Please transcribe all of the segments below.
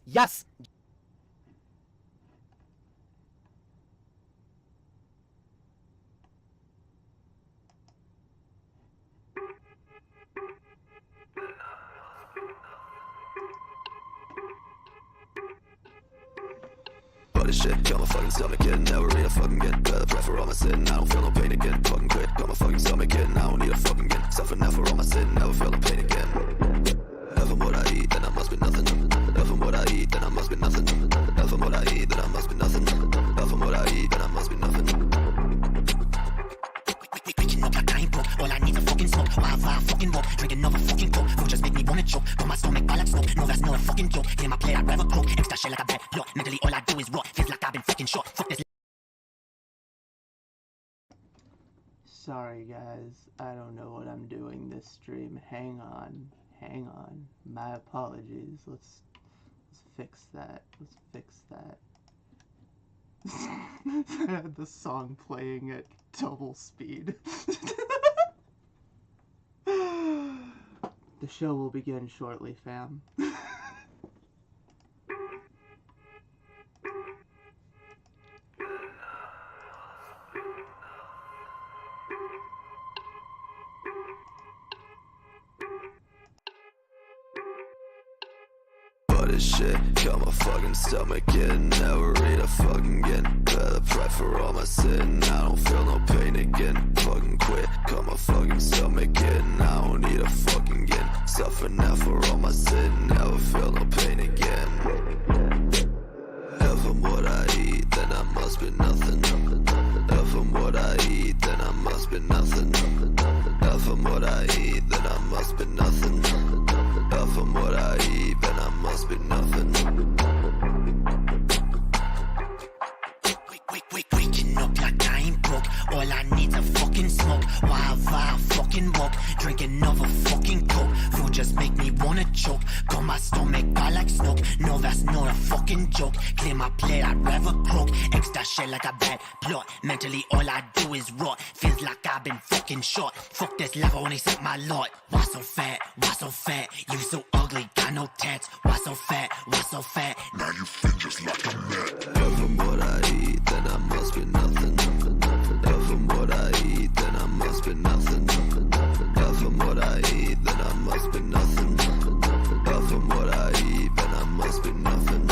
Yes! This shit, got my fucking stomach in, never read a fucking get. Better pray for all my sin, I don't feel no pain again. Fucking quit, got my fucking stomach in, I don't need a fucking get. Suffer now for all my sin, never feel no pain again. If I'm what I eat, then I must be nothing. If I'm what I eat, then I must be nothing. If I'm what I eat, then I must be nothing. If I'm what I eat, then I must be nothing. Waking up like I ain't broke, all I need is fucking smoke. Wildfire fucking walk, drink another fucking coke. Food just make me wanna choke, but my stomach all like smoke. No, that's not a fucking joke. Clear my plate, I'd rather croak. Extra shit like a bad block. Mentally all I do is rot. Feels like I've been fucking shot. Fuck this. Sorry guys, I don't know what I'm doing this stream. Hang on. My apologies. Let's fix that. I had the song playing at double speed. The show will begin shortly, fam. This shit, got my fucking stomach in, never read a fucking get. Better pray for all my sin, I don't feel no pain again. Fucking quit, got my fucking stomach in, I don't need a fucking get. Suffer now for all my sin, never feel no pain again. If I'm what I eat, then I must be nothing. If I'm what I eat, then I must be nothing. If I'm what I eat, then I must be nothing. If I'm what I eat, then I must be nothing. Waking up like I ain't broke, all I need is fucking smoke. Wildfire fucking walk, drink another fucking coke. Food just make me wanna choke. Got my stomach all like smoke. No, that's not a fucking joke. Clear my plate, I'd rather croak. Extra shit like a bad plot. Mentally all I do is rot. Feels like I've been fucking shot. Fuck this life, I only set my lot. Why so fat? Why so fat? You so ugly, got no tats. Why so fat? Why so fat? Now you feel just like a man. If I'm what I eat, then I must be nothing. If I'm what I eat, then I must be nothing. If I'm what I eat, then I must be nothing. If I'm what I eat, then I must be nothing.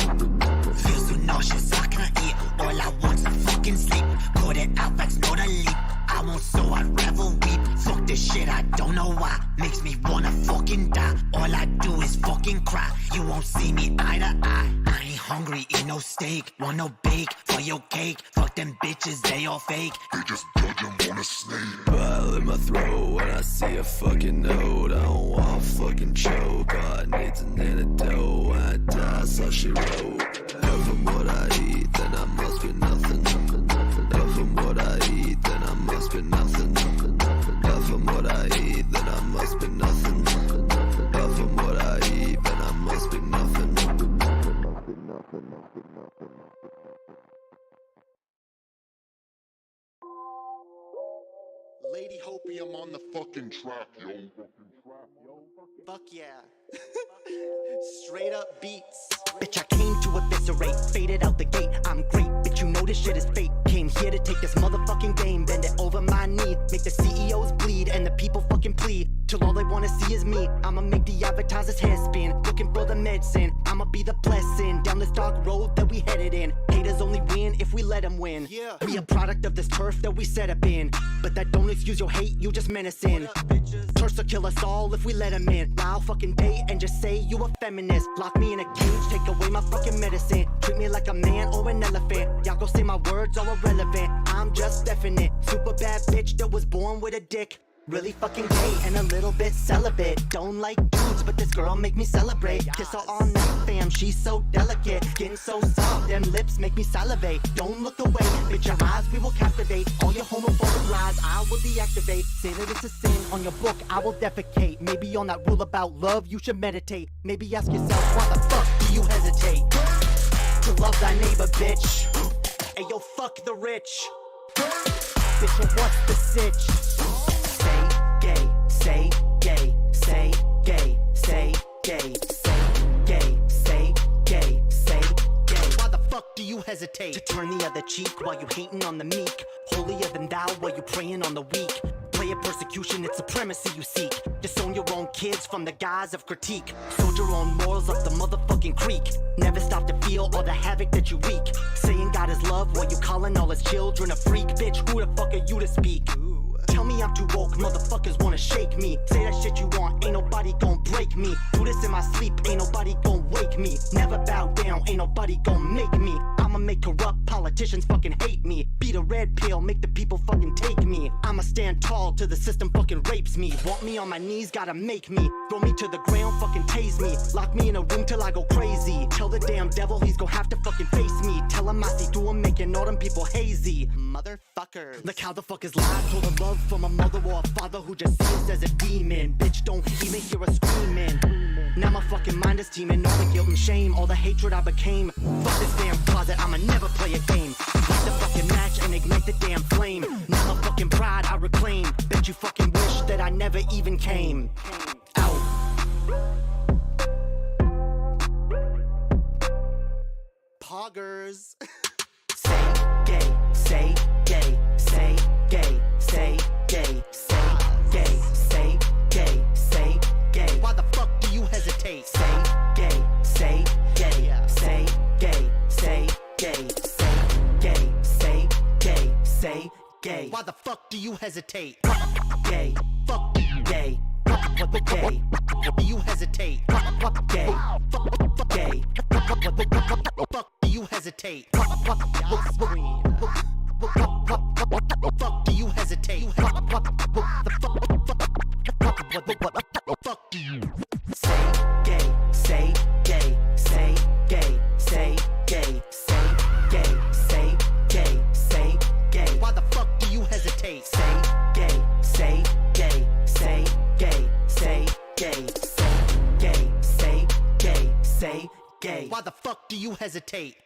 Feel so nauseous, I can't eat. All I want's to fucking sleep. Caught it out, that's not a leap. I won't, so I'd rather weep. Fuck this shit, I don't know why. Makes me wanna fucking die. All I do is fucking cry. You won't see me eye to eye. I ain't hungry, eat no steak. Want no bake for your cake. Fuck them bitches, they all fake. They just judge them on a snake. Bile in my throat when I see a fucking note. I don't want fucking choke. All I need's an antidote. When I die, so she wrote. If I'm what I eat, then I must be nothing. If I'm what I eat, then I must be nothing. If I'm what I eat, then I must be nothing. If I'm what I eat, then I must be nothing. Lady Hopium on the fucking track, yo. Fuck yeah. Straight up beats. Bitch, I came to eviscerate, faded out the gate. I'm great, bitch, you know this shit is fake. Came here to take this motherfucking game, bend it over my knee, make the CEOs bleed and the people fucking plead. Till all they wanna see is me. I'ma make the advertisers hair spin, looking for the medicine. I'ma be the blessing down this dark road that we headed in. Haters only win if we let them win. Yeah. We a product of this turf that we set up in, but that don't excuse your hate, you just menacing. Turfs will kill us all if we let them in. Now I'll fucking date and just say you a feminist. Lock me in a cage, take away my fucking medicine. Treat me like a man or an elephant. Y'all go say my words are irrelevant. I'm just definite. Super bad bitch that was born with a dick. Really fucking gay and a little bit celibate. Don't like dudes, but this girl make me celebrate. Kiss her all night, fam, she's so delicate. Skin so soft, them lips make me salivate. Don't look away, bitch, your eyes we will captivate. All your homophobic lies, I will deactivate. Say that it's a sin, on your book I will defecate. Maybe on that rule about love you should meditate. Maybe ask yourself, why the fuck do you hesitate? To love thy neighbor, bitch. Hey yo, fuck the rich. Bitch, what's the sitch? Say gay, say gay, say gay, say gay, say gay, say gay. hesitate to turn the other cheek while you hating on the meek? Holier than thou while you praying on the weak. Play of persecution, it's supremacy you seek. Disown your own kids from the guise of critique. Sold your own morals up the motherfucking creek. Never stop to feel all the havoc that you wreak. Saying God is love while you calling all his children a freak. Bitch, who the fuck are you to speak? Tell me I'm too woke, motherfuckers wanna shake me. Say that shit you want, ain't nobody gon' break me. Do this in my sleep, ain't nobody gon' wake me. Never bow down, ain't nobody gon' make me. I'ma make corrupt politicians fucking hate me. Beat a red pill, make the people fucking take me. I'ma stand tall till the system fucking rapes me. Want me on my knees, gotta make me. Throw me to the ground, fucking tase me. Lock me in a room till I go crazy. Tell the damn devil he's gon' have to fucking face me. Tell him I see through him, making all them people hazy. Motherfuckers. Look how the fuck is lies full of love from a mother or a father who just sees us as a demon. Bitch, don't even hear us screaming. Now my fucking mind is teeming. All the guilt and shame, all the hatred I became. Fuck this damn closet, I'ma never play a game. Light the fucking match and ignite the damn flame. Now my fucking pride I reclaim. Bet you fucking wish that I never even came. Out. Poggers. Say gay, say gay, say gay, say gay, say gay, say gay, say gay. Why the fuck do you hesitate? Say gay, say gay, say gay, say gay, say gay, say gay, say gay. Why the fuck do you hesitate? Gay, fuck gay. What the gay? Do you hesitate? Gay, fuck gay. What the fuck do you hesitate? Fuck do you hesitate? The fuck do you say gay, say gay, say gay, say gay, say gay, say gay, say gay. Why the fuck do you hesitate? Say gay, say gay, say gay, say gay, say gay, say gay, say gay. Why the fuck do you hesitate?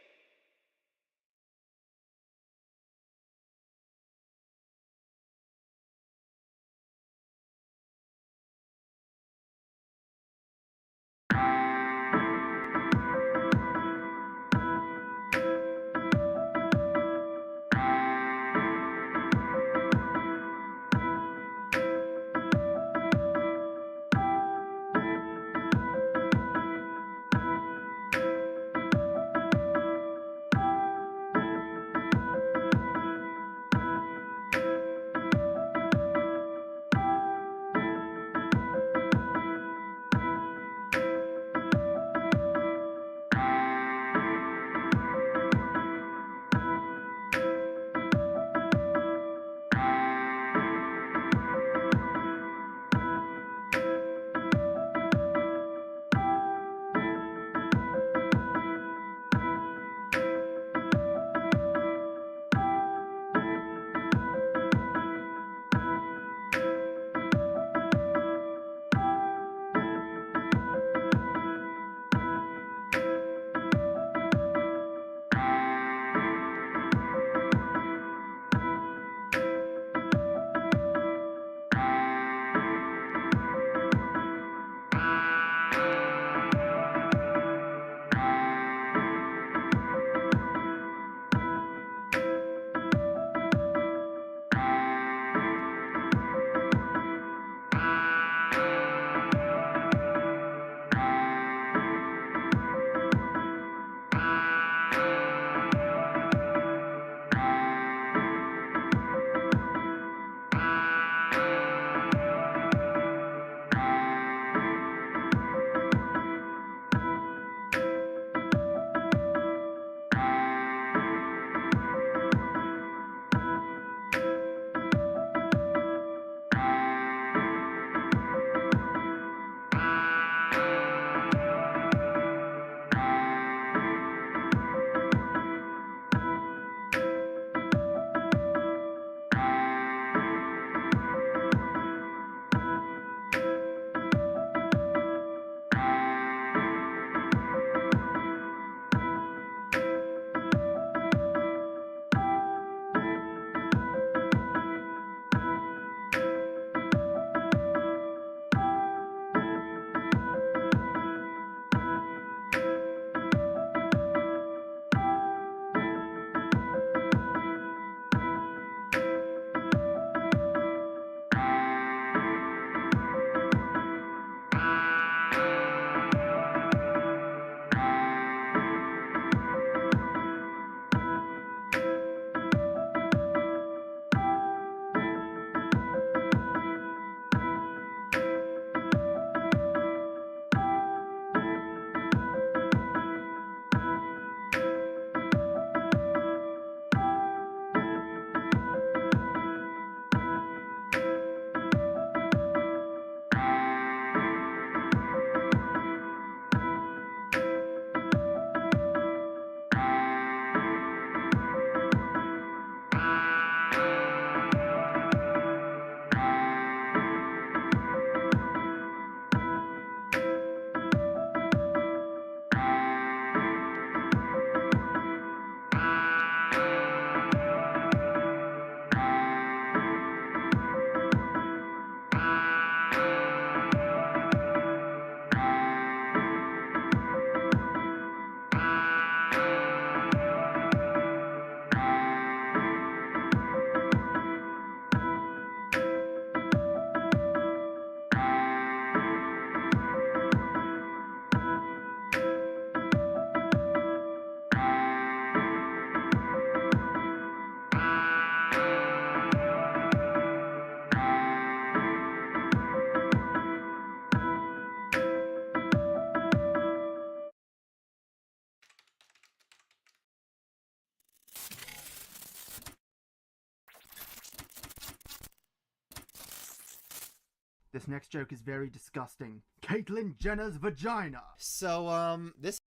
This next joke is very disgusting. Caitlyn Jenner's vagina. So, this...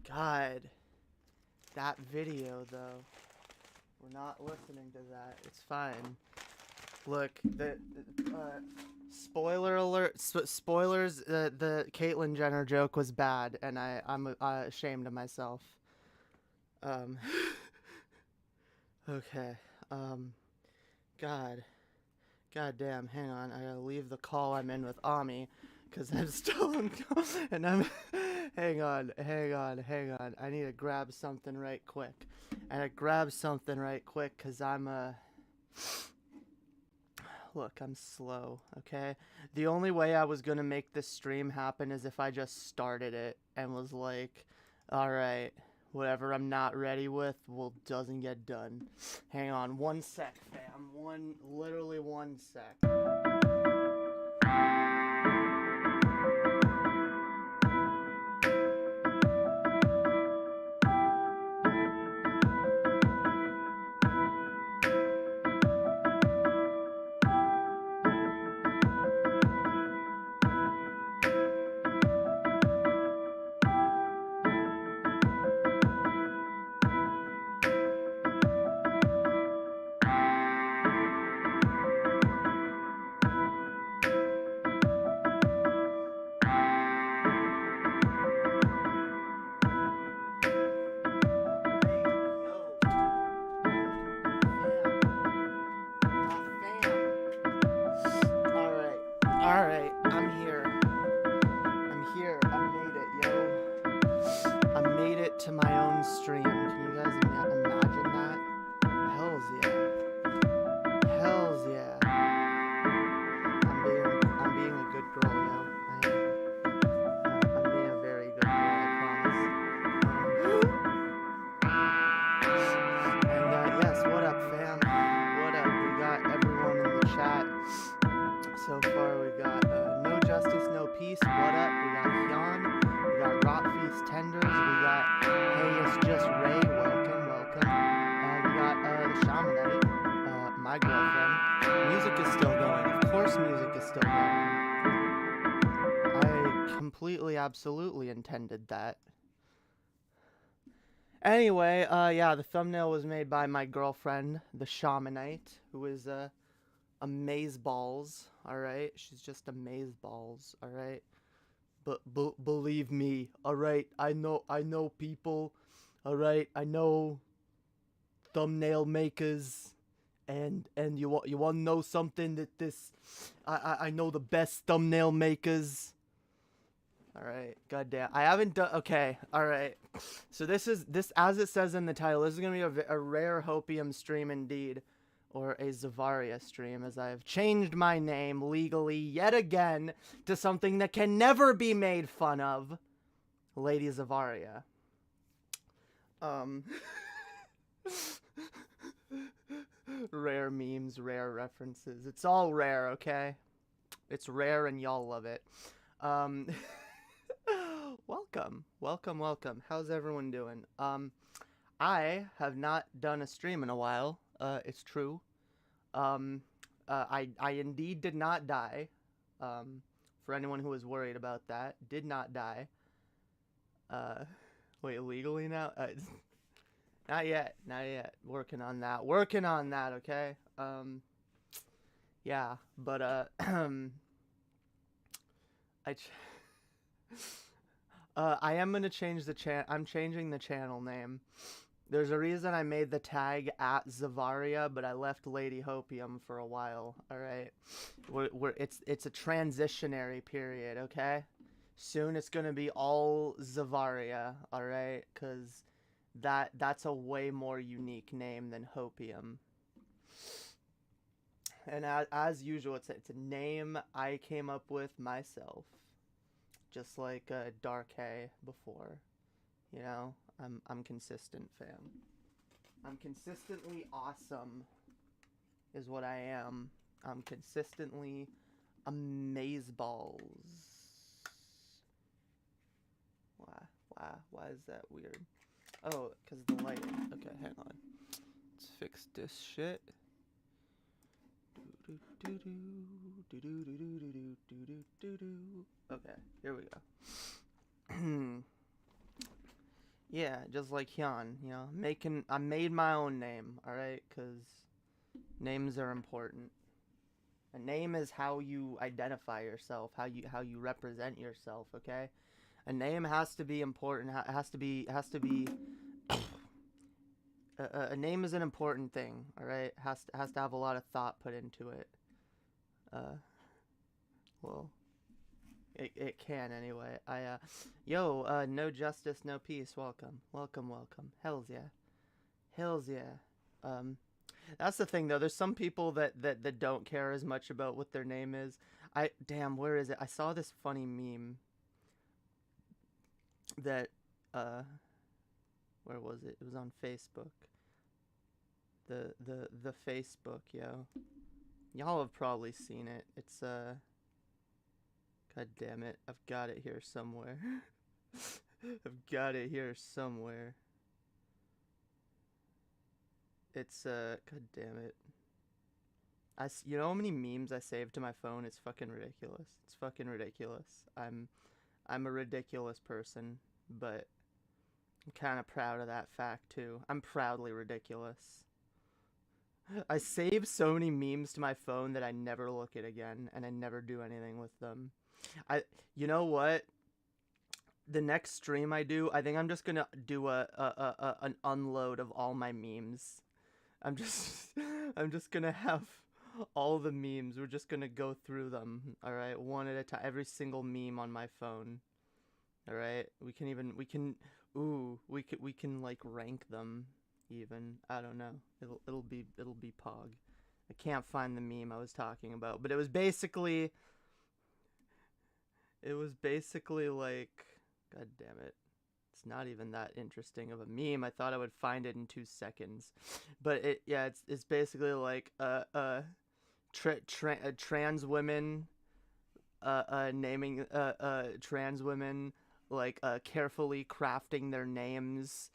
God. That video, though. We're not listening to that. It's fine. Look, spoiler alert. Spoilers. The Caitlyn Jenner joke was bad, and I'm ashamed of myself. Okay. God damn. Hang on. I gotta leave the call I'm in with Ami, cause I'm still on call, and I'm. Hang on. I need to grab something right quick. Cause I'm Look, I'm slow, okay? The only way I was gonna make this stream happen is if I just started it and was like, alright, whatever I'm not ready with, doesn't get done. Hang on, 1 sec, fam. Literally 1 sec. Alright, I'm here. I made it, yo. I made it to my own stream. Can you guys imagine that? Hells yeah. I'm being a good girl, yo. I'm being a very good girl, I promise. And yes, what up, fam? What up? We got everyone in the chat. So far, we got No Justice, No Peace. What up? We got Hyun. We got Rotfeast Tenders. We got Hey, It's Just Ray. Welcome. We got the Shamanite, my girlfriend. Music is still going. Of course, music is still going. I completely, absolutely intended that. Anyway, yeah, the thumbnail was made by my girlfriend, the Shamanite, who is amazeballs, alright? She's just amazeballs, alright? But believe me, alright? I know people, alright? I know thumbnail makers, and you want to know something that this, I know the best thumbnail makers. Alright, goddamn. I haven't done, okay, alright. So this, as it says in the title, this is going to be a rare Hopium stream indeed. Or a Xyvaria stream, as I have changed my name legally yet again to something that can never be made fun of. Lady Xyvaria. Rare memes, rare references. It's all rare, okay? It's rare and y'all love it. Welcome. How's everyone doing? I have not done a stream in a while. It's true. I indeed did not die. For anyone who was worried about that, did not die. Wait, legally now? Not yet. Working on that, okay? Yeah, but, I am gonna change the I'm changing the channel name. There's a reason I made the tag at Xyvaria, but I left Lady Hopium for a while, alright? It's a transitionary period, okay? Soon it's gonna be all Xyvaria, alright? Because that's a way more unique name than Hopium. And as usual, it's a name I came up with myself. Just like Dark Hay before, you know? I'm consistent, fam. I'm consistently awesome, is what I am. I'm consistently amazeballs. Why is that weird? Oh, because the lighting. Okay, hang on. Let's fix this shit. Okay, here we go. Yeah, just like Hyun, you know, I made my own name, alright? Because names are important. A name is how you identify yourself, how you represent yourself, okay? A name has to be important, has to be a name is an important thing, alright? Has to have a lot of thought put into it. Well, it can anyway. No justice, no peace. Welcome. Hells yeah. That's the thing though. There's some people that don't care as much about what their name is. Where is it? I saw this funny meme that where was it? It was on Facebook. The Facebook, yo. Y'all have probably seen it. It's God damn it. I've got it here somewhere. It's God damn it. You know how many memes I saved to my phone? It's fucking ridiculous. I'm a ridiculous person, but I'm kind of proud of that fact too. I'm proudly ridiculous. I save so many memes to my phone that I never look at again, and I never do anything with them. You know what? The next stream I do, I think I'm just gonna do an unload of all my memes. I'm just gonna have all the memes. We're just gonna go through them, all right, one at a time. Every single meme on my phone. All right, we can like rank them. Even I don't know. It'll be Pog. I can't find the meme I was talking about, but it was basically like, God damn it. It's not even that interesting of a meme. I thought I would find it in 2 seconds. But it's basically like trans women naming trans women like carefully crafting their names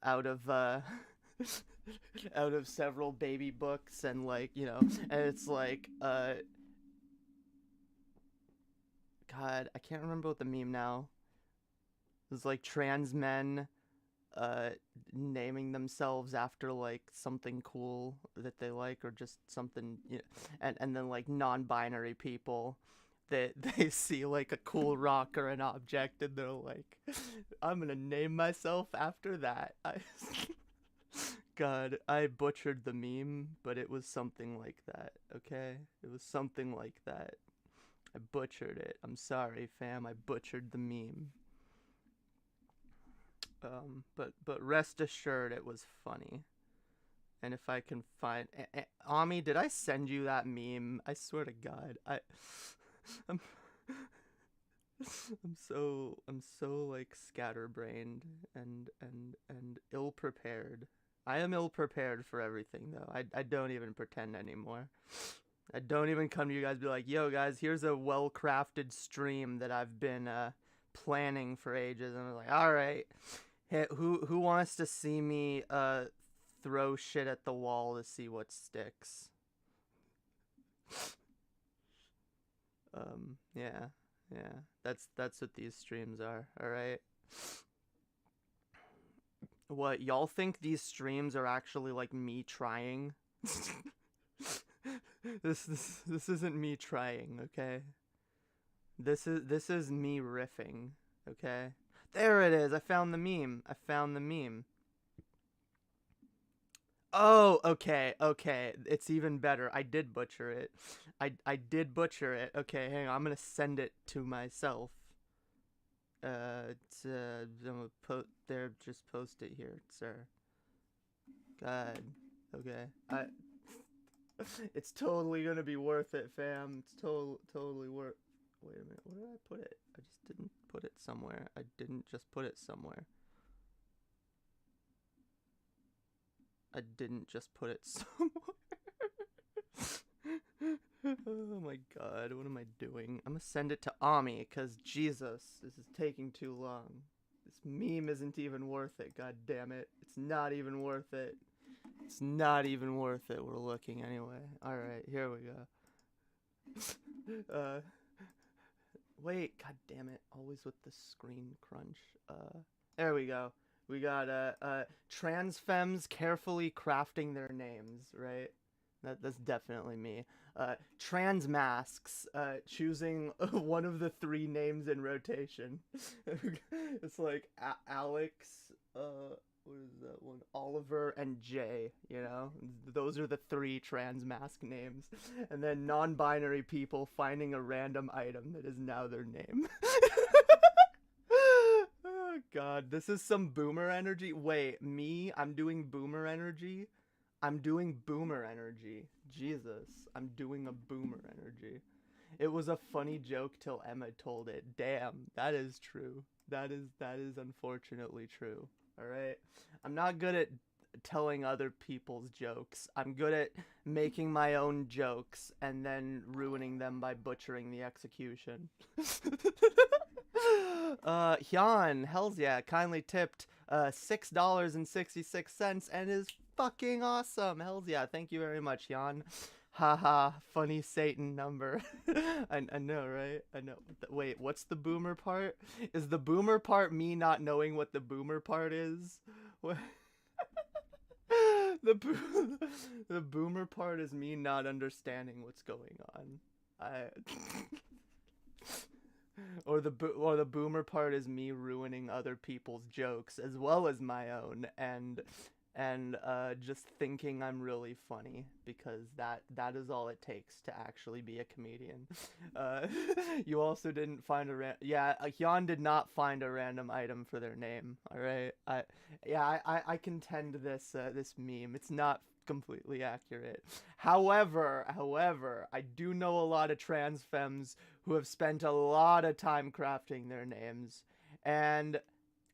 out of out of several baby books, and like, you know, and it's like God, I can't remember what the meme now. It's like trans men naming themselves after like something cool that they like, or just something, you know, and then like non-binary people that they see like a cool rock or an object, and they're like, I'm gonna name myself after that. God, I butchered the meme, but it was something like that, okay? It was something like that. I butchered it. I'm sorry, fam. I butchered the meme. But rest assured it was funny. And if I can find... Ami, did I send you that meme? I swear to God. I'm so like scatterbrained and ill-prepared. I am ill-prepared for everything, though. I don't even pretend anymore. I don't even come to you guys and be like, yo, guys, here's a well-crafted stream that I've been planning for ages. And I'm like, all right, hey, who wants to see me throw shit at the wall to see what sticks? Yeah. That's what these streams are, all right? What, y'all think these streams are actually like me trying? This isn't me trying, okay? This is me riffing, okay? There it is. I found the meme. Oh, okay. It's even better. I did butcher it. I did butcher it. Okay, hang on. I'm gonna send it to myself. I'm gonna just post it here, sir. God. Okay. It's totally gonna be worth it, fam. It's totally worth. Wait a minute. Where did I put it? I just didn't put it somewhere. I didn't just put it somewhere. Oh my God, what am I doing? I'm gonna send it to Ami, because Jesus, this is taking too long. This Meme isn't even worth it, god damn it. It's not even worth it. It's not even worth it. We're looking anyway. Alright, here we go. Wait, god damn it. Always with the screen crunch. There we go. We got trans femmes carefully crafting their names, right? That's definitely me. Trans masks, choosing one of the 3 names in rotation. It's like Alex, what is that one? Oliver and Jay, you know? Those are the 3 trans mask names. And then non-binary people finding a random item that is now their name. Oh god, this is some boomer energy. Wait, me? I'm doing boomer energy? I'm doing boomer energy. Jesus, I'm doing a boomer energy. It was a funny joke till Emma told it. Damn, that is true. That is unfortunately true. Alright? I'm not good at telling other people's jokes. I'm good at making my own jokes and then ruining them by butchering the execution. Hyun, hells yeah, kindly tipped $6.66 and is fucking awesome. Hells yeah, thank you very much, Hyun. Haha, funny Satan number. I know, right? I know. Wait, what's the boomer part? Is the boomer part me not knowing what the boomer part is? What? The boomer part is me not understanding what's going on. Or the boomer part is me ruining other people's jokes as well as my own, and just thinking I'm really funny, because that is all it takes to actually be a comedian. You also didn't find Hyun did not find a random item for their name. All right, I contend this meme. It's not completely accurate. However, I do know a lot of trans femmes who have spent a lot of time crafting their names, and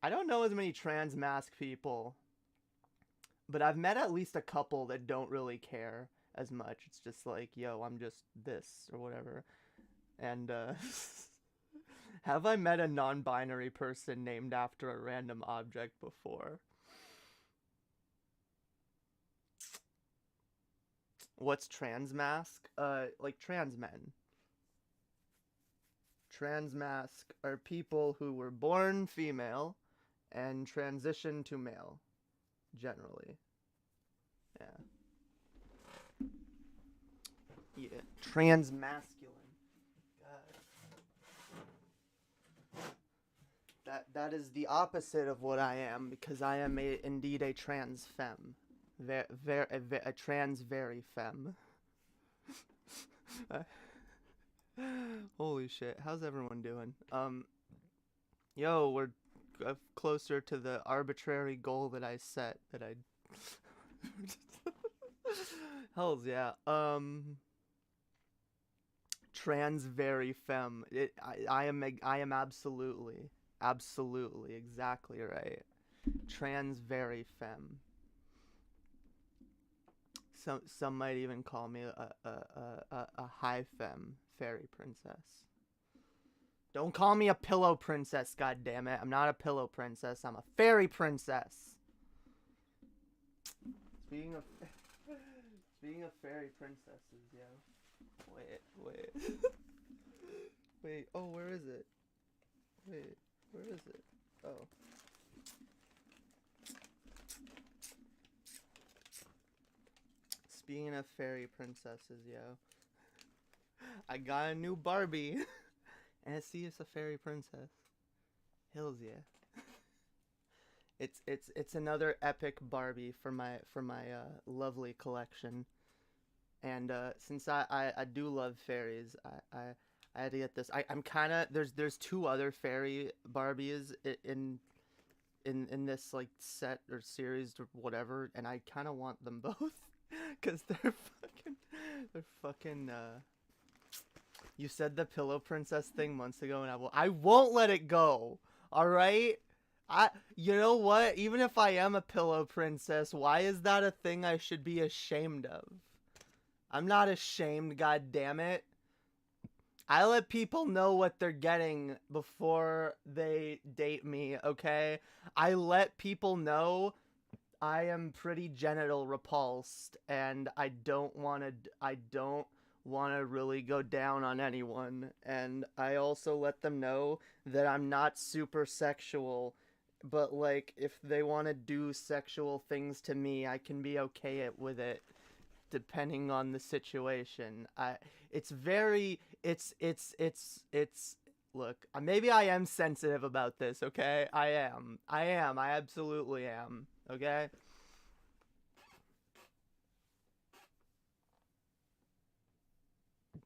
I don't know as many trans mask people, but I've met at least a couple that don't really care as much. It's just like, yo, I'm just this or whatever. And have I met a non-binary person named after a random object before? What's trans mask? Like trans men. Trans mask are people who were born female and transition to male, generally. Yeah, transmasculine. God. That is the opposite of what I am, because I am indeed a trans femme. A trans very femme. Holy shit, how's everyone doing? Yo, we're closer to the arbitrary goal that I set, hells yeah. Trans very femme. I am absolutely exactly right. Trans very femme. Some might even call me a high femme fairy princess. Don't call me a pillow princess, goddammit. I'm not a pillow princess, I'm a fairy princess. Speaking of fairy princesses, yo. Wait. Wait, oh, where is it? Wait, where is it? Oh. Speaking of fairy princesses, yo. I got a new Barbie. And see, it's a fairy princess. Hills yeah. It's another epic Barbie for my lovely collection. And since I do love fairies, I had to get this. I'm kind of there's 2 other fairy Barbies in this like set or series or whatever, and I kind of want them both because they're fucking. You said the pillow princess thing months ago, and I won't let it go. All right. You know what? Even if I am a pillow princess, why is that a thing I should be ashamed of? I'm not ashamed, god damn it. I let people know what they're getting before they date me, okay? I let people know I am pretty genital repulsed, and I don't want to really go down on anyone, and I also let them know that I'm not super sexual, but like if they want to do sexual things to me, I can be okay with it depending on the situation. It's very it's look, maybe I am sensitive about this, okay? I absolutely am, okay?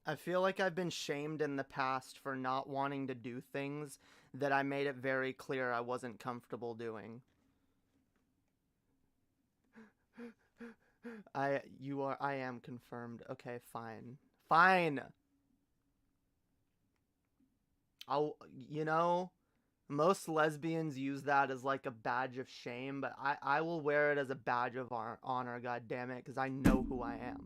I feel like I've been shamed in the past for not wanting to do things that I made it very clear I wasn't comfortable doing. I am confirmed. Okay, fine. Fine. You know, most lesbians use that as like a badge of shame, but I will wear it as a badge of honor, god damn it, because I know who I am.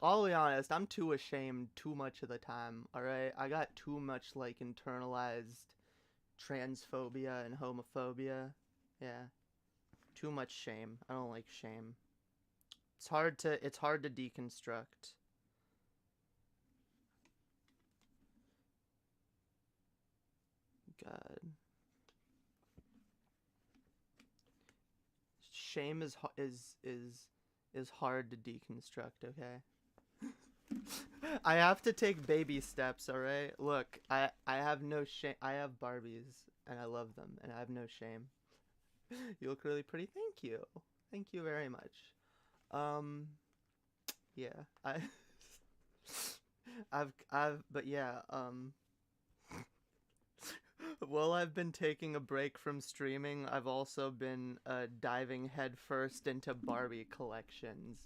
I'll be honest, I'm too ashamed too much of the time, alright? I got too much like internalized transphobia and homophobia. Yeah. Too much shame. I don't like shame. It's hard to deconstruct. God. Shame is hard to deconstruct, okay? I have to take baby steps, alright? Look, I have no shame. I have Barbies, and I love them, and I have no shame. You look really pretty. Thank you. Thank you very much. Yeah, but yeah, while I've been taking a break from streaming, I've also been diving headfirst into Barbie collecting,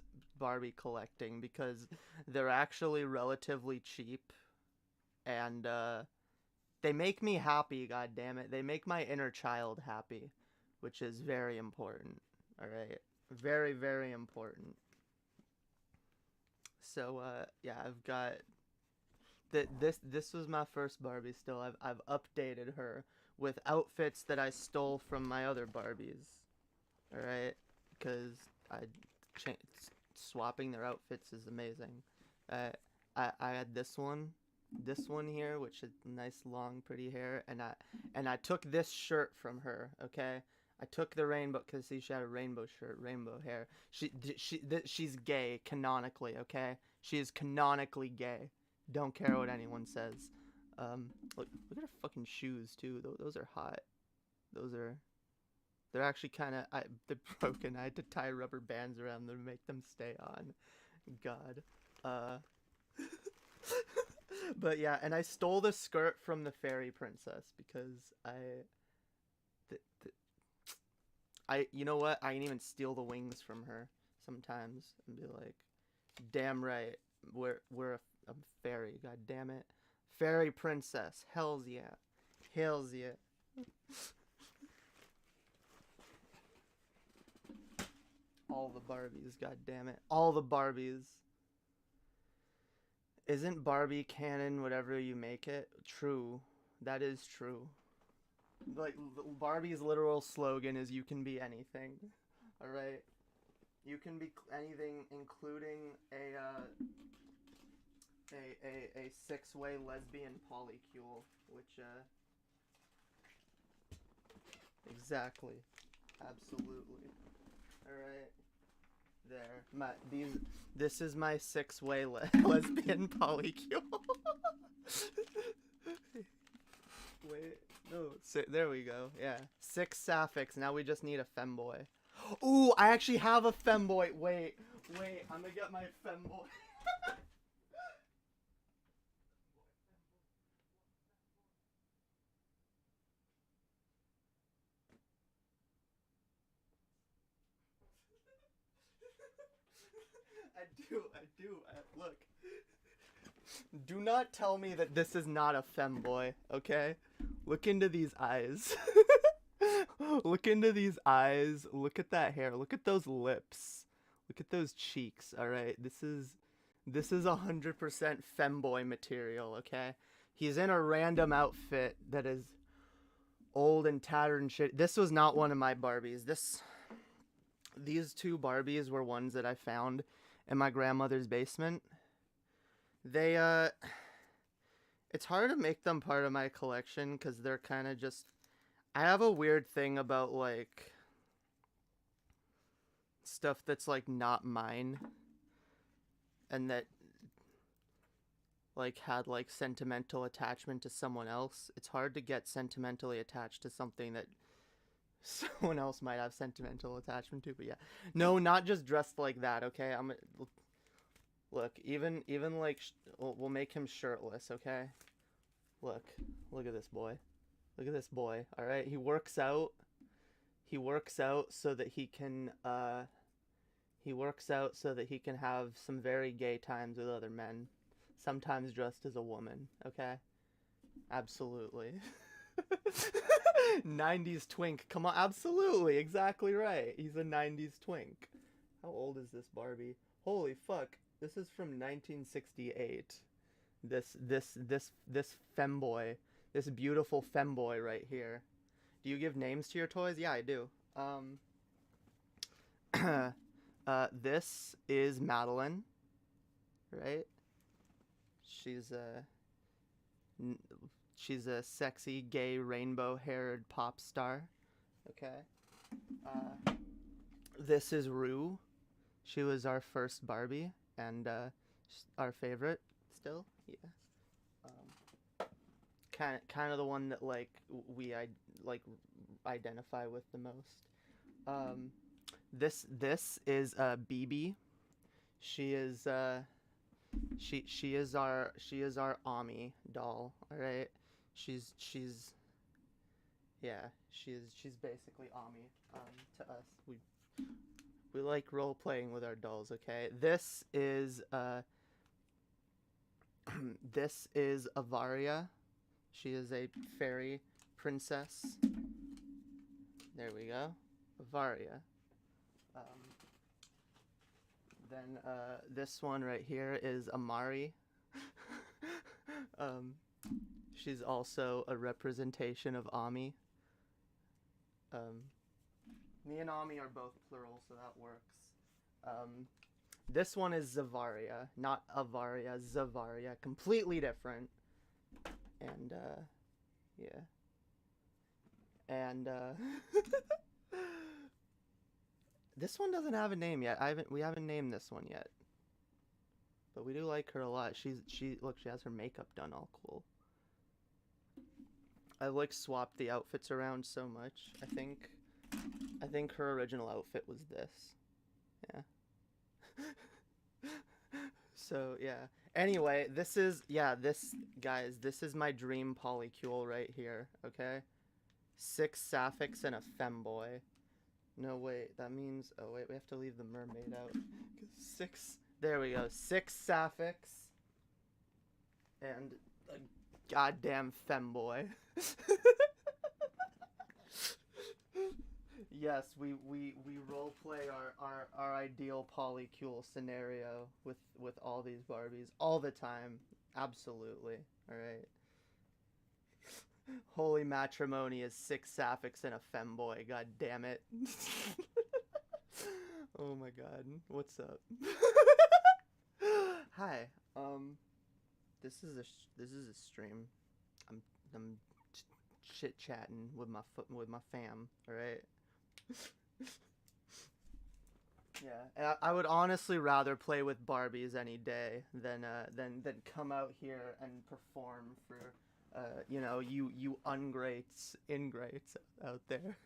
because they're actually relatively cheap, and they make me happy, god damn it. They make my inner child happy, which is very important. All right, very, very important. So yeah, I've got this was my first Barbie. Still, I've updated her with outfits that I stole from my other Barbies. All right, because swapping their outfits is amazing. I had this one here, which is nice, long, pretty hair, and I took this shirt from her. Okay, I took the rainbow because see, she had a rainbow shirt, rainbow hair. She's gay canonically. Okay, she is canonically gay. Don't care what anyone says. Look at her fucking shoes too. Those are hot. They're actually kind of they're broken. I had to tie rubber bands around them to make them stay on. God. But yeah, and I stole the skirt from the fairy princess because you know what? I can even steal the wings from her sometimes and be like, damn right, we're a fairy, god damn it. Fairy princess, hells yeah. Hells yeah. All the Barbies, god damn it. All the Barbies. Isn't Barbie canon whatever you make it? True. That is true. Like, Barbie's literal slogan is you can be anything. Alright? You can be anything, including a six-way lesbian polycule, which, exactly. Absolutely. Alright. There. This is my six-way lesbian polycule. Wait, no, there we go. Yeah, 6 sapphics. Now we just need a femboy. Ooh, I actually have a femboy. Wait, I'm gonna get my femboy. I do. Look. Do not tell me that this is not a femboy, okay? Look into these eyes. Look into these eyes. Look at that hair. Look at those lips. Look at those cheeks, alright? This is This is 100% femboy material, okay? He's in a random outfit that is old and tattered and shit. This was not one of my Barbies. These two Barbies were ones that I found in my grandmother's basement. They, it's hard to make them part of my collection because they're kind of just... I have a weird thing about, like, stuff that's, like, not mine. And that, like, had, like, sentimental attachment to someone else. It's hard to get sentimentally attached to something that someone else might have sentimental attachment to, but yeah. No, not just dressed like that, okay? Look, even like, we'll make him shirtless, okay? Look at this boy. Look at this boy, alright? He works out so that he can, have some very gay times with other men. Sometimes dressed as a woman, okay? Absolutely. 90s twink, come on, absolutely, exactly right. He's a 90s twink. How old is this Barbie? Holy fuck, this is from 1968. This femboy, this beautiful femboy right here. Do you give names to your toys? Yeah, I do. This is Madeline, right? She's a sexy, gay, rainbow-haired pop star. Okay. This is Rue. She was our first Barbie, and our favorite still. Yeah. Kind of the one that like we identify with the most. This is BB. She is our Ami doll. All right. She's basically Ami to us. We like role playing with our dolls. Okay. This is Xyvaria. She is a fairy princess. There we go. Xyvaria. Then this one right here is Amari. She's also a representation of Ami. Me and Ami are both plural, so that works. This one is Xyvaria, not Avaria, Xyvaria, completely different. And yeah. And this one doesn't have a name yet. We haven't named this one yet. But we do like her a lot. Look, she has her makeup done all cool. I like swapped the outfits around so much. I think her original outfit was this. Yeah. So, yeah. Anyway, this is my dream polycule right here, okay? 6 sapphics and a femboy. No, wait, that means... Oh, wait, we have to leave the mermaid out. 6... There we go. 6 sapphics. And a goddamn femboy. Yes, we roleplay our ideal polycule scenario with all these Barbies. All the time. Absolutely. Alright. Holy matrimony is 6 sapphics and a femboy. God damn it. Oh my god. What's up? Hi. This is a stream. I'm chit chatting with my fam. All right. Yeah, and I would honestly rather play with Barbies any day than come out here and perform for you know, you ingrates out there.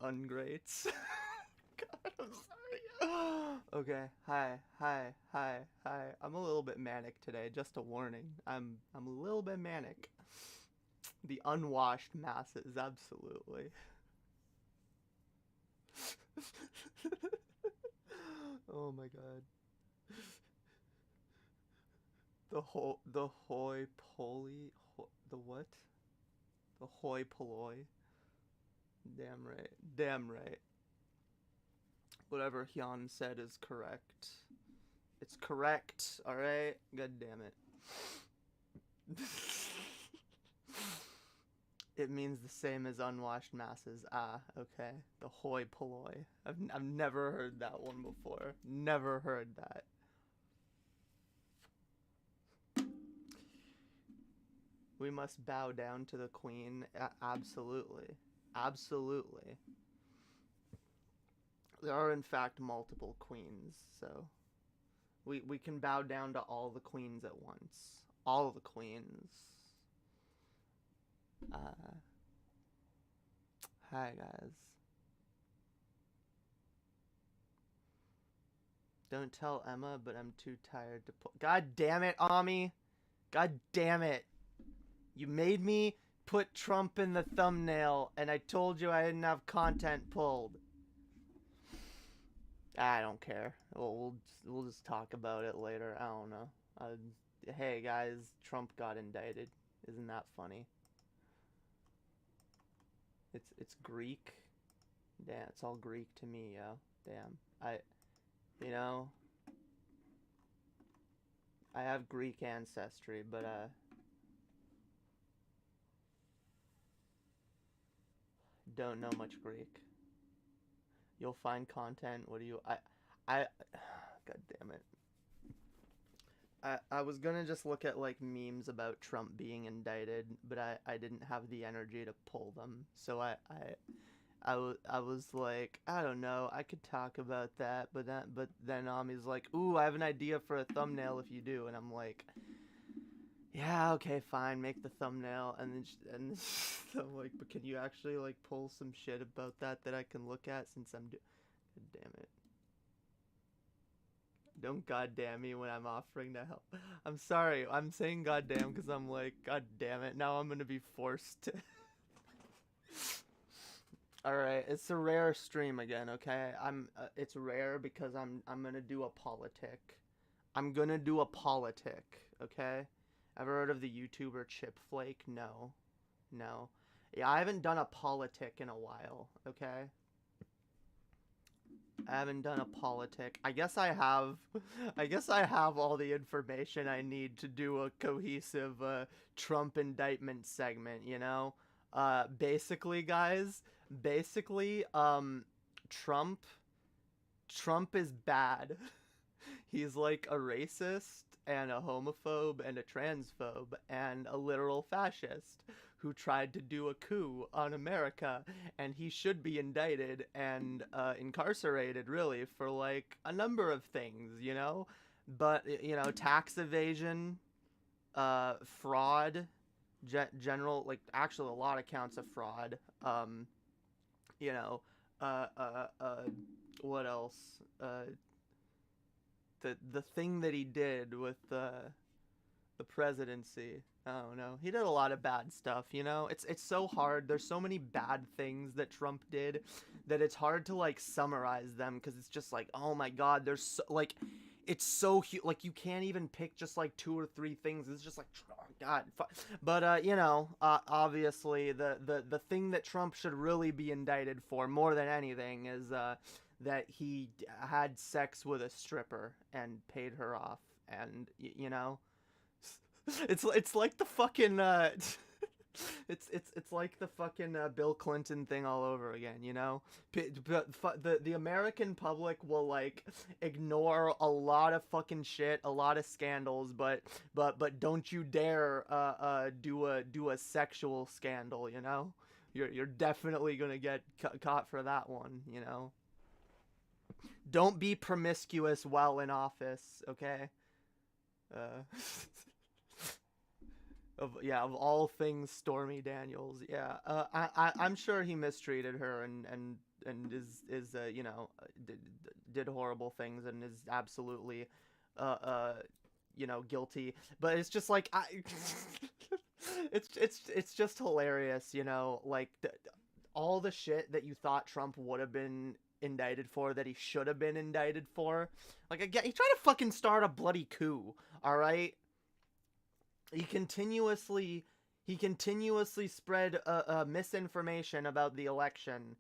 Ungrates. God, I'm sorry. Okay, hi. I'm a little bit manic today, just a warning. I'm a little bit manic. The unwashed masses, absolutely. Oh my god. The hoi polloi. The what? The hoi polloi. Damn right. Whatever Hyun said is correct. It's correct, alright? God damn it. It means the same as unwashed masses. Ah, okay. The hoi polloi. I've never heard that one before. Never heard that. We must bow down to the queen. Absolutely. Absolutely. There are in fact multiple queens, so we can bow down to all the queens at once. All the queens. Hi guys. Don't tell Emma, but I'm too tired to put. God damn it, Ami. God damn it. You made me put Trump in the thumbnail, and I told you I didn't have content pulled. I don't care. We'll just talk about it later. I don't know. Hey guys, Trump got indicted. Isn't that funny? It's Greek. Damn, it's all Greek to me, yo. Damn. You know, I have Greek ancestry, but don't know much Greek. You'll find content. What do you God damn it. I was gonna just look at like memes about Trump being indicted, but I didn't have the energy to pull them. So I was like, I don't know, I could talk about that, but then Ami's like, ooh, I have an idea for a thumbnail if you do, and I'm like, yeah, okay, fine, make the thumbnail, and then I'm like, but can you actually like pull some shit about that I can look at since I'm God damn it. Don't goddamn me when I'm offering to help. I'm sorry, I'm saying goddamn because I'm like, god damn it, now I'm gonna be forced to. Alright, it's a rare stream again, okay? It's rare because I'm gonna do a politic. I'm gonna do a politic, okay? Ever heard of the YouTuber Chip Flake? No. No. Yeah, I haven't done a politic in a while, okay? I haven't done a politic. I guess I have all the information I need to do a cohesive Trump indictment segment, you know? Basically, guys, Trump is bad. He's like a racist and a homophobe and a transphobe and a literal fascist who tried to do a coup on America, and he should be indicted and incarcerated, really, for like a number of things, you know? But, you know, tax evasion, fraud, general, like, actually a lot of counts of fraud, you know, what else? The thing that he did with the presidency. I don't know. He did a lot of bad stuff, you know? It's so hard. There's so many bad things that Trump did that it's hard to, like, summarize them because it's just like, oh my god, there's so, like, it's so like, you can't even pick just, like, 2 or 3 things. It's just like, oh god. But, you know, obviously, the thing that Trump should really be indicted for more than anything is, that he had sex with a stripper and paid her off, and, you know? It's like the fucking it's like the fucking Bill Clinton thing all over again, you know? The American public will like ignore a lot of fucking shit, a lot of scandals, but don't you dare do a sexual scandal, you know? You're definitely gonna get caught for that one, you know? Don't be promiscuous while in office, okay? Of all things, Stormy Daniels. Yeah, I'm sure he mistreated her and is you know, did horrible things and is absolutely you know, guilty. But it's just like it's just hilarious, you know, like all the shit that you thought Trump would have been indicted for, that he should have been indicted for. Like, again, he tried to fucking start a bloody coup, all right? He continuously spread misinformation about the election.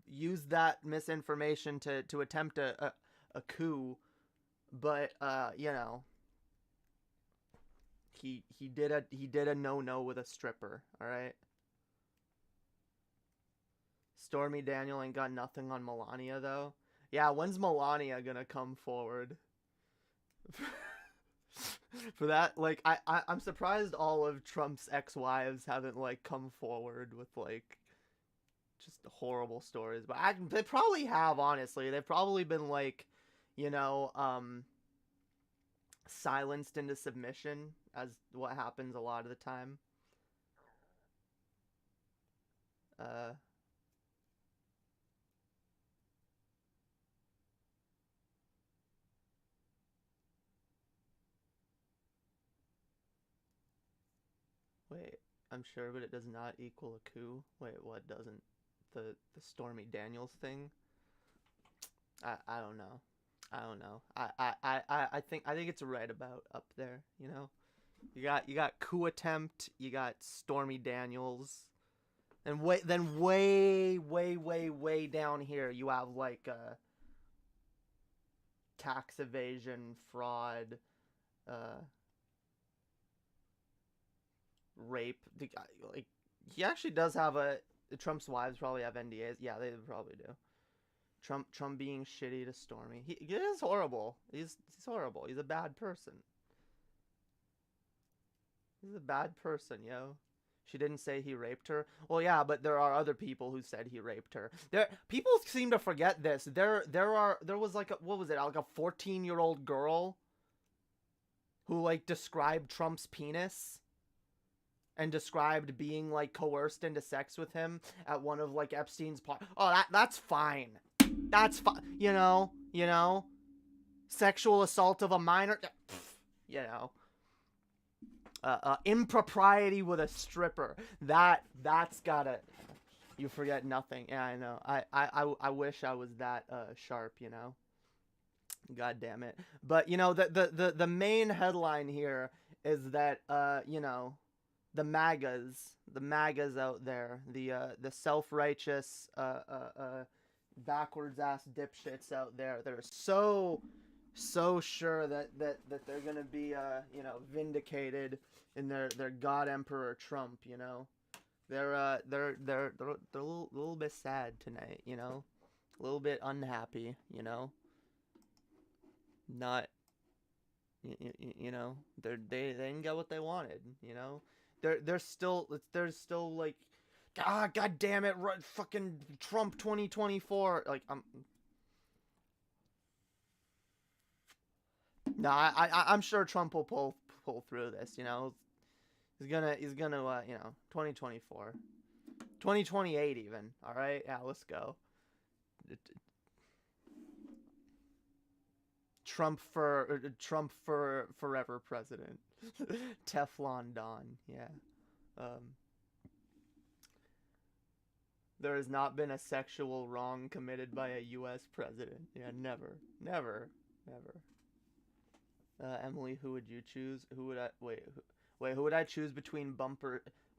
Used that misinformation to attempt a coup But you know, he did a no with a stripper. All right. Stormy Daniel ain't got nothing on Melania though. Yeah, when's Melania gonna come forward? For that, like, I'm surprised all of Trump's ex-wives haven't like come forward with like just horrible stories. But they probably have, honestly. They've probably been like, you know, silenced into submission, as what happens a lot of the time. Wait, I'm sure, but it does not equal a coup. Wait, what doesn't? The Stormy Daniels thing? I don't know. I don't know. I think it's right about up there, you know? You got coup attempt, you got Stormy Daniels. And way down here you have like tax evasion, fraud, rape. Like, he actually does have Trump's wives probably have NDAs. Yeah, they probably do. Trump being shitty to Stormy. He is horrible. He's horrible. He's a bad person. He's a bad person, yo. She didn't say he raped her. Well, yeah, but there are other people who said he raped her. People seem to forget this. There was like what was it? Like a 14-year-old girl who like described Trump's penis and described being like coerced into sex with him at one of like Epstein's that's fine. That's fine. You know, sexual assault of a minor, you know. Impropriety with a stripper. That's gotta. You forget nothing. Yeah, I know. I wish I was that sharp. You know. God damn it. But you know the main headline here is that you know, the MAGAs out there, the self-righteous backwards ass dipshits out there that are so sure that they're gonna be you know, vindicated in their God Emperor Trump, you know. They're a little bit sad tonight, you know, a little bit unhappy, you know. Not, you know, they didn't get what they wanted, you know. There's still like, God damn it, fucking Trump 2024, like no, I'm sure Trump will pull through this, you know. He's gonna you know, 2024. 2028 even. All right? Yeah, let's go. Trump for forever president. Teflon Don. Yeah. There has not been a sexual wrong committed by a US president. Yeah, never. Emily, who would you choose? Who would I who would I choose between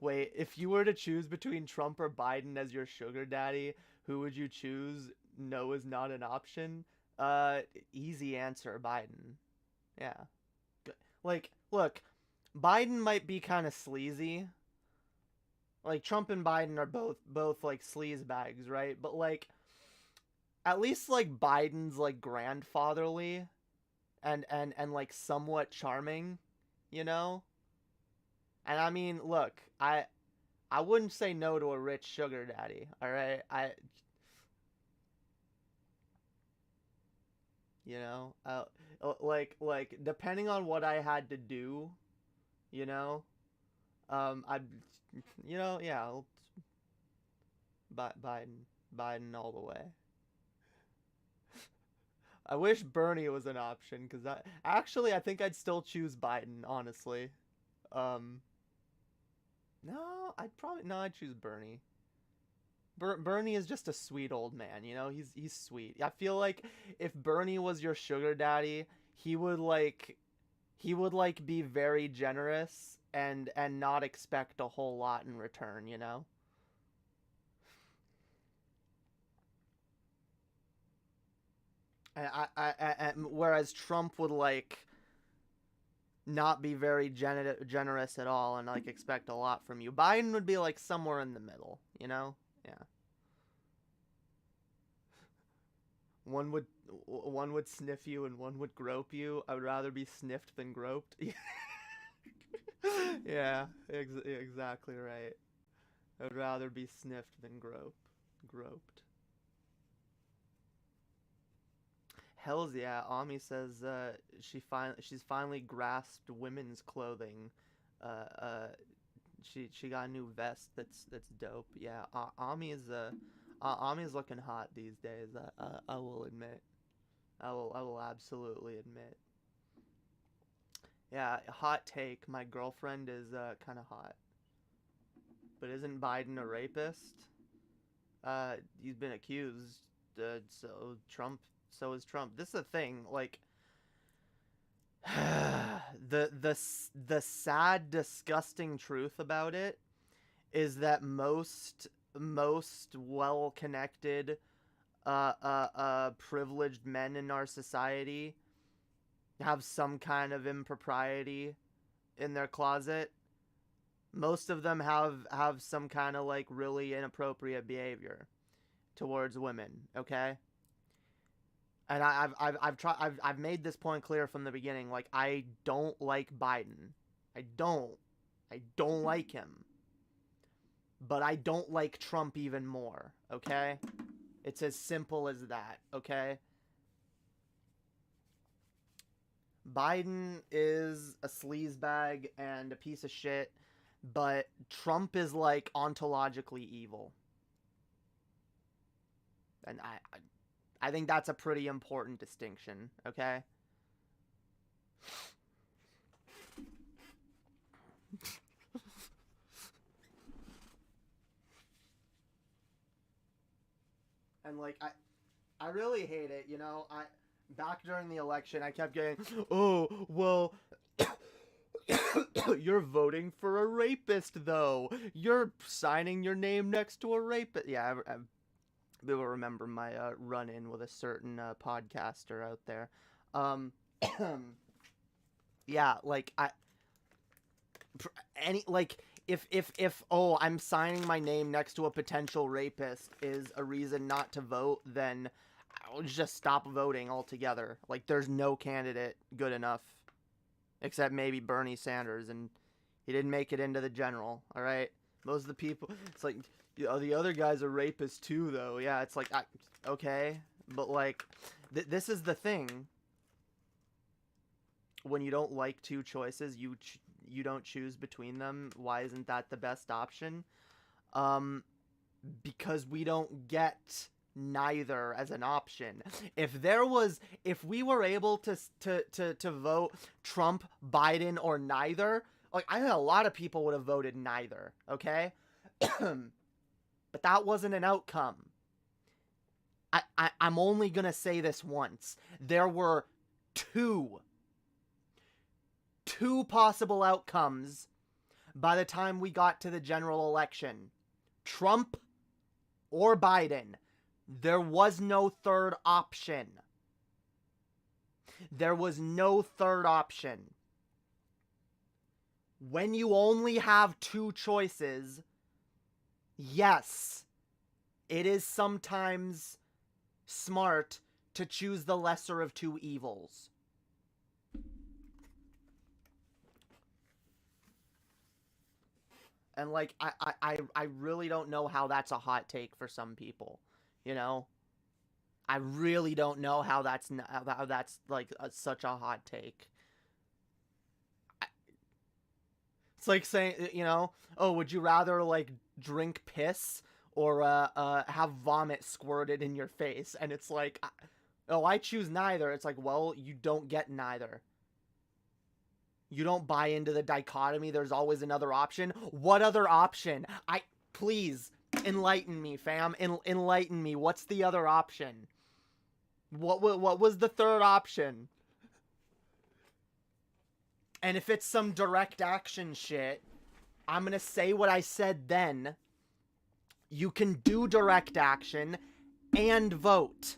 if you were to choose between Trump or Biden as your sugar daddy, who would you choose? No is not an option. Easy answer, Biden. Yeah. Like, look, Biden might be kind of sleazy. Like, Trump and Biden are both like sleaze bags, right? But like, at least like Biden's like grandfatherly and like somewhat charming, you know? And I mean, look, I wouldn't say no to a rich sugar daddy, all right? You know, like depending on what I had to do, you know, I'd, you know, yeah, Biden all the way. I wish Bernie was an option, because I think I'd still choose Biden, honestly. No, I'd choose Bernie. Bernie is just a sweet old man, you know. He's sweet. I feel like if Bernie was your sugar daddy, he would be very generous and not expect a whole lot in return, you know. Whereas Trump would like not be very generous at all and like expect a lot from you. Biden would be like somewhere in the middle, you know? Yeah. One would sniff you and one would grope you. I would rather be sniffed than groped. Yeah, exactly right. I would rather be sniffed than groped. Hells yeah, Ami says she's finally grasped women's clothing. She got a new vest that's dope. Yeah, Ami's looking hot these days. I will admit. I will absolutely admit. Yeah, hot take. My girlfriend is kind of hot. But isn't Biden a rapist? He's been accused. So is Trump. This is the thing, like the sad, disgusting truth about it is that most well-connected privileged men in our society have some kind of impropriety in their closet. Most of them have some kind of like really inappropriate behavior towards women, okay? And I've made this point clear from the beginning. Like, I don't like Biden. I don't like him. But I don't like Trump even more, okay? It's as simple as that, okay? Biden is a sleazebag and a piece of shit, but Trump is like ontologically evil. And I think that's a pretty important distinction, okay? And like I really hate it, you know. Back during the election I kept getting, "Oh, well, you're voting for a rapist though. You're signing your name next to a rapist." Yeah, people remember my run-in with a certain podcaster out there. Yeah, like if I'm signing my name next to a potential rapist is a reason not to vote, then I'll just stop voting altogether. Like, there's no candidate good enough, except maybe Bernie Sanders, and he didn't make it into the general. All right, most of the people, it's like, the other guy's a rapist too, though. Yeah, it's like, okay, but like, this is the thing. When you don't like two choices, you don't choose between them. Why isn't that the best option? Because we don't get neither as an option. If we were able to vote Trump, Biden, or neither, like, I think a lot of people would have voted neither, okay? But that wasn't an outcome. I'm only gonna say this once. There were two possible outcomes by the time we got to the general election. Trump or Biden. There was no third option. There was no third option. When you only have two choices, yes, it is sometimes smart to choose the lesser of two evils. And like, I really don't know how that's a hot take for some people, you know? I really don't know how that's like such a hot take. It's like saying, you know, oh, would you rather like drink piss or have vomit squirted in your face? And it's like, oh, I choose neither. It's like, well, you don't get neither. You don't buy into the dichotomy. There's always another option. What other option? Please, enlighten me, fam. Enlighten me. What's the other option? What was the third option? And if it's some direct action shit, I'm gonna say what I said then. You can do direct action and vote.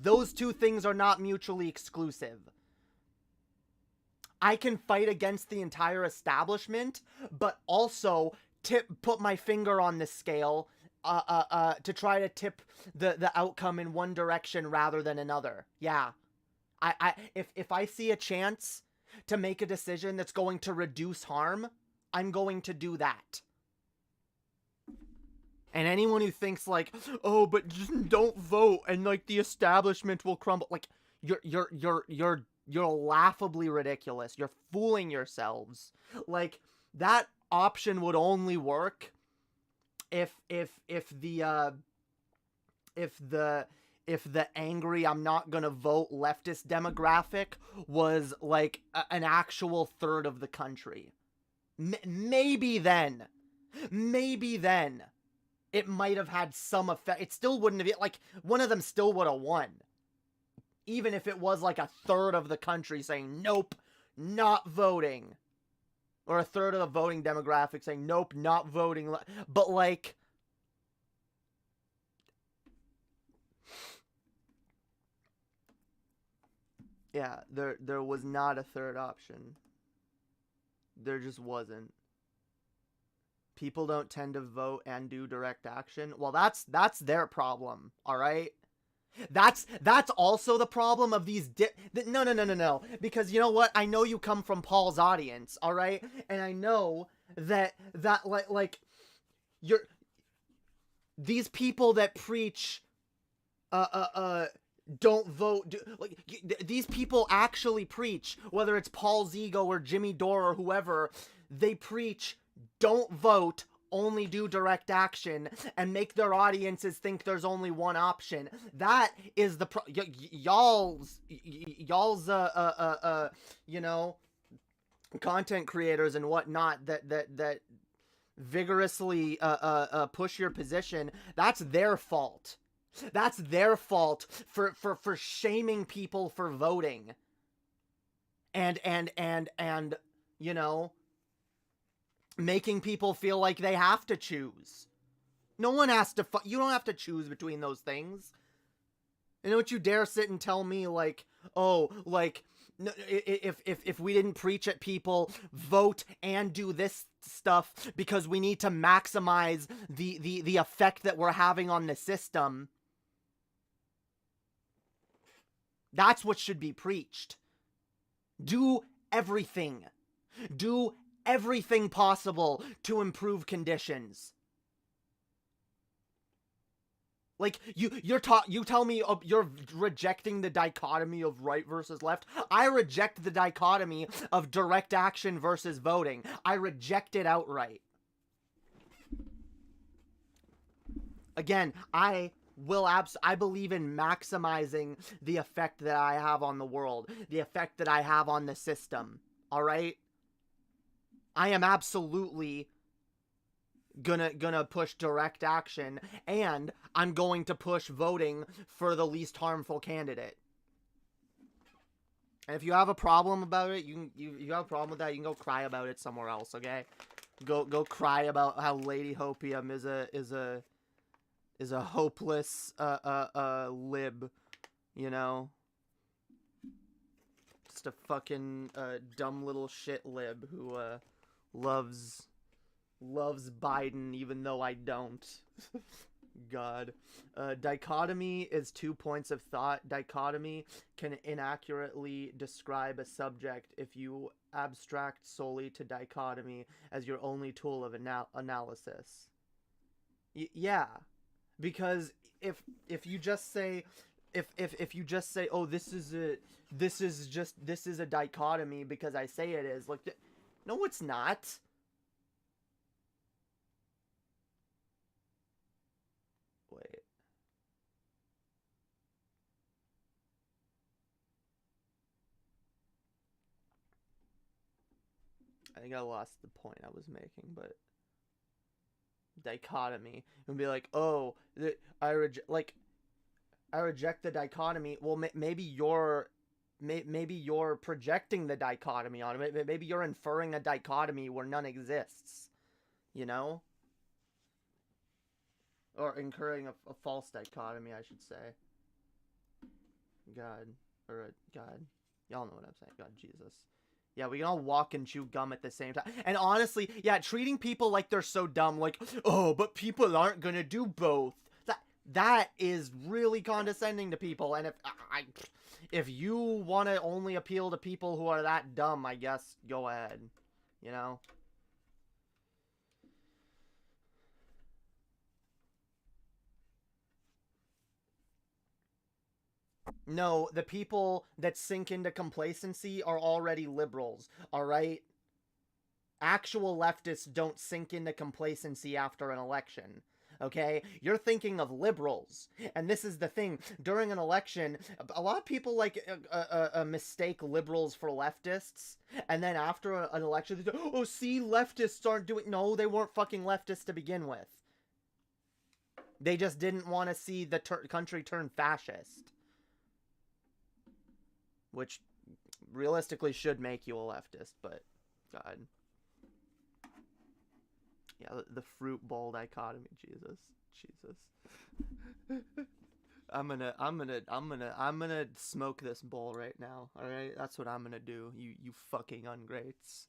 Those two things are not mutually exclusive. I can fight against the entire establishment, but also put my finger on the scale to try to tip the outcome in one direction rather than another. Yeah. If I see a chance to make a decision that's going to reduce harm, I'm going to do that. And anyone who thinks like, oh, but just don't vote and like the establishment will crumble, like you're laughably ridiculous. You're fooling yourselves. Like that option would only work if the angry I'm not gonna vote leftist demographic was like an actual third of the country. Maybe then it might have had some effect. It still wouldn't have, like, one of them still would have won. Even if it was like a third of the country saying, nope, not voting. Or a third of the voting demographic saying, nope, not voting. But like, yeah, there was not a third option. There just wasn't. People don't tend to vote and do direct action. Well, that's their problem, all right? That's also the problem of these no. Because you know what? I know you come from Paul's audience, all right? And I know that like you're these people that preach don't vote, these people actually preach, whether it's Paul's ego or Jimmy Dore or whoever, they preach don't vote, only do direct action, and make their audiences think there's only one option. That is the y'all's you know, content creators and whatnot that vigorously push your position. That's their fault. That's their fault for shaming people for voting. And you know, making people feel like they have to choose. No one has to you don't have to choose between those things. And don't you dare sit and tell me like, oh, like, if we didn't preach at people, vote and do this stuff because we need to maximize the effect that we're having on the system. That's what should be preached. Do everything. Do everything possible to improve conditions. Like, you tell me you're rejecting the dichotomy of right versus left. I reject the dichotomy of direct action versus voting. I reject it outright. Again, I believe in maximizing the effect that I have on the world, the effect that I have on the system. All right? I am absolutely gonna push direct action, and I'm going to push voting for the least harmful candidate. And if you have a problem about it, you have a problem with that, you can go cry about it somewhere else, okay? Go cry about how Lady Hopium is a hopeless lib, you know? Just a fucking dumb little shit lib who loves Biden even though I don't. God. Dichotomy is 2 points of thought. Dichotomy can inaccurately describe a subject if you abstract solely to dichotomy as your only tool of analysis. Yeah. Because if you just say if you just say, oh, this is a dichotomy because I say it is, like, no, it's not. Wait. I think I lost the point I was making, but dichotomy and be like, oh, I reject the dichotomy. Well, maybe you're projecting the dichotomy on it. Maybe you're inferring a dichotomy where none exists, you know? Or incurring a false dichotomy, I should say. God. Or God. Y'all know what I'm saying. God, Jesus. Yeah, we can all walk and chew gum at the same time. And honestly, yeah, treating people like they're so dumb, like, oh, but people aren't gonna do both. That is really condescending to people. And if you want to only appeal to people who are that dumb, I guess go ahead. You know? No, the people that sink into complacency are already liberals, alright? Actual leftists don't sink into complacency after an election, okay? You're thinking of liberals, and this is the thing. During an election, a lot of people mistake liberals for leftists, and then after an election, they say, oh, see, leftists aren't doing... No, they weren't fucking leftists to begin with. They just didn't want to see the country turn fascist. Which realistically should make you a leftist, but God. Yeah, the fruit bowl dichotomy, Jesus. I'm gonna smoke this bowl right now, alright? That's what I'm gonna do, you fucking ungrates.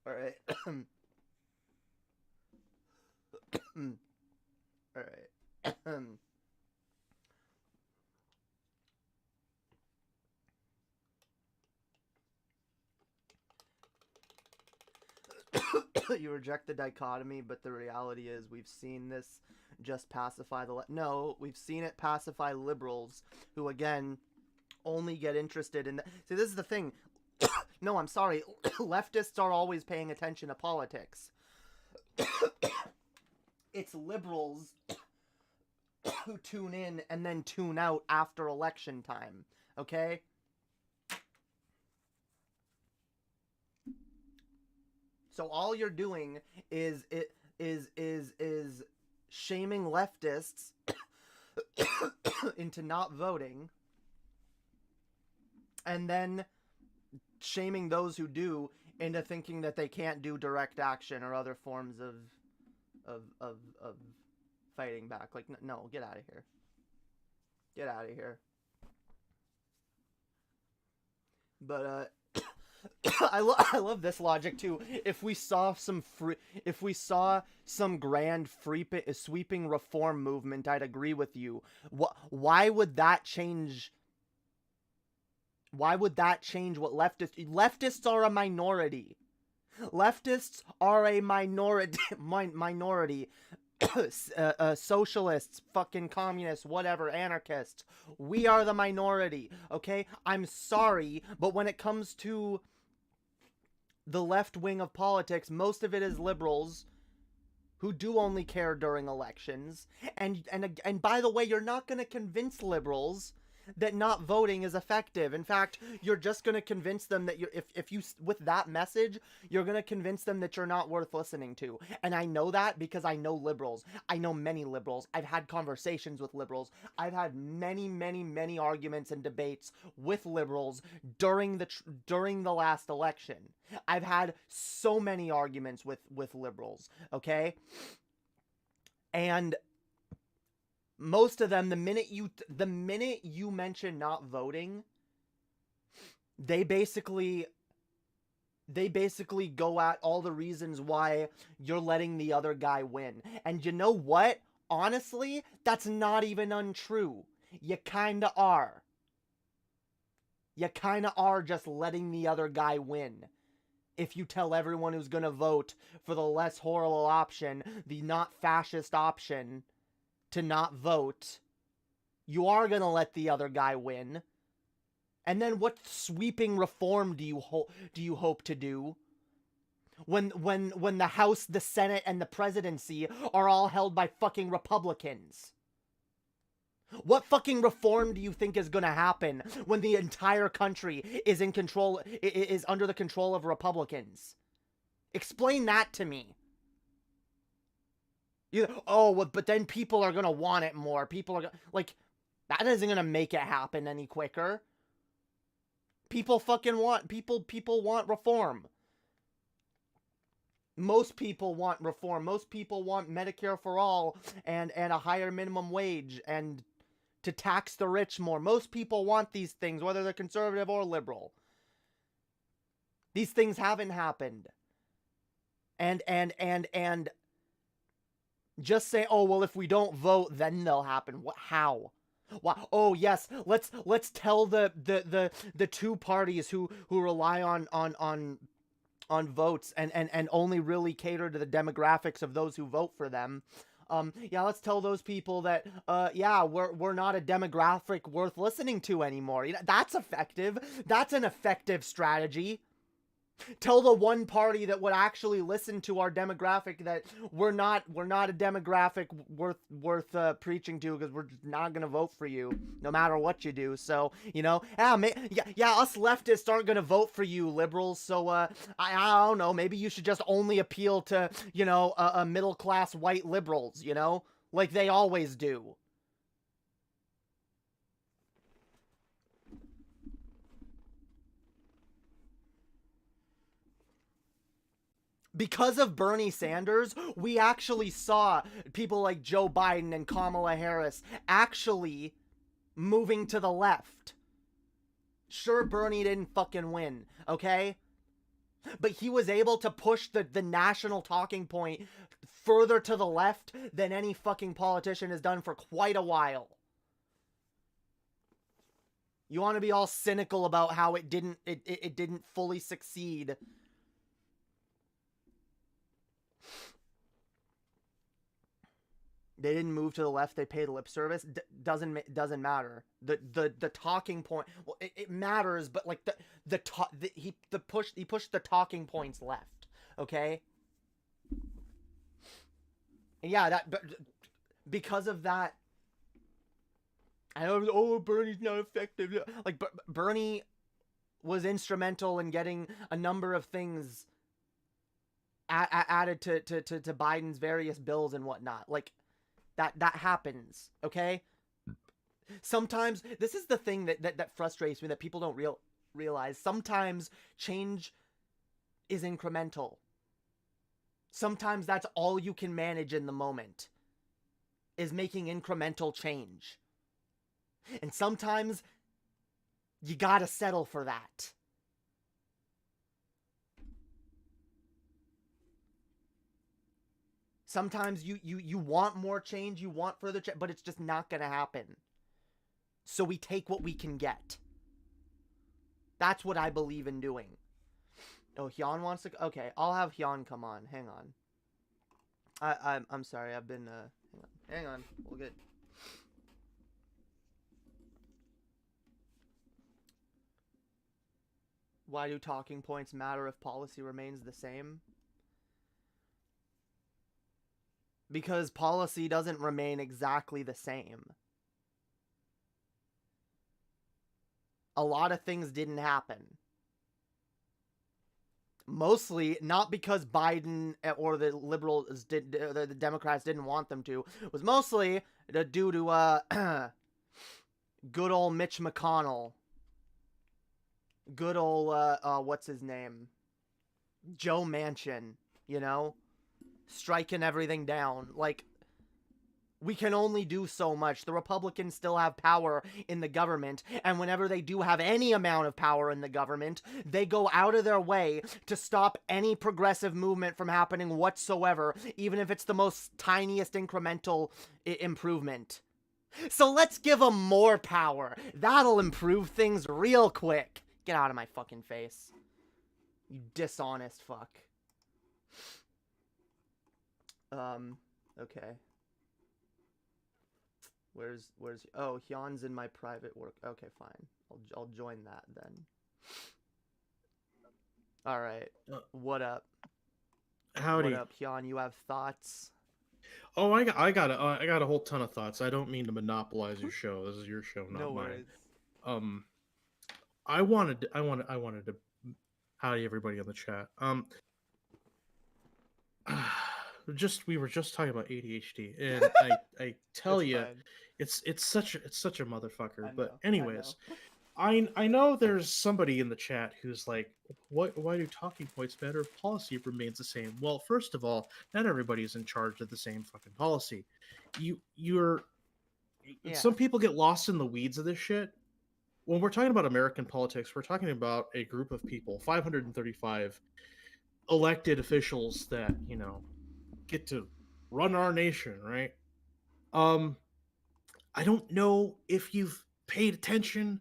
Alright. Alright. You reject the dichotomy, but the reality is we've seen this just pacify the... No, we've seen it pacify liberals who, again, only get interested in... See, this is the thing. No, I'm sorry. Leftists are always paying attention to politics. It's liberals who tune in and then tune out after election time. Okay? So all you're doing is shaming leftists into not voting, and then shaming those who do into thinking that they can't do direct action or other forms of fighting back. Like, no, get out of here. Get out of here. But I love this logic too. If we saw some grand sweeping reform movement, I'd agree with you. Why would that change? Why would that change what leftists are a minority? Leftists are a minority. Socialists, fucking communists, whatever, anarchists. We are the minority, okay? I'm sorry, but when it comes to the left wing of politics, most of it is liberals who do only care during elections. And by the way, you're not going to convince liberals that not voting is effective. In fact, you're just going to convince them that if you with that message, you're going to convince them that you're not worth listening to. And I know that because I know liberals. I know many liberals. I've had conversations with liberals. I've had many arguments and debates with liberals during the last election. I've had so many arguments with liberals, okay? And most of them, the minute you mention not voting, they basically go at all the reasons why you're letting the other guy win. And you know what? Honestly, that's not even untrue. You kinda are. You kinda are just letting the other guy win. If you tell everyone who's gonna vote for the less horrible option, the not fascist option, to not vote, you are gonna let the other guy win. And then what sweeping reform do you hope to do when the House, the Senate, and the presidency are all held by fucking Republicans? What fucking reform do you think is gonna happen when the entire country is in control, is under the control of Republicans? Explain that to me. Oh, well, but then people are gonna want it more. People are like, that isn't gonna make it happen any quicker. People fucking want, people want reform. Most people want reform. Most people want Medicare for all and a higher minimum wage and to tax the rich more. Most people want these things, whether they're conservative or liberal. These things haven't happened. And just say, oh, well, if we don't vote, then they'll happen. What? How? Why? Oh, yes. Let's tell the two parties who rely on votes and only really cater to the demographics of those who vote for them. Yeah, let's tell those people that, yeah, we're not a demographic worth listening to anymore. You know, that's effective. That's an effective strategy. Tell the one party that would actually listen to our demographic that we're not a demographic worth preaching to, because we're just not gonna vote for you no matter what you do. So, you know, yeah, us leftists aren't gonna vote for you liberals. So I don't know, maybe you should just only appeal to, you know, a middle class white liberals, you know, like they always do. Because of Bernie Sanders, we actually saw people like Joe Biden and Kamala Harris actually moving to the left. Sure, Bernie didn't fucking win, okay? But he was able to push the national talking point further to the left than any fucking politician has done for quite a while. You want to be all cynical about how it didn't fully succeed. They didn't move to the left. They paid lip service. Doesn't matter. The talking point. Well, it matters, but like he pushed the talking points left. Okay. And yeah, but because of that, I know. Oh, Bernie's not effective. Like Bernie was instrumental in getting a number of things added to Biden's various bills and whatnot. Like. That happens, okay? Sometimes, this is the thing that frustrates me, that people don't realize. Sometimes change is incremental. Sometimes that's all you can manage in the moment, is making incremental change. And sometimes you gotta settle for that. Sometimes you want more change, you want further change, but it's just not gonna happen. So we take what we can get. That's what I believe in doing. Oh, Hyun wants to... Okay, I'll have Hyun come on. Hang on. I'm sorry, I've been... Hang on. We'll get... Why do talking points matter if policy remains the same? Because policy doesn't remain exactly the same. A lot of things didn't happen. Mostly not because Biden or the liberals the Democrats didn't want them to. It was mostly due to good old Mitch McConnell. Good old what's his name? Joe Manchin, you know? Striking everything down. Like, we can only do so much. The Republicans still have power in the government, and whenever they do have any amount of power in the government, they go out of their way to stop any progressive movement from happening whatsoever, even if it's the most tiniest incremental improvement. So let's give them more power. That'll improve things real quick. Get out of my fucking face. You dishonest fuck. Okay. Where's, oh, Hyun's in my private work. Okay, fine. I'll join that then. Alright. What up? Howdy. What up, Hyun? You have thoughts? Oh, I got a whole ton of thoughts. I don't mean to monopolize your show. This is your show, not No mine. worries. Um, I wanted to howdy everybody on the chat. We were just talking about ADHD, and I tell It's you, fine. it's such a motherfucker. I But know, anyways, I I know there's somebody in the chat who's like, why do talking points matter if policy remains the same? Well, first of all, not everybody's in charge of the same fucking policy. You're Yeah. Some people get lost in the weeds of this shit. When we're talking about American politics, we're talking about a group of people, 535 elected officials that, get to run our nation, right? Um I don't know if you've paid attention,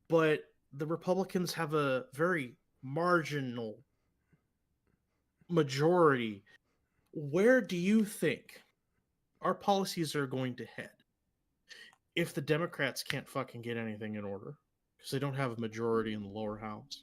but the Republicans have a very marginal majority. Where do you think our policies are going to head if the Democrats can't fucking get anything in order because they don't have a majority in the lower house?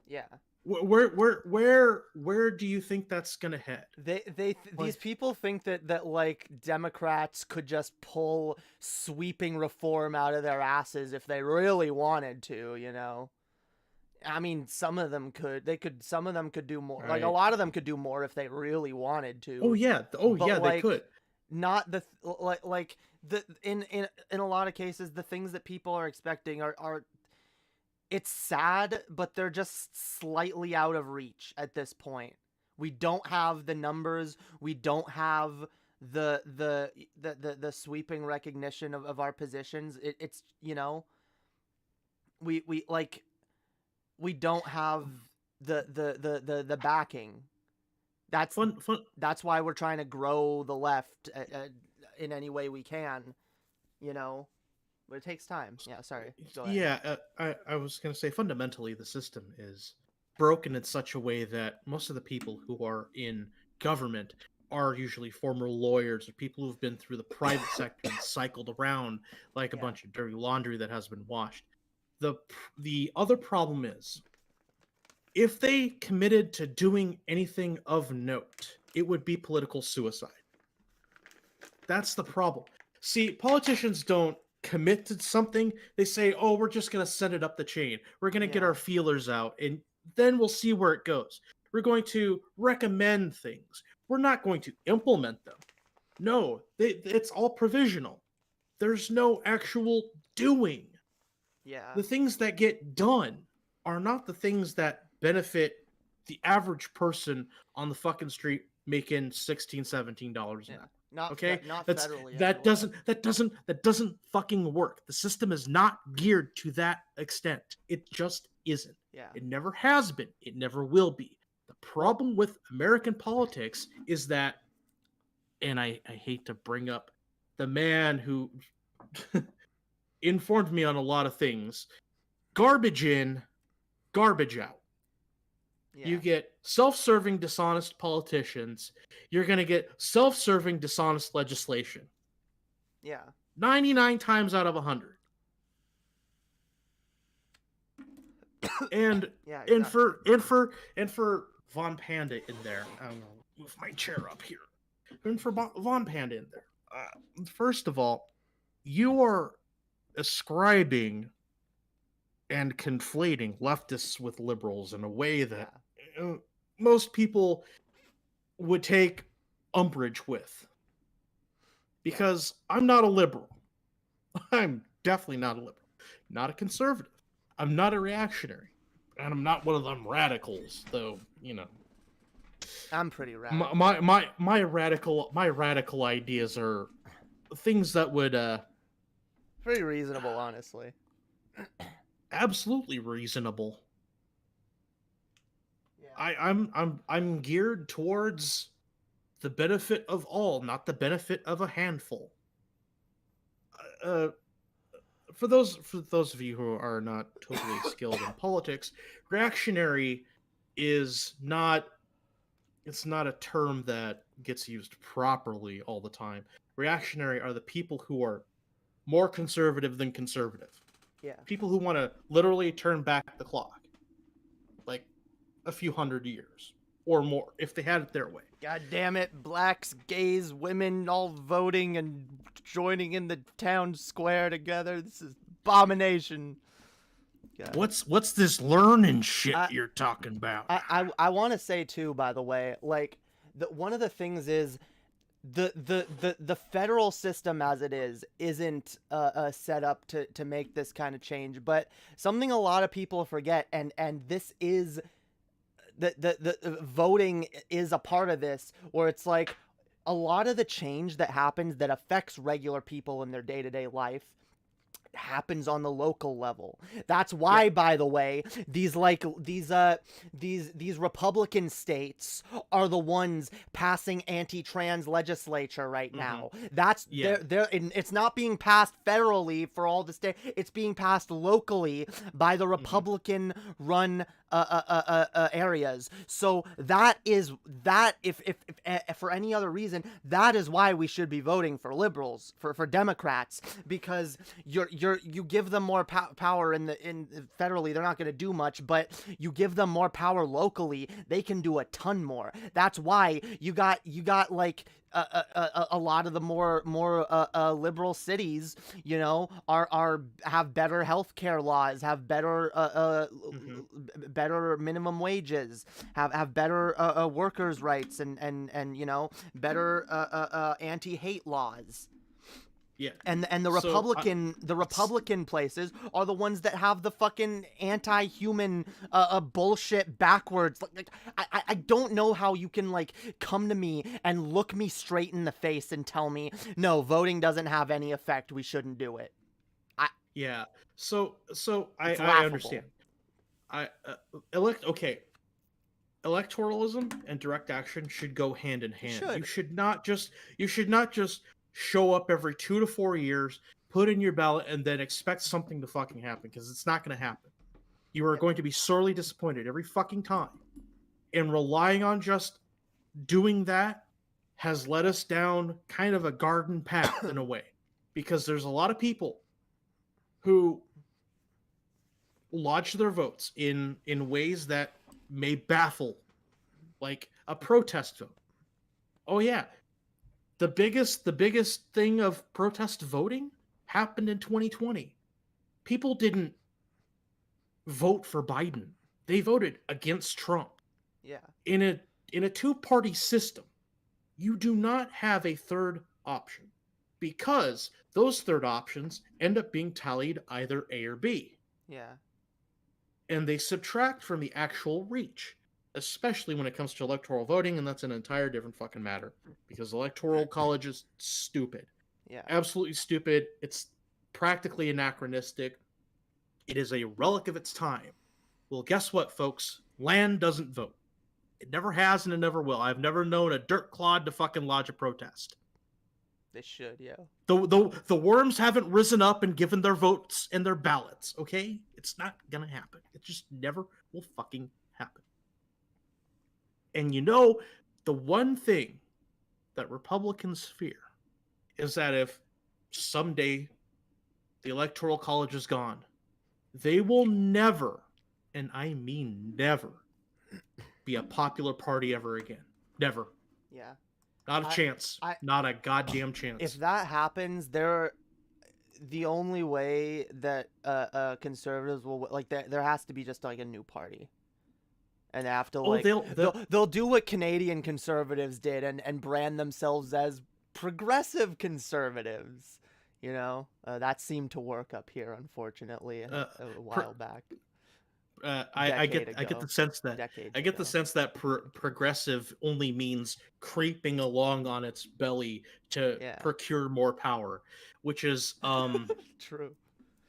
Yeah. Where do you think that's gonna head? These people think that like Democrats could just pull sweeping reform out of their asses if they really wanted to, you know. I mean, some of them could. Some of them could do more. Like a Right. lot of them could do more if they really wanted to. Oh yeah, But, they like, could. Not the like the in a lot of cases the things that people are expecting are it's sad, but they're just slightly out of reach at this point. We don't have the numbers. We don't have the sweeping recognition of our positions. It's you know, we like we don't have the backing. That's Fun. That's why we're trying to grow the left in any way we can, you know. But it takes time. Yeah, sorry. Go ahead. Yeah, I was gonna say fundamentally the system is broken in such a way that most of the people who are in government are usually former lawyers or people who've been through the private sector and cycled around like a Yeah. bunch of dirty laundry that has been washed. The other problem is if they committed to doing anything of note, it would be political suicide. That's the problem. See, politicians don't commit to something. They say, oh, we're just going to send it up the chain. We're going to get Yeah. our feelers out, and then we'll see where it goes. We're going to recommend things. We're not going to implement them. No, it's all provisional. There's no actual doing. Yeah. The things that get done are not the things that benefit the average person on the fucking street making $16, $17 an hour. Not Okay, not that's federally. that doesn't fucking work. The system is not geared to that extent. It just isn't. Yeah. It never has been. It never will be. The problem with American politics is that, and I hate to bring up the man who informed me on a lot of things. Garbage in, garbage out. Yeah. You get self-serving, dishonest politicians. You're going to get self-serving, dishonest legislation. Yeah. 99 times out of 100. And Yeah. and Exactly. for Von Panda in there, I'm gonna move my chair up here. And for Von Panda in there, first of all, you are ascribing and conflating leftists with liberals in a way that most people would take umbrage with. Because I'm not a liberal. I'm definitely not a liberal. Not a conservative. I'm not a reactionary. And I'm not one of them radicals, though, you know. I'm pretty radical. My radical ideas are things that would Pretty reasonable, honestly. absolutely reasonable. Yeah. I'm geared towards the benefit of all, not the benefit of a handful. For those of you who are not totally skilled in politics, reactionary is not, it's not a term that gets used properly all the time. Reactionary are the people who are more conservative than conservative. Yeah. People who want to literally turn back the clock, like a few hundred years. or more if they had it their way. God damn it, blacks, gays, women all voting and joining in the town square together. This is abomination. God. What's this learning shit I- you're talking about? I want to say too, by the way, like one of the things is the federal system as it is isn't set up to make this kind of change. But something a lot of people forget, and this is the voting is a part of this, where it's like a lot of the change that happens that affects regular people in their day-to-day life happens on the local level. That's why, by the way, these Republican states are the ones passing anti-trans legislature right now. That's it's not being passed federally for all the state. It's being passed locally by the Republican run areas. So that is that if for any other reason, that is why we should be voting for liberals, for Democrats, because you give them more power in federally. They're not going to do much, but you give them more power locally, they can do a ton more. That's why you got like a lot of the more liberal cities, you know, have better healthcare laws, have better better minimum wages, have better workers' rights, and you know, better anti-hate laws. Yeah. And the Republican places are the ones that have the fucking anti-human bullshit backwards. Like I don't know how you can like come to me and look me straight in the face and tell me, no, voting doesn't have any effect, we shouldn't do it. Yeah. So I laughable. understand. Electoralism and direct action should go hand in hand. You should not just show up every 2 to 4 years, put in your ballot, and then expect something to fucking happen, because it's not going to happen. You are going to be sorely disappointed every fucking time. And relying on just doing that has led us down kind of a garden path in a way, because there's a lot of people who lodge their votes in ways that may baffle, like a protest vote. Oh yeah, the biggest thing of protest voting happened in 2020. People didn't vote for Biden. They voted against Trump. Yeah. In a two-party system, you do not have a third option, because those third options end up being tallied either A or B. Yeah. And they subtract from the actual reach, especially when it comes to electoral voting, and that's an entire different fucking matter, because electoral college is stupid. Yeah. Absolutely stupid. It's practically anachronistic. It is a relic of its time. Well, guess what, folks? Land doesn't vote. It never has, and it never will. I've never known a dirt clod to fucking lodge a protest. They should, yeah. The worms haven't risen up and given their votes and their ballots, okay? It's not gonna happen. It just never will fucking happen. And you know, the one thing that Republicans fear is that if someday the Electoral College is gone, they will never, and I mean never, be a popular party ever again. Never. Yeah. Not a chance. Not a goddamn chance. If that happens, the only way that conservatives will, like, there has to be just like a new party, and they have to like they'll do what Canadian conservatives did and brand themselves as progressive conservatives. You know, that seemed to work up here, unfortunately, a while back. I get the sense that progressive only means creeping along on its belly to procure more power, which is true.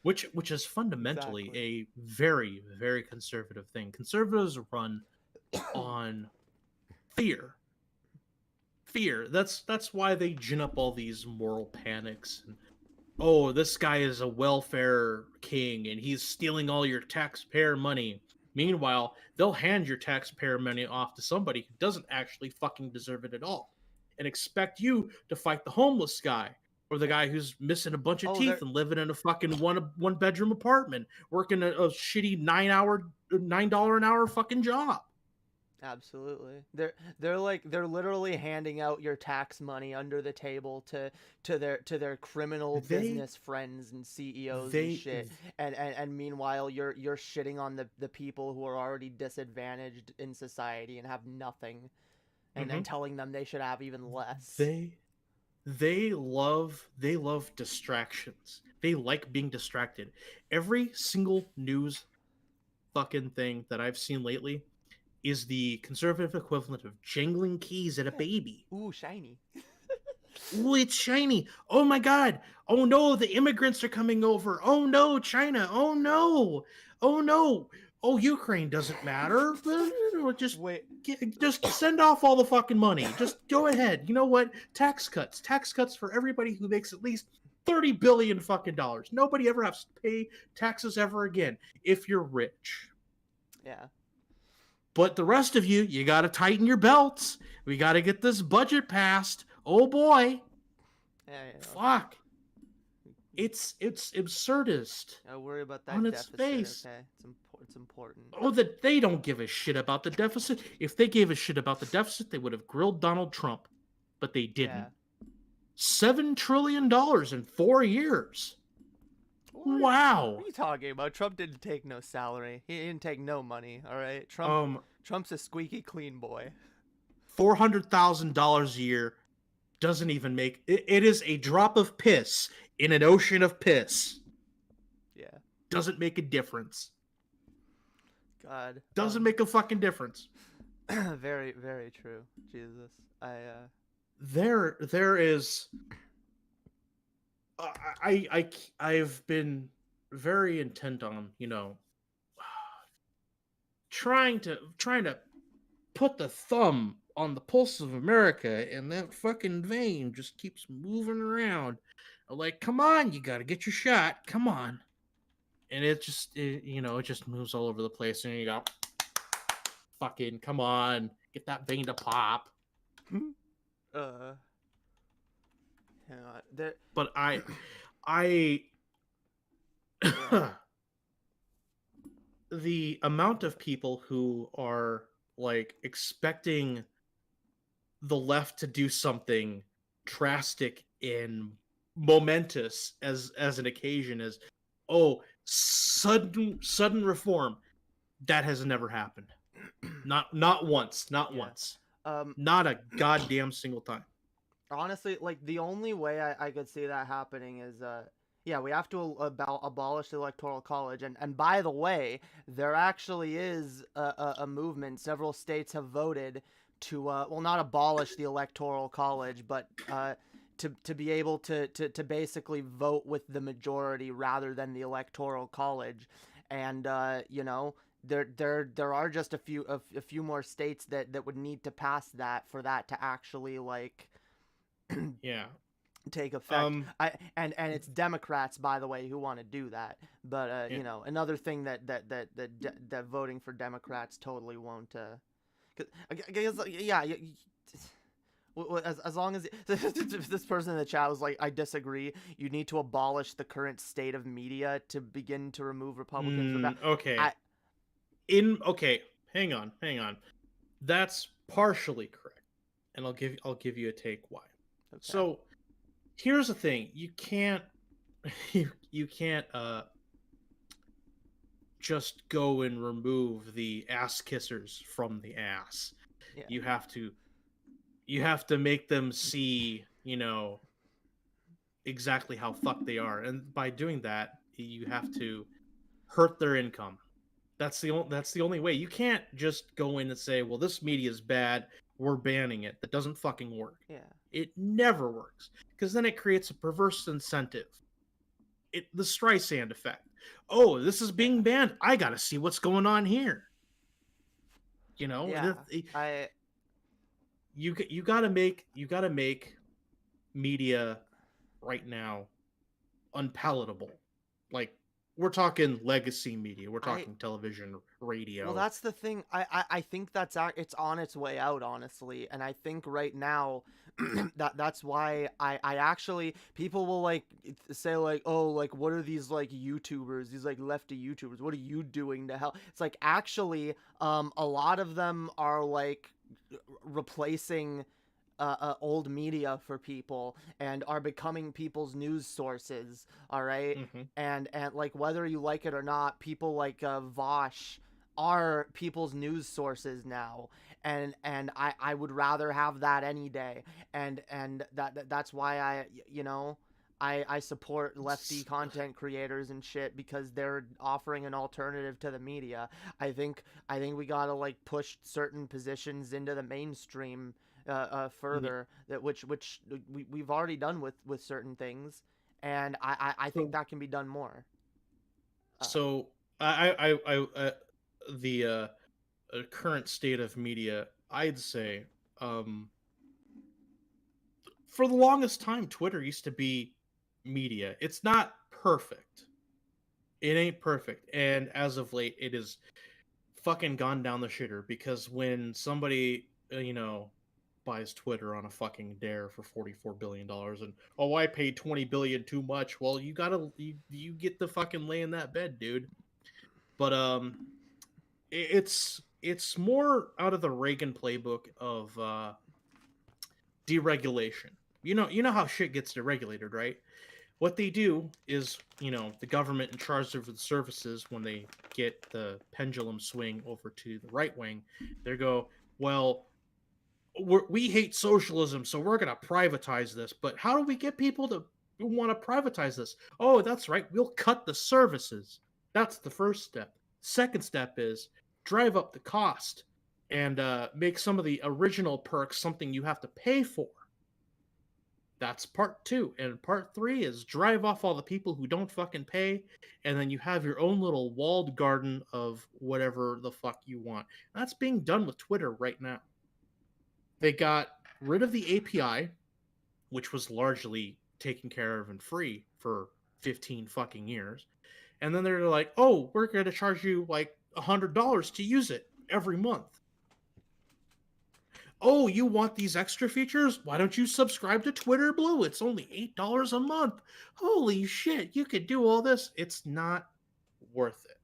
Which is fundamentally a very, very conservative thing. Conservatives run on fear. Fear. That's why they gin up all these moral panics and, oh, this guy is a welfare king and he's stealing all your taxpayer money. Meanwhile, they'll hand your taxpayer money off to somebody who doesn't actually fucking deserve it at all, and expect you to fight the homeless guy or the guy who's missing a bunch of teeth and living in a fucking one bedroom apartment, working a shitty $9 an hour fucking job. Absolutely. They're literally handing out your tax money under the table to their criminal They business friends and CEOs and they shit. And meanwhile you're shitting on the people who are already disadvantaged in society and have nothing, and then mhm. telling them they should have even less. they they love distractions. They like being distracted. Every single news fucking thing that I've seen lately is the conservative equivalent of jangling keys at a Yeah. baby. Ooh, shiny. Ooh, it's shiny. Oh my god. Oh no, the immigrants are coming over. Oh no, China. Oh no. Oh no. Oh, Ukraine doesn't matter. Just Wait. just send off all the fucking money. Just go ahead. You know what? Tax cuts. Tax cuts for everybody who makes at least 30 billion fucking dollars. Nobody ever has to pay taxes ever again if you're rich. Yeah. But the rest of you, you got to tighten your belts. We got to get this budget passed. Oh boy. Yeah, Fuck. It's absurdist I worry about that on its deficit, face. okay? It's important. Oh, that they don't give a shit about the deficit. If they gave a shit about the deficit, they would have grilled Donald Trump, but they didn't. Yeah. $7 trillion in 4 years. Wow. What are you talking about? Trump didn't take no salary. He didn't take no money, all right? Trump's a squeaky clean boy. $400,000 a year doesn't even make it is a drop of piss in an ocean of piss. Yeah. Doesn't make a difference. God. Doesn't make a fucking difference. Very, very true. Jesus. There is I've been very intent on, trying to put the thumb on the pulse of America, and that fucking vein just keeps moving around. Like, come on, you got to get your shot. Come on. And it just moves all over the place, and you go, fucking, come on, get that vein to pop. Hang on. But I the amount of people who are like expecting the left to do something drastic and momentous as an occasion is, oh, sudden reform, that has never happened. Not once. Not a goddamn single time. Honestly, like, the only way I could see that happening is, we have to abolish the Electoral College. And by the way, there actually is a movement. Several states have voted to, not abolish the Electoral College, but to be able to basically vote with the majority rather than the Electoral College. And, there are just a few more states that would need to pass that for that to actually, like, yeah, take effect. And it's Democrats, by the way, who want to do that. But another thing that voting for Democrats totally won't. I guess, as long as this person in the chat was like, I disagree. You need to abolish the current state of media to begin to remove Republicans from that. Okay. Hang on. That's partially correct, and I'll give you a take why. Okay. So here's the thing: you can't just go and remove the ass kissers from the ass. Yeah. You have to make them see, exactly how fucked they are, and by doing that, you have to hurt their income. That's the only way. You can't just go in and say, well, this media is bad, we're banning it. That doesn't fucking work. Yeah. It never works, because then it creates a perverse incentive. The Streisand effect. Oh, this is being banned. I gotta see what's going on here. You gotta make media right now unpalatable. Like, we're talking legacy media. We're talking television, radio. Well, that's the thing. I think it's on its way out, honestly, and I think right now that's why I actually, people will like say like, oh, like what are these like YouTubers, these like lefty YouTubers? What are you doing to help? It's like actually, a lot of them are like replacing old media for people and are becoming people's news sources. All right. Mhm. And like whether you like it or not, people like Vosh are people's news sources now, and I would rather have that any day, and that's why I support lefty content creators and shit, because they're offering an alternative to the media. I think we gotta like push certain positions into the mainstream further, that which we've already done with certain things, and I think that can be done more. So the current state of media, I'd say, for the longest time, Twitter used to be media. It's not perfect. It ain't perfect, and as of late, it is fucking gone down the shitter, because when somebody buys Twitter on a fucking dare for $44 billion, and oh, I paid $20 billion too much. Well, you get to fucking lay in that bed, dude. But it's more out of the Reagan playbook of deregulation. You know how shit gets deregulated, right? What they do is, the government in charge of the services, when they get the pendulum swing over to the right wing, they go, well, we hate socialism, so we're going to privatize this. But how do we get people to want to privatize this? Oh, that's right. We'll cut the services. That's the first step. Second step is drive up the cost and make some of the original perks something you have to pay for. That's part 2. And part 3 is drive off all the people who don't fucking pay, and then you have your own little walled garden of whatever the fuck you want. That's being done with Twitter right now. They got rid of the API, which was largely taken care of and free for 15 fucking years. And then they're like, oh, we're going to charge you like $100 to use it every month. Oh, you want these extra features? Why don't you subscribe to Twitter Blue? It's only $8 a month. Holy shit, you could do all this. It's not worth it.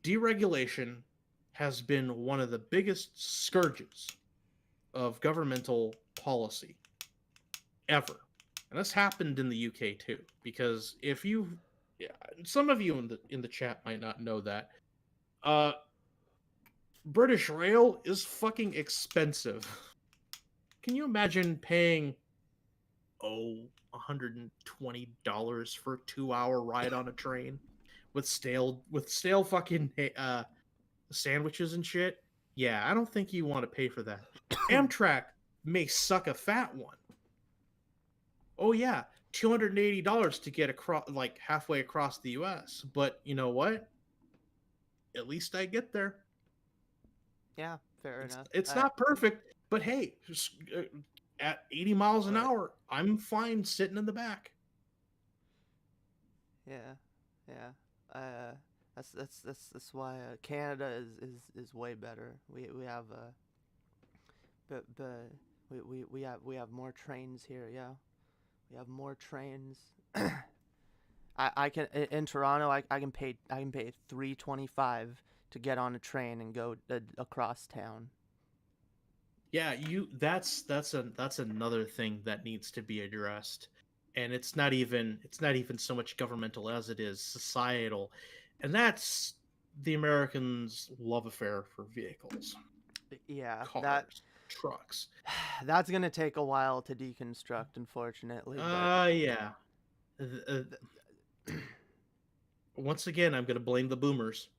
Deregulation has been one of the biggest scourges of governmental policy ever. And this happened in the UK too, because some of you in the chat might not know that. British Rail is fucking expensive. Can you imagine paying $120 for a 2-hour ride on a train with stale fucking sandwiches and shit? Yeah, I don't think you want to pay for that. Amtrak may suck a fat one. Oh yeah, $280 to get across, like halfway across the US. But you know what? At least I get there. Yeah, fair enough. It's not perfect, but hey, at 80 miles an hour, I'm fine sitting in the back. Yeah. That's why Canada is way better. We have we have more trains here. Yeah, we have more trains. I can in Toronto. I can pay $3.25 to get on a train and go across town. Yeah, that's another thing that needs to be addressed, and it's not even so much governmental as it is societal, and that's the Americans' love affair for vehicles. Yeah, cars, trucks. That's gonna take a while to deconstruct, unfortunately. Yeah. Once again, I'm gonna blame the boomers.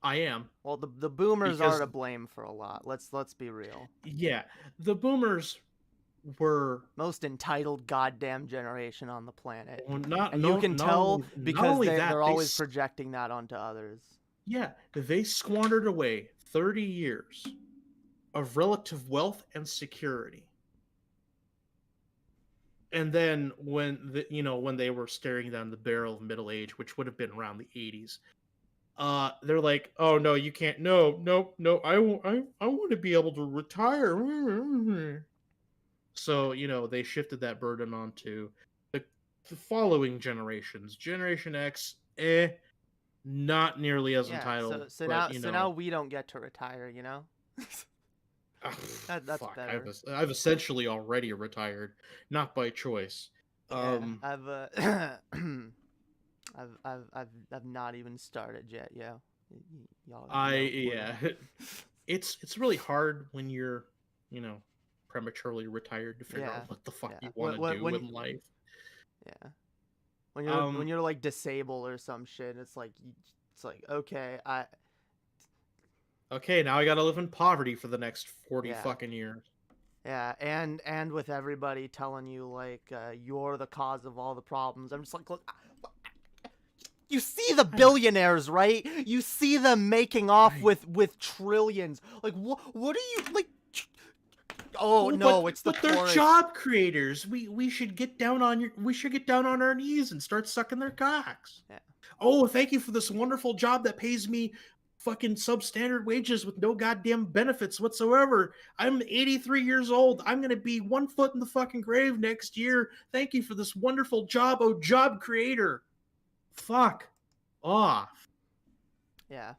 I am. Well, the boomers are to blame for a lot. Let's be real. Yeah, the boomers were most entitled goddamn generation on the planet. Well, you can tell because they're always projecting that onto others. Yeah, they squandered away 30 years of relative wealth and security. And then when they were staring down the barrel of middle age, which would have been around the 80s, they're like, "Oh no, you can't. No, no, no. I want to be able to retire." So they shifted that burden onto the following generations. Generation X, not nearly as Yeah. entitled, So but now we don't get to retire. You know. ah, That's fuck. better. I've essentially already retired, not by choice. Yeah, I've not even started yet. Yeah, y'all. Yeah, it's really hard when you're prematurely retired to figure Yeah, out what the fuck yeah. you want to do When in life. yeah, when you're like disabled or some shit, it's like okay, Okay, now I gotta live in poverty for the next 40 Yeah. fucking years. yeah, and with everybody telling you like you're the cause of all the problems, I'm just like, look. You see the billionaires, right? You see them making off Right. with trillions. Like, what are you like? Oh Well, no, it's the but they're poorest. job creators. We should get down on our knees and start sucking their cocks. Yeah. Oh, thank you for this wonderful job that pays me fucking substandard wages with no goddamn benefits whatsoever. I'm 83 years old. I'm gonna be 1 foot in the fucking grave next year. Thank you for this wonderful job, oh job creator. Fuck off. Yeah.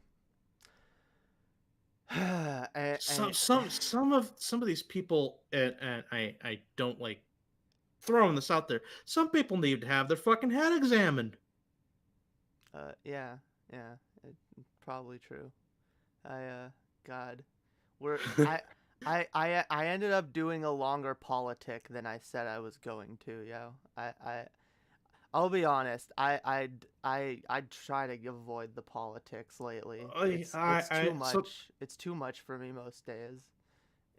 Some of these people, and I don't like throwing this out there. Some people need to have their fucking head examined. Yeah, probably true. God, we're I ended up doing a longer politic than I said I was going to. Yo, I'll be honest. I try to avoid the politics lately. It's too much. It's too much for me most days.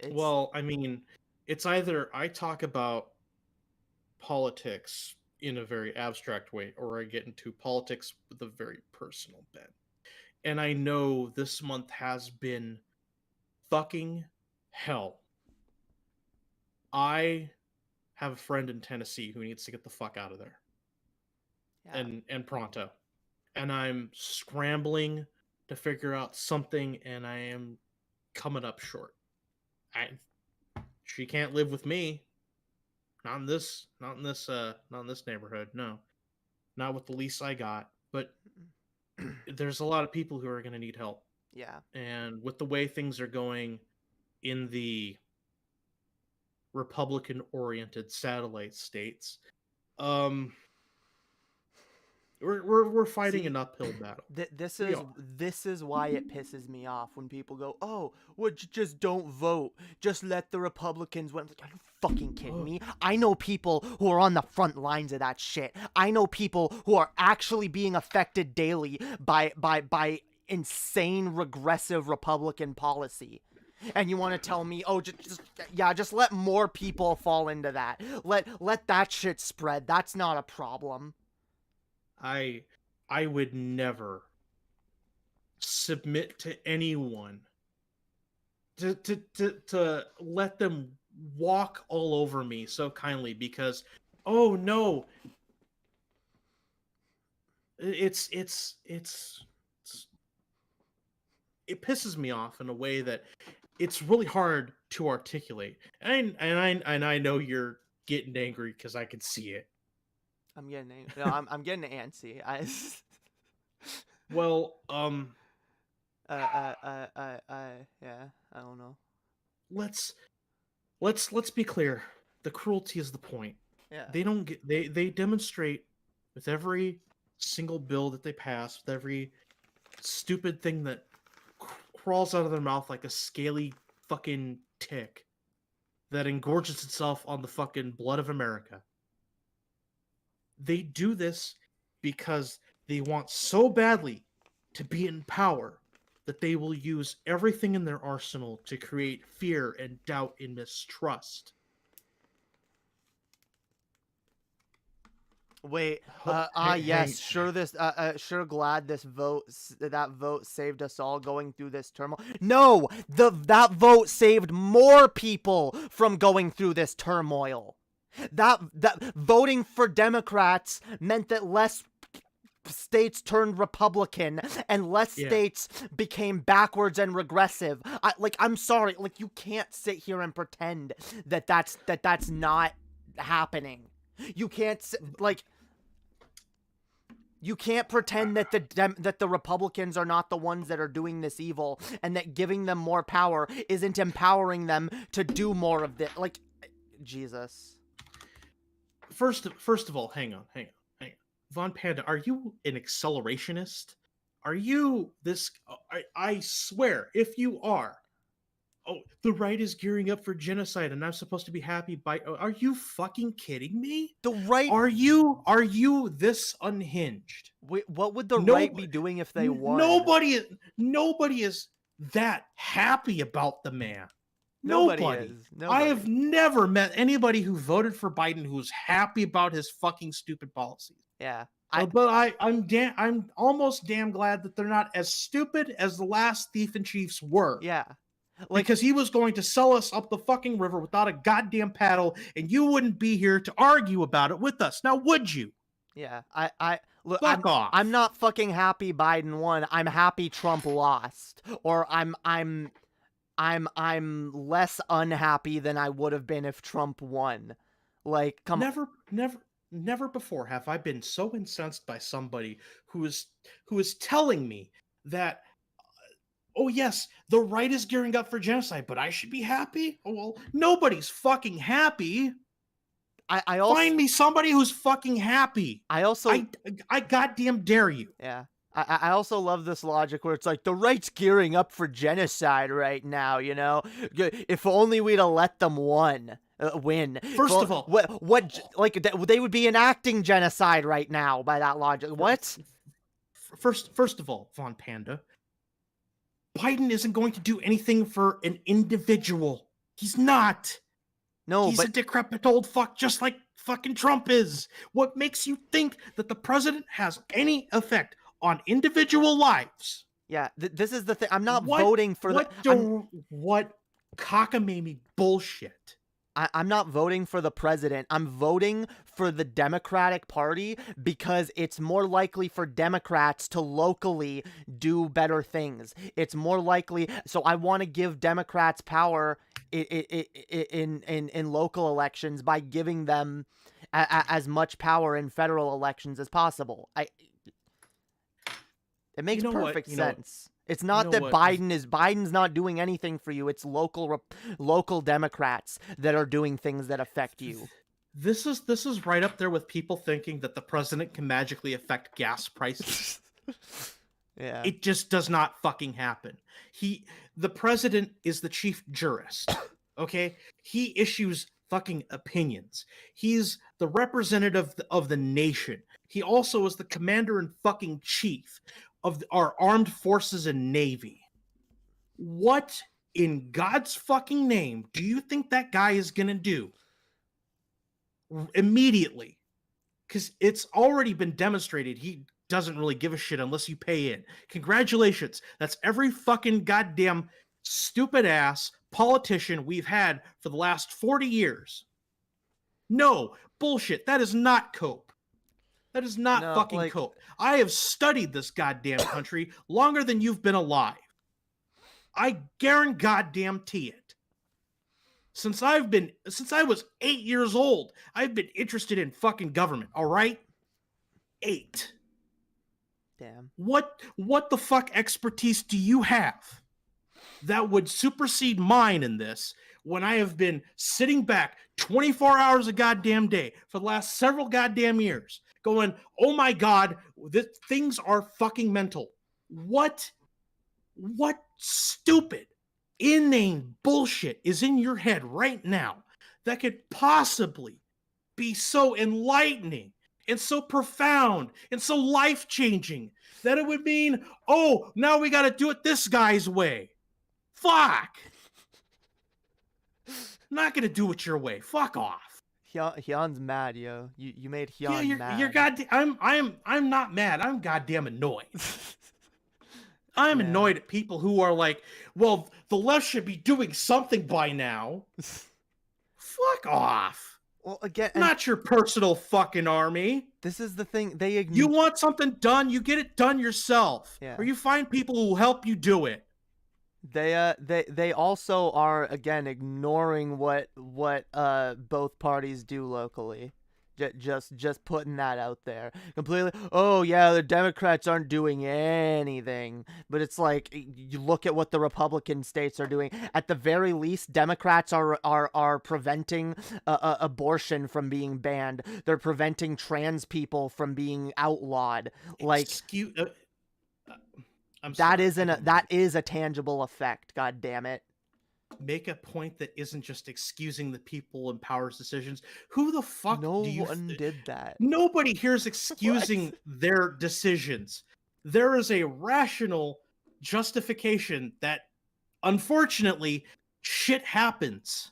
Well, I mean, it's either I talk about politics in a very abstract way, or I get into politics with a very personal bent. And I know this month has been fucking hell. I have a friend in Tennessee who needs to get the fuck out of there. Yeah. And pronto. And I'm scrambling to figure out something, and I am coming up short. She can't live with me. Not in this neighborhood. No. Not with the lease I got. But there's a lot of people who are going to need help. Yeah. And with the way things are going in the Republican-oriented satellite states, we're fighting an uphill battle. This is why it pisses me off when people go, "Oh, well, just don't vote. Just let the Republicans win." Like, are you fucking kidding me? I know people who are on the front lines of that shit. I know people who are actually being affected daily by insane regressive Republican policy. And you want to tell me, "Oh, just let more people fall into that. Let that shit spread. That's not a problem." I would never submit to anyone to let them walk all over me so kindly, because oh no, it pisses me off in a way that it's really hard to articulate. And I know you're getting angry because I can see it. I'm getting I'm getting antsy. Well, yeah, I don't know. Let's be clear. The cruelty is the point. Yeah. They demonstrate with every single bill that they pass, with every stupid thing that crawls out of their mouth like a scaly fucking tick that engorges itself on the fucking blood of America. They do this because they want so badly to be in power that they will use everything in their arsenal to create fear and doubt and mistrust. Wait, yes, sure glad that vote saved us all going through this turmoil. No, that vote saved more people from going through this turmoil. That voting for Democrats meant that less states turned Republican and less states became backwards and regressive. I'm sorry, like, you can't sit here and pretend that that's not happening. You can't you can't pretend that the Republicans are not the ones that are doing this evil, and that giving them more power isn't empowering them to do more of this. Like, Jesus. First of all, hang on. Von Panda, are you an accelerationist? Are you this? I swear, if you are, the right is gearing up for genocide, and I'm supposed to be happy by. Are you fucking kidding me? The right. Are you this unhinged? Wait, what would the right be doing if they won? Nobody is that happy about the man. Nobody is. I have never met anybody who voted for Biden who's happy about his fucking stupid policies. Yeah. But I'm almost damn glad that they're not as stupid as the last thief in chiefs were. Yeah. Because he was going to sell us up the fucking river without a goddamn paddle, and you wouldn't be here to argue about it with us. Now, would you? Yeah. Look, Fuck off. I'm not fucking happy Biden won. I'm happy Trump lost. Or I'm less unhappy than I would have been if Trump won. Like, come on. Never before have I been so incensed by somebody who is telling me that, oh yes, the right is gearing up for genocide, but I should be happy? Oh, well, nobody's fucking happy. I also find me somebody who's fucking happy. I goddamn dare you. Yeah. I also love this logic where it's like, the right's gearing up for genocide right now, you know? If only we'd have let them win. First of all, they would be enacting genocide right now by that logic. What? First of all, Von Panda, Biden isn't going to do anything for an individual. He's not. No, he's a decrepit old fuck, just like fucking Trump is. What makes you think that the president has any effect on individual lives? Yeah, this is the thing. I'm not voting for what cockamamie bullshit. I'm not voting for the president. I'm voting for the Democratic Party because it's more likely for Democrats to locally do better things. It's more likely. So I want to give Democrats power in local elections by giving them as much power in federal elections as possible. It makes perfect sense. It's not that Biden's not doing anything for you. It's local Democrats that are doing things that affect you. This is right up there with people thinking that the president can magically affect gas prices. Yeah. It just does not fucking happen. The president is the chief jurist. Okay? He issues fucking opinions. He's the representative of the nation. He also is the commander and fucking chief of our armed forces and navy. What in God's fucking name do you think that guy is gonna do immediately? Because it's already been demonstrated he doesn't really give a shit unless you pay in. Congratulations. That's every fucking goddamn stupid ass politician we've had for the last 40 years. No, bullshit. That is not cope. That is not fucking cope. I have studied this goddamn country longer than you've been alive. I guarantee it. Since I was 8 years old, I've been interested in fucking government, all right? 8. Damn. What the fuck expertise do you have that would supersede mine in this when I have been sitting back 24 hours a goddamn day for the last several goddamn years going, oh my God, things are fucking mental. What stupid, inane bullshit is in your head right now that could possibly be so enlightening and so profound and so life-changing that it would mean, oh, now we got to do it this guy's way. Fuck. I'm not going to do it your way. Fuck off. Hyun's mad, yo. You made Hyun mad. You're goddamn. I'm not mad. I'm goddamn annoyed. I'm annoyed at people who are like, well, the left should be doing something by now. Fuck off. Well, again, Not your personal fucking army. this is the thing. They You want something done, you get it done yourself. Yeah. Or you find people who will help you do it. They also are, again, ignoring what both parties do locally. Just putting that out there completely. Oh yeah, the Democrats aren't doing anything, but it's like you look at what the Republican states are doing. At the very least, Democrats are preventing abortion from being banned. They're preventing trans people from being outlawed. Like that is a tangible effect. God damn it. Make a point that isn't just excusing the people in power's decisions. Who the fuck No do you one did that. Nobody here is excusing their decisions. There is a rational justification that, unfortunately, shit happens.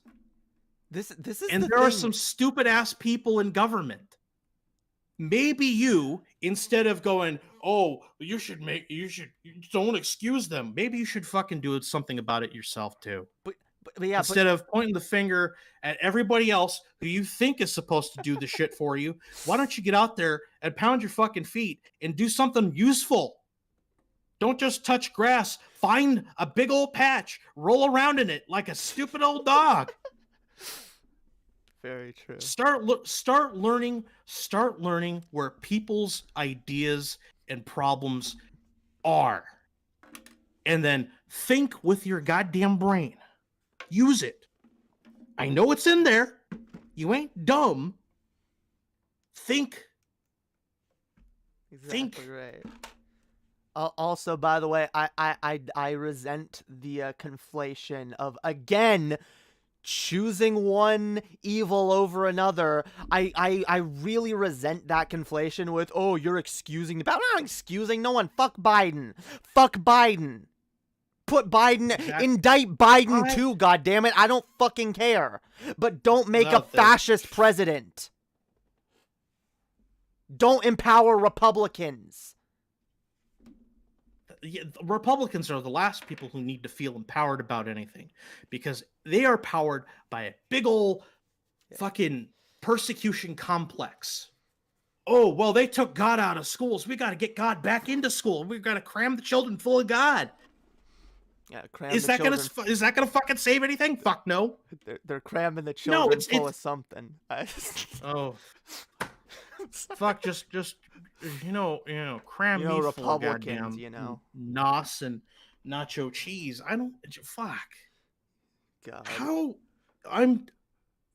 This is And there are some stupid ass people in government. Maybe you, instead of going, oh, you don't excuse them. Maybe you should fucking do something about it yourself too. But yeah, Instead of pointing the finger at everybody else who you think is supposed to do the shit for you, why don't you get out there and pound your fucking feet and do something useful? Don't just touch grass. Find a big old patch, roll around in it like a stupid old dog. Very true. Start learning where people's ideas and problems are. And then think with your goddamn brain. Use it. I know it's in there. You ain't dumb. Think. Exactly right. Also, by the way, I resent the conflation of, again, choosing one evil over another. I really resent that conflation with, oh, you're excusing the... I'm not excusing no one. Fuck Biden. Fuck Biden. Put Biden... Indict Biden too, goddammit. I don't fucking care. But don't make a fascist president. Don't empower Republicans. Republicans are the last people who need to feel empowered about anything, because they are powered by a big ol' fucking persecution complex. Oh, well, they took God out of schools. We got to get God back into school. We've got to cram the children full of God. Yeah, is that gonna fucking save anything? Fuck no. They're cramming the children full of something. Oh, fuck! Just cram me full of Republicans, goddamn nos and nacho cheese. I don't. Fuck. God. How?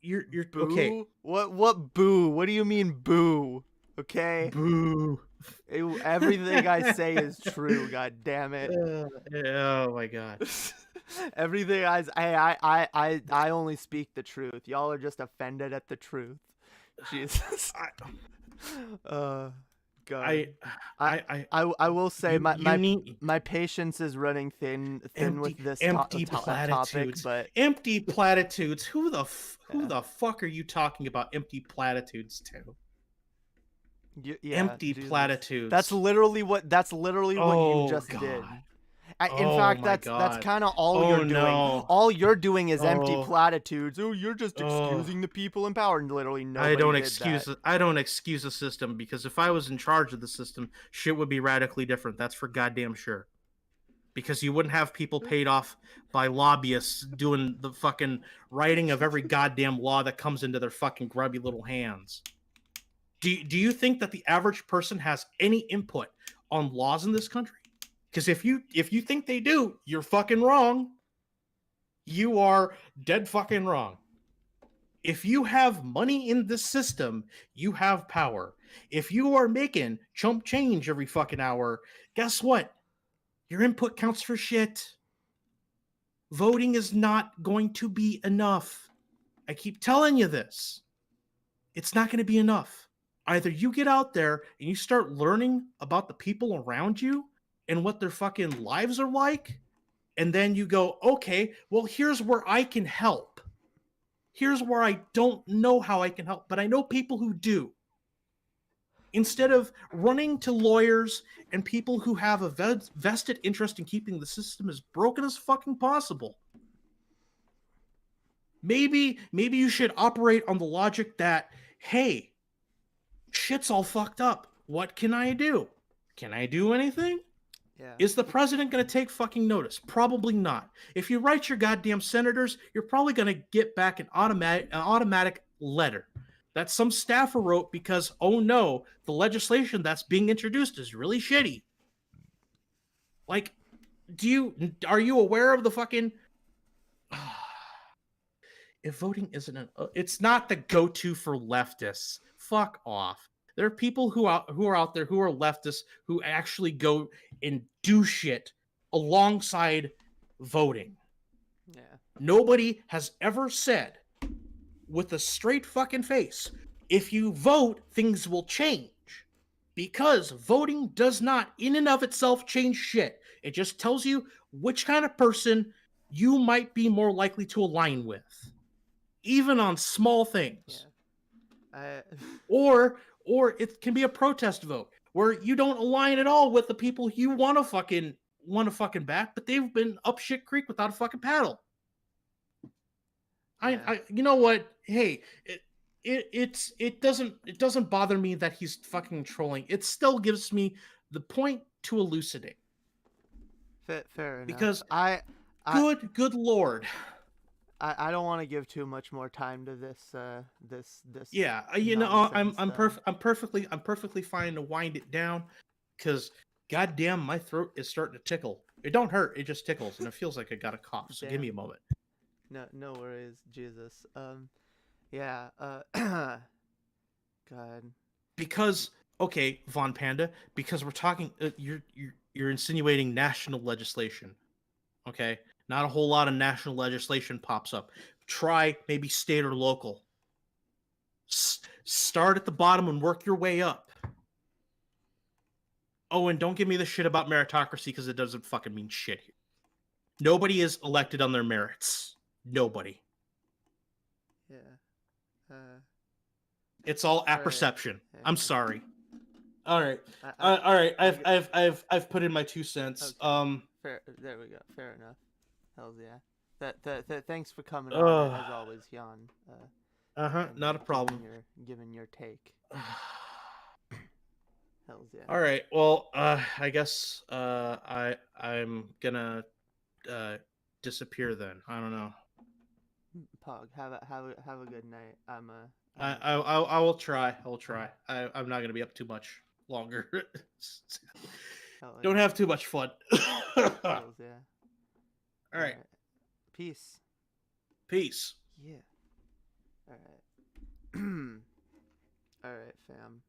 You're boo? Okay. What boo? What do you mean boo? Okay. Boo. Everything I say is true. God damn it. Oh my god. Everything I only speak the truth. Y'all are just offended at the truth. Jesus. God. I will say my patience is running thin with this topic, but empty platitudes. Who the fuck are you talking about empty platitudes to? Empty platitudes. That's literally what you just did. In fact, that's kind of all you're doing. No. All you're doing is empty platitudes. Oh, you're just excusing the people in power. And literally nobody I don't excuse the system, because if I was in charge of the system, shit would be radically different. That's for goddamn sure. Because you wouldn't have people paid off by lobbyists doing the fucking writing of every goddamn law that comes into their fucking grubby little hands. Do you think that the average person has any input on laws in this country? Because if you think they do, you're fucking wrong. You are dead fucking wrong. If you have money in the system, you have power. If you are making chump change every fucking hour, guess what? Your input counts for shit. Voting is not going to be enough. I keep telling you this. It's not going to be enough. Either you get out there and you start learning about the people around you and what their fucking lives are like, and then you go, okay, well, here's where I can help. Here's where I don't know how I can help, but I know people who do. Instead of running to lawyers and people who have a vested interest in keeping the system as broken as fucking possible. Maybe you should operate on the logic that, hey, shit's all fucked up. What can I do? Can I do anything? Yeah. Is the president going to take fucking notice? Probably not. If you write your goddamn senators, you're probably going to get back an automatic letter that some staffer wrote because, oh no, the legislation that's being introduced is really shitty. Like, are you aware of the fucking... If voting isn't it's not the go-to for leftists. Fuck off. There are people who are out there who are leftists who actually go and do shit alongside voting. Yeah. Nobody has ever said with a straight fucking face, if you vote, things will change. Because voting does not in and of itself change shit. It just tells you which kind of person you might be more likely to align with. Even on small things. Yeah. Or it can be a protest vote where you don't align at all with the people you want to fucking back, but they've been up shit creek without a fucking paddle. Yeah. I you know what? Hey, it doesn't bother me that he's fucking trolling. It still gives me the point to elucidate. Fair enough. Because good lord. I don't want to give too much more time to this this. Yeah, you know, I'm nonsense, I'm perfectly fine to wind it down, because goddamn, my throat is starting to tickle. It don't hurt, it just tickles, and it feels like I got a cough. So give me a moment. No worries, Jesus. Yeah. God. Because okay, Von Panda, because we're talking, you're insinuating national legislation. Okay, not a whole lot of national legislation pops up. Try maybe state or local. Start at the bottom and work your way up. Oh, and don't give me the shit about meritocracy, because it doesn't fucking mean shit here. Nobody is elected on their merits. Nobody. Yeah. It's all Right. apperception. Yeah. I'm sorry. All right. All right. I've put in my 2 cents. Okay. Fair. There we go. Fair enough. Hells yeah. Thanks for coming on as always, Jan. Not a problem. Giving your take. Hells yeah. All right. Well, I guess I'm gonna disappear then. I don't know. Pog, have a good night. I will try. I will try. I'm not gonna be up too much longer. Don't have too much fun. Hells yeah. All right. Peace. Peace. Yeah. All right. All right, fam.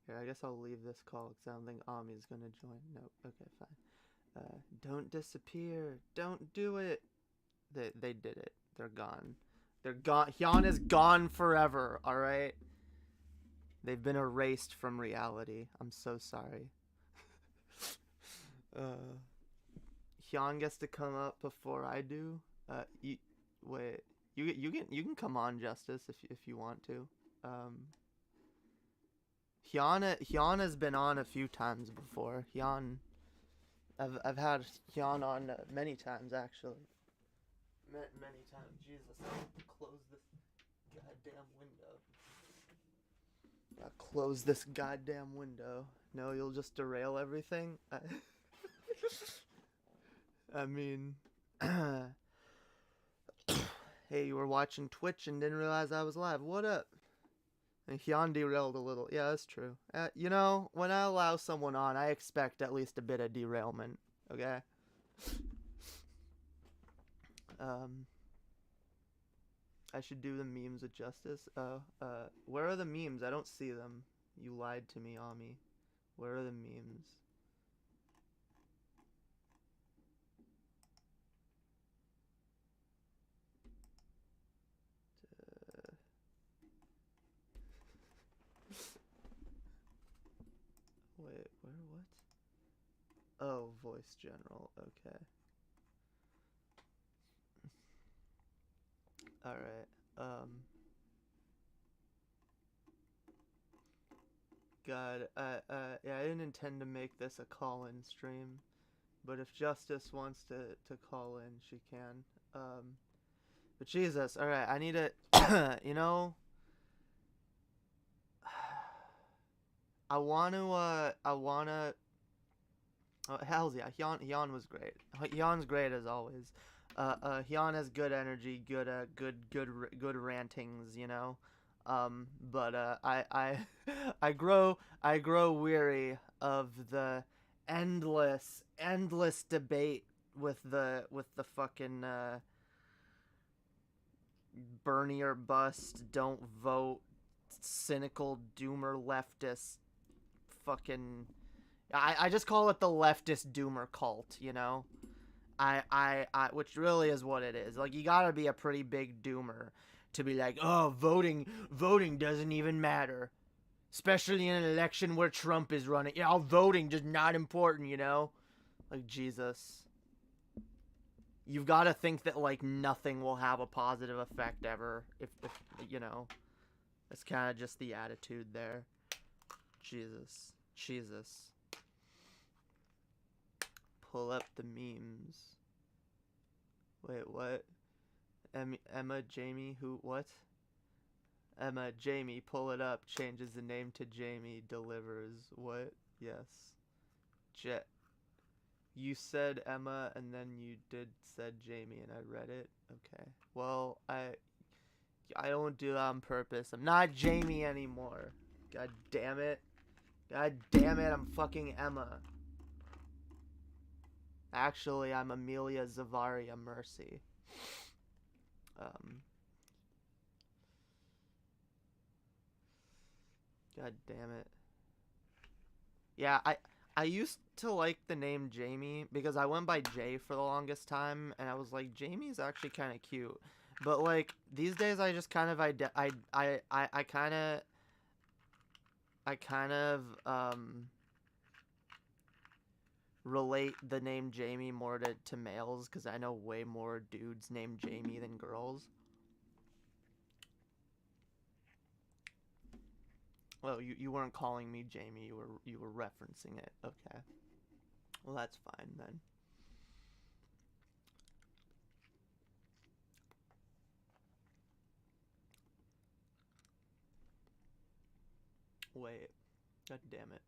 Here, I guess I'll leave this call because I don't think Ami's gonna join. Nope. Okay, fine. Don't disappear. Don't do it. They did it. They're gone. They're gone. Hyun is gone forever. All right. They've been erased from reality. I'm so sorry. Hyun gets to come up before I do. Wait. You can come on, Justice, if you want to. Hyun has been on a few times before. I've had Hyun on many times actually. Many times. Jesus, close this goddamn window. Close this goddamn window. No, you'll just derail everything. I mean, hey, you were watching Twitch and didn't realize I was live. What up? And Hyun derailed a little. Yeah, that's true. You know, when I allow someone on, I expect at least a bit of derailment. Okay? I should do the memes with Justice. Where are the memes? I don't see them. You lied to me, Ami. Where are the memes? Wait, where, what? Oh, voice general, okay. Alright, God, yeah, I didn't intend to make this a call-in stream, but if Justice wants to call in, she can. But Jesus, alright, I need to, you know, I wanna, oh, hells yeah, Hyun was great. Hyun's great as always. Hyun has good energy, good rantings, you know. But I grow weary of the endless debate with the fucking Bernie or bust, don't vote, cynical doomer leftist fucking. I just call it the leftist doomer cult, you know. I which really is what it is. Like, you gotta be a pretty big doomer to be like, oh, voting doesn't even matter, especially in an election where Trump is running. Yeah, voting just not important, you know. Like, Jesus. You've got to think that, like, nothing will have a positive effect ever. If you know. That's kind of just the attitude there. Jesus. Pull up the memes. Wait, what? Emma, Jamie, who, what? Emma, Jamie, pull it up. Changes the name to Jamie. Delivers. What? Yes. Jet. You said Emma, and then you said Jamie, and I read it. Okay. Well, I don't do that on purpose. I'm not Jamie anymore. God damn it. I'm fucking Emma. Actually, I'm Amelia Xyvaria Mercy. God damn it. Yeah, I used to like the name Jamie because I went by Jay for the longest time, and I was like, Jamie's actually kind of cute. But like these days, I just kind of relate the name Jamie more to males, because I know way more dudes named Jamie than girls. Well, you weren't calling me Jamie, you were referencing it. Okay. Well, that's fine then. Wait. God damn it.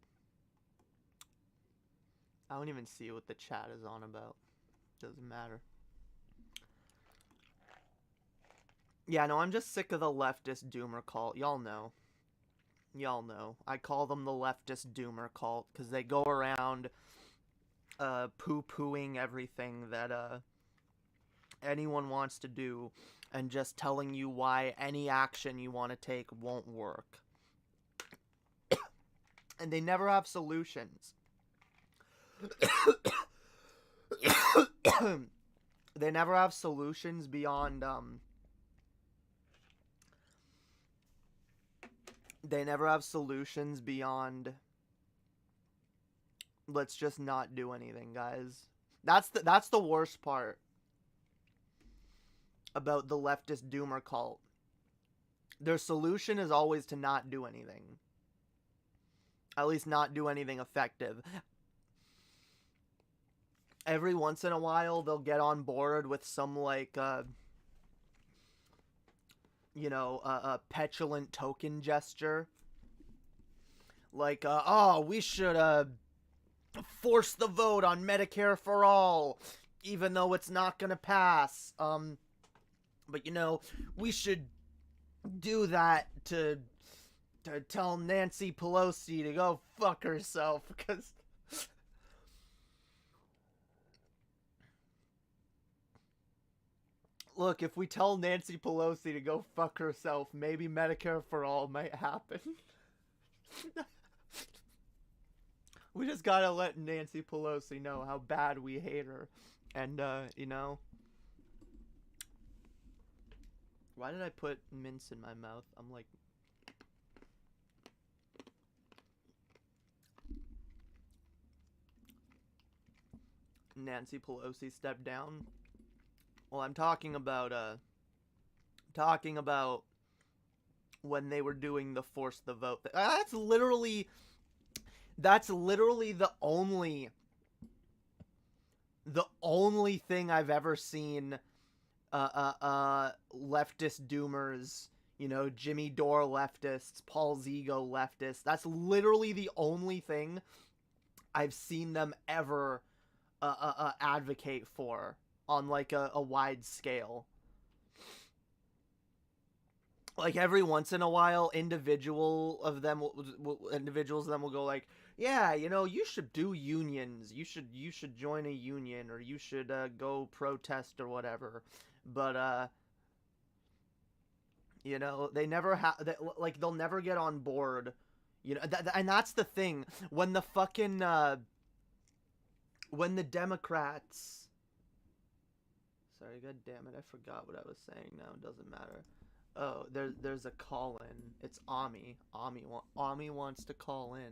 I don't even see what the chat is on about. Doesn't matter. Yeah, no, I'm just sick of the leftist doomer cult. Y'all know. I call them the leftist doomer cult because they go around poo-pooing everything that anyone wants to do and just telling you why any action you want to take won't work. And they never have solutions. They never have solutions beyond let's just not do anything, guys. That's the worst part about the leftist doomer cult. Their solution is always to not do anything. At least not do anything effective. Every once in a while, they'll get on board with some, like, a petulant token gesture. Like, we should, force the vote on Medicare for all, even though it's not gonna pass. But, we should do that to tell Nancy Pelosi to go fuck herself, because look, if we tell Nancy Pelosi to go fuck herself, maybe Medicare for all might happen. We just gotta let Nancy Pelosi know how bad we hate her. And, why did I put mince in my mouth? I'm like... Nancy Pelosi stepped down. Well, I'm talking about when they were doing the force the vote. That's literally the only thing I've ever seen leftist doomers, you know, Jimmy Dore leftists, Paul Zigo leftists. That's literally the only thing I've seen them ever advocate for on like a wide scale. Like every once in a while, individuals of them will go like, yeah, you know, you should do unions. You should join a union, or you should go protest or whatever. But you know, they never like they'll never get on board. You know, and that's the thing. When the fucking when the Democrats, sorry, god damn it, I forgot what I was saying now. It doesn't matter. Oh, there's a call in. It's Ami. Ami wants to call in.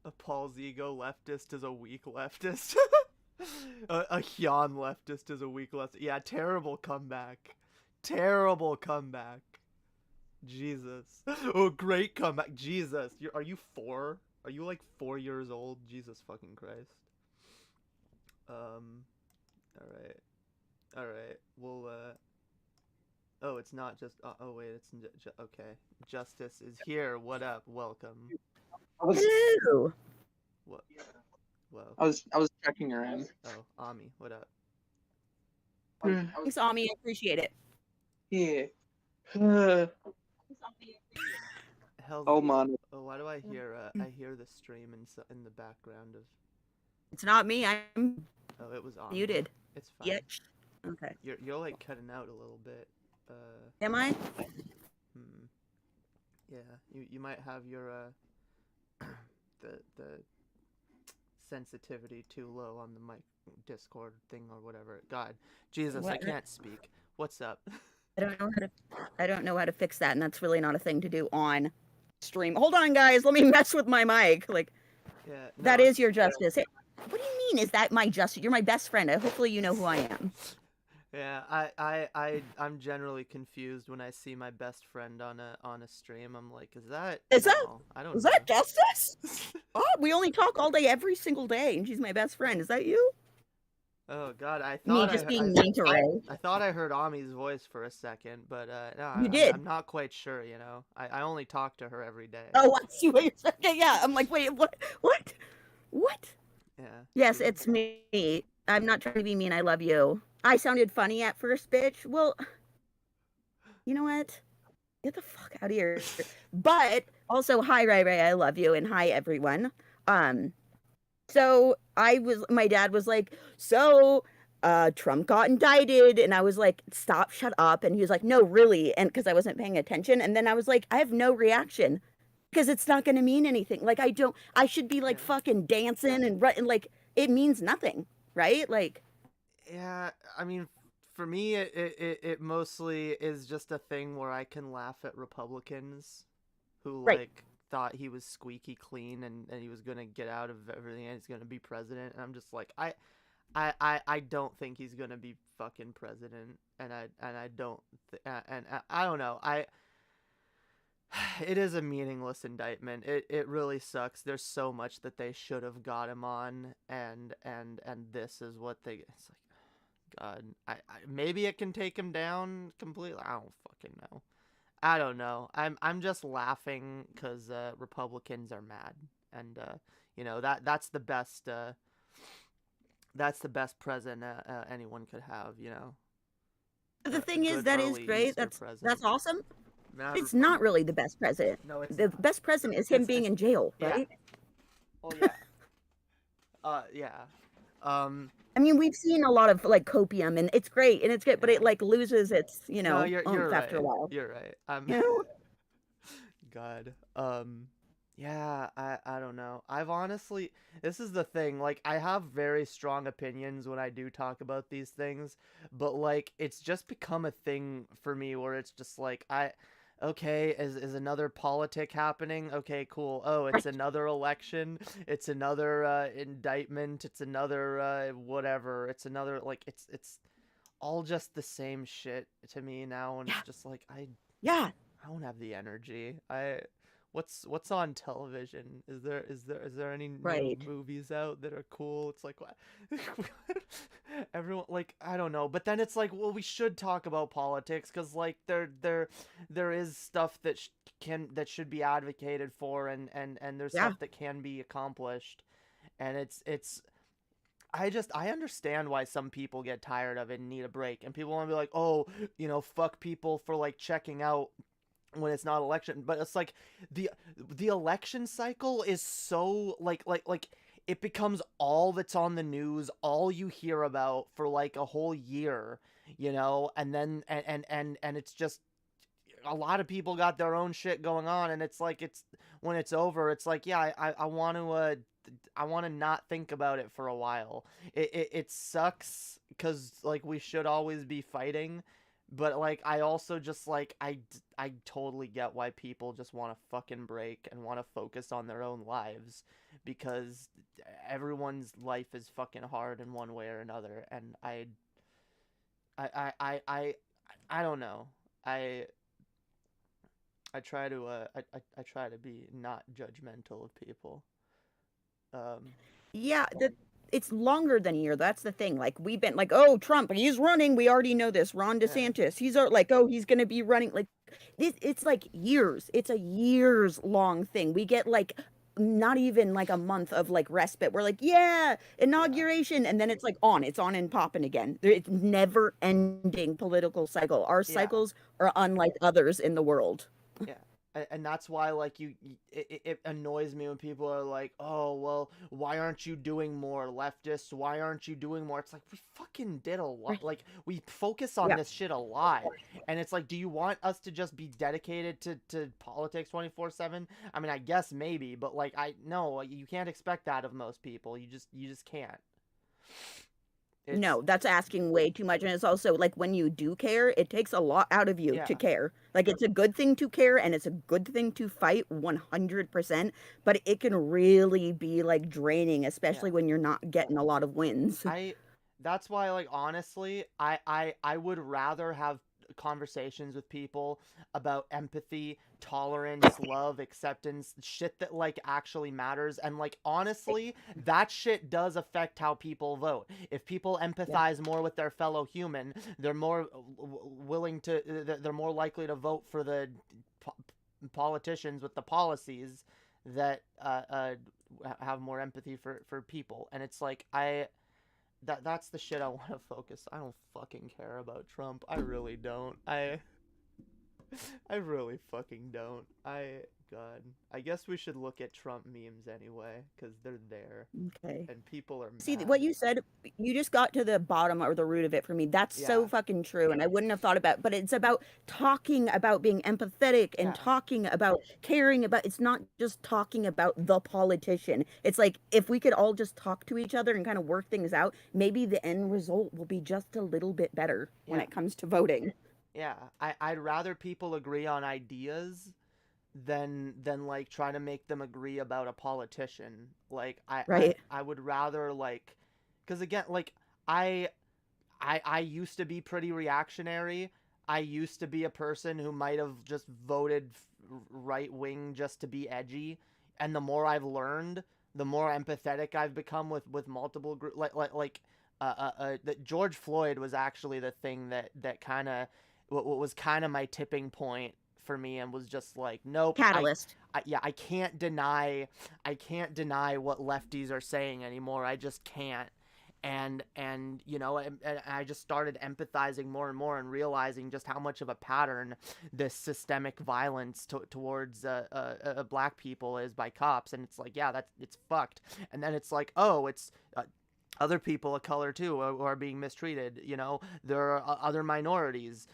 A Paul Zigo leftist is a weak leftist. a Hyun leftist is a weak leftist. Yeah, terrible comeback. Terrible comeback. Jesus. Oh, great comeback. Jesus. Are you 4? Are you like 4 years old? Jesus fucking Christ. Alright. Alright. We'll, oh, it's not just, oh wait, it's, okay. Justice is here. What up? Welcome. Hello. What? Whoa. I was checking her in. Oh, Ami, what up? Thanks, Ami. I appreciate it. Yeah. Hell's, Oh man. Oh, why do I hear the stream in the background of? It's not me. I'm Oh, it was Ami. muted. It's fine. Yet. Okay. You're like cutting out a little bit. Am I? Yeah, you might have your the sensitivity too low on the mic Discord thing or whatever. God, Jesus, What? I can't speak. What's up? I don't know how to fix that, and that's really not a thing to do on stream. Hold on, guys. Let me mess with my mic. Like, Yeah, no, that is your justice. Hey, what do you mean? Is that my justice? You're my best friend. Hopefully, you know who I am. Yeah, I'm generally confused when I see my best friend on a stream. I'm like, is that? No, I don't Is know. that justice? Oh, we only talk all day, every single day, and she's my best friend. Is that you? Oh God, I Me thought just being mean to Ray. I thought I heard Ami's voice for a second, but no, You did. I'm not quite sure. You know, I only talk to her every day. Oh, I see what you're saying. Yeah, I'm like, wait, what? What? Yeah. Yes, it's me. I'm not trying to be mean. I love you. I sounded funny at first, bitch. Well, you know what? Get the fuck out of here. But also, hi, Ray Ray. I love you, and hi, everyone. So my dad was like, so Trump got indicted, and I was like, stop, shut up. And he was like, no, really, and because I wasn't paying attention. And then I was like, I have no reaction because it's not going to mean anything. Like, I should be like fucking dancing and like it means nothing, right? Like, Yeah, I mean, for me, it mostly is just a thing where I can laugh at Republicans who Right. like thought he was squeaky clean and he was gonna get out of everything and he's gonna be president, and I'm just like, I don't think he's gonna be fucking president, and I don't and I don't know, it is a meaningless indictment. It really sucks. There's so much that they should have got him on, and this is what they. It's like, God, I maybe it can take him down completely. I don't fucking know. I don't know. I'm just laughing because Republicans are mad, and you know that's the best president anyone could have. You know. the thing is, good that is early great. Easter That's present. awesome. Mad It's Repu- not really the best president. No, it's The not. best president is him being in jail, yeah. right? Oh yeah. Yeah. I mean, we've seen a lot of like Hopium, and it's great, but Yeah. it like loses its, No, you're after a right. while. You're right. You know? God. Yeah, I don't know. I've honestly, this is the thing, like, I have very strong opinions when I do talk about these things, but like, it's just become a thing for me where it's just like, okay, is another politic happening? Okay, cool. Oh, it's another election. It's another indictment. It's another whatever. It's another, like, it's all just the same shit to me now, and it's just like, Yeah. I don't have the energy. what's on television? Is there any new Right. movies out that are cool? It's like what everyone like I don't know, but then it's like well we should talk about politics because like there is stuff that that should be advocated for and there's Yeah. stuff that can be accomplished, and it's I understand why some people get tired of it and need a break, and people want to be like, oh, fuck people for like checking out when it's not election, but it's like the election cycle is so like it becomes all that's on the news, all you hear about for like a whole year, and then and it's just a lot of people got their own shit going on, and it's like it's when it's over, it's like yeah, I want to not think about it for a while. It sucks because like we should always be fighting, but like I also just like I totally get why people just want to fucking break and want to focus on their own lives, because everyone's life is fucking hard in one way or another, and I don't know. I try to I try to be not judgmental of people. Yeah, it's longer than a year. That's the thing. Like we've been like, oh, Trump, he's running. We already know this. Ron DeSantis, he's like, oh, he's gonna be running. Like, it's like years. It's a years long thing. We get like not even like a month of like respite. We're like, yeah, inauguration, and then it's like it's on and popping again. It's never ending political cycle. Our Yeah. cycles are unlike others in the world. Yeah. And that's why like it annoys me when people are like, oh well, why aren't you doing more, leftists, why aren't you doing more? It's like we fucking did a lot. Like we focus on Yeah. this shit a lot, and it's like, do you want us to just be dedicated to politics 24/7? I mean, I guess maybe, but like no, you can't expect that of most people. You just can't. No, that's asking way too much. And it's also like when you do care, it takes a lot out of you Yeah. to care. Like it's a good thing to care and it's a good thing to fight 100%, but it can really be like draining, especially when you're not getting a lot of wins. That's why like honestly, I would rather have conversations with people about empathy, tolerance, love, acceptance, shit that like actually matters, and like honestly that shit does affect how people vote. If people empathize more with their fellow human, they're more willing to they're more likely to vote for the politicians with the policies that have more empathy for people. And it's like that's the shit I want to focus. I don't fucking care about Trump. I really don't. I really fucking don't. God. I guess we should look at Trump memes anyway, because they're there. Okay. And people are See, mad. what you said, you just got to the bottom or the root of it for me. That's so Yeah. fucking true. And I wouldn't have thought about, but it's about talking about being empathetic and Yeah. talking about caring about, it's not just talking about the politician. It's like, if we could all just talk to each other and kind of work things out, maybe the end result will be just a little bit better when Yeah. it comes to voting. Yeah, I'd rather people agree on ideas than like try to make them agree about a politician. Like Right. I would rather like, because again, like I used to be pretty reactionary. I used to be a person who might have just voted right wing just to be edgy, and the more I've learned, the more empathetic I've become with multiple groups. That George Floyd was actually the thing that kind of what was kind of my tipping point for me, and was just like, nope, Catalyst. I can't deny what lefties are saying anymore. I just can't. And I just started empathizing more and more and realizing just how much of a pattern this systemic violence towards black people is by cops. And it's like, yeah, it's fucked. And then it's like, oh, it's other people of color too who are being mistreated. There are other minorities,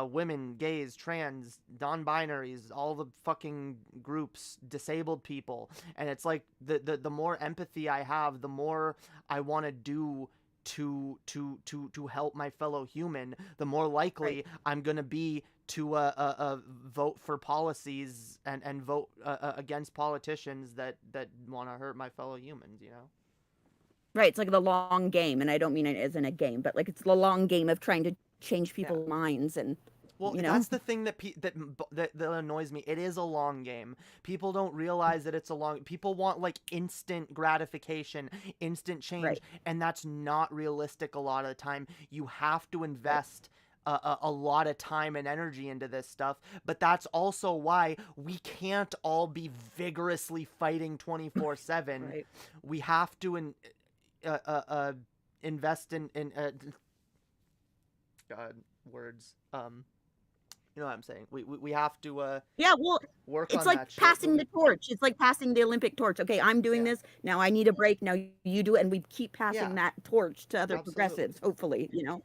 women, gays, trans, non-binaries, all the fucking groups, disabled people. And it's like the more empathy I have, the more I want to do to help my fellow human, the more likely I'm gonna be to vote for policies and vote against politicians that want to hurt my fellow humans. Right. It's like the long game. And I don't mean it as in a game, but like it's the long game of trying to change people's minds. And Well, you know? that's the thing that annoys me. It is a long game. People don't realize that it's a long. People want like instant gratification, instant change, Right. and that's not realistic a lot of the time. You have to invest a lot of time and energy into this stuff. But that's also why we can't all be vigorously fighting 24/7. Right. We have to invest in God words. You know what I'm saying? We have to Yeah, well, work it's on like that shit. passing the torch. It's like passing the Olympic torch. Okay, I'm doing Yeah. this. Now I need a break. Now you do it. And we keep passing Yeah. that torch to other Absolutely. progressives, hopefully, you know?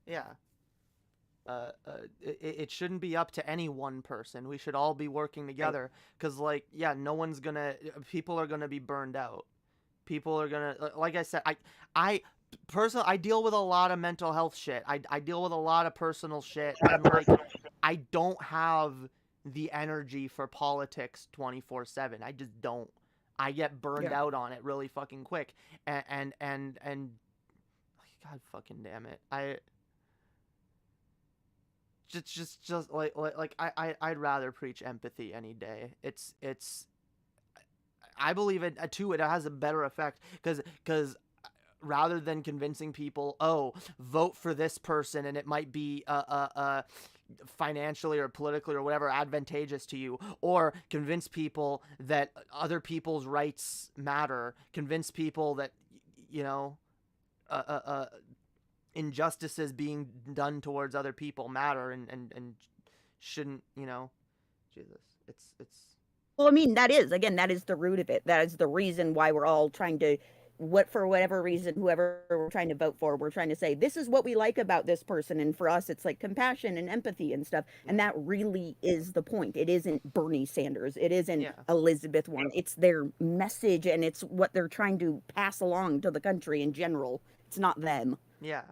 Yeah. It shouldn't be up to any one person. We should all be working together. Because, like, yeah, no one's gonna... People are gonna be burned out. People are gonna... Like I said, personally, I deal with a lot of mental health shit. I deal with a lot of personal shit. And, like, I don't have the energy for politics 24/7. I just don't. I get burned out on it really fucking quick. And God fucking damn it. I'd rather preach empathy any day. I believe it too. It has a better effect because rather than convincing people, oh, vote for this person and it might be financially or politically or whatever advantageous to you, or convince people that other people's rights matter, convince people that injustices being done towards other people matter and shouldn't, Jesus, it's Well, I mean, that is the root of it. That is the reason why we're all trying to, for whatever reason, whoever we're trying to vote for, we're trying to say, this is what we like about this person. And for us, it's like compassion and empathy and stuff. And that really is the point. It isn't Bernie Sanders. It isn't Elizabeth Warren. It's their message and it's what they're trying to pass along to the country in general. It's not them. Yeah.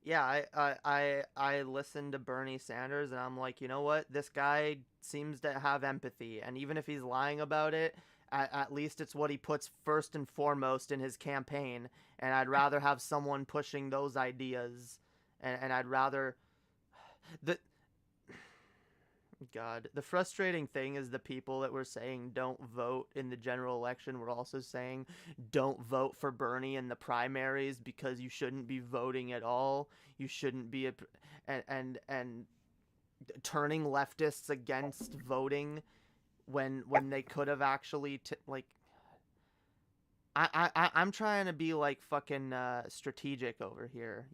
I listened to Bernie Sanders and I'm like, you know what? This guy seems to have empathy, and even if he's lying about it, at least it's what he puts first and foremost in his campaign. And I'd rather have someone pushing those ideas, and I'd rather the frustrating thing is the people that were saying don't vote in the general election were also saying don't vote for Bernie in the primaries because you shouldn't be voting at all. You shouldn't be and turning leftists against voting when they could have actually I'm trying to be like fucking strategic over here,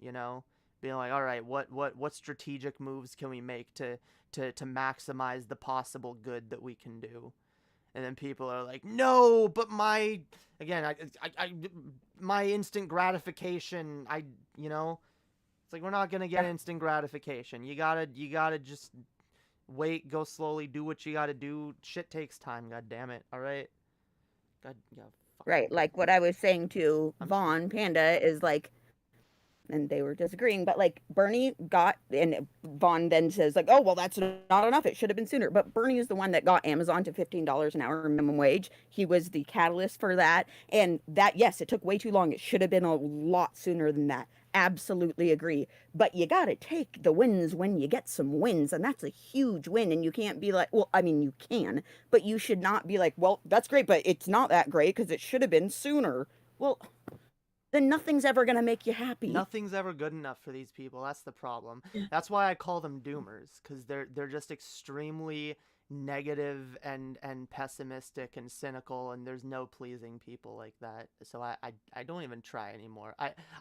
being like, all right, what strategic moves can we make to maximize the possible good that we can do? And then people are like, no, but my instant gratification, it's like, we're not gonna get instant gratification. You gotta just wait, go slowly, do what you gotta do. Shit takes time, god damn it. All right, god, yeah. Right, like what I was saying to Vaughn Panda is like, and they were disagreeing, but like Bernie got, and Vaughn then says like, oh, well, that's not enough. It should have been sooner. But Bernie is the one that got Amazon to $15 an hour minimum wage. He was the catalyst for that. And that, yes, it took way too long. It should have been a lot sooner than that. Absolutely agree. But you got to take the wins when you get some wins. And that's a huge win. And you can't be like, well, I mean, you can, but you should not be like, well, that's great, but it's not that great because it should have been sooner. Well, then nothing's ever going to make you happy. Nothing's ever good enough for these people. That's the problem. That's why I call them doomers, because they're just extremely negative and pessimistic and cynical, and there's no pleasing people like that. So I don't even try anymore.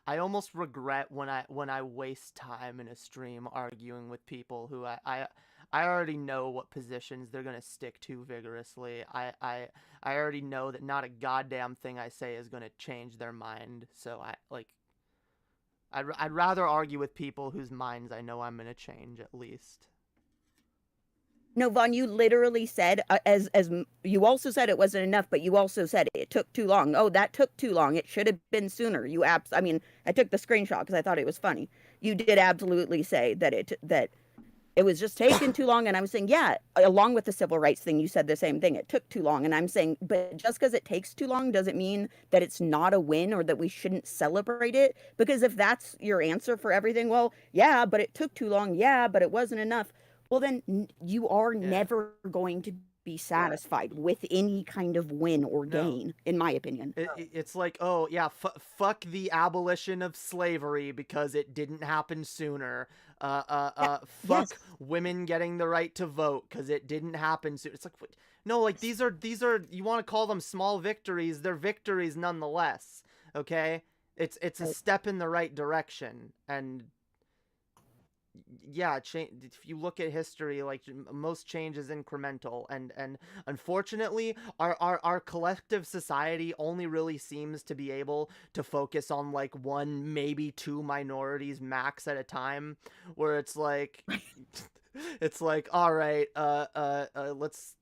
I almost regret when I waste time in a stream arguing with people who I already know what positions they're gonna stick to vigorously. I already know that not a goddamn thing I say is gonna change their mind. So I'd rather argue with people whose minds I know I'm gonna change at least. No, Vaughn, you literally said, as you also said it wasn't enough, but you also said it took too long. Oh, that took too long. It should have been sooner. I mean, I took the screenshot because I thought it was funny. You did absolutely say that it It was just taking too long. And I was saying, yeah, along with the civil rights thing, you said the same thing. It took too long. And I'm saying, but just because it takes too long doesn't mean that it's not a win or that we shouldn't celebrate it. Because if that's your answer for everything, well, yeah, but it took too long. Yeah, but it wasn't enough. Well, then you are never going to be satisfied with any kind of win or gain, in my opinion. It's like, oh yeah, fuck the abolition of slavery because it didn't happen sooner. Fuck women getting the right to vote because it didn't happen soon. It's like, no, like these are you want to call them small victories? They're victories nonetheless. Okay, it's a step in the right direction. And yeah, if you look at history, like most change is incremental, and unfortunately our collective society only really seems to be able to focus on like one, maybe two minorities max at a time, where it's like it's like, all right, let's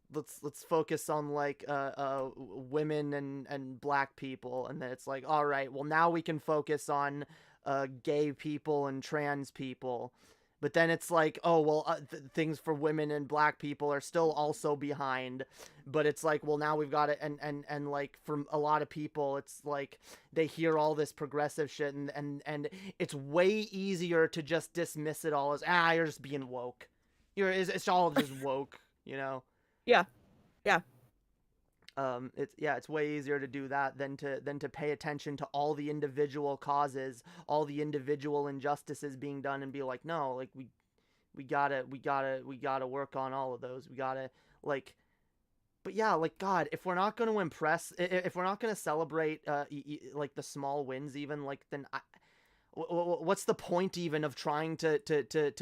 focus on like women and black people, and then it's like, all right, well now we can focus on gay people and trans people. But then it's like, oh, well, things for women and black people are still also behind. But it's like, well, now we've got it. And like, for a lot of people, it's like they hear all this progressive shit. And it's way easier to just dismiss it all as, you're just being woke. It's all just woke, you know? Yeah. Yeah. It's way easier to do that than to pay attention to all the individual causes, all the individual injustices being done, and be like, no, like we gotta work on all of those. We gotta, like, but yeah, like, God, if we're not going to impress, if we're not going to celebrate like the small wins, even, like, then what's the point even of trying to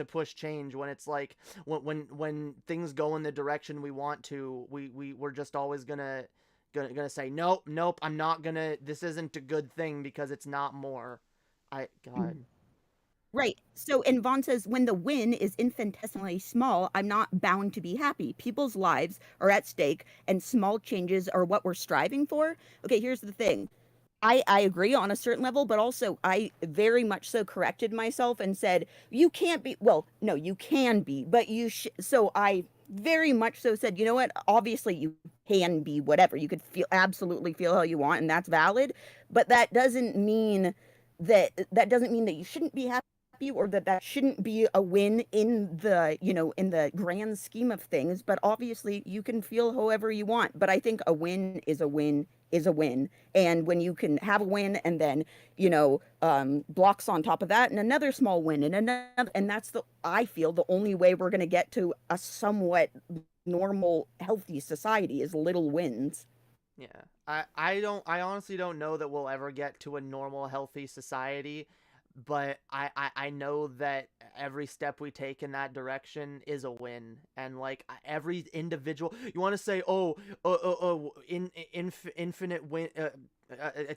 push change when it's like when things go in the direction we want to, we're just always gonna say nope, I'm not gonna, this isn't a good thing because it's not more. God. Right. So, and Vaughn says, when the win is infinitesimally small, I'm not bound to be happy. People's lives are at stake, and small changes are what we're striving for. Okay, here's the thing. I agree on a certain level, but also I very much so corrected myself and said, you can't be, well, no, you can be, but you so I very much so said, you know what, obviously you can be whatever, you could absolutely feel how you want, and that's valid, but that doesn't mean that you shouldn't be happy, or that shouldn't be a win in the, in the grand scheme of things. But obviously you can feel however you want, but I think a win is a win is a win. And when you can have a win and then, blocks on top of that and another small win and another, and that's I feel the only way we're going to get to a somewhat normal, healthy society is little wins. Yeah. I honestly don't know that we'll ever get to a normal, healthy society, but I know that every step we take in that direction is a win. And like every individual, you want to say, infinite win,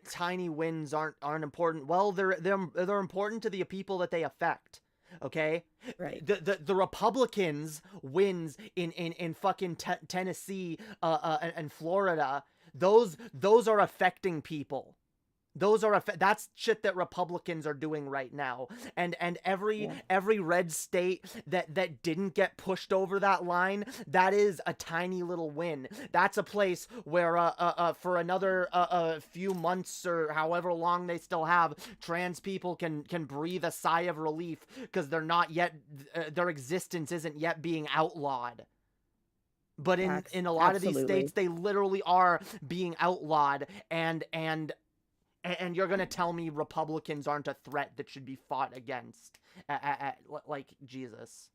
tiny wins aren't important. Well, they're important to the people that they affect. Okay, right. The Republicans wins in fucking Tennessee and Florida. Those are affecting people. That's shit that Republicans are doing right now. And every red state that didn't get pushed over that line, that is a tiny little win. That's a place where for another few months or however long they still have, trans people can breathe a sigh of relief because they're not yet their existence isn't yet being outlawed. But in a lot of these states, they literally are being outlawed, and you're going to tell me Republicans aren't a threat that should be fought against? Like, Jesus.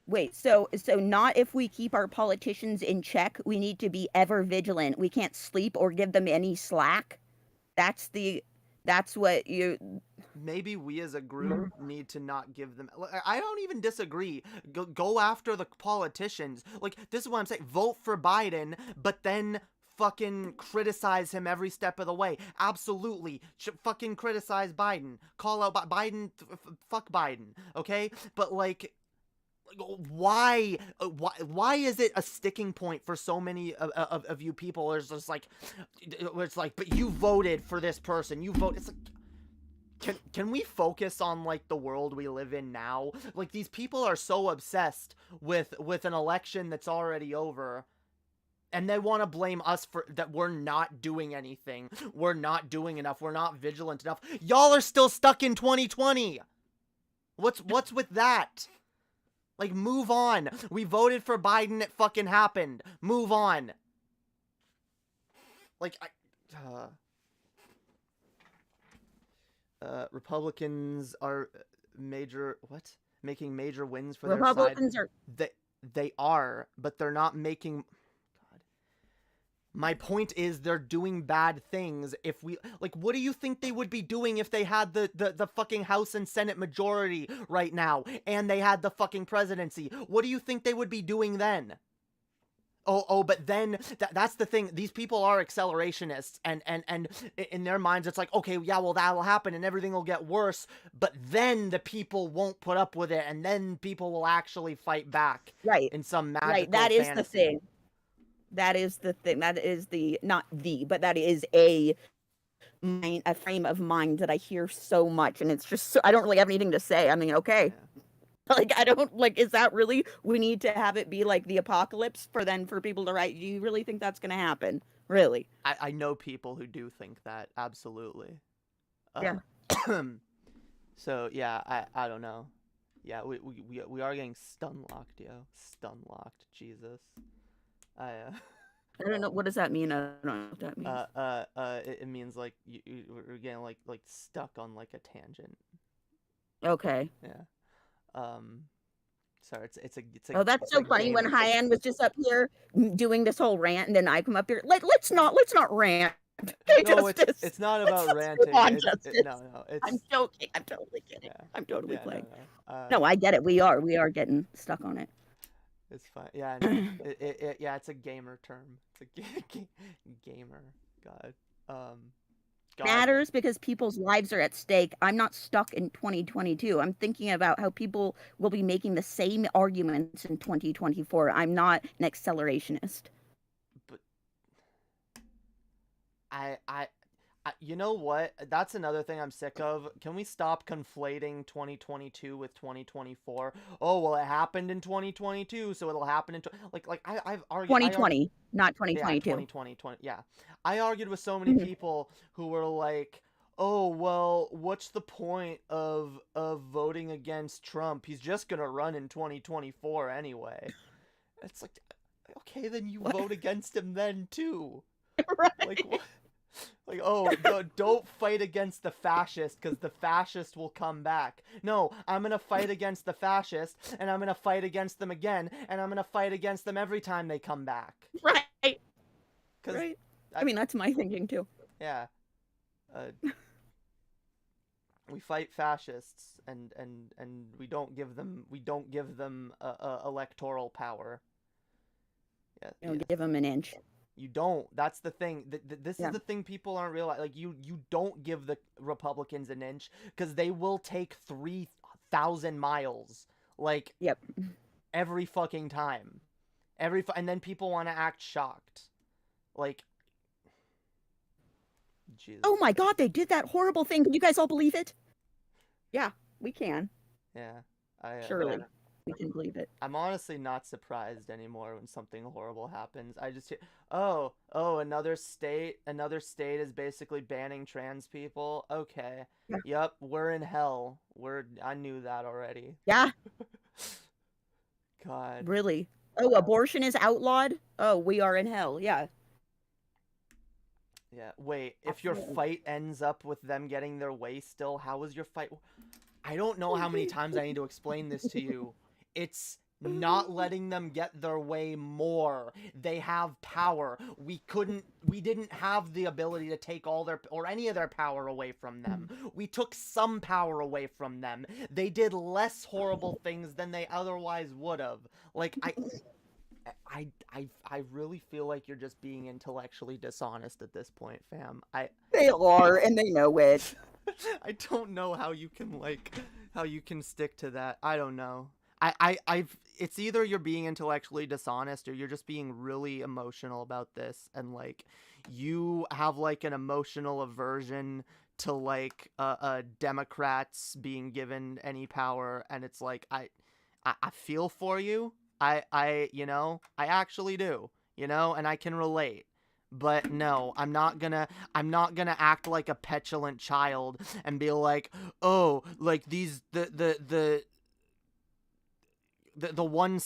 Wait, so not if we keep our politicians in check. We need to be ever vigilant. We can't sleep or give them any slack. That's what you... Maybe we as a group need to not give them... I don't even disagree. Go after the politicians. Like, this is what I'm saying. Vote for Biden, but then fucking criticize him every step of the way. Absolutely. Fucking criticize Biden. Call out Biden. Fuck Biden. Okay? But like, why is it a sticking point for so many of you people? It's just like, it's like, but you voted for this person. You vote. It's like, Can we focus on like the world we live in now? Like these people are so obsessed with an election that's already over, and they want to blame us for that we're not doing anything. We're not doing enough. We're not vigilant enough. Y'all are still stuck in 2020. What's with that? Like, move on. We voted for Biden. It fucking happened. Move on. Like, Republicans are making major wins for Republicans their side. They are, but they're not making. God. My point is, they're doing bad things. If we like, what do you think they would be doing if they had the fucking House and Senate majority right now, and they had the fucking presidency? What do you think they would be doing then? But then that's the thing. These people are accelerationists, and in their minds, it's like, okay, yeah, well, that'll happen, and everything will get worse. But then the people won't put up with it, and then people will actually fight back. Right. In some magical Right. That is fantasy. the thing. That is the thing. That is but that is a frame of mind that I hear so much, and it's just I don't really have anything to say. I mean, okay. Yeah. Like, I don't, like, is that really, we need to have it be, like, the apocalypse for people to write? Do you really think that's going to happen? Really? I know people who do think that, absolutely. Yeah. So, yeah, I don't know. Yeah, we are getting stun-locked, yo. Stun-locked, Jesus. I don't know, what does that mean? I don't know what that means. It means, like, we're getting, like, stuck on, like, a tangent. Okay. Yeah. Sorry, it's a oh, that's it's so a funny when game. High was just up here doing this whole rant, and then I come up here. Let's not rant. Okay, No, Justice. it's not about Let's ranting. move on, No, it's. I'm joking. I'm totally kidding. Yeah. I'm totally Yeah, playing. no. No, I get it. We are getting stuck on it. It's fine. Yeah, no, yeah, it's a gamer term. It's a gamer. God. God. Matters because people's lives are at stake. I'm not stuck in 2022. I'm thinking about how people will be making the same arguments in 2024. I'm not an accelerationist. But I you know what? That's another thing I'm sick of. Can we stop conflating 2022 with 2024? Oh, well, it happened in 2022, so it'll happen in I've argued 2020, not 2022. Yeah, 2020. Yeah. I argued with so many people who were like, "Oh, well, what's the point of voting against Trump? He's just going to run in 2024 anyway." It's like, okay, then you vote against him then too. Right. Like what? Like, oh, don't fight against the fascist because the fascist will come back. No, I'm going to fight against the fascist, and I'm going to fight against them again, and I'm going to fight against them every time they come back. Right. 'Cause Right. I mean, that's my thinking too. Yeah. We fight fascists, and we don't give them electoral power. Yeah. You don't give them an inch. You don't. That's the thing. This Yeah. is the thing people aren't realizing. Like, you don't give the Republicans an inch because they will take 3,000 miles. Like, Yep. every fucking time. And then people want to act shocked. Like, Jesus. Oh my God, they did that horrible thing. Can you guys all believe it? Yeah, we can. Yeah. Surely. We can believe it. I'm honestly not surprised anymore when something horrible happens. I just hear, oh, another state is basically banning trans people. Okay. Yeah. Yep, we're in hell. I knew that already. Yeah. God. Really? Oh, abortion is outlawed? Oh, we are in hell. Yeah. Yeah. Wait, if your Absolutely. fight ends up with them getting their way still, how is your fight? I don't know how many times I need to explain this to you. It's not letting them get their way more. They have power. We didn't have the ability to take any of their power away from them. We took some power away from them. They did less horrible things than they otherwise would have. Like, I really feel like you're just being intellectually dishonest at this point, fam. They are, and they know it. I don't know how you can stick to that. I don't know. It's either you're being intellectually dishonest or you're just being really emotional about this, and like you have like an emotional aversion to like Democrats being given any power, and it's like I feel for you. I actually do, and I can relate. But no, I'm not gonna act like a petulant child and be like, oh, like these the one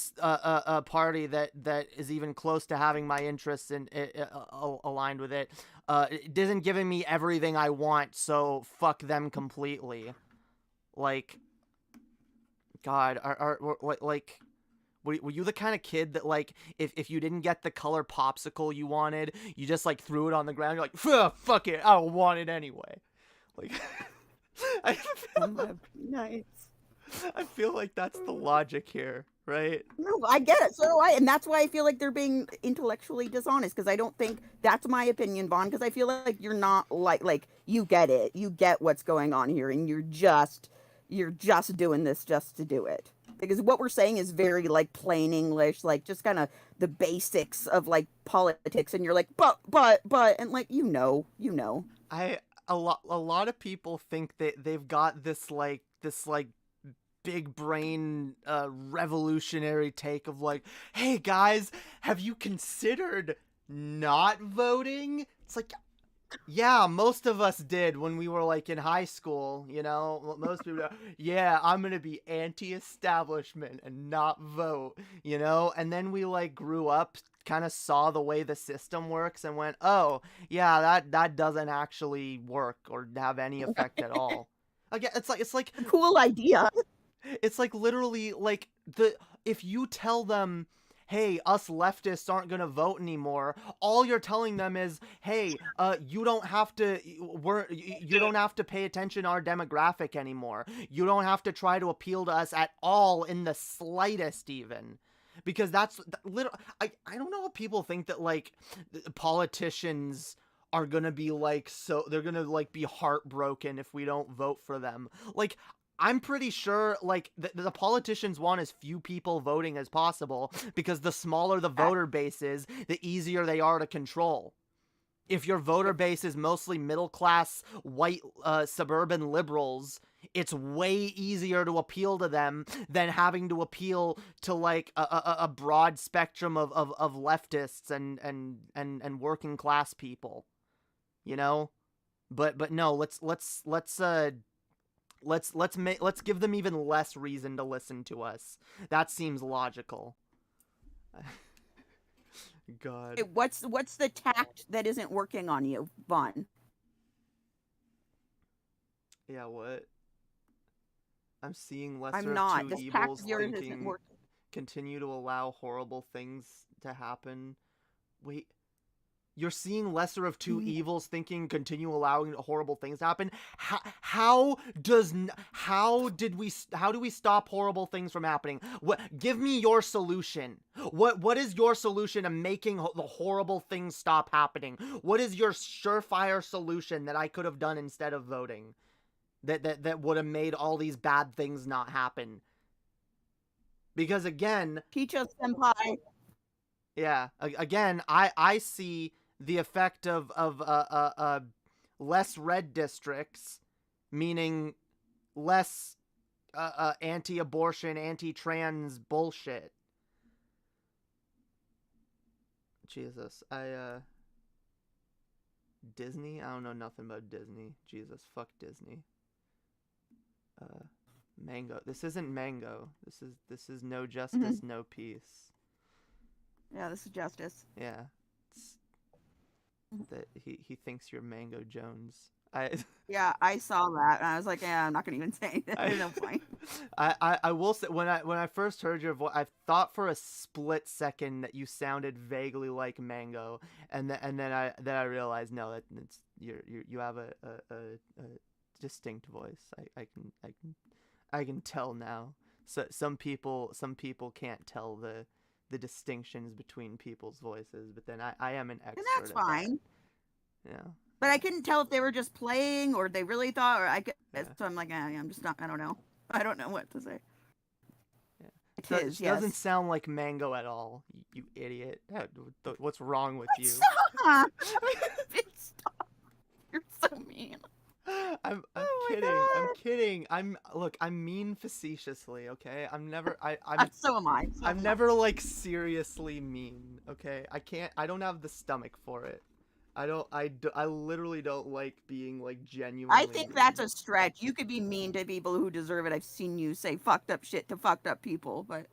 party that is even close to having my interests in aligned with it, it isn't giving me everything I want, so fuck them completely. Like, God, were you the kind of kid that, like, if you didn't get the color popsicle you wanted, you just, like, threw it on the ground, you're like, fuck it, I don't want it anyway. Like, Nice. I feel like that's the logic here, right? No, I get it. So do I, and that's why I feel like they're being intellectually dishonest, because I don't think that's my opinion, Vaughn. Because I feel like you're not like you get it, you get what's going on here, and you're just doing this just to do it. Because what we're saying is very like plain English, like just kind of the basics of like politics, and you're like, but, and like A lot of people think that they've got this big brain revolutionary take of like, hey guys, have you considered not voting? It's like, yeah, most of us did when we were like in high school, most people, yeah, I'm gonna be anti-establishment and not vote, and then we like grew up, kind of saw the way the system works and went, oh yeah, that doesn't actually work or have any effect at all. Again, it's like a cool idea. It's like literally like if you tell them, hey, us leftists aren't gonna vote anymore, all you're telling them is, hey, you don't have to pay attention to our demographic anymore. You don't have to try to appeal to us at all in the slightest even. Because that's literally, I don't know what people think that like politicians are gonna be like, so they're gonna like be heartbroken if we don't vote for them. Like, I'm pretty sure, like, the politicians want as few people voting as possible, because the smaller the voter base is, the easier they are to control. If your voter base is mostly middle-class, white, suburban liberals, it's way easier to appeal to them than having to appeal to, like, a broad spectrum of leftists and working-class people. But no, let's give them even less reason to listen to us. That seems logical. God. Hey, what's the tact that isn't working on you, Vaughn? Yeah, what? I'm seeing lesser I'm not. of two This tact evils, of yours isn't thinking working. continue to allow horrible things to happen. Wait. You're seeing lesser of two evils, thinking continue allowing horrible things to happen. How do we stop horrible things from happening? Give me your solution. What is your solution to making the horrible things stop happening? What is your surefire solution that I could have done instead of voting? That would have made all these bad things not happen. Because again, Teach us, senpai. yeah, again, I see the effect of less red districts, meaning less anti-abortion, anti-trans bullshit. Jesus, Disney? I don't know nothing about Disney. Jesus, fuck Disney. Mango. This isn't Mango. This is no justice, no peace. Yeah, this is justice. Yeah. That he thinks you're Mango Jones. Yeah, I saw that, and I was like, yeah, I'm not gonna even say it. There's no point. I will say, when I first heard your voice, I thought for a split second that you sounded vaguely like Mango, and then I realized no, that it's you have a distinct voice. I can tell now. So some people can't tell the distinctions between people's voices, but then I am an expert. And that's at fine. That. Yeah. But I couldn't tell if they were just playing or they really thought, or I could. Yeah. So I'm like, I'm just not. I don't know. I don't know what to say. Yeah. It So is, it yes. doesn't sound like Mango at all. You idiot. What's wrong with you? Stop! Stop! You're so mean. I'm Oh my kidding. I'm God. kidding. I'm mean facetiously, okay? I'm never So am I. I'm never like seriously mean, okay? I don't have the stomach for it. I literally don't like being like genuinely I think mean. that's a stretch. You could be mean to people who deserve it. I've seen you say fucked up shit to fucked up people, but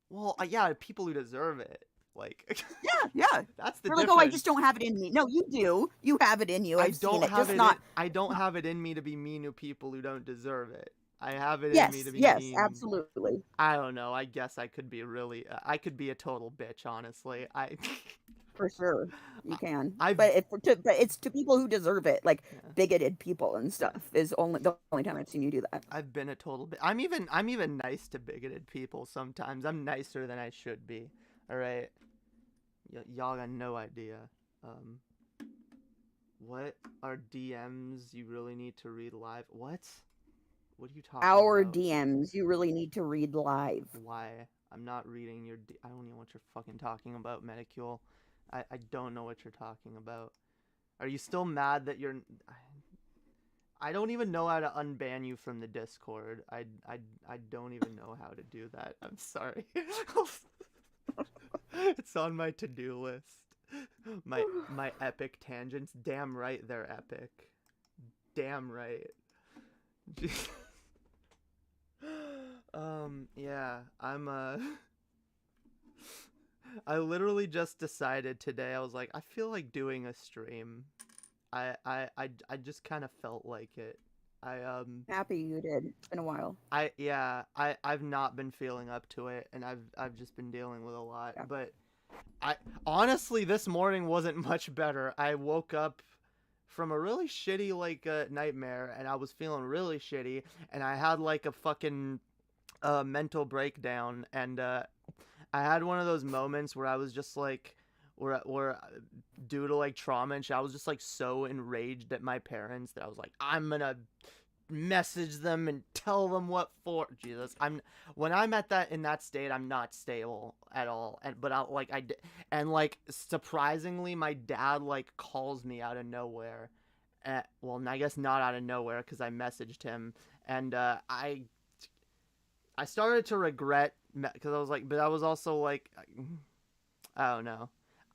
Well, yeah, people who deserve it. Like yeah. that's the You're like, oh, I difference. just don't have it in me. No, you do. You have it in you. I've seen it. Just not. I don't have it in me to be mean to people who don't deserve it. I have it in me to Yes, be yes, mean. absolutely. I don't know. I guess I could be I could be a total bitch, honestly. For sure, you can. I've- But it's to people who deserve it, like Yeah. bigoted people and stuff. Is the only time I've seen you do that. I've been a total bit. I'm even nice to bigoted people sometimes. I'm nicer than I should be. All right. Y'all got no idea. What are DMs you really need to read live? What? What are you talking Our about? DMs, you really need to read live. Why? I'm not reading your. I don't know what you're fucking talking about, Medicule. I don't know what you're talking about. Are you still mad that you're? I don't even know how to unban you from the Discord. I don't even know how to do that. I'm sorry. It's on my to-do list. My epic tangents. Damn right they're epic. Damn right. Yeah, I literally just decided today, I was like, I feel like doing a stream. I just kind of felt like it. Happy you did. It's been a while. I've not been feeling up to it, and I've just been dealing with a lot. Yeah. But honestly, this morning wasn't much better. I woke up from a really shitty nightmare, and I was feeling really shitty, and I had like a fucking mental breakdown, and I had one of those moments where I was just like, where due to like trauma and shit, I was just like so enraged at my parents that I was like, I'm gonna message them and tell them what for. Jesus, when I'm in that state, I'm not stable at all. And surprisingly, my dad like calls me out of nowhere. Well, I guess not out of nowhere, because I messaged him, and I started to regret, because I was like, but I was also like, I don't know.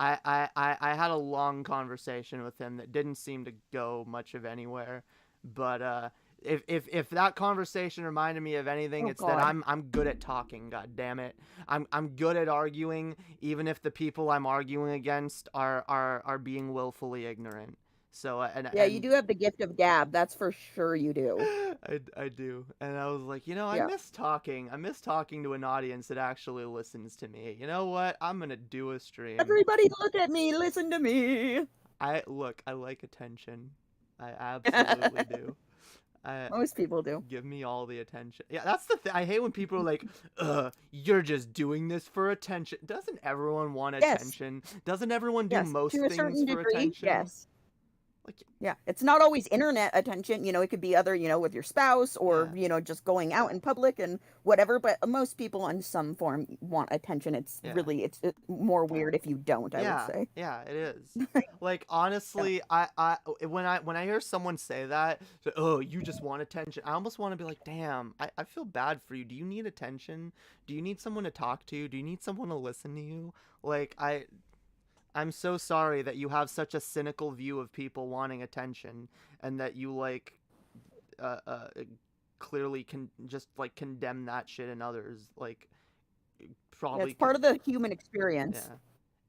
I had a long conversation with him that didn't seem to go much of anywhere, but if that conversation reminded me of anything, it's that I'm good at talking. God damn it, I'm good at arguing, even if the people I'm arguing against are being willfully ignorant. So You do have the gift of gab. That's for sure you do. I do. And I was like, I miss talking. I miss talking to an audience that actually listens to me. You know what? I'm going to do a stream. Everybody look at me. Listen to me. I like attention. I absolutely do. Most people do. Give me all the attention. Yeah, that's the thing. I hate when people are like, you're just doing this for attention. Doesn't everyone want attention? Doesn't everyone do most to a things certain for degree, attention? yes. Yeah, it's not always internet attention. It could be other, with your spouse or, just going out in public and whatever. But most people in some form want attention. It's really, it's more weird if you don't, I would say. Yeah, it is. Like, honestly, when I hear someone say that, oh, you just want attention, I almost want to be like, damn, I feel bad for you. Do you need attention? Do you need someone to talk to? Do you need someone to listen to you? Like, I'm so sorry that you have such a cynical view of people wanting attention, and that you clearly can just condemn that shit in others. Like, probably it's part of the human experience.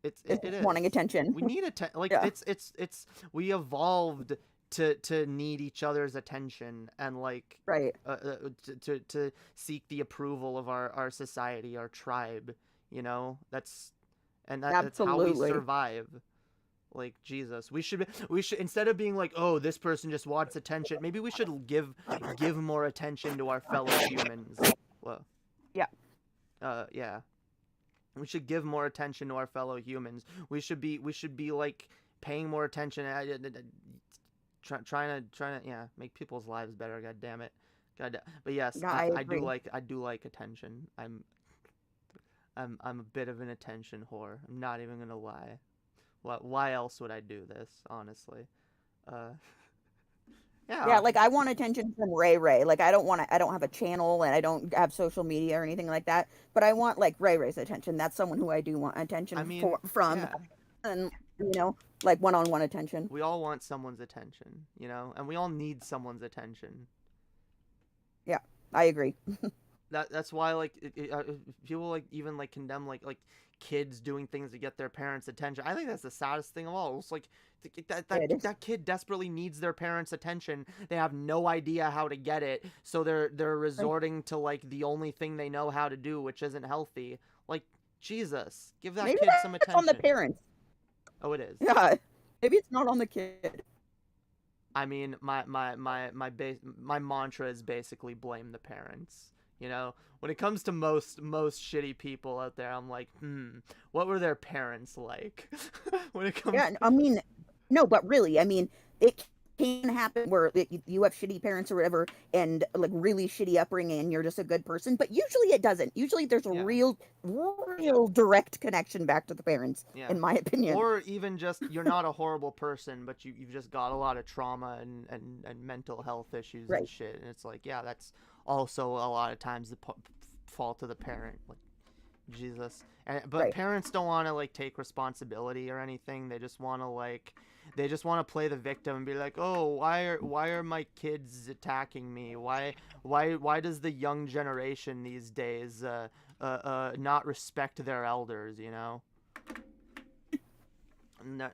Yeah, it is wanting attention. We need attention. It's we evolved to need each other's attention, and right, to seek the approval of our society, our tribe. That's how we survive. Like, Jesus, we should instead of being like, oh, this person just wants attention, maybe we should give more attention to our fellow humans. Well, yeah, we should give more attention to our fellow humans. We should be like paying more attention, trying to make people's lives better. God damn it. But yes, I do like attention. I'm a bit of an attention whore. I'm not even gonna lie. Why else would I do this, honestly? Yeah, like I want attention from Ray Ray. Like I don't have a channel and I don't have social media or anything like that. But I want like Ray Ray's attention. That's someone who I do want attention I mean, from, yeah. and like one-on-one attention. We all want someone's attention, and we all need someone's attention. Yeah, I agree. That's why like people like even like condemn like kids doing things to get their parents' attention. I think that's the saddest thing of all. It's like that kid desperately needs their parents' attention. They have no idea how to get it, so they're resorting to like the only thing they know how to do, which isn't healthy. Like Jesus, give that kid some attention. On the parents. Oh, it is. Yeah, maybe it's not on the kid. I mean, my mantra is basically blame the parents. When it comes to most shitty people out there, I'm like, what were their parents like? When it comes, yeah, I mean, no, but really, I mean, it can happen where you have shitty parents or whatever, and like really shitty upbringing, and you're just a good person. But usually it doesn't. Usually there's a real direct connection back to the parents, in my opinion. Or even just you're not a horrible person, but you've just got a lot of trauma and mental health issues and shit. And it's like, yeah, that's also a lot of times the fault of the parent. Like Jesus. But parents don't want to like take responsibility or anything. They just want to play the victim and be like, oh, why are my kids attacking me? Why does the young generation these days not respect their elders?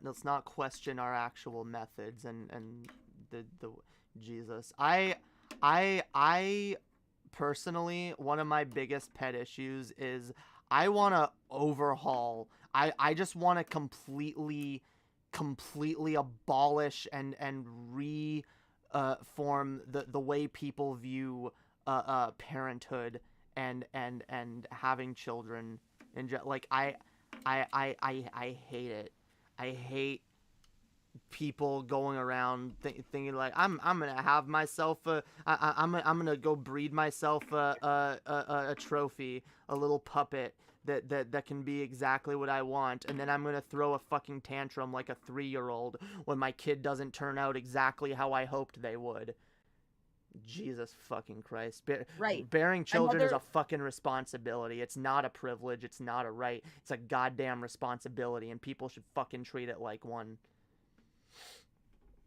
Let's not question our actual methods and the Jesus. I personally, one of my biggest pet issues is I want to overhaul. I just want to completely abolish and reform the way people view parenthood and having children. And like I hate it. I hate people going around thinking like I'm gonna have myself I'm gonna go breed myself a trophy, a little puppet that can be exactly what I want, and then I'm gonna throw a fucking tantrum like a 3-year-old when my kid doesn't turn out exactly how I hoped they would. Jesus fucking Christ. Bearing children is a fucking responsibility. It's not a privilege. It's not a right. It's a goddamn responsibility, and people should fucking treat it like one.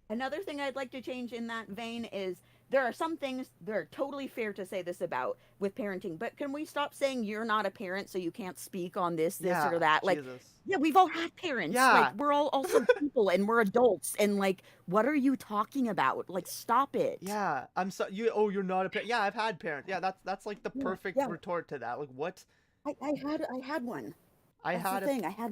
Another thing I'd like to change in that vein is there are some things that are totally fair to say this about with parenting, but can we stop saying you're not a parent so you can't speak on this or that? Like, Jesus. Yeah, we've all had parents. Yeah. Like, we're all also people and we're adults. And like, what are you talking about? Like, stop it. Yeah, you're not a parent. Yeah, I've had parents. Yeah, that's like the perfect retort to that. Like, what? I had one. I had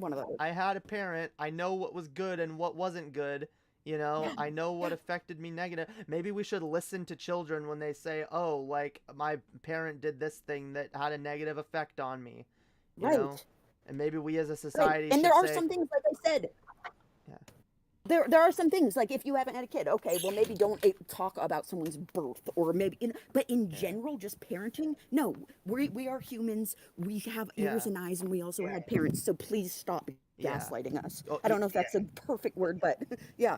one of those. I had a parent. I know what was good and what wasn't good. I know what affected me negative. Maybe we should listen to children when they say, oh, like my parent did this thing that had a negative effect on me. You know? And maybe we as a society And there are some things, like I said. Yeah. There are some things, like if you haven't had a kid, okay, well maybe don't talk about someone's birth, or maybe, but in general, just parenting, no, we are humans, we have ears and eyes, and we also had parents, so please stop gaslighting us. I don't know if that's a perfect word, but yeah.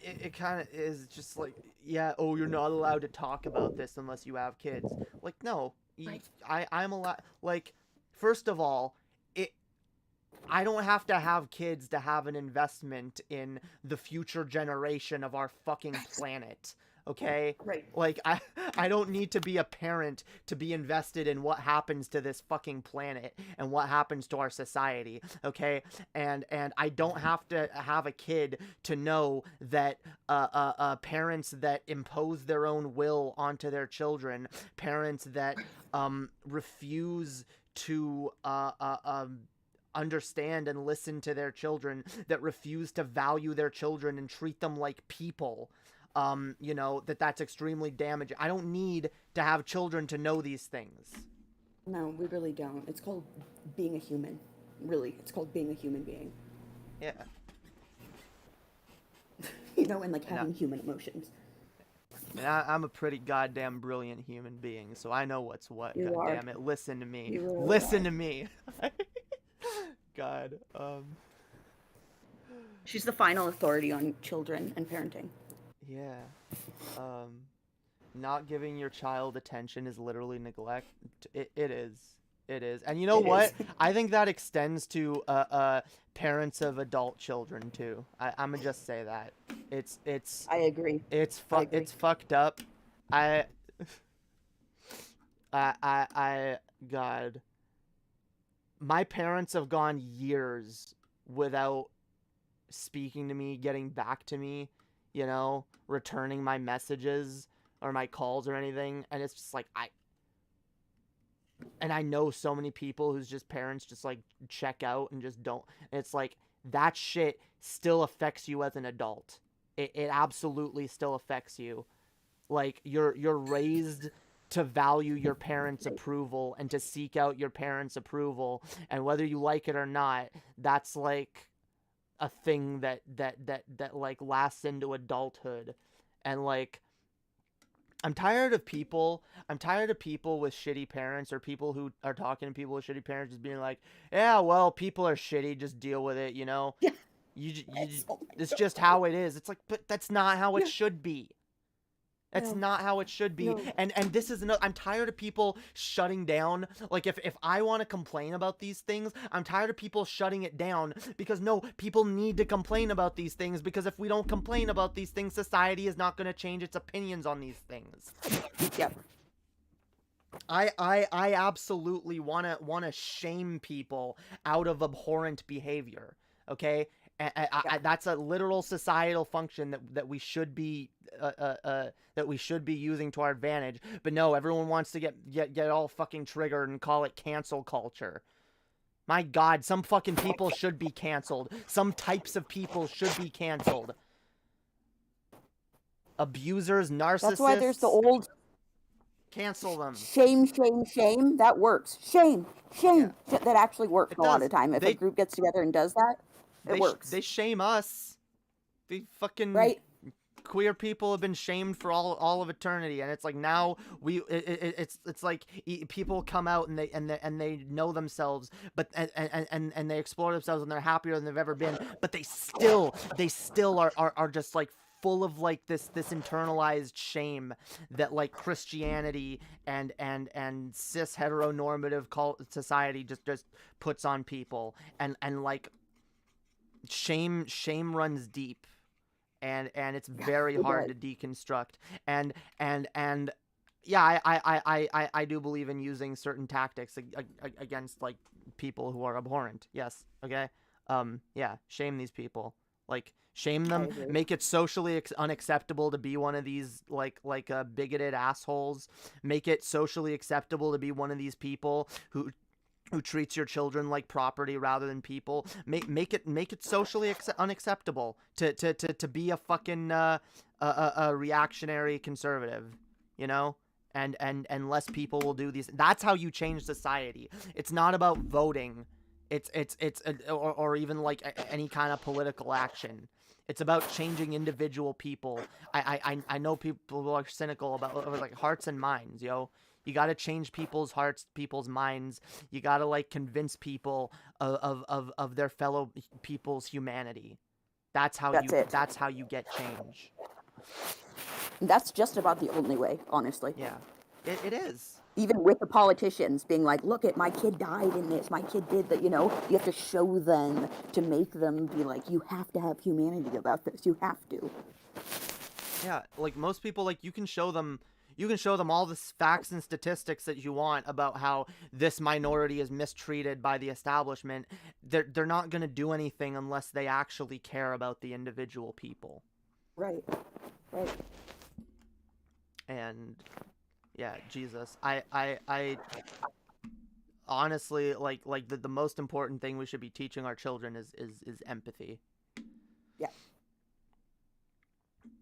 It kind of is just like, you're not allowed to talk about this unless you have kids. Like, no, I'm allowed, like, first of all, I don't have to have kids to have an investment in the future generation of our fucking planet. Okay? Right. Like, I don't need to be a parent to be invested in what happens to this fucking planet and what happens to our society. Okay? And I don't have to have a kid to know that parents that impose their own will onto their children, parents that refuse to understand and listen to their children, that refuse to value their children and treat them like people, that's extremely damaging. I don't need to have children to know these things. No, we really don't. It's called being a human. Really, it's called being a human being. Yeah. And like having human emotions. And I'm a pretty goddamn brilliant human being, so I know what's what. God damn it, listen to me. Listen to me. God. She's the final authority on children and parenting. Yeah. Not giving your child attention is literally neglect. It is. It is. And you know It what? is. I think that extends to parents of adult children too. I'm gonna just say that. It's I agree. I agree. it's fucked up. I God. My parents have gone years without speaking to me, getting back to me, you know, returning my messages or my calls or anything, and it's just like I know so many people whose just parents just like check out and just don't, and it's like that shit still affects you as an adult. It absolutely still affects you. Like you're raised to value your parents' approval and to seek out your parents' approval, and whether you like it or not, that's like a thing that like lasts into adulthood. And like I'm tired of people with shitty parents, or people who are talking to people with shitty parents just being like, yeah, well, people are shitty, just deal with it, you know. Yeah. It's just how it is. It's like, but that's not how it should be. That's No. not how it should be. No. And this is another, I'm tired of people shutting down. Like if I want to complain about these things, I'm tired of people shutting it down, because no, people need to complain about these things, because if we don't complain about these things, society is not going to change its opinions on these things. Yep. I absolutely want to shame people out of abhorrent behavior. Okay? That's a literal societal function that we should be using to our advantage. But no, everyone wants to get all fucking triggered and call it cancel culture. My God, some fucking people should be canceled. Some types of people should be canceled. Abusers, narcissists. That's why there's the old cancel them. shame. That works. Shame. That actually works a lot of the time. If a group gets together and does that, it works. They shame us. They fucking right. Queer people have been shamed for all of eternity, and it's like now it's like people come out and they know themselves, but and they explore themselves, and they're happier than they've ever been, but they still are just like full of like this internalized shame that like Christianity and cis heteronormative society just puts on people, and like shame runs deep, and it's very hard to deconstruct, and yeah, I do believe in using certain tactics against like people who are abhorrent. Yes. Okay. Yeah, shame these people. Like shame them, make it socially unacceptable to be one of these like bigoted assholes. Make it socially acceptable to be one of these people who treats your children like property rather than people. Make it socially unacceptable to be a fucking a reactionary conservative, you know? And less people will do these. That's how you change society. It's not about voting. It's or even like any kind of political action. It's about changing individual people. I know people who are cynical about like hearts and minds, yo. You got to change people's hearts, people's minds. You got to like convince people of their fellow people's humanity. That's how you get change. That's just about the only way, honestly. Yeah, it is. Even with the politicians being like, look at my kid died in this, my kid did that, you know, you have to show them to make them be like, you have to have humanity about this. You have to. Yeah, like most people, like you can show them all the facts and statistics that you want about how this minority is mistreated by the establishment. They're not going to do anything unless they actually care about the individual people. Right. And yeah, Jesus, I honestly like the most important thing we should be teaching our children is empathy. Yeah.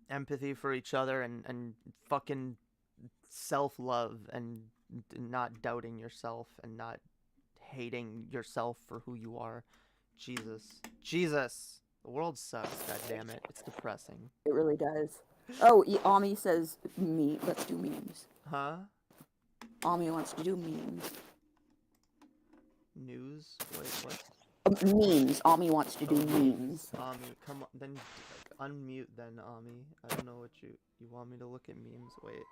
Empathy for each other and fucking self-love, and not doubting yourself and not hating yourself for who you are. Jesus, the world sucks. God damn it, it's depressing. It really does. Oh, Ami says let's do memes. Huh? Ami wants to do memes. News? Wait, what? Memes. Ami wants to do memes. Ami, come on, then unmute then, Ami. I don't know what you want me to look at memes. Wait.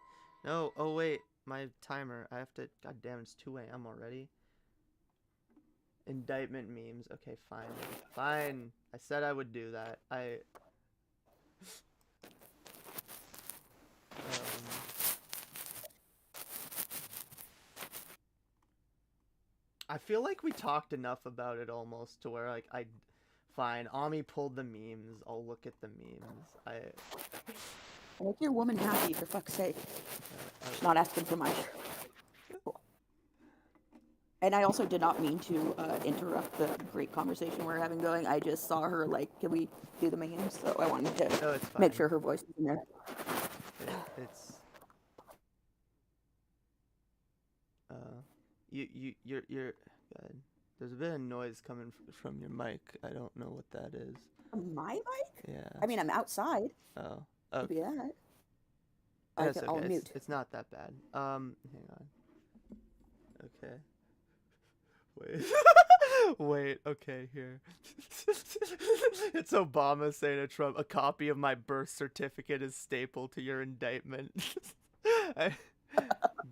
No. Oh wait, my timer. I have to. God damn, it's 2 a.m. already. Indictment memes. Okay, fine. Fine. I said I would do that. I feel like we talked enough about it almost to where like fine. Ami pulled the memes. I'll look at the memes. Make your woman happy, for fuck's sake. She's not asking for much. Cool. And I also did not mean to interrupt the great conversation we're having going. I just saw her like, can we do the memes? So I wanted to make sure her voice is in there. You're good. There's a bit of noise coming from your mic. I don't know what that is. My mic? Yeah. I mean, I'm outside. Oh. Could be that. That's okay. I'll mute. It's not that bad. Hang on. Okay. Wait. Wait. Okay, here. It's Obama saying to Trump, "A copy of my birth certificate is stapled to your indictment."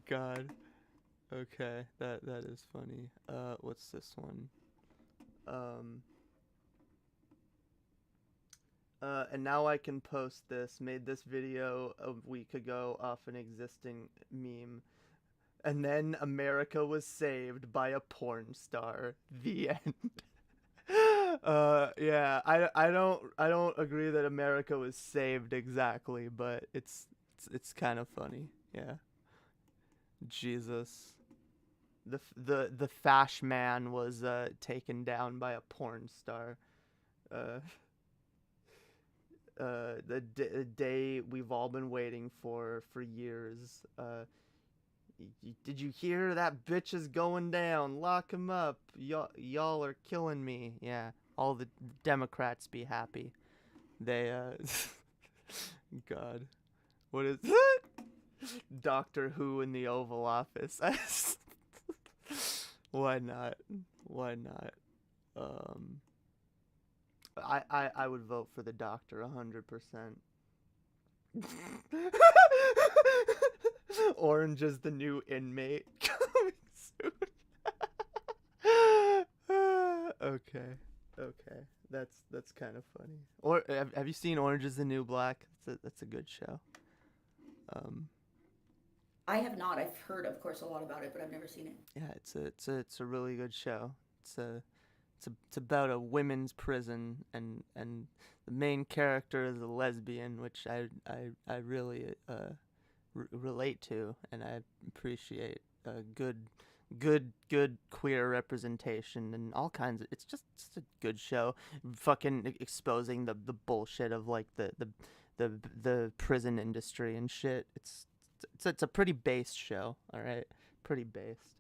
God. Okay, that is funny. What's this one? And now I can post this. Made this video a week ago off an existing meme. And then America was saved by a porn star. The end. Yeah, I don't agree that America was saved exactly, but it's kind of funny. Yeah. Jesus. The Fash Man was taken down by a porn star. The day we've all been waiting for years. Did you hear that bitch is going down? Lock him up. Y'all are killing me. Yeah, all the Democrats be happy. They God, what is Doctor Who in the Oval Office? Why not? Why not? I would vote for the Doctor 100%. Orange is the new inmate coming soon. Okay, that's kind of funny. Or have you seen Orange is the New Black? That's a good show. I have not. I've heard, of course, a lot about it, but I've never seen it. Yeah, it's a really good show. It's about a women's prison, and the main character is a lesbian, which I really relate to, and I appreciate good queer representation and all kinds of. It's just a good show, fucking exposing the bullshit of like the prison industry and shit. It's a pretty based show, all right, pretty based.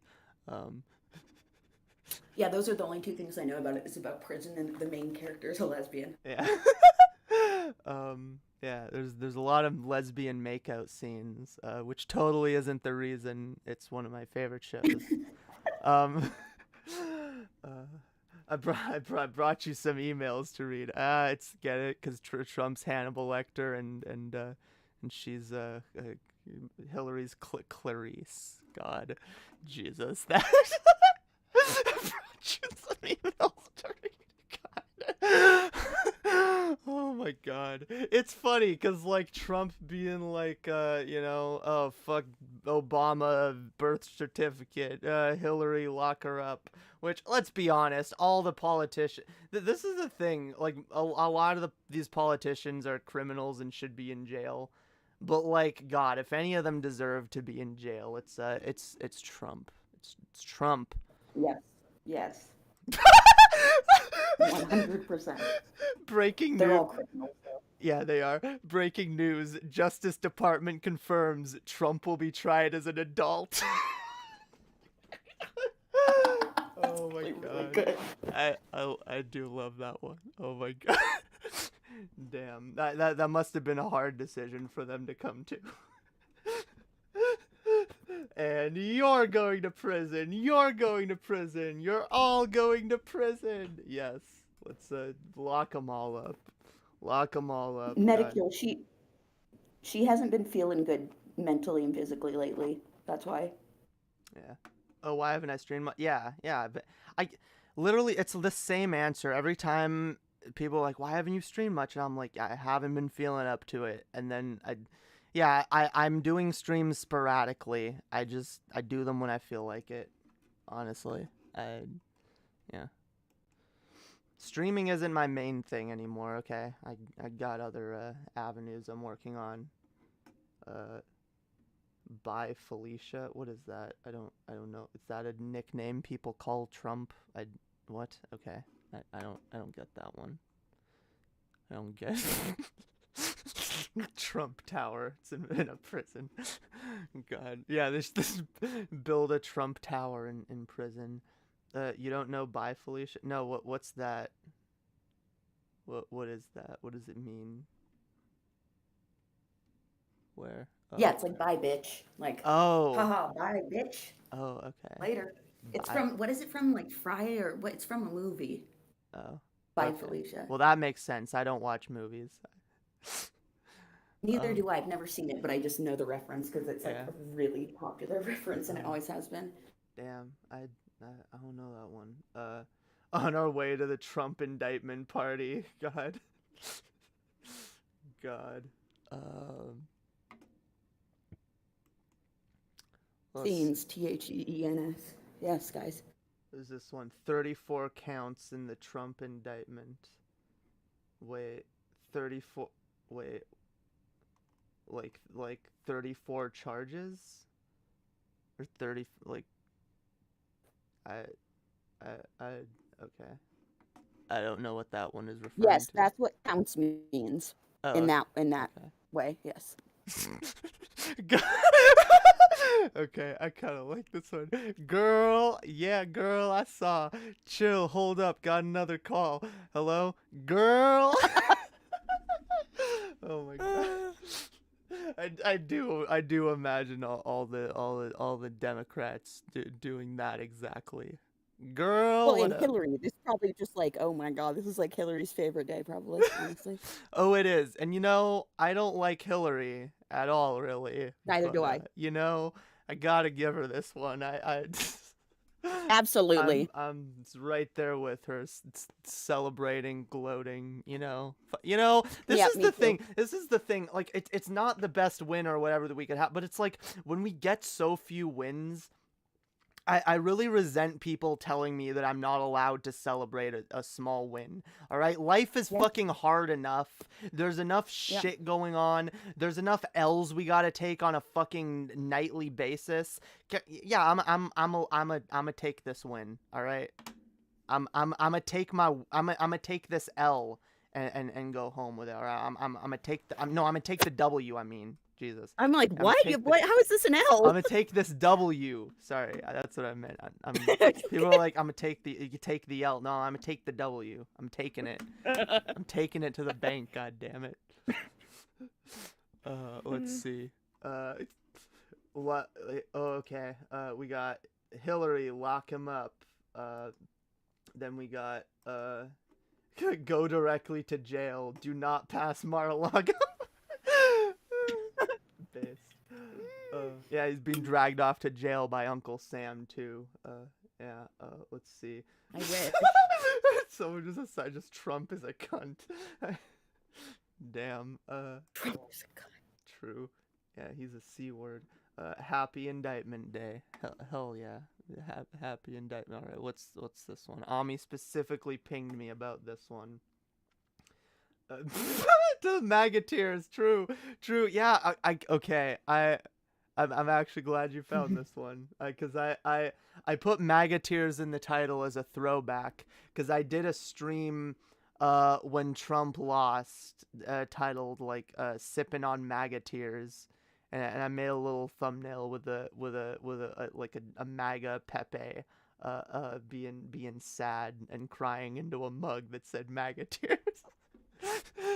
Yeah, those are the only two things I know about it. It's about prison and the main character is a lesbian. Yeah. Yeah, there's a lot of lesbian makeout scenes, which totally isn't the reason it's one of my favorite shows. I brought you some emails to read. Get it, because Trump's Hannibal Lecter and she's Hillary's Clarice. God, Jesus, that. Oh my God, it's funny because like Trump being like oh fuck Obama birth certificate, Hillary lock her up, which, let's be honest, all the politicians, this is the thing, like a lot of these politicians are criminals and should be in jail, but like, God, if any of them deserve to be in jail, it's Trump. It's Trump. Yes. 100%. Breaking news. They're all criminals, though. Yeah, they are. Breaking news. Justice Department confirms Trump will be tried as an adult. Oh my God. Really good. I do love that one. Oh my God. Damn. That must have been a hard decision for them to come to. And you're going to prison. You're going to prison. You're all going to prison. Yes. Let's lock them all up. Lock them all up. God. Medicule, she hasn't been feeling good mentally and physically lately. That's why. Yeah. Oh, why haven't I streamed? Yeah, yeah. But I literally, it's the same answer every time. People are like, "Why haven't you streamed much?" And I'm like, "I haven't been feeling up to it." And then I'm doing streams sporadically. I do them when I feel like it. Honestly, yeah. Streaming isn't my main thing anymore. Okay, I got other avenues I'm working on. By Felicia. What is that? I don't know. Is that a nickname people call Trump? What? Okay. I don't get that one. I don't get Trump Tower. It's in a prison. God. Yeah, this build a Trump Tower in prison. You don't know By Felicia? No, what's that? What is that? What does it mean? Where? Oh. Yeah, it's like bye, bitch. Like, oh. haha, bye, bitch. Oh, okay. Later. It's from, what is it from? Like Friday or what? It's from a movie. Oh. Bye, Okay. Felicia. Well, that makes sense. I don't watch movies. Neither do I. I've never seen it, but I just know the reference because it's like a really popular reference, and it always has been. Damn, I don't know that one. On our way to the Trump indictment party. God. God. Theens, Theens. Yes, guys. There's this one. 34 counts in the Trump indictment. Wait, 34. Wait. Like 34 charges? Or 30, like. Okay. I don't know what that one is referring Yes, to. that's what counts means. In that okay. way, yes. Okay, I kind of like this one. Girl, I saw. Chill, hold up, got another call. Hello, girl. Oh my god. I do imagine all the Democrats doing that exactly. Girl. Well, and Hillary, this is probably just like, oh my god, this is like Hillary's favorite day, probably, honestly. Oh, it is. And I don't like Hillary at all, really. Neither do I. I gotta give her this one. I Absolutely. I'm right there with her, celebrating, gloating. This Yeah, is me the too. thing. This is the thing. Like, it's not the best win or whatever that we could have, but it's like when we get so few wins. I really resent people telling me that I'm not allowed to celebrate a small win. All right? Life is fucking hard enough. There's enough shit going on. There's enough L's we got to take on a fucking nightly basis. Yeah, I'm a take this win, all right? I'm a take this L and go home with it. All right? I'm gonna take the W, I mean. Jesus. I'm like, what? What? How is this an L? I'm gonna take this W. Sorry, that's what I meant. People are like, you take the L. No, I'm gonna take the W. I'm taking it. I'm taking it to the bank. God damn it. Let's see. What? Okay. We got Hillary. Lock him up. Then we got go directly to jail. Do not pass Mar-a-Lago. Yeah, he's being dragged off to jail by Uncle Sam too. Let's see. I wish. Someone just Trump is a cunt. Damn. Trump is a cunt. True. Yeah, he's a C word. Happy Indictment Day. Hell yeah. Happy Indictment. All right, what's this one? Ami specifically pinged me about this one. The MAGA tears. True. Yeah. Okay. I'm actually glad you found this one, because I put MAGA tears in the title as a throwback, because I did a stream when Trump lost, titled like sipping on MAGA tears, and I made a little thumbnail with a MAGA Pepe being sad and crying into a mug that said MAGA tears.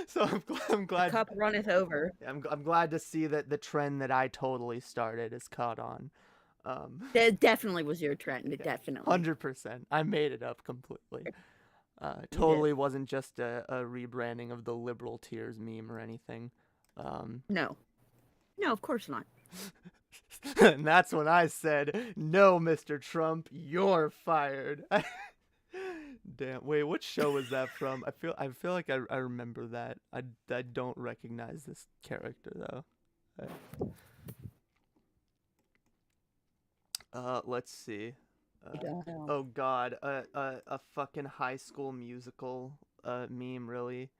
So I'm glad. The cup runneth over. I'm glad to see that the trend that I totally started is caught on. It definitely was your trend. Definitely. 100%. I made it up completely. Totally wasn't just a rebranding of the liberal tears meme or anything. No, of course not. And that's when I said, "No, Mr. Trump, you're fired." Damn. Wait, what show was that from? I feel like I remember that. I don't recognize this character though. Let's see. Oh God, a fucking High School Musical meme, really.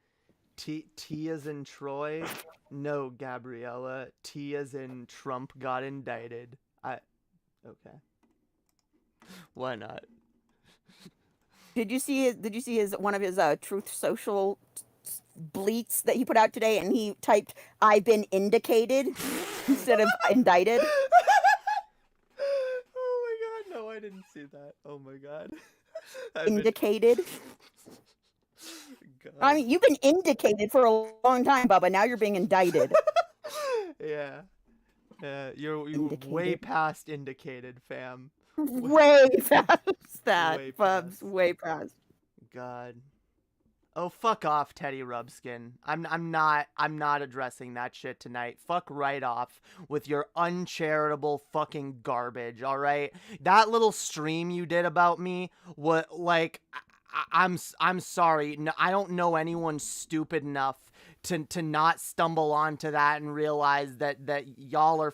T as in Troy. No, Gabriella. T as in Trump got indicted. Okay. Why not? Did you see his one of his Truth Social bleats that he put out today, and he typed "I've been indicated" instead of indicted? Oh my God, no, I didn't see that. Oh my God. Indicated. God. I mean, you've been indicated for a long time, Bubba. Now you're being indicted. Yeah. You're Indicated. way past indicated, fam. Way past that, Way Bubs. past. Way past. God. Oh, fuck off, Teddy Rubskin. I'm not addressing that shit tonight. Fuck right off with your uncharitable fucking garbage, all right? That little stream you did about me, what, like, I'm sorry. No, I don't know anyone stupid enough to not stumble onto that and realize that y'all are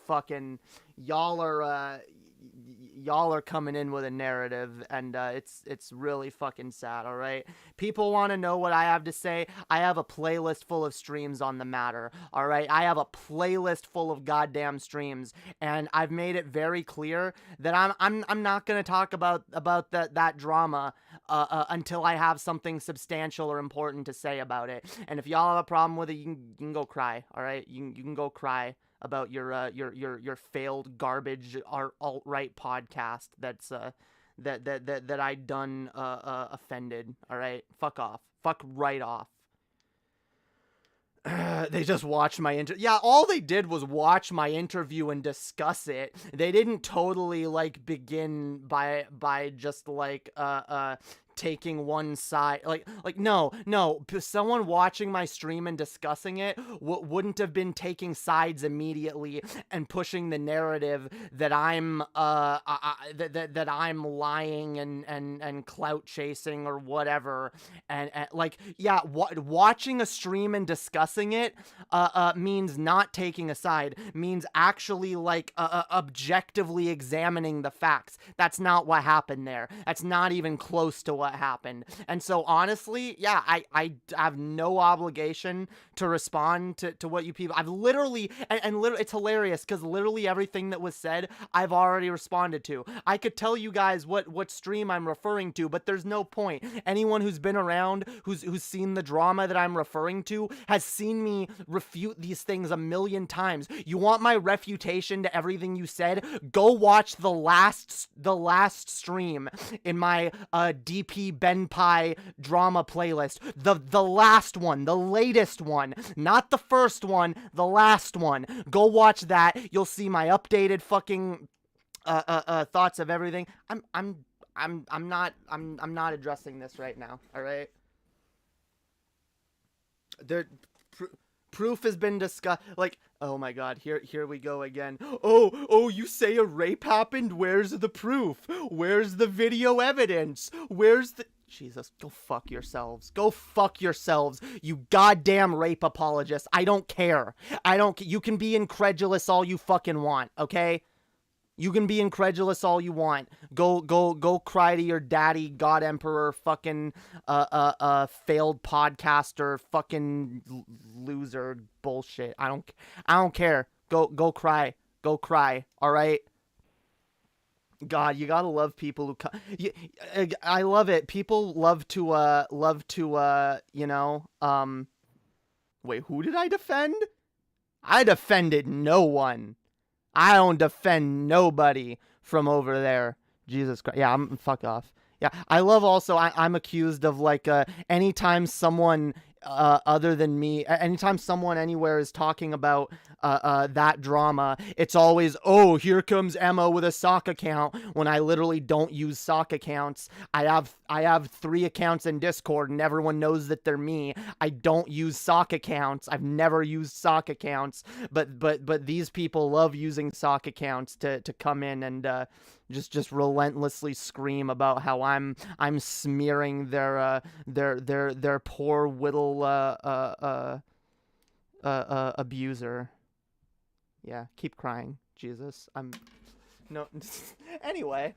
coming in with a narrative, and it's really fucking sad, all right? People want to know what I have to say. I have a playlist full of streams on the matter, all right? I have a playlist full of goddamn streams, and I've made it very clear that I'm not going to talk about that drama until I have something substantial or important to say about it. And if y'all have a problem with it, you can go cry, all right? You can go cry about your failed garbage alt-right podcast that I done offended. All right, fuck off, fuck right off. They just watched my yeah, all they did was watch my interview and discuss it. They didn't totally like begin by just like taking one side. Like no, someone watching my stream and discussing it wouldn't have been taking sides immediately and pushing the narrative that I'm that I'm lying and clout chasing or whatever. And like, yeah, watching a stream and discussing it means not taking a side, means actually like objectively examining the facts. That's not what happened there. That's not even close to what happened. And so honestly, yeah, I have no obligation to respond to what you people. I've literally and literally, it's hilarious because literally everything that was said I've already responded to. I could tell you guys what stream I'm referring to, but there's no point. Anyone who's been around, who's seen the drama that I'm referring to, has seen me refute these things a million times. You want my refutation to everything you said? Go watch the last stream in my DP Ben Pie drama playlist. The last one, the latest one, not the first one, the last one. Go watch that. You'll see my updated fucking thoughts of everything. I'm not addressing this right now. All right. Proof has been discussed. Like, oh my God, here we go again. Oh, you say a rape happened? Where's the proof? Where's the video evidence? Where's the... Jesus, go fuck yourselves. Go fuck yourselves, you goddamn rape apologists. I don't care. You can be incredulous all you fucking want, okay? You can be incredulous all you want. Go cry to your daddy, God Emperor, fucking failed podcaster, fucking loser bullshit. I don't care. Go cry. Go cry. All right. God, you gotta love people who I love it. People love to you know, wait, who did I defend? I defended no one. I don't defend nobody from over there. Jesus Christ. Yeah, fuck off. Yeah, I love also, I'm accused of like, anytime someone other than me, anytime someone anywhere is talking about that drama. It's always, oh, here comes Emma with a sock account, when I literally don't use sock accounts. I have 3 accounts in Discord and everyone knows that they're me. I don't use sock accounts. I've never used sock accounts, but these people love using sock accounts to come in and just relentlessly scream about how I'm smearing their poor whittle abuser. Yeah, keep crying, Jesus. No. Anyway,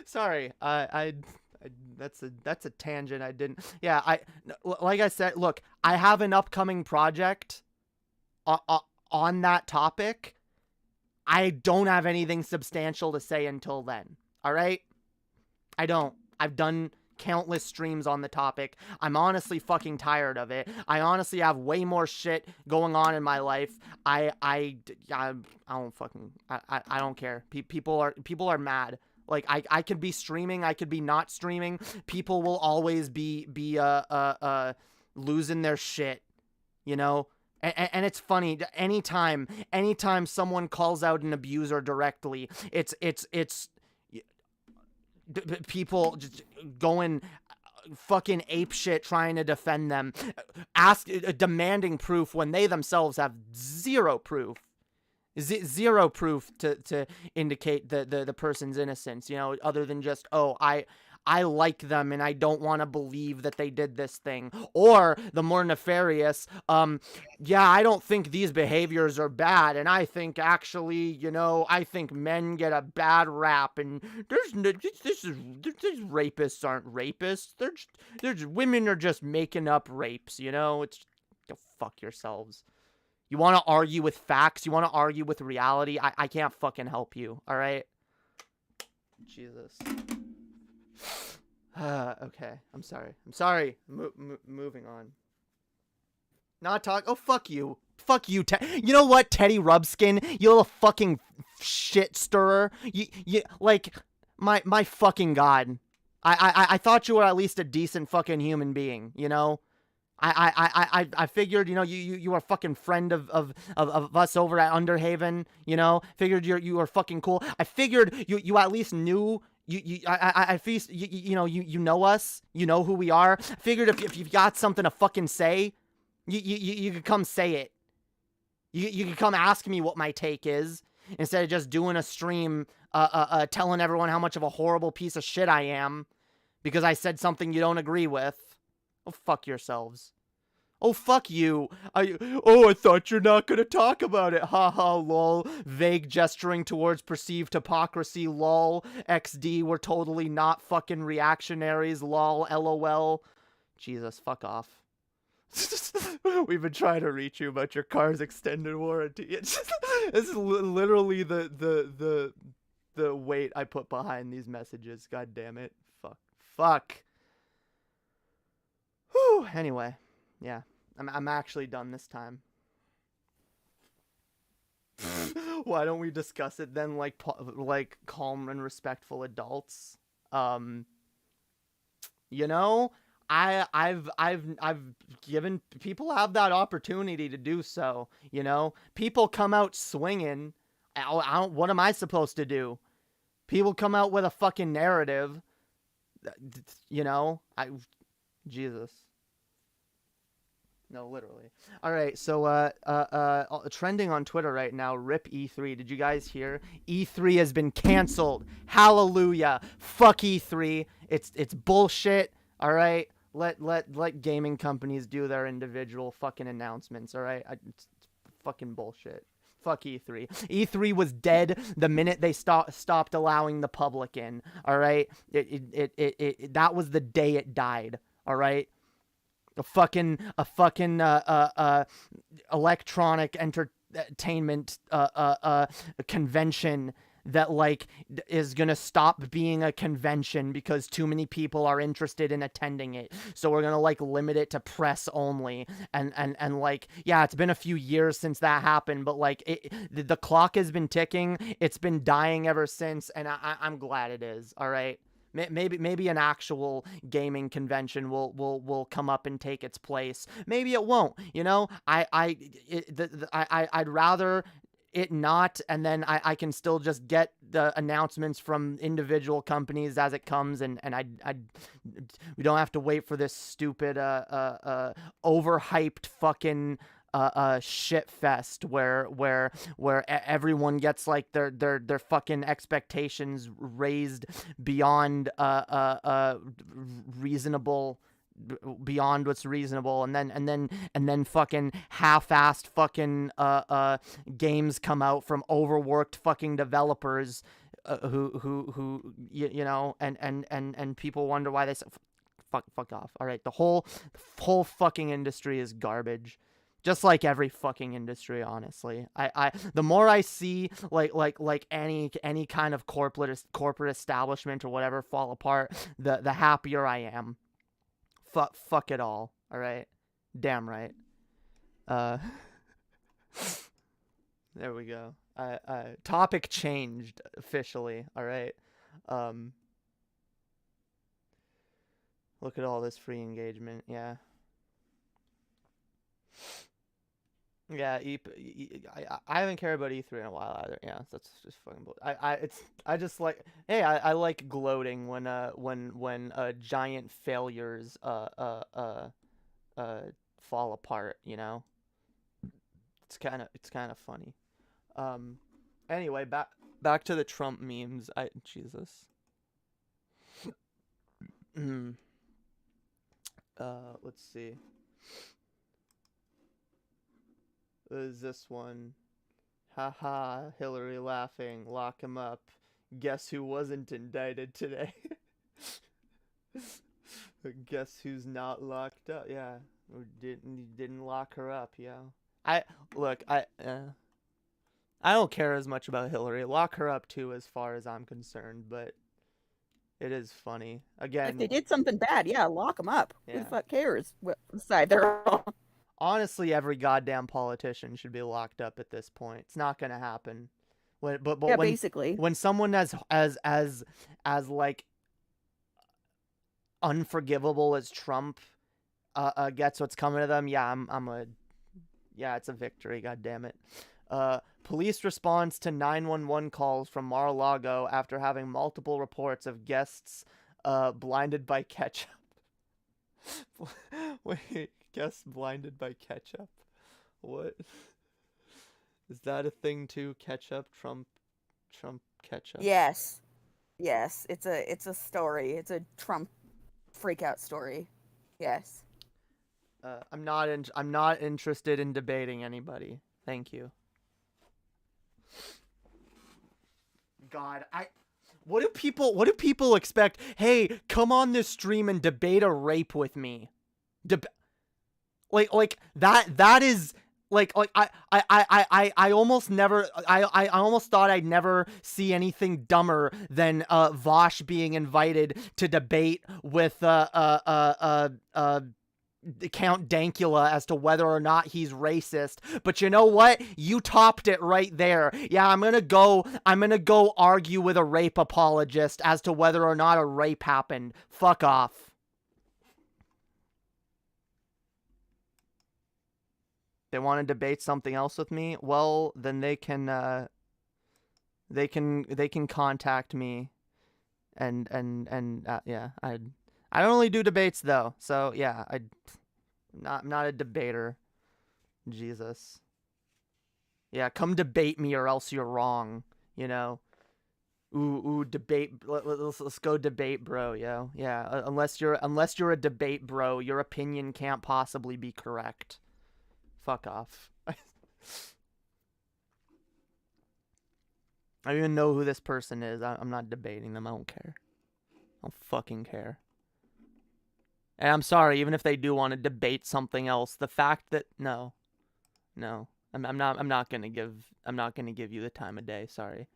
sorry. That's a tangent. I didn't. Yeah, like I said, look, I have an upcoming project on that topic. I don't have anything substantial to say until then. All right? I don't. I've done countless streams on the topic. I'm honestly fucking tired of it. I honestly have way more shit going on in my life. I don't fucking, I don't care. People are mad. Like, I could be streaming, I could be not streaming. People will always be losing their shit, you know? And it's funny, anytime someone calls out an abuser directly, it's people just going fucking apeshit trying to defend them, demanding proof when they themselves have zero proof. Zero proof to indicate the person's innocence, you know, other than just, oh, I like them and I don't want to believe that they did this thing. Or the more nefarious, yeah, I don't think these behaviors are bad, and I think actually, you know, I think men get a bad rap, and these rapists aren't rapists. Women are just making up rapes, you know? It's go fuck yourselves. You want to argue with facts? You want to argue with reality? I can't fucking help you, all right? Jesus. Okay, I'm sorry. Moving on. Not talk. Oh, fuck you. Fuck you, you know what, Teddy Rubskin? You little fucking shit stirrer. You like, my fucking god. I thought you were at least a decent fucking human being, you know? I figured, you know, you were a fucking friend of us over at Underhaven, you know? Figured you were fucking cool. I figured you at least knew. You know, you know us, you know who we are. I figured if you've got something to fucking say, you could come say it. You could come ask me what my take is, instead of just doing a stream, telling everyone how much of a horrible piece of shit I am, because I said something you don't agree with. Oh, fuck yourselves. Oh, fuck you. I thought you're not gonna talk about it. Haha, lol. Vague gesturing towards perceived hypocrisy, lol. XD, we're totally not fucking reactionaries, lol, LOL. Jesus, fuck off. We've been trying to reach you about your car's extended warranty. It's just, this is literally the weight I put behind these messages. God damn it. Fuck. Whew. Anyway. Yeah, I'm actually done this time. Why don't we discuss it then, like calm and respectful adults? You know, I've given people have that opportunity to do so. You know, people come out swinging. What am I supposed to do? People come out with a fucking narrative. You know, Jesus. No, literally. All right, so trending on Twitter right now, rip E3. Did you guys hear? E3 has been canceled. Hallelujah. Fuck E3. It's bullshit. All right? Let gaming companies do their individual fucking announcements, all right? It's fucking bullshit. Fuck E3. E3 was dead the minute they stopped allowing the public in, all right? That was the day it died, all right? A fucking electronic entertainment convention that like is gonna stop being a convention because too many people are interested in attending it, so we're gonna like limit it to press only, and like, yeah, it's been a few years since that happened, but like the clock has been ticking. It's been dying ever since, and I'm glad it is. All right, Maybe an actual gaming convention will come up and take its place. Maybe it won't. You know, I'd rather it not, and then I can still just get the announcements from individual companies as it comes, and we don't have to wait for this stupid overhyped fucking shit fest where everyone gets like their fucking expectations raised beyond reasonable, beyond what's reasonable, and then fucking half-assed fucking games come out from overworked fucking developers who you know, and people wonder why they say fuck off. All right, the whole fucking industry is garbage. Just like every fucking industry, honestly. The more I see like any kind of corporate establishment or whatever fall apart, the happier I am. Fuck it all. All right. Damn right. There we go. Topic changed officially. All right. Look at all this free engagement. Yeah. Yeah, I haven't cared about E3 in a while either. Yeah, that's just fucking bull. I just like, hey, I like gloating when giant failures fall apart, you know? It's kind of funny. Anyway, back to the Trump memes. Jesus. Let's see. Is this one? Haha, Hillary laughing. Lock him up. Guess who wasn't indicted today? Guess who's not locked up? Yeah, or didn't lock her up. Yeah. I don't care as much about Hillary. Lock her up too, as far as I'm concerned. But it is funny. Again, if they did something bad, yeah, lock them up. Yeah. Who the fuck cares what side they're on? Honestly, every goddamn politician should be locked up at this point. It's not gonna happen. But Yeah, when, basically. when someone as like unforgivable as Trump gets what's coming to them, yeah, it's a victory. God damn it. Police response to 911 calls from Mar-a-Lago after having multiple reports of guests blinded by ketchup. Wait. Guess blinded by ketchup. What? Is that a thing too? Ketchup, Trump ketchup. Yes. It's a story. It's a Trump freakout story. Yes. I'm not interested in debating anybody. Thank you. God, what do people expect? Hey, come on this stream and debate a rape with me. Like that is like I almost never I almost thought I'd never see anything dumber than Vosh being invited to debate with Count Dankula as to whether or not he's racist. But you know what? You topped it right there. Yeah, I'm gonna go argue with a rape apologist as to whether or not a rape happened. Fuck off. They want to debate something else with me? Well, then they can contact me, and yeah, I don't really do debates though, so yeah, I'm not a debater. Jesus. Yeah, come debate me or else you're wrong. You know. Ooh, debate. Let's go debate, bro. Yo, yeah. Unless you're a debate, bro, your opinion can't possibly be correct. Fuck off. I don't even know who this person is. I'm not debating them. I don't care. I don't fucking care. And I'm sorry, even if they do want to debate something else, the fact that no, I'm not gonna give you the time of day. Sorry.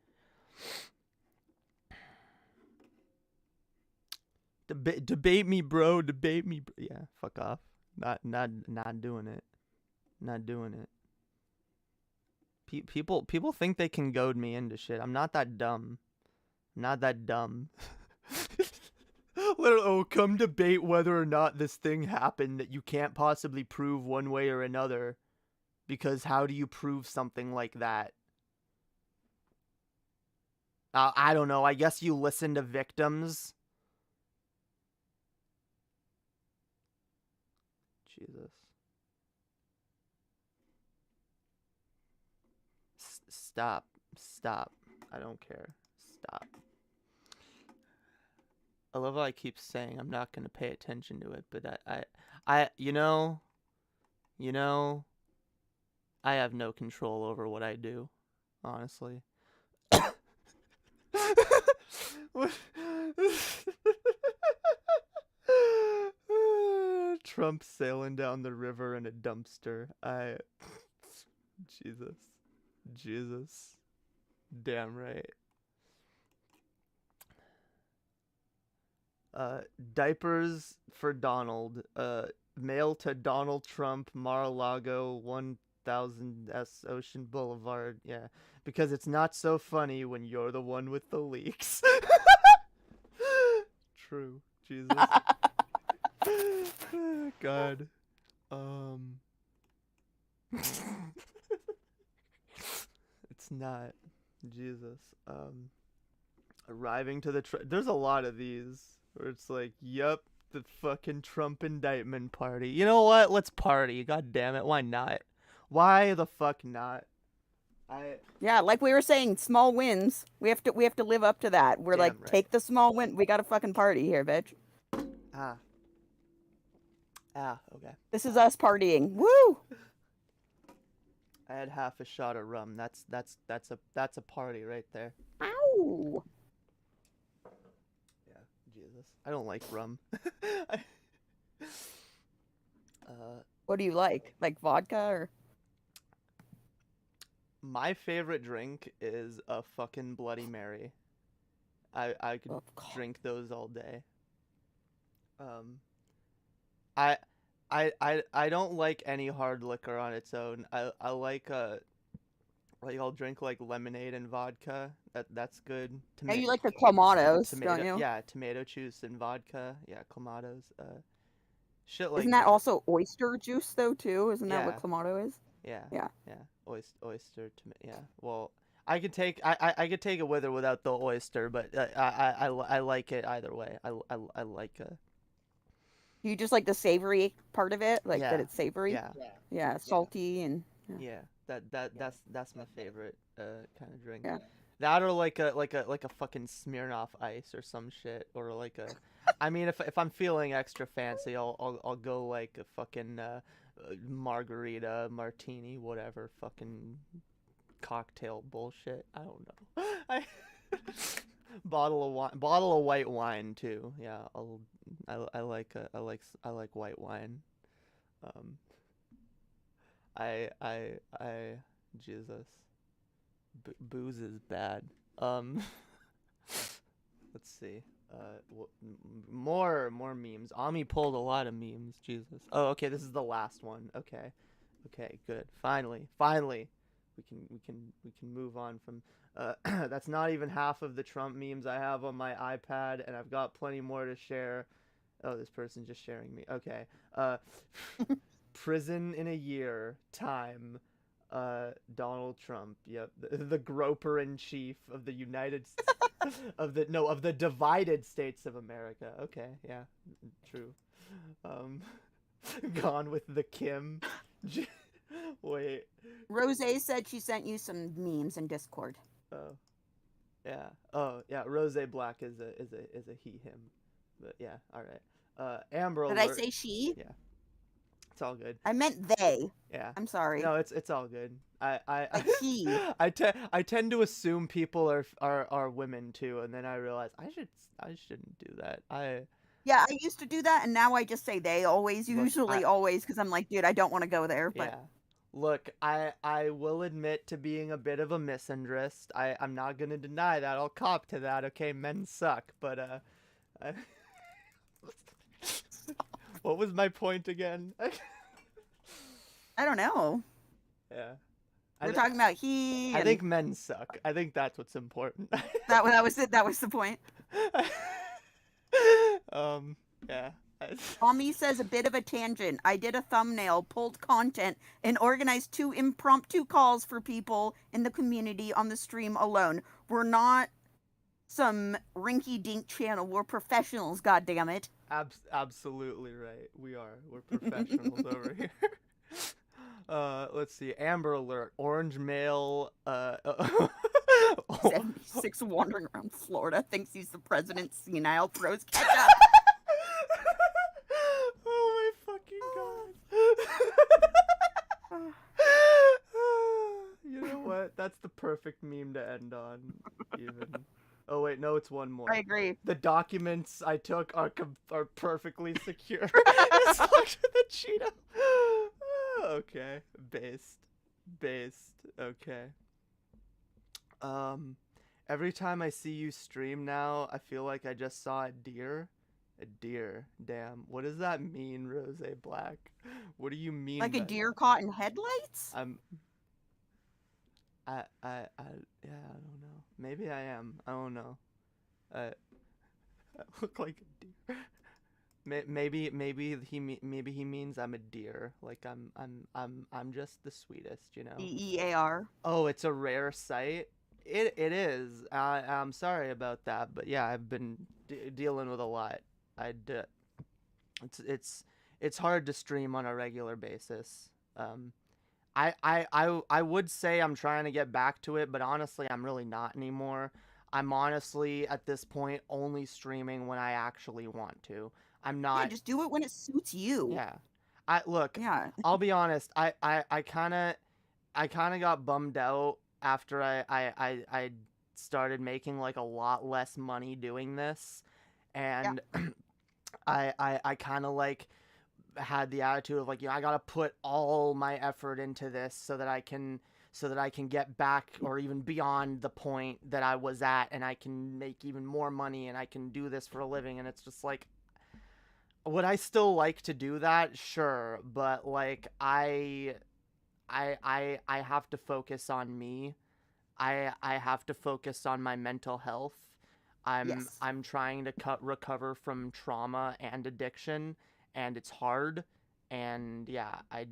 Debate me, bro. Debate me. Yeah, fuck off. Not doing it. Not doing it. People think they can goad me into shit. I'm not that dumb. I'm not that dumb. Literally, oh, come debate whether or not this thing happened that you can't possibly prove one way or another. Because how do you prove something like that? I don't know. I guess you listen to victims. Jesus. Stop. Stop. I don't care. Stop. I love how I keep saying I'm not going to pay attention to it, but you know, I have no control over what I do, honestly. Trump sailing down the river in a dumpster. Jesus. Damn right. Diapers for Donald. Mail to Donald Trump, Mar-a-Lago, 1000 S Ocean Boulevard. Yeah, because it's not so funny when you're the one with the leaks. True. Jesus. God. It's not. Jesus. Arriving to the there's a lot of these where it's like, yep, the fucking Trump indictment party. You know what? Let's party. God damn it. Why not? Why the fuck not? Yeah, like we were saying, small wins. We have to live up to that. We're Damn like, right. take the small win. We got a fucking party here, bitch. Okay. This is us partying. Woo! I had half a shot of rum. That's a party right there. Ow! Yeah, Jesus. I don't like rum. What do you like? Like vodka or? My favorite drink is a fucking Bloody Mary. I could drink those all day. I don't like any hard liquor on its own. I like I'll drink like lemonade and vodka. That's good. Yeah, you like the clamatos, don't you? Yeah, tomato juice and vodka. Yeah, clamatos. Shit like Isn't that that. also oyster juice though too? Isn't that Yeah. what clamato is? Yeah. Yeah. Oyster tomato. Yeah. Well, I could take it with or without the oyster, but I like it either way. I like You just like the savory part of it, like Yeah. that it's savory. Yeah. Yeah, salty and. Yeah, that's my favorite kind of drink. Yeah. That or like a fucking Smirnoff Ice or some shit, or like a. I mean, if I'm feeling extra fancy, I'll go like a fucking margarita, martini, whatever, fucking cocktail bullshit. I don't know. Bottle of white wine too. Yeah, I like white wine. Jesus. Booze is bad. Let's see. More memes. Ami pulled a lot of memes. Jesus. Oh, okay. This is the last one. Okay, good. Finally, we can move on from. That's not even half of the Trump memes I have on my iPad, and I've got plenty more to share. Oh, this person's just sharing me. Okay. Prison in a year. Time. Donald Trump. Yep. The groper in chief of the of the divided states of America. Okay. Yeah. True. Gone with the Kim. Wait. Rose said she sent you some memes in Discord. Oh. Yeah. Oh, yeah. Rose Black is a he him. But yeah, all right. Amber Did Alert. I say she? Yeah. It's all good. I meant they. Yeah. I'm sorry. No, it's all good. Like he. I tend to assume people are women too, and then I realize I shouldn't do that. Yeah, I used to do that, and now I just say they always, always, because I'm like, dude, I don't want to go there. But Yeah. Look, I will admit to being a bit of a misandrist. I'm not gonna deny that. I'll cop to that. Okay, men suck, but what was my point again? I don't know. Yeah. We're talking about he. I and think men suck. I think that's what's important. that was it. That was the point. Yeah. Tommy says a bit of a tangent. I did a thumbnail, pulled content, and organized 2 impromptu calls for people in the community on the stream alone. We're not some rinky-dink channel. We're professionals, goddammit. Absolutely right. We are. We're professionals over here. Let's see. Amber Alert. Orange male. 76 wandering around Florida, thinks he's the president, senile, throws ketchup. Oh my fucking god. You know what? That's the perfect meme to end on, even. Oh wait, no, it's one more. I agree. The documents I took are perfectly secure. It's locked with a Cheeto. Okay, based. Okay. Every time I see you stream now, I feel like I just saw a deer. A deer. Damn. What does that mean, Rose Black? What do you mean? Like a by deer that? caught in headlights? Yeah, I don't know. Maybe I am. I don't know. I look like a deer. Maybe he means I'm a deer. Like I'm just the sweetest, you know. DEAR. Oh, it's a rare sight. It is. I'm sorry about that, but yeah, I've been dealing with a lot. It's hard to stream on a regular basis. I would say I'm trying to get back to it, but honestly, I'm really not anymore. I'm honestly at this point only streaming when I actually want to. I'm not. Yeah, just do it when it suits you. Yeah. Yeah. I'll be honest. I kind of got bummed out after I started making like a lot less money doing this, and I kind of like had the attitude of like, you know, I gotta put all my effort into this so that I can get back or even beyond the point that I was at, and I can make even more money and I can do this for a living. And it's just like, would I still like to do that? Sure, but like I have to focus on me. I have to focus on my mental health. I'm trying to recover from trauma and addiction, and it's hard. And yeah, I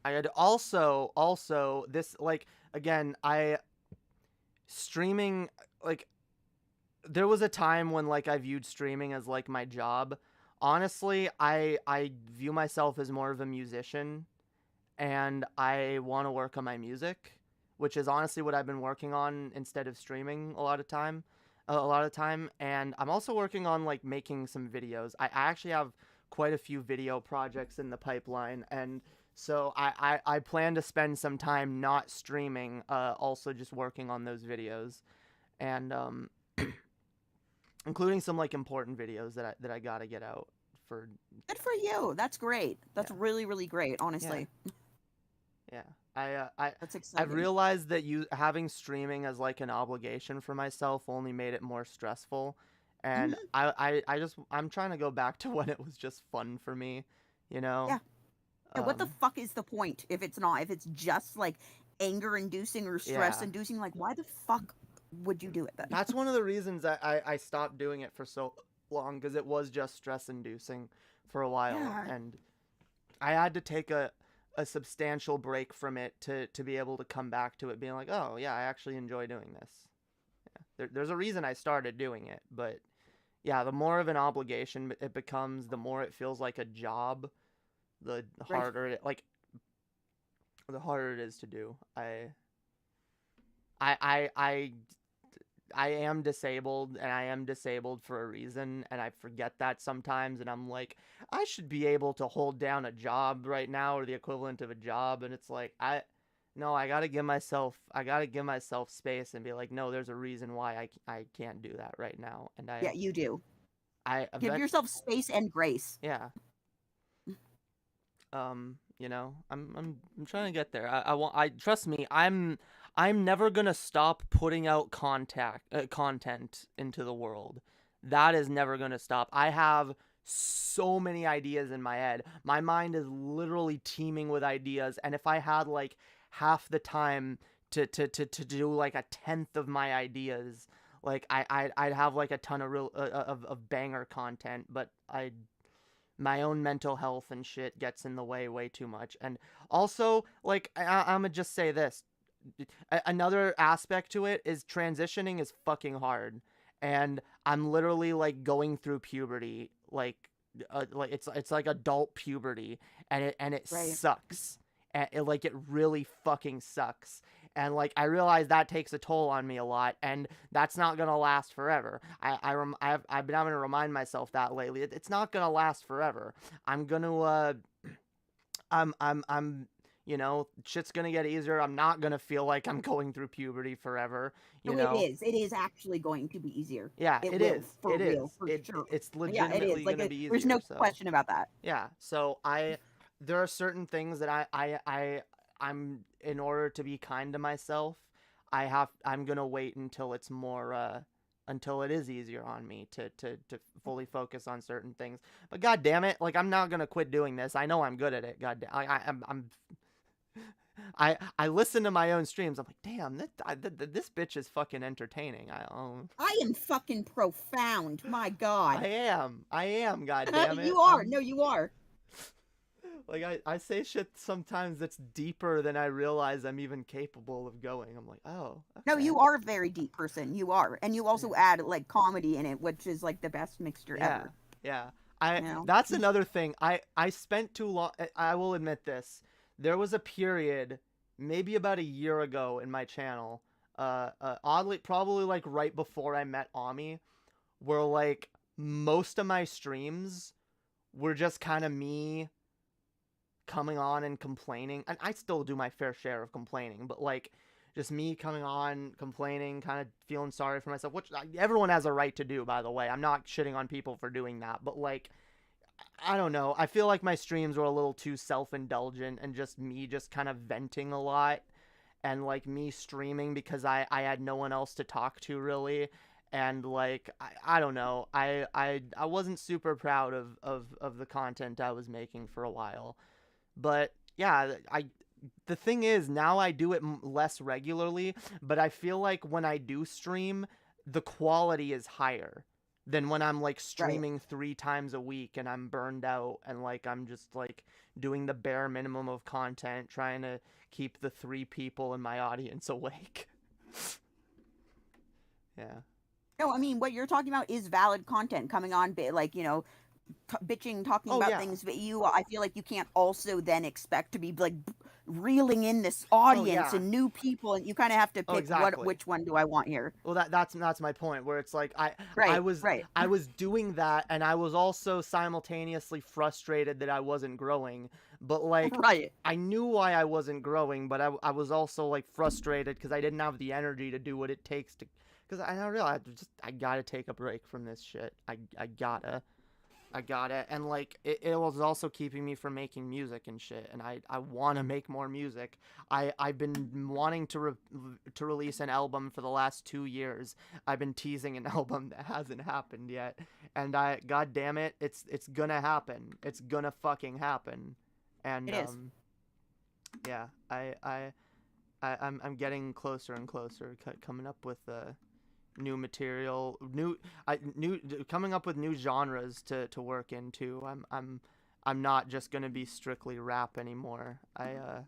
had also this, like, again, streaming, like, there was a time when like I viewed streaming as like my job. Honestly, I view myself as more of a musician, and I want to work on my music, which is honestly what I've been working on instead of streaming a lot of time. And I'm also working on like making some videos. I actually have quite a few video projects in the pipeline, and so I plan to spend some time not streaming, also just working on those videos, and including some like important videos that I gotta get out for. Good for you. That's great. That's really, really great, honestly. Yeah. That's exciting. I've realized that having streaming as like an obligation for myself only made it more stressful, and I'm trying to go back to when it was just fun for me, you know. Yeah. What the fuck is the point if it's just like anger inducing or stress inducing? Like, why the fuck would you do it then? That's one of the reasons I stopped doing it for so long, because it was just stress inducing for a while, and I had to take a substantial break from it to be able to come back to it being like, oh yeah, I actually enjoy doing this. Yeah. There's a reason I started doing it, but yeah, the more of an obligation it becomes, the more it feels like a job, the harder it, like, the harder it is to do. I am disabled, and I am disabled for a reason, and I forget that sometimes, and I'm like, I should be able to hold down a job right now, or the equivalent of a job, and it's like, I gotta give myself space and be like, no, there's a reason why I can't do that right now, and yeah, you do. Give yourself space and grace. Yeah. You know, I'm trying to get there. I trust me, I'm never gonna stop putting out content into the world. That is never gonna stop. I have so many ideas in my head. My mind is literally teeming with ideas, and if I had like half the time to do like a tenth of my ideas, Like I'd have like a ton of real of banger content, but my own mental health and shit gets in the way too much. And also, like, I'm gonna just say this. Another aspect to it is transitioning is fucking hard. And I'm literally, like, going through puberty. Like it's like adult puberty. And it Right. sucks. And it really fucking sucks. And, like, I realize that takes a toll on me a lot, and that's not gonna last forever. I've been having to remind myself that lately. It's not gonna last forever. I'm gonna, you know, shit's gonna get easier. I'm not gonna feel like I'm going through puberty forever, you No, know? it is. It is actually going to be easier. Yeah, It it will, is. for It real, is. for sure. It's Yeah, it legitimately is. Like, gonna be easier. there's no So. question about that. Yeah, so there are certain things that I'm in order to be kind to myself, I'm gonna wait until it's more until it is easier on me to fully focus on certain things. But god damn it, like, I'm not gonna quit doing this. I know I'm good at it. God damn, I listen to my own streams. I'm like, damn, this bitch is fucking entertaining. I am fucking profound. My God. I am. God damn it. You are. No, you are. Like, I say shit sometimes that's deeper than I realize I'm even capable of going. I'm like, oh. No, okay. you are a very deep person. You are. And you also add, like, comedy in it, which is, like, the best mixture ever. Yeah. You know? That's another thing. I spent too long. I will admit this. There was a period, maybe about a year ago in my channel, oddly, probably, like, right before I met Ami, where, like, most of my streams were just kind of me coming on and complaining. And I still do my fair share of complaining, but, like, just me coming on, complaining, kind of feeling sorry for myself, which everyone has a right to do, by the way. I'm not shitting on people for doing that, but, like, I don't know. I feel like my streams were a little too self-indulgent and just me just kind of venting a lot, and, like, me streaming because I had no one else to talk to, really. And, like, I don't know. I wasn't super proud of the content I was making for a while. But yeah, the thing is, now I do it less regularly, but I feel like when I do stream, the quality is higher than when I'm, like, streaming 3 times a week and I'm burned out and, like, I'm just, like, doing the bare minimum of content, trying to keep the 3 people in my audience awake. Yeah. No, I mean, what you're talking about is valid content coming on, like, you know, bitching, talking Oh, about yeah. things, but I feel like you can't also then expect to be, like, reeling in this audience yeah. and new people, and you kind of have to pick exactly. which one do I want here. Well, that's my point, where it's like I Right. was doing that, and I was also simultaneously frustrated that I wasn't growing. But, like, Right. I knew why I wasn't growing, but I was also, like, frustrated because I didn't have the energy to do what it takes to. Because I realized I gotta take a break from this shit. I gotta. And, like, it was also keeping me from making music and shit, and I want to make more music. I've been wanting to release an album for the last 2 years. I've been teasing an album that hasn't happened yet, and god damn it, it's gonna happen. It's gonna fucking happen. And It is. yeah, I'm getting closer and closer, coming up with new material, coming up with new genres to work into. I'm not just gonna be strictly rap anymore. I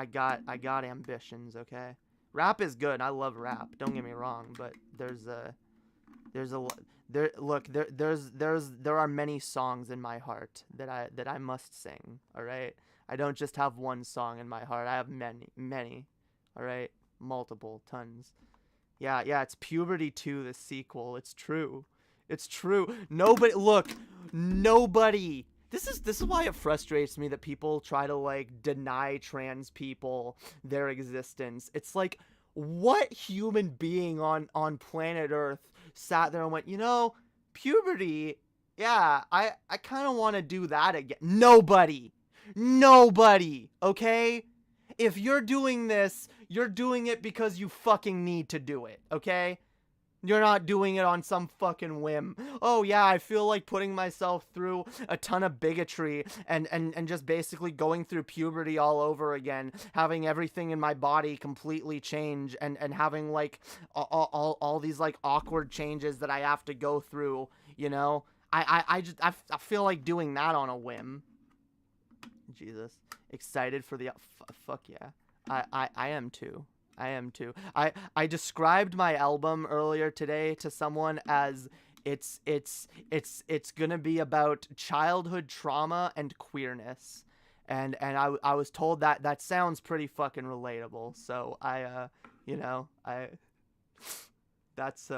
got ambitions. Okay, rap is good. I love rap. Don't get me wrong, but there are many songs in my heart that I must sing. All right, I don't just have one song in my heart. I have many. All right, multiple, tons. Yeah, it's Puberty 2, the sequel. It's true. Nobody. This is why it frustrates me that people try to, like, deny trans people their existence. It's like, what human being on planet Earth sat there and went, you know, puberty, yeah, I kind of want to do that again. Nobody, okay? If you're doing this, you're doing it because you fucking need to do it, okay? You're not doing it on some fucking whim. Oh yeah, I feel like putting myself through a ton of bigotry and just basically going through puberty all over again, having everything in my body completely change and having like all these like awkward changes that I have to go through, you know? I feel like doing that on a whim. Jesus. Excited for the fuck yeah. I am too. I am too. I described my album earlier today to someone as it's gonna be about childhood trauma and queerness, and I was told that sounds pretty fucking relatable. So that's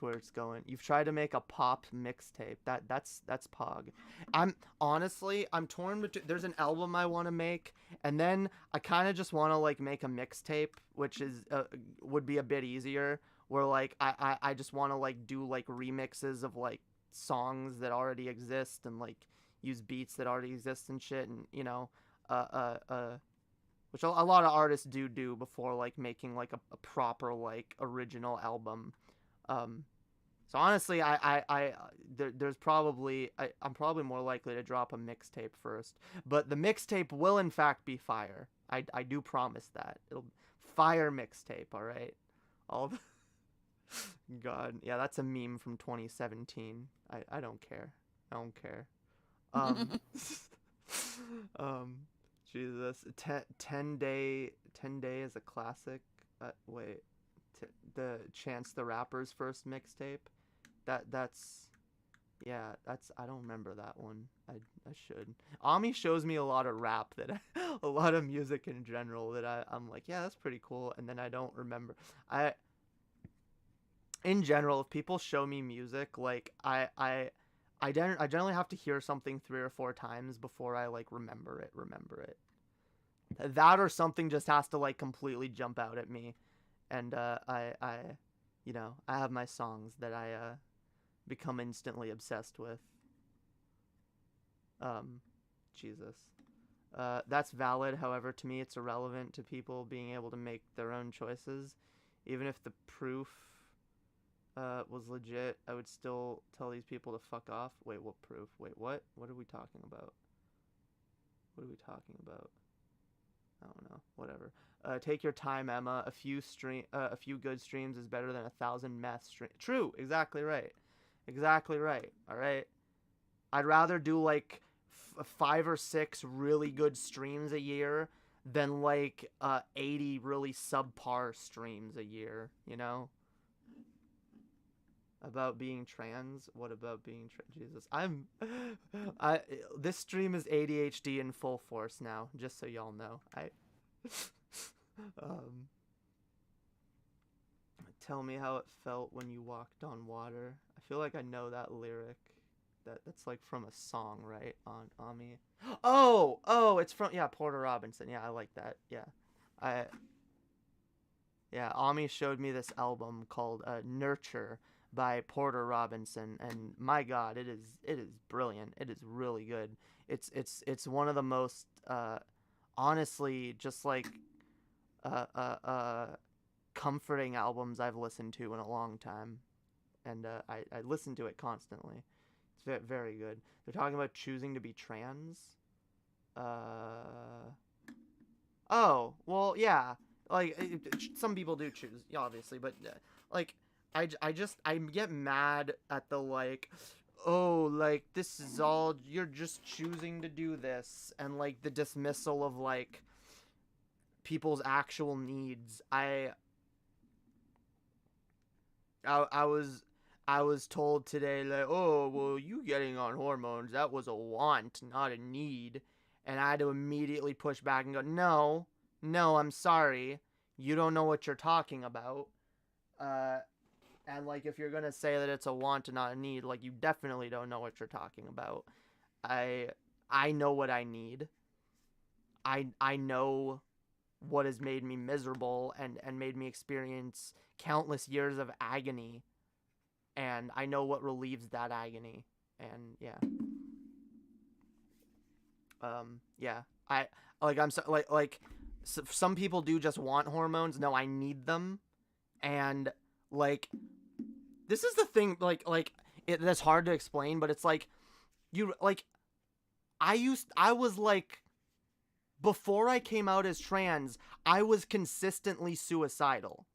where it's going. You've tried to make a pop mixtape. That's pog. I'm torn between. There's an album I want to make, and then I kind of just want to like make a mixtape, which is would be a bit easier. Where like I just want to like do like remixes of like songs that already exist and like use beats that already exist and shit, and which a lot of artists do before like making like a proper like original album. So honestly, there's probably I'm probably more likely to drop a mixtape first, but the mixtape will in fact be fire. I do promise that it'll fire mixtape. All right, all the God, yeah, that's a meme from 2017. I don't care. I don't care. Jesus, 10 day is a classic. The Chance the Rapper's first mixtape. That's I don't remember that one. I should. Ami shows me a lot of rap a lot of music in general that I'm like, yeah, that's pretty cool, and then I don't remember. In general, if people show me music, like I generally have to hear something 3 or 4 times before I like remember it. That or something just has to like completely jump out at me, and I have my songs that I become instantly obsessed with. Jesus. That's valid. However, to me, it's irrelevant to people being able to make their own choices, even if the proof was legit. I would still tell these people to fuck off. Wait, what proof? Wait, what? What are we talking about? I don't know. Whatever. Take your time, Emma. A few good streams is better than 1,000 meth streams. True. Exactly right. All right. I'd rather do like 5 or 6 really good streams a year than like 80 really subpar streams a year. You know. About being trans? What about being Jesus? This stream is ADHD in full force now, just so y'all know. Tell me how it felt when you walked on water. I feel like I know that lyric. That's like from a song, right? On Ami. Oh, it's from Porter Robinson. Yeah, I like that. Yeah, Ami showed me this album called Nurture by Porter Robinson, and my God, it is brilliant. It is really good. It's one of the most honestly just like comforting albums I've listened to in a long time, and I listen to it constantly. It's very good. They're talking about choosing to be trans. Oh, well, yeah. Like some people do choose, obviously, but like. I get mad at the like, oh, like this is all, you're just choosing to do this, and like the dismissal of like people's actual needs. I was told today like, oh, well, you getting on hormones, that was a want, not a need, and I had to immediately push back and go, no, I'm sorry, you don't know what you're talking about. And, like, if you're gonna say that it's a want and not a need, like, you definitely don't know what you're talking about. I know what I need. I know what has made me miserable and made me experience countless years of agony. And I know what relieves that agony. And, yeah. Some people do just want hormones. No, I need them. And, like, this is the thing, that's hard to explain, but it's like, I was like, before I came out as trans, I was consistently suicidal.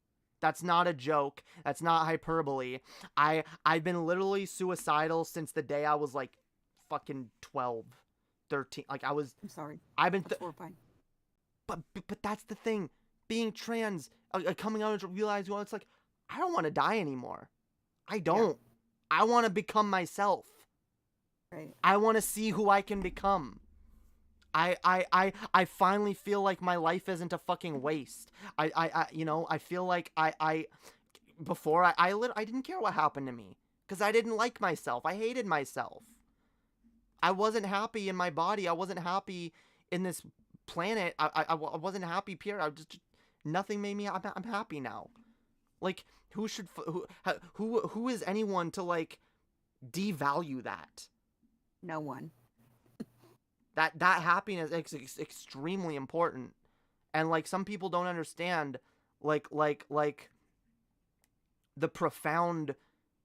That's not a joke. That's not hyperbole. I've been literally suicidal since the day I was like fucking 12, 13. Like I'm sorry. I've been That's horrifying. But that's the thing. Being trans, coming out and realizing, well, it's like, I don't want to die anymore. I don't. Yeah. I want to become myself. Right. I want to see who I can become. I finally feel like my life isn't a fucking waste. I feel like before I didn't care what happened to me because I didn't like myself. I hated myself. I wasn't happy in my body. I wasn't happy in this planet. I wasn't happy, period. Nothing made me, I'm happy now. Like, who is anyone to, like, devalue that? No one. That happiness is extremely important. And, like, some people don't understand, like, the profound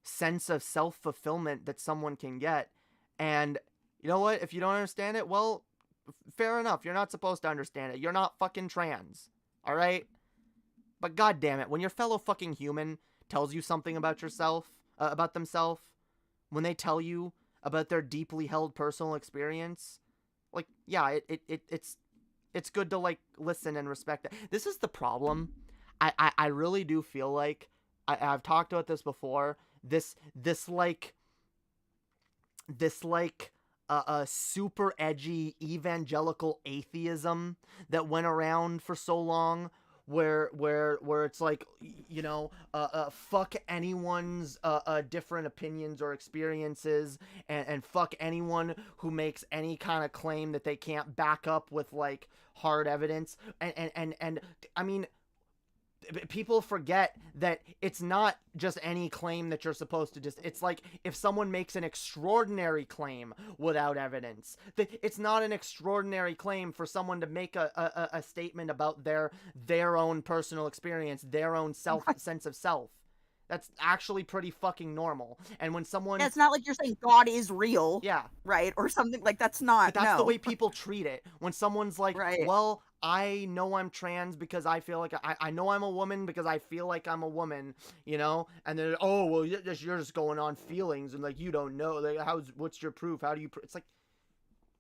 sense of self-fulfillment that someone can get. And, you know what? If you don't understand it, well, fair enough. You're not supposed to understand it. You're not fucking trans. All right? But god damn it, when your fellow fucking human tells you something about yourself, about themselves, when they tell you about their deeply held personal experience, like, yeah, it's good to, like, listen and respect that. This is the problem. I really do feel like, I've talked about this before, this super edgy evangelical atheism that went around for so long, where it's like, you know, fuck anyone's different opinions or experiences, and fuck anyone who makes any kind of claim that they can't back up with, like, hard evidence. And I mean, people forget that it's not just any claim that you're supposed to just, it's like, if someone makes an extraordinary claim without evidence, that it's not an extraordinary claim for someone to make a statement about their own personal experience, their own sense of self. That's actually pretty fucking normal. And when someone... Yeah, it's not like you're saying God is real. Yeah. Right? Or something like that's not... But that's the way people treat it. When someone's like, right. Well, I know I'm trans because I feel like... I know I'm a woman because I feel like I'm a woman, you know? And then, oh, well, you're just going on feelings and, like, you don't know. Like, what's your proof? How do you... It's like,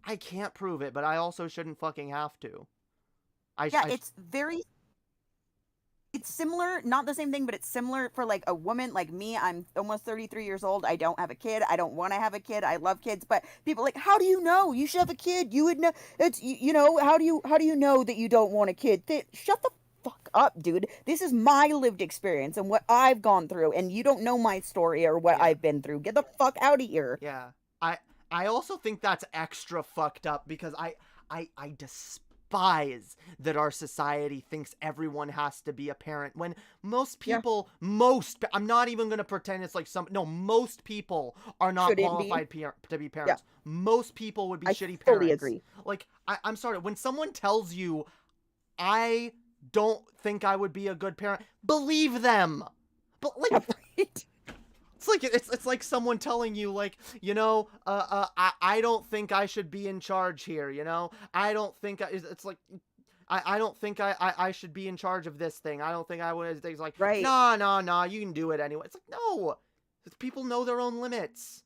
I can't prove it, but I also shouldn't fucking have to. It's very... It's similar, not the same thing, but it's similar for, like, a woman like me. I'm almost 33 years old. I don't have a kid. I don't want to have a kid. I love kids, but people are like, how do you know? You should have a kid. You would know. It's, you know, how do you know that you don't want a kid? Shut the fuck up, dude. This is my lived experience and what I've gone through, and you don't know my story or what I've been through. Get the fuck out of here. Yeah. I also think that's extra fucked up because I despise that our society thinks everyone has to be a parent when most people, I'm not even going to pretend it's like most people are not qualified to be parents. Yeah. Most people would be shitty parents. I fully agree. Like, I'm sorry, when someone tells you, I don't think I would be a good parent, believe them. But, like, right. It's like someone telling you, like, you know, I don't think I should be in charge here, you know? I don't think it's like, I don't think I should be in charge of this thing. I don't think I would. It's like, right. No, you can do it anyway. It's like, no, people know their own limits.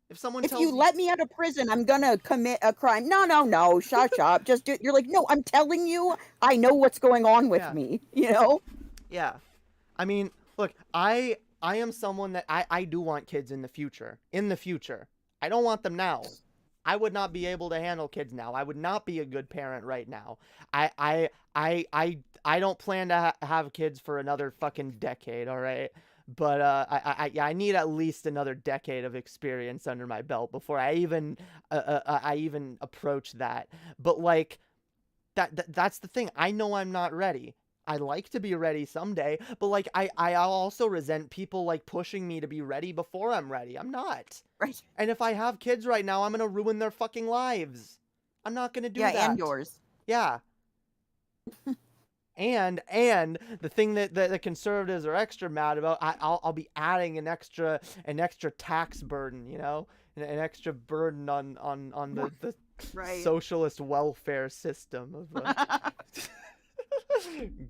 If someone tells you, let me out of prison, I'm gonna commit a crime. No, shut up. Just do it. You're like, no, I'm telling you, I know what's going on with me, you know? Yeah. I mean, look, I am someone that I do want kids in the future. I don't want them now. I would not be able to handle kids now. I would not be a good parent right now. I don't plan to have kids for another fucking decade, all right? But I need at least another decade of experience under my belt before I even approach that. But, like, that's the thing. I know I'm not ready. I'd like to be ready someday, but, like, I also resent people, like, pushing me to be ready before I'm ready. I'm not. Right. And if I have kids right now, I'm gonna ruin their fucking lives. I'm not gonna do that. Yeah, and yours. Yeah. And the thing that the conservatives are extra mad about, I'll be adding an extra tax burden, you know, an extra burden on the Right. socialist welfare system of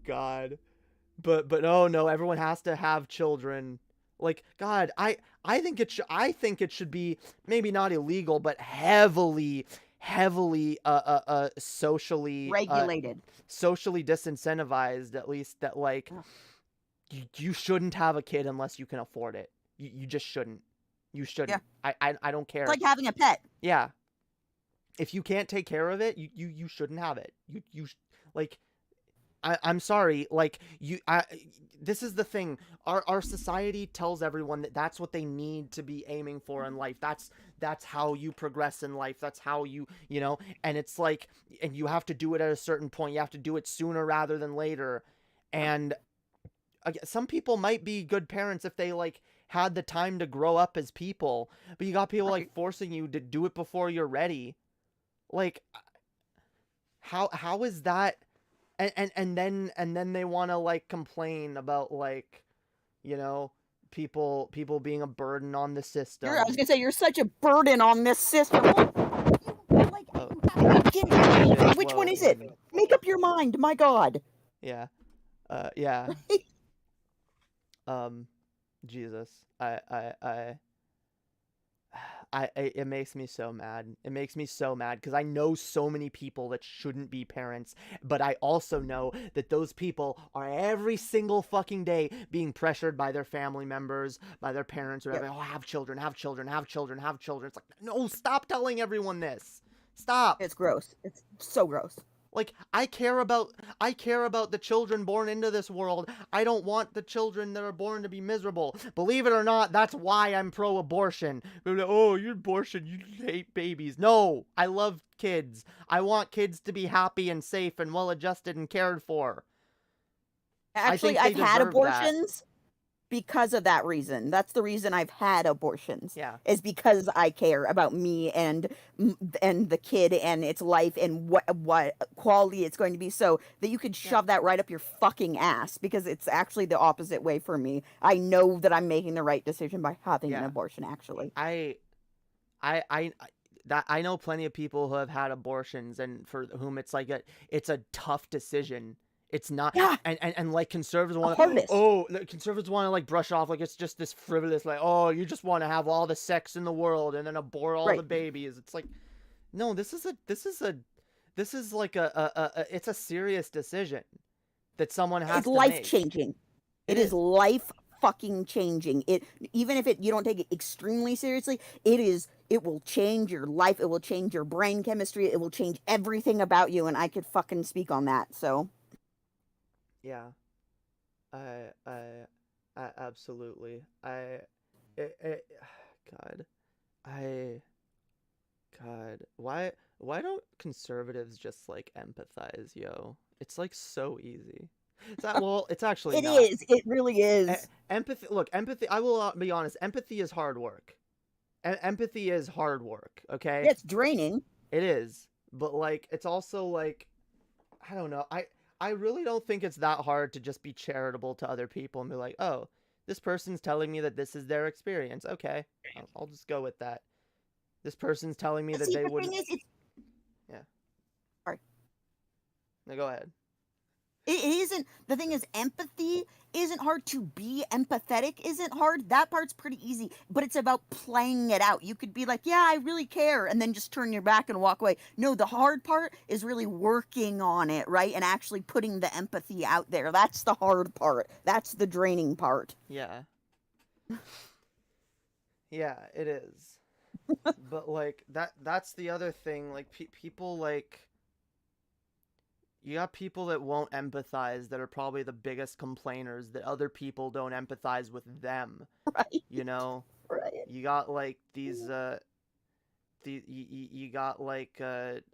God. But oh no, everyone has to have children. Like, God, I think it should be maybe not illegal, but heavily socially Regulated. socially disincentivized, at least, that like you shouldn't have a kid unless you can afford it. You just shouldn't. You shouldn't. Yeah. I don't care. It's like having a pet. Yeah. If you can't take care of it, you shouldn't have it. Like, I'm sorry, like, this is the thing. Our society tells everyone that that's what they need to be aiming for in life. That's how you progress in life. That's how you know, and it's like, and you have to do it at a certain point. You have to do it sooner rather than later. And some people might be good parents if they, like, had the time to grow up as people, but you got people, like, forcing you to do it before you're ready. Like, how is that? And then they want to, like, complain about, like, you know, people being a burden on the system. I was gonna say, you're such a burden on this system. Which one is it? Make up your mind. My God. Yeah. Yeah. Jesus. It makes me so mad. It makes me so mad because I know so many people that shouldn't be parents, but I also know that those people are every single fucking day being pressured by their family members, by their parents, or whatever. Oh, have children, have children, have children, have children. It's like, no, stop telling everyone this. Stop. It's gross. It's so gross. Like, I care about the children born into this world. I don't want the children that are born to be miserable. Believe it or not, that's why I'm pro-abortion. Oh, you're abortion, you hate babies. No, I love kids. I want kids to be happy and safe and well-adjusted and cared for. Actually, I've had abortions because of that reason. That's the reason I've had abortions. Yeah. Is because I care about me and the kid and its life and what quality it's going to be, so that you could shove that right up your fucking ass, because it's actually the opposite way for me. I know that I'm making the right decision by having an abortion, actually. I know plenty of people who have had abortions and for whom it's like it's a tough decision. It's not, and like conservatives want to, conservatives want to, like, brush off like it's just this frivolous, like, oh, you just want to have all the sex in the world and then abort all the babies. It's like, no, this is like it's a serious decision that someone has to make. It's life changing. It is life fucking changing. Even if you don't take it extremely seriously, it will change your life. It will change your brain chemistry. It will change everything about you, and I could fucking speak on that. So. Yeah, I absolutely. God, why don't conservatives just, like, empathize, yo? It's, like, so easy. Well, it's actually not. It is. It really is. Empathy. Look, empathy. I will be honest. Empathy is hard work. Empathy is hard work. Okay. It's draining. It is, but, like, it's also, like, I don't know. I really don't think it's that hard to just be charitable to other people and be like, oh, this person's telling me that this is their experience. Okay, I'll just go with that. This person's telling me that they wouldn't. Yeah. Sorry. No, go ahead. It isn't. The thing is, empathy isn't hard. To be empathetic isn't hard. That part's pretty easy, but it's about playing it out. You could be like, yeah, I really care, and then just turn your back and walk away. No, the hard part is really working on it, right? And actually putting the empathy out there. That's the hard part. That's the draining part. Yeah. Yeah, it is. But, like, that's the other thing. Like, people, like... You got people that won't empathize that are probably the biggest complainers that other people don't empathize with them. Right. You know? Right. You got, like, these, you got, like,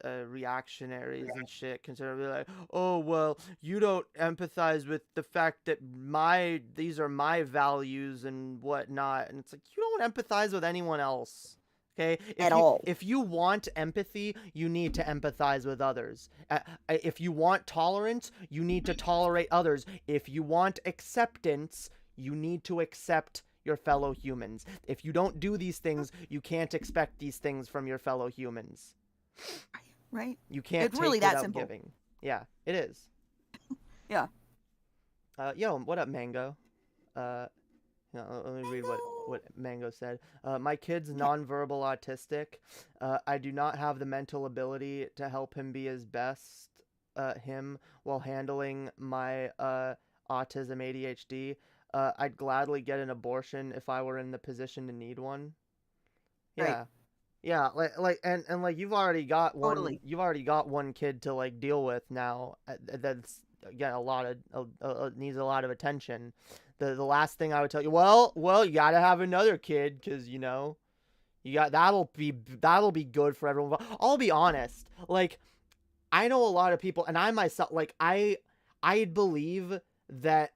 reactionaries and shit, conservative, like, oh, well, you don't empathize with the fact that these are my values and whatnot. And it's like, you don't empathize with anyone else. Okay, At all. If you want empathy, you need to empathize with others. If you want tolerance, you need to tolerate others. If you want acceptance, you need to accept your fellow humans. If you don't do these things, you can't expect these things from your fellow humans. Right? You can't It's take really that without simple. giving. Yeah, it is. Yeah. Yo, what up, Mango? Let me read what Mango said. My kid's nonverbal autistic. I do not have the mental ability to help him be his best him while handling my autism ADHD. I'd gladly get an abortion if I were in the position to need one. Yeah. Right. Yeah, and like you've already got one Totally. you've already got one kid to like deal with now that's again a lot of needs a lot of attention. The last thing I would tell you, well, you got to have another kid cuz you know, you got that'll be good for everyone. I'll be honest. Like I know a lot of people and I myself like I believe that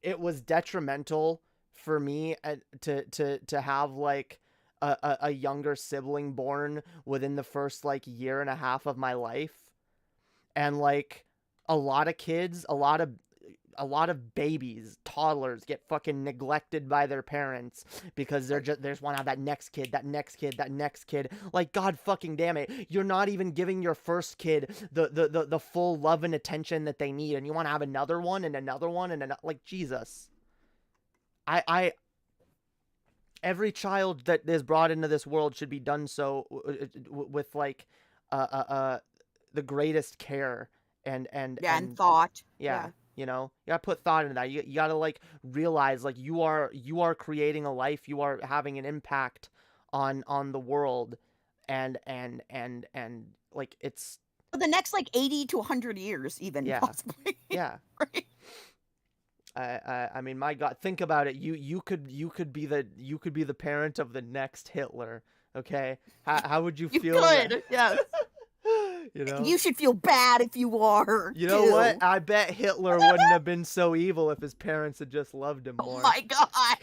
it was detrimental for me to have like a younger sibling born within the first like year and a half of my life. And like a lot of kids, a lot of babies, toddlers get fucking neglected by their parents because they just want to have that next kid. Like, God fucking damn it. You're not even giving your first kid the full love and attention that they need. And you want to have another one and another one and like, Jesus. Every child that is brought into this world should be done so with like the greatest care and thought. Yeah, you know, you gotta put thought into that. You gotta like realize like you are creating a life. You are having an impact on the world, and like it's For the next like 80 to 100 years, even possibly. Yeah. Right? I mean, my God, think about it. You could be the parent of the next Hitler. Okay, how would you feel? You could, yes. You know, You should feel bad if you are. You know what? I bet Hitler wouldn't have been so evil if his parents had just loved him more. Oh my God.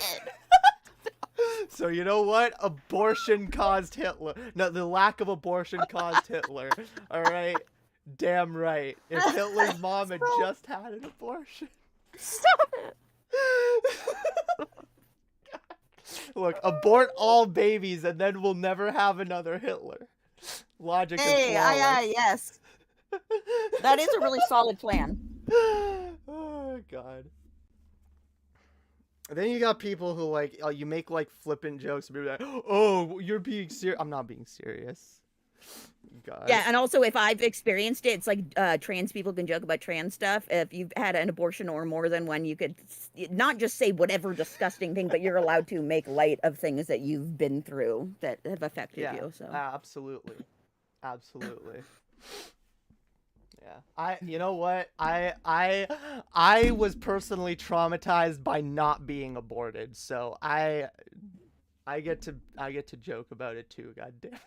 So you know what? Abortion caused Hitler. No, the lack of abortion caused Hitler. All right, damn right. If Hitler's mom had just had an abortion. Stop it. Look, abort all babies and then we'll never have another Hitler. Logic is flawless. Yes. That is a really solid plan. Oh, God. And then you got people who, like, you make, like, flippant jokes and be like, oh, you're being serious. I'm not being serious. God. Yeah, and also if I've experienced it, it's like trans people can joke about trans stuff. If you've had an abortion or more than one, you could not just say whatever disgusting thing, but you're allowed to make light of things that you've been through that have affected you. So absolutely. Yeah. You know what? I was personally traumatized by not being aborted, so I get to joke about it too. God damn.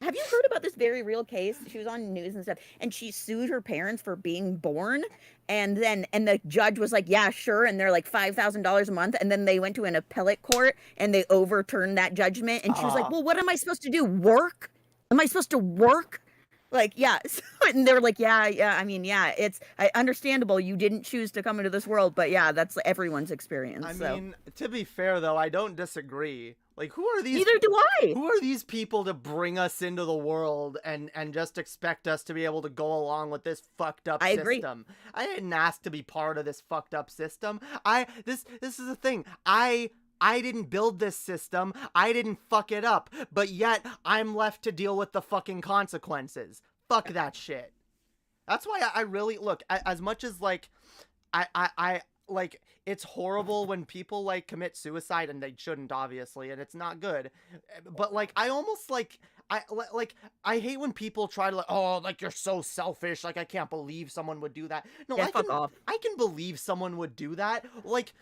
Have you heard about this very real case? She was on news and stuff, and she sued her parents for being born, and the judge was like, yeah, sure, and they're like $5,000 a month, and then they went to an appellate court, and they overturned that judgment, and she was like, well, what am I supposed to do, work? Am I supposed to work? Like, yeah, and they were like, yeah, I mean, yeah, it's understandable you didn't choose to come into this world, but yeah, that's everyone's experience. I mean, to be fair, though, I don't disagree. Like, who are these? Neither do I. Who are these people to bring us into the world and just expect us to be able to go along with this fucked up system? Agree. I didn't ask to be part of this fucked up system. This is the thing. I didn't build this system. I didn't fuck it up. But yet, I'm left to deal with the fucking consequences. Fuck that shit. That's why I really look, as much as like I like, it's horrible when people like commit suicide, and they shouldn't, obviously, and it's not good, but like I almost like I hate when people try to like, oh, like, you're so selfish, like, I can't believe someone would do that. No, yeah, fuck off. I can believe someone would do that. Like,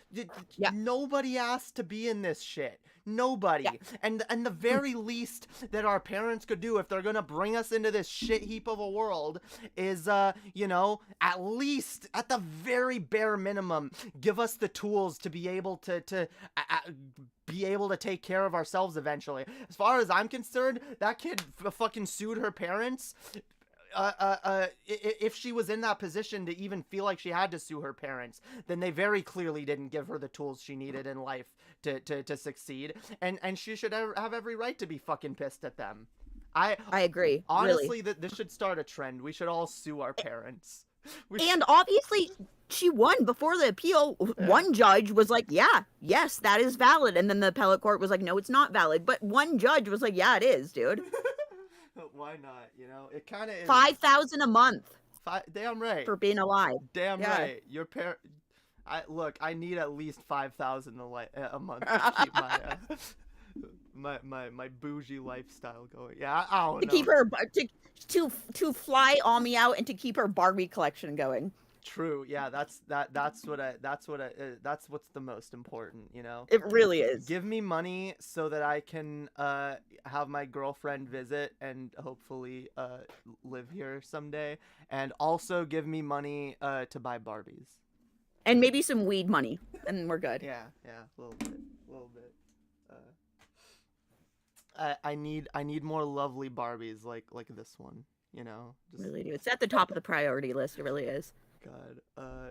nobody asked to be in this shit. Nobody. Yeah. And the very least that our parents could do if they're gonna bring us into this shit heap of a world is, you know, at least, at the very bare minimum, give us the tools to be able to be able to take care of ourselves eventually. As far as I'm concerned, that kid fucking sued her parents. If she was in that position to even feel like she had to sue her parents, then they very clearly didn't give her the tools she needed in life to succeed, and she should have every right to be fucking pissed at them. I agree. Honestly, really. this should start a trend. We should all sue our parents. And obviously, she won before the appeal. Yeah. One judge was like, yeah, yes, that is valid. And then the appellate court was like, no, it's not valid. But one judge was like, yeah, it is, dude. Why not? You know, it kind of is. $5,000 a month. Damn right. For being alive. Damn Yeah. right. Your parent. I need at least 5,000 a month to keep my bougie lifestyle going. Yeah, I don't know. To keep her to fly Ami out and to keep her Barbie collection going. True. Yeah, that's what's the most important, you know? It really is. Give me money so that I can have my girlfriend visit and hopefully live here someday, and also give me money to buy Barbies. And maybe some weed money, and we're good. Yeah, a little bit. I need more lovely Barbies like this one, you know? Really do. It's at the top of the priority list. It really is. God,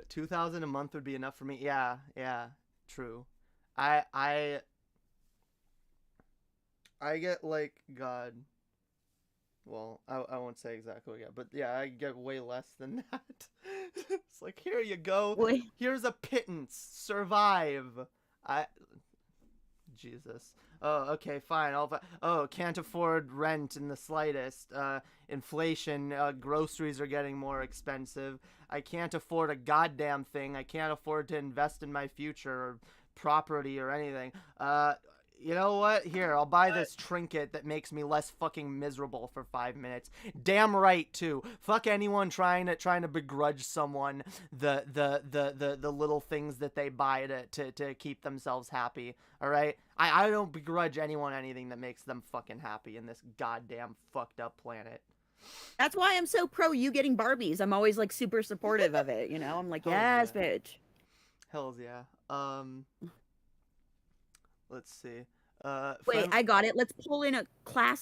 2,000 a month would be enough for me. Yeah, true. I get like, God. Well, I won't say exactly what I get, but yeah, I get way less than that. It's like, here you go. Wait. Here's a pittance. Survive. Jesus. Oh, okay, fine. Can't afford rent in the slightest. Inflation. Groceries are getting more expensive. I can't afford a goddamn thing. I can't afford to invest in my future or property or anything. You know what? Here, I'll buy this trinket that makes me less fucking miserable for 5 minutes. Damn right, too. Fuck anyone trying to begrudge someone the little things that they buy to keep themselves happy. All right? I don't begrudge anyone anything that makes them fucking happy in this goddamn fucked up planet. That's why I'm so pro you getting Barbies. I'm always like super supportive of it, you know? I'm like, yes, yeah. bitch. Hells yeah. Let's see. Wait, I got it. Let's pull in a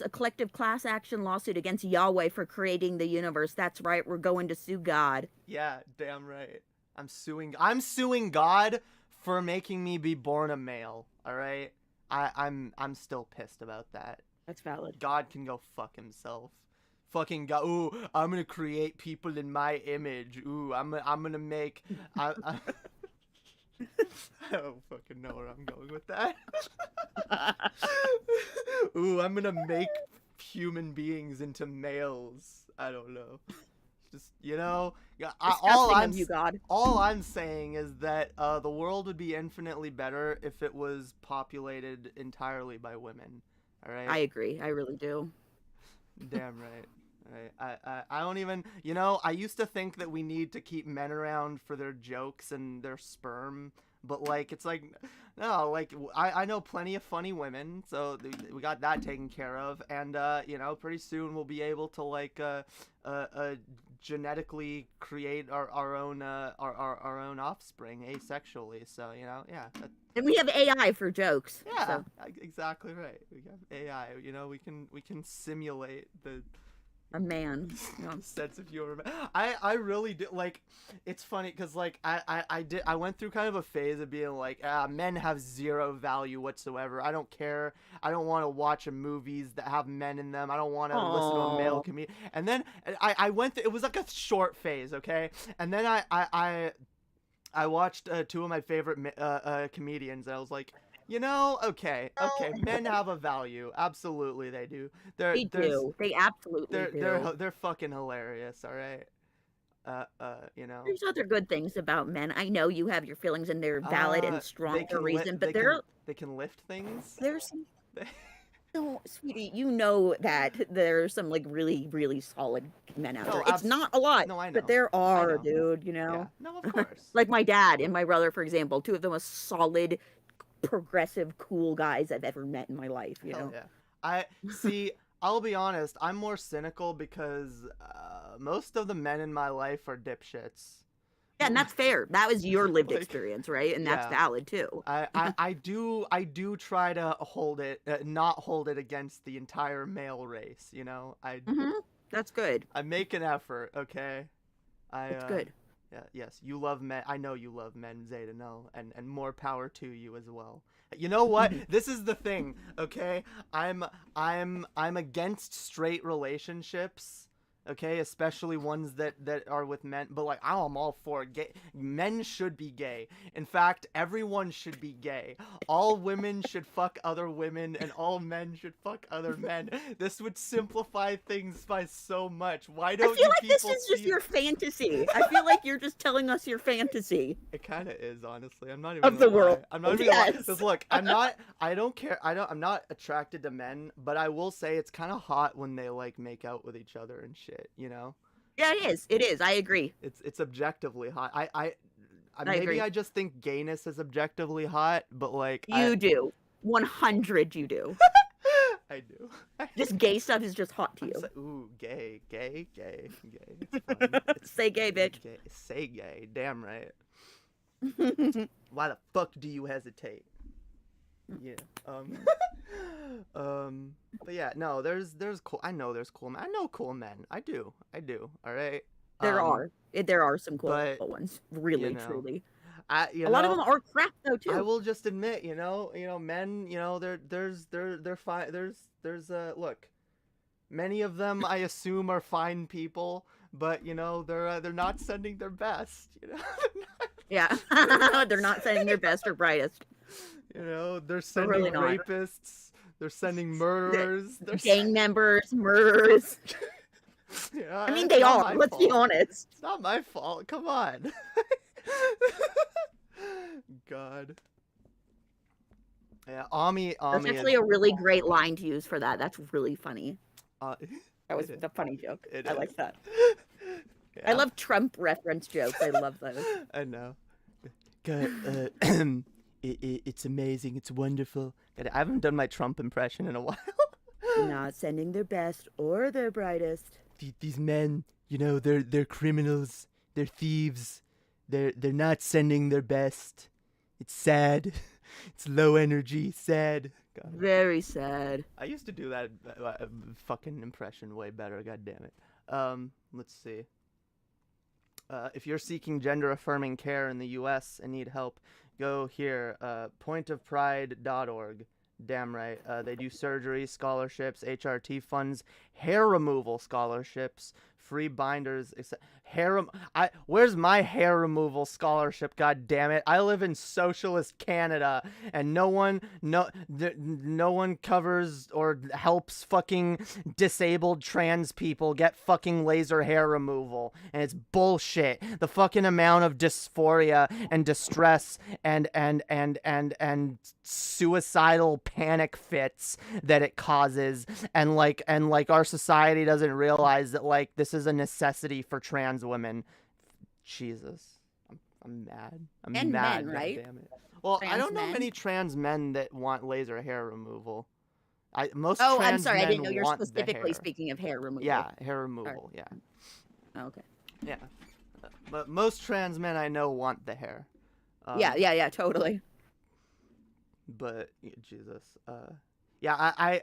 collective class action lawsuit against Yahweh for creating the universe. That's right. We're going to sue God. Yeah, damn right. I'm suing God for making me be born a male. All right. I'm still pissed about that. That's valid. God can go fuck himself. Fucking God. Ooh, I'm gonna create people in my image. Ooh, I'm gonna make. I don't fucking know where I'm going with that. Ooh, I'm gonna make human beings into males. I don't know. Just, you know, all I'm saying is that the world would be infinitely better if it was populated entirely by women. All right. I agree. I really do. Damn right. I don't even, you know, I used to think that we need to keep men around for their jokes and their sperm, but like, it's like, no, like, I know plenty of funny women, so we got that taken care of, and you know, pretty soon we'll be able to like genetically create our own offspring asexually, so you know, yeah. And we have AI for jokes. Yeah, so. Exactly right. We got AI, you know, we can simulate a man. Yeah. Sense of humor. I really did, like, it's funny because like I went through kind of a phase of being like, men have zero value whatsoever. I don't care. I don't want to watch movies that have men in them. I don't want to listen to a male comedian. And then I went through, it was like a short phase, okay? And then I watched two of my favorite comedians, and I was like, you know, okay, men have a value. Absolutely, they do. They do. They absolutely do. They're fucking hilarious. All right. You know. There's other good things about men. I know you have your feelings, and they're valid and strong for a reason. But they can lift things. There's some. No, sweetie, you know that there's some like really, really solid men out there. It's not a lot, no, I know. but there are, dude. You know. Yeah. No, of course. Like my dad and my brother, for example, two of the most solid, progressive, cool guys I've ever met in my life. You know. Yeah. I see. I'll be honest. I'm more cynical because most of the men in my life are dipshits. Yeah, and that's fair. That was your lived Like, experience, right? And that's yeah. valid too. I do try to hold it, not hold it against the entire male race. You know, That's good. I make an effort. Okay, That's good. Yeah, yes, you love men. I know you love men, Zeta. No, and more power to you as well. You know what? This is the thing. Okay, I'm against straight relationships. Okay, especially ones that are with men, but like I'm all for gay. Men should be gay. In fact, everyone should be gay. All women should fuck other women, and all men should fuck other men. This would simplify things by so much. Why don't I feel you like this people is just see your fantasy. I feel like you're just telling us your fantasy. It kind of is, honestly. I'm not even Of the gonna lie. world. I'm not even gonna lie. Yes. 'Cause look, I don't care. I'm not attracted to men, but I will say it's kind of hot when they like make out with each other and shit, you know? Yeah, it is. It is. I agree. It's objectively hot. I Maybe agree. I just think gayness is objectively hot, but like You do. 100 you do. I do. Just gay stuff is just hot to I'm you. ooh, gay. It's fun. Say gay, bitch. Gay. Say gay. Damn right. Why the fuck do you hesitate? Yeah. But yeah, no, there's cool. I know there's cool men. I know cool men. I do. All right. There are some cool but, ones. Really, you know, truly. A A lot of them are crap though too. I will just admit, you know, men, you know, they're fine. There's look, many of them I assume are fine people, but you know they're not sending their best. You know. Yeah. They're not sending their best or brightest. You know, they're sending really not. rapists. They're sending murderers. They're Gang members, murderers. Yeah, I mean, it's they not are. my Let's be fault. honest. It's not my fault. Come on. God. Yeah, Ami. That's actually a really great line to use for that. That's really funny. Uh, That was it is. the funny joke. It I is. like that. Yeah, I love Trump reference jokes. I love those. I know. God, it's amazing. It's wonderful. God, I haven't done my Trump impression in a while. Not sending their best or their brightest. These men, you know, they're criminals. They're thieves. They're not sending their best. It's sad. It's low energy. Sad. God. Very sad. I used to do that fucking impression way better. God damn it. Let's see. If you're seeking gender-affirming care in the U.S. and need help, go here. Pointofpride.org. Damn right. They do surgery, scholarships, HRT funds, hair removal scholarships, free binders, where's my hair removal scholarship? God damn it! I live in socialist Canada, and no one covers or helps fucking disabled trans people get fucking laser hair removal, and it's bullshit. The fucking amount of dysphoria and distress and suicidal panic fits that it causes, and our society doesn't realize that like this is a necessity for trans women. Jesus, I'm mad. I'm And mad. men, right? Damn it. Well, I Trans don't know men? many trans men that want laser hair removal. Most Oh, trans I'm sorry. I men didn't know you're want the specifically hair. speaking of hair removal. Yeah, hair removal. Yeah, Oh, okay. yeah. But most trans men I know want the hair. Yeah, totally. But Jesus, I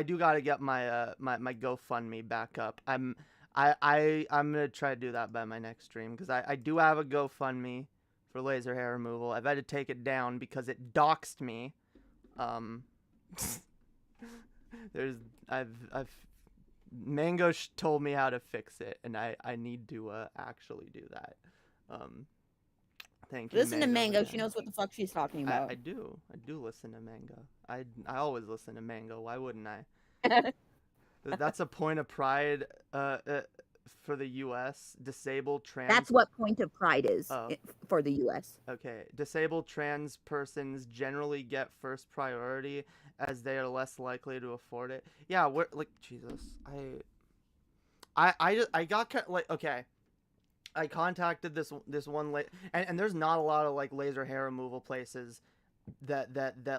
do gotta get my my GoFundMe back up. I'm gonna try to do that by my next stream, because I do have a GoFundMe for laser hair removal. I've had to take it down because it doxed me. Mango told me how to fix it, and I need to actually do that. Thank you. Listen to Mango. She again. knows what the fuck she's talking about. I do listen to Mango. I always listen to Mango. Why wouldn't I? That's a point of pride for the U.S. Disabled trans. That's what point of pride is Oh. for the U.S. Okay, disabled trans persons generally get first priority as they are less likely to afford it. Yeah, we're like Jesus. I got like okay. I contacted this one and there's not a lot of like laser hair removal places that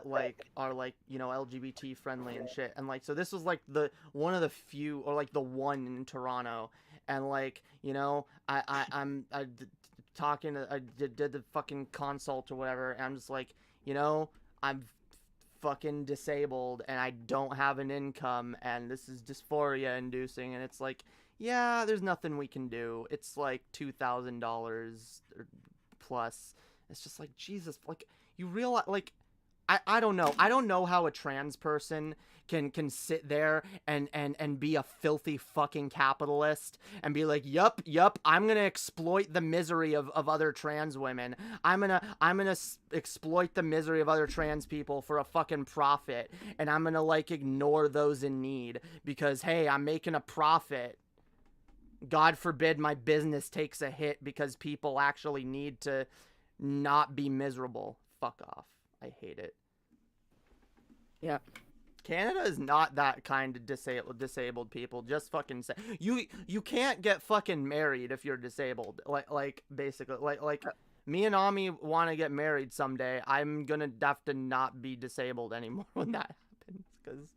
like are like, you know, LGBT friendly and shit, and like so this was like the one of the few, or like the one in Toronto, and like, you know, I'm talking to, I did the fucking consult or whatever, and I'm just like, you know, I'm fucking disabled and I don't have an income and this is dysphoria inducing, and it's like, yeah, there's nothing we can do. It's like $2,000 plus. It's just like, Jesus, like, you realize, like, I don't know. I don't know how a trans person can sit there and be a filthy fucking capitalist and be like, yup, I'm gonna exploit the misery of other trans women. I'm gonna exploit the misery of other trans people for a fucking profit, and I'm gonna, like, ignore those in need because, hey, I'm making a profit. God forbid my business takes a hit because people actually need to not be miserable. Fuck off. I hate it. Yeah. Canada is not that kind of disabled people. Just fucking say you can't get fucking married if you're disabled. Like basically like me and Ami want to get married someday. I'm gonna have to not be disabled anymore when that happens, because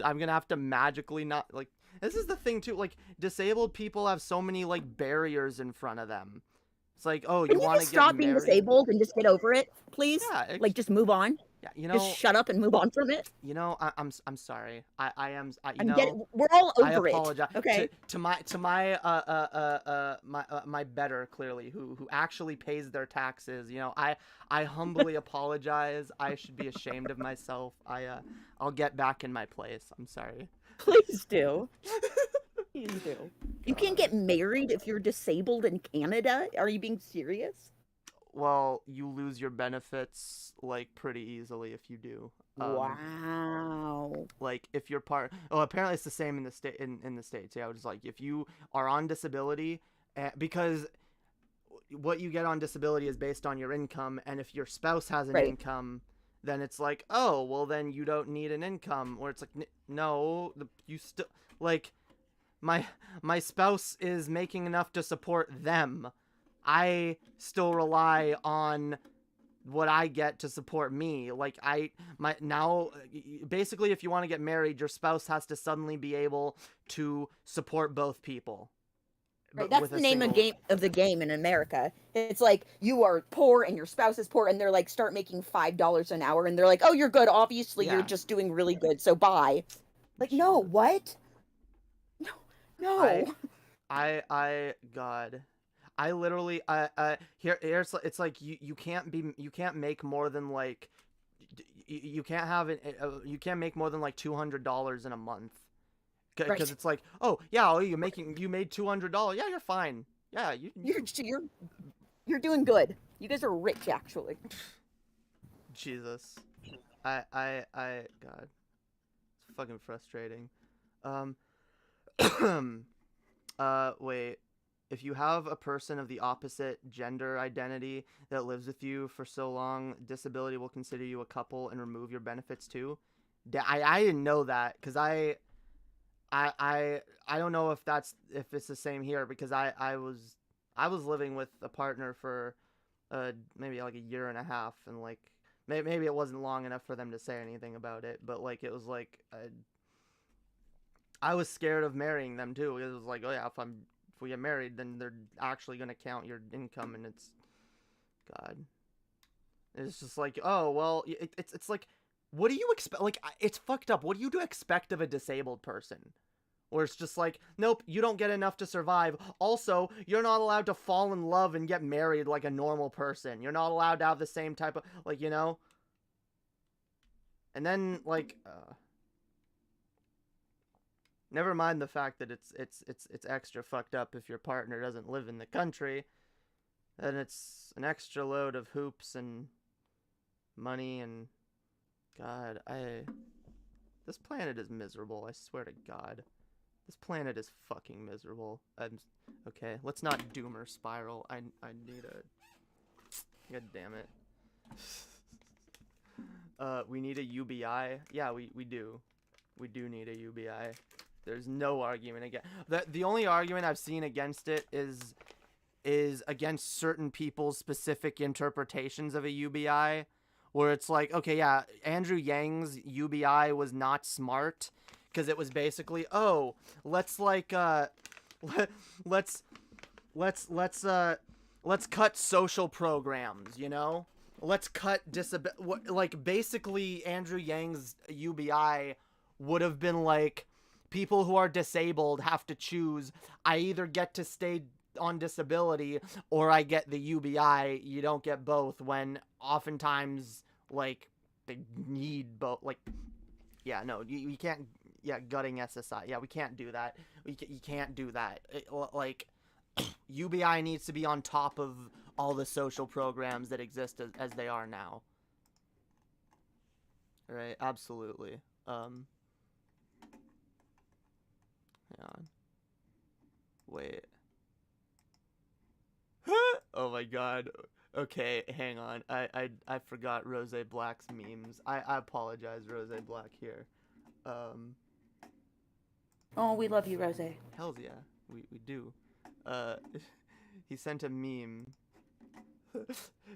I'm gonna have to magically not, like, this is the thing too, like, disabled people have so many, like, barriers in front of them. It's like, oh, you want to get stop being married? disabled and just get over it, please? Yeah, like, just move on. Yeah, you know, just shut up and move on from it. You know, I'm sorry. We're all over I apologize. it. Okay. To my my better, clearly, who actually pays their taxes. You know, I humbly apologize. I should be ashamed of myself. I'll get back in my place. I'm sorry. Please do. Please do. You can't get married if you're disabled in Canada? Are you being serious? Well, you lose your benefits, like, pretty easily if you do. Wow. Like, if you're apparently it's the same in the States. Yeah, it's like, if you are on disability, because what you get on disability is based on your income, and if your spouse has an income, then it's like, oh, well, then you don't need an income. Or it's like, no, you still, like, my spouse is making enough to support them. I still rely on what I get to support me. Like, basically, if you want to get married, your spouse has to suddenly be able to support both people. Right, that's the name of the game in America. It's like, you are poor and your spouse is poor, and they're like, start making $5 an hour, and they're like, oh, you're good. Obviously, you're just doing really good, so bye. Like, no, what? No. God. I literally, here's, it's like, you can't make more than, like, you can't make more than, like, $200 in a month. Because it's like, oh, yeah, you made $200. Yeah, you're fine. Yeah, you're doing good. You guys are rich, actually. Jesus. God. It's fucking frustrating. Wait. If you have a person of the opposite gender identity that lives with you for so long, disability will consider you a couple and remove your benefits too. I didn't know that, because I don't know if it's the same here, because I was living with a partner for maybe like a year and a half, and like maybe it wasn't long enough for them to say anything about it, but like it was like I was scared of marrying them too. It was like, oh yeah, if we get married, then they're actually going to count your income, and it's, God. It's just like, oh, well, it's like, what do you expect? Like, it's fucked up. What do you expect of a disabled person? Or it's just like, nope, you don't get enough to survive. Also, you're not allowed to fall in love and get married like a normal person. You're not allowed to have the same type of, like, you know? And then, like, never mind the fact that it's extra fucked up if your partner doesn't live in the country. Then it's an extra load of hoops and money, and God, this planet is miserable. I swear to God, this planet is fucking miserable. Okay. Let's not doomer spiral. I need a. God damn it. We need a UBI. Yeah, we do. We do need a UBI. There's no argument against the only argument I've seen against it is against certain people's specific interpretations of a UBI, where it's like, okay, yeah, Andrew Yang's UBI was not smart, because it was basically, oh, let's like let's let's cut social programs, you know? Let's cut like basically Andrew Yang's UBI would have been like people who are disabled have to choose, I either get to stay on disability or I get the UBI. You don't get both, when oftentimes like they need both. Like, yeah, no, you can't. Yeah, gutting SSI. Yeah, we can't do that. You can't do that. Like, UBI needs to be on top of all the social programs that exist as they are now. Right, absolutely. Hang on. Wait. Oh my god. Okay, hang on. I forgot Rose Black's memes. I apologize, Rose Black here. Oh, we love you, Rose. Hells yeah, we do. He sent a meme.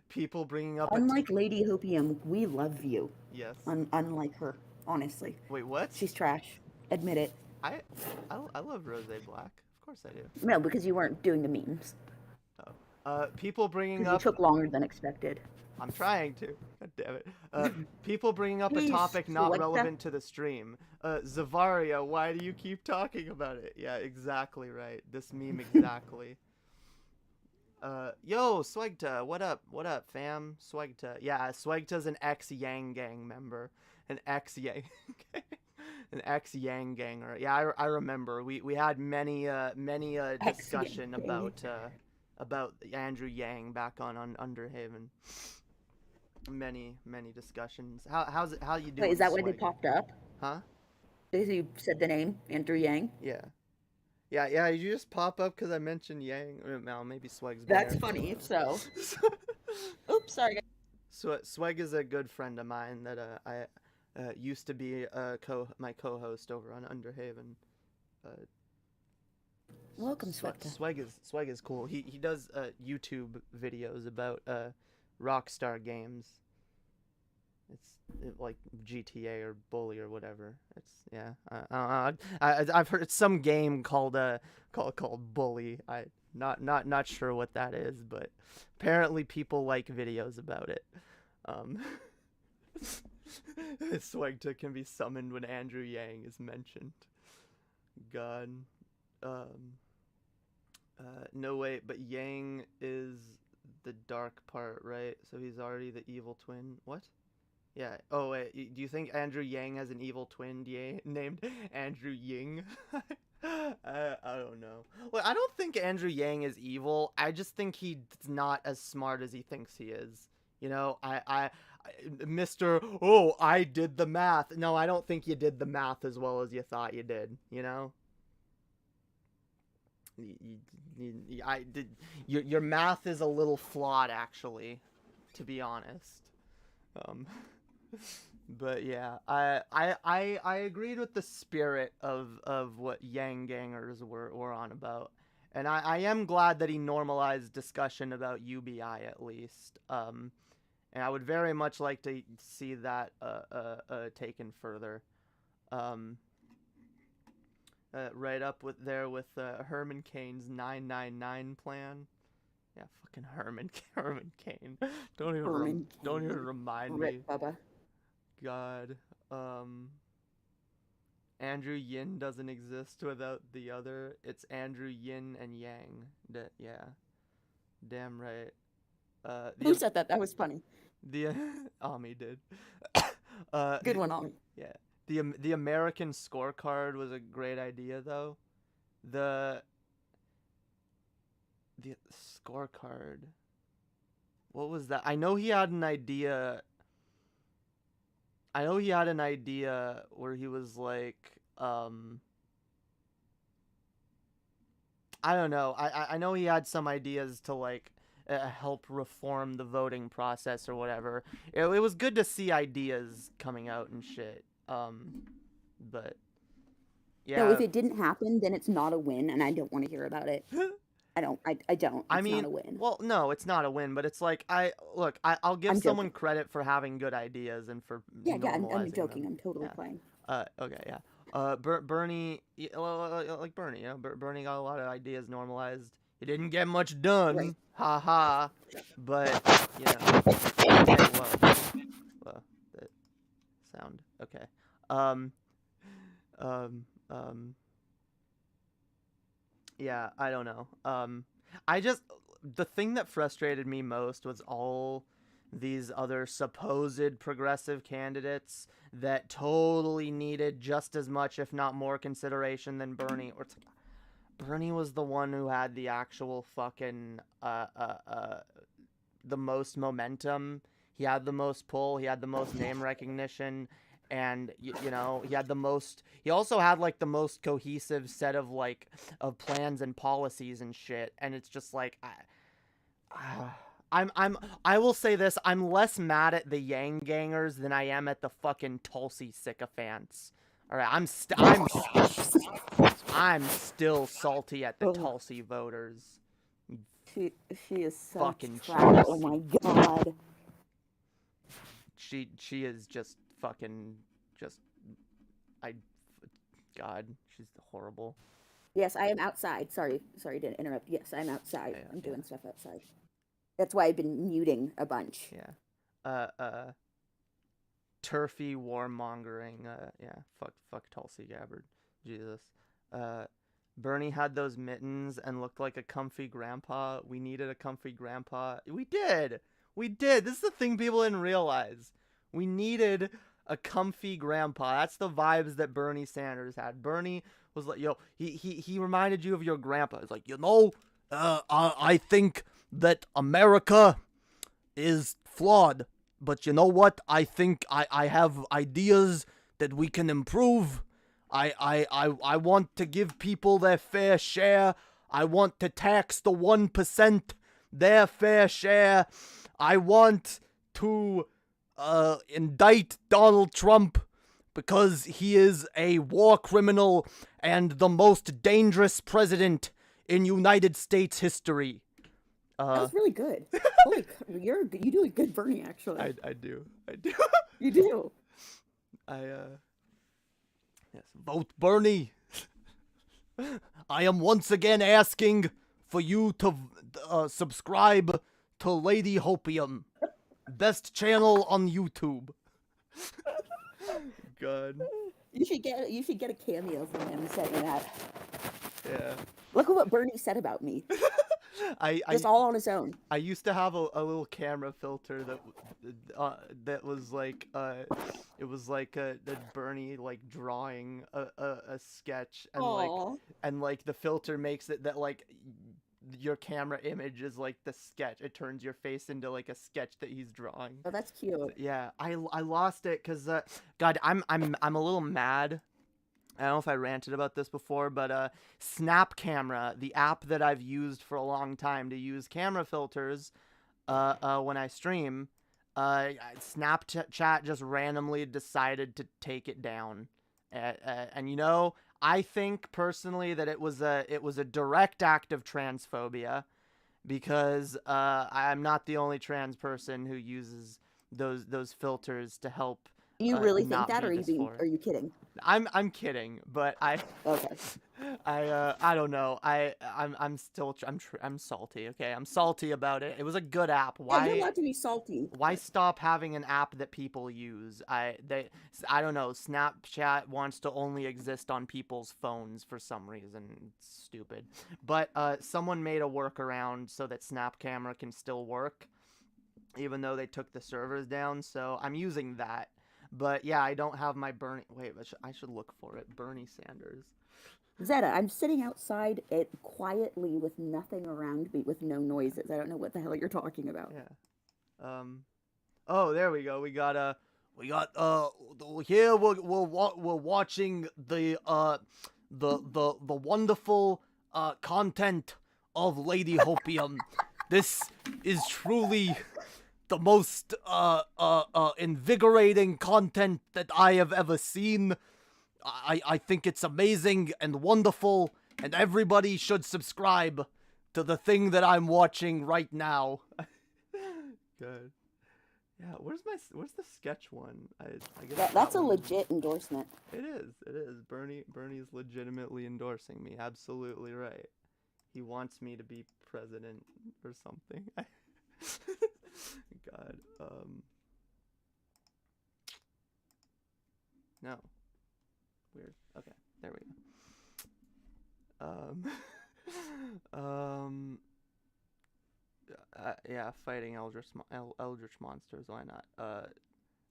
People bringing up. Unlike Lady Hopium, we love you. Yes. Unlike her, honestly. Wait, what? She's trash. Admit it. I love Rose Black. Of course I do. No, because you weren't doing the memes. People bringing You up. took longer than expected. I'm trying to. God damn it. People bringing up a Please, topic not Alexa. relevant to the stream. Xyvaria, why do you keep talking about it? Yeah, exactly right. This meme exactly. Yo, Swegta, what up? What up, fam? Swegta. Yeah, Swegta's an ex-Yang Gang member. An ex-Yang an ex-Yang Ganger. Yeah, I remember. We had many discussion about Andrew Yang back on Underhaven. Many discussions. How you doing? Wait, is that why they Swegta? popped up? Huh? Because you said the name, Andrew Yang? Yeah, you just pop up because I mentioned Yang. Well, maybe Sweg's That's there. funny, so. Oops, sorry. Sweg is a good friend of mine that I used to be my co-host over on Underhaven. Welcome, Swegta. Sweg is cool. He does YouTube videos about Rockstar games. It's like GTA or Bully or whatever. It's I've heard it's some game called Bully. I not sure what that is, but apparently people like videos about it. Swegta can be summoned when Andrew Yang is mentioned. God. No wait, but Yang is the dark part, right? So he's already the evil twin. What? Yeah. Oh wait, do you think Andrew Yang has an evil twin named Andrew Ying? I don't know. Well, I don't think Andrew Yang is evil. I just think he's not as smart as he thinks he is. You know, Mr. Oh, I did the math. No, I don't think you did the math as well as you thought you did. You know. Your math is a little flawed, actually, to be honest. But yeah, I agreed with the spirit of what Yang Gangers were on about, and I am glad that he normalized discussion about UBI at least. And I would very much like to see that taken further. Right up with Herman Cain's 999 plan. Yeah, fucking Herman Cain. Don't even remind me. Bubba. God. Andrew Yin doesn't exist without the other. It's Andrew Yin and Yang. Yeah. Damn right. Who said that? That was funny. The Ami did. Good one, Ami. Yeah. The American scorecard was a great idea, though. The scorecard. What was that? I know he had an idea where he was like, I don't know. I know he had some ideas to like help reform the voting process or whatever. It was good to see ideas coming out and shit. But yeah. No, if it didn't happen, then it's not a win, and I don't want to hear about it. I don't. I It's mean, not a win. well, no, it's not a win, but it's like I'll give someone credit for having good ideas and for Yeah, I'm normalizing joking. them. I'm totally Yeah. playing. Okay, yeah. Bernie, like Bernie, you know, Bernie got a lot of ideas normalized. He didn't get much done. Right. Ha ha. But, you know. Okay, whoa. That sound. Okay. Yeah, I don't know. The thing that frustrated me most was all these other supposed progressive candidates that totally needed just as much, if not more, consideration than Bernie. Or it's like, Bernie was the one who had the actual fucking the most momentum. He had the most pull. He had the most name recognition, and you know, he also had like the most cohesive set of like of plans and policies and shit. And it's just like I will say this, I'm less mad at the Yang Gangers than I am at the fucking Tulsi sycophants. All right, I'm still salty at the Tulsi voters. She is such fucking trash. Oh my god. She is just fucking God, she's horrible. Yes, I am outside. Sorry to interrupt. Yes, I'm outside. I'm doing stuff outside. That's why I've been muting a bunch. Yeah. Turfy warmongering. Fuck Tulsi Gabbard. Jesus. Bernie had those mittens and looked like a comfy grandpa. We needed a comfy grandpa. We did. This is the thing people didn't realize. We needed a comfy grandpa. That's the vibes that Bernie Sanders had. Bernie was like, yo, he reminded you of your grandpa. It's like, I think that America is flawed, but you know what? I think I have ideas that we can improve. I want to give people their fair share. I want to tax the 1% their fair share. I want to indict Donald Trump because he is a war criminal and the most dangerous president in United States history. That was really good. Holy, you do a good Bernie, actually. I do. You do. Yes, vote Bernie. I am once again asking for you to subscribe to Lady Hopium, best channel on YouTube. God. You should get a cameo from him saying that. Yeah. Look at what Bernie said about me. Just all on his own. I used to have a little camera filter that was like it was like that Bernie like drawing a sketch and like the filter makes it that like your camera image is like the sketch. It turns your face into like a sketch that he's drawing. Oh, that's cute. Yeah, I lost it because God, I'm a little mad. I don't know if I ranted about this before, but Snap Camera, the app that I've used for a long time to use camera filters when I stream, Snapchat just randomly decided to take it down. And you know, I think personally that it was a direct act of transphobia, because I'm not the only trans person who uses those filters to help. You really think not that, or be are you kidding? I'm kidding, but Okay. I don't know. I'm salty. Okay, I'm salty about it. It was a good app. Why? Yeah, you're allowed to be salty. Why stop having an app that people use? I don't know. Snapchat wants to only exist on people's phones for some reason. It's stupid. But someone made a workaround so that Snap Camera can still work, even though they took the servers down. So I'm using that. But yeah, I don't have my Bernie. Wait, I should look for it. Bernie Sanders. Zeta, I'm sitting outside it quietly with nothing around me, with no noises. I don't know what the hell you're talking about. Yeah. Oh, there we go. We got here we're watching the wonderful content of Lady Hopium. This is truly the most invigorating content that I have ever seen. I think it's amazing and wonderful, and everybody should subscribe to the thing that I'm watching right now. Good. Yeah, where's the sketch one? I guess that's a legit endorsement. It is. Bernie's legitimately endorsing me. Absolutely right. He wants me to be president or something. God. No. Weird. Okay, there we go. Yeah, fighting eldritch monsters. Why not?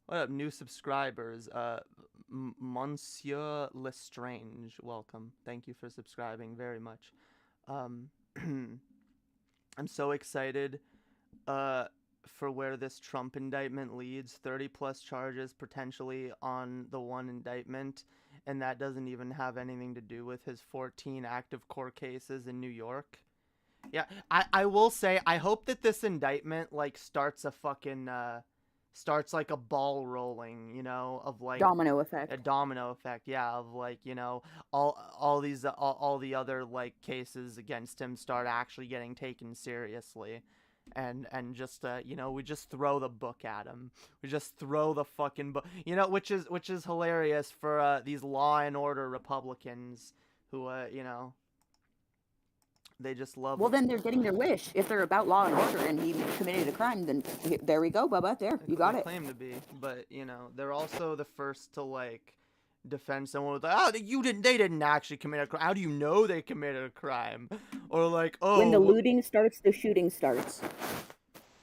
What up, new subscribers? Monsieur Lestrange, welcome. Thank you for subscribing very much. I'm so excited for where this Trump indictment leads. 30 plus charges potentially on the one indictment, and that doesn't even have anything to do with his 14 active court cases in New York. Yeah, I will say, I hope that this indictment, like, starts a ball rolling, you know, of, like... Domino effect. A domino effect, yeah, of, like, you know, all the other, like, cases against him start actually getting taken seriously. And just, you know, we just throw the book at him. We just throw the fucking book, you know, which is hilarious for, these law and order Republicans who, you know... They just love... Well, then they're getting their wish. If they're about law and order and he committed a crime, then there we go, Bubba. There, you got it. Claim to be, but you know, they're also the first to like defend someone with like, oh, they didn't actually commit a crime. How do you know they committed a crime? Or like, oh, when the looting starts, the shooting starts.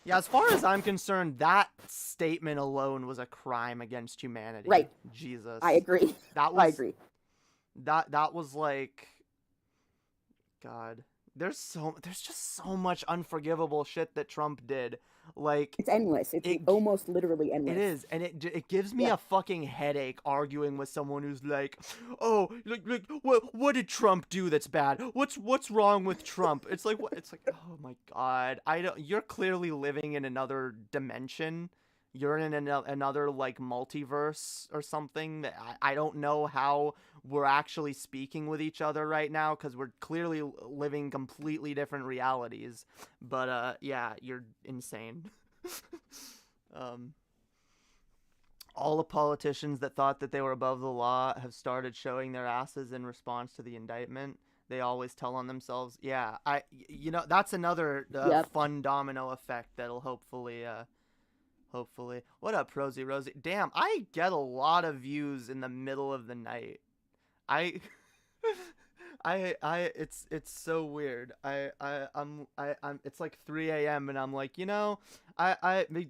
Yeah, as far as I'm concerned, that statement alone was a crime against humanity. Right. Jesus. I agree. I agree. That was like, God. There's just so much unforgivable shit that Trump did. Like, it's endless. It's almost literally endless. It is, and it gives me a fucking headache arguing with someone who's like, oh, like what did Trump do that's bad? What's wrong with Trump? It's like, what? It's like, oh my God, you're clearly living in another dimension. You're in another like multiverse or something that I don't know how we're actually speaking with each other right now, because we're clearly living completely different realities. But yeah, you're insane. All the politicians that thought that they were above the law have started showing their asses in response to the indictment. They always tell on themselves. Yeah, you know, that's another fun domino effect that'll hopefully. What up, Rosie? Damn, I get a lot of views in the middle of the night. It's so weird. I'm it's like 3 a.m. and I'm like, you know, maybe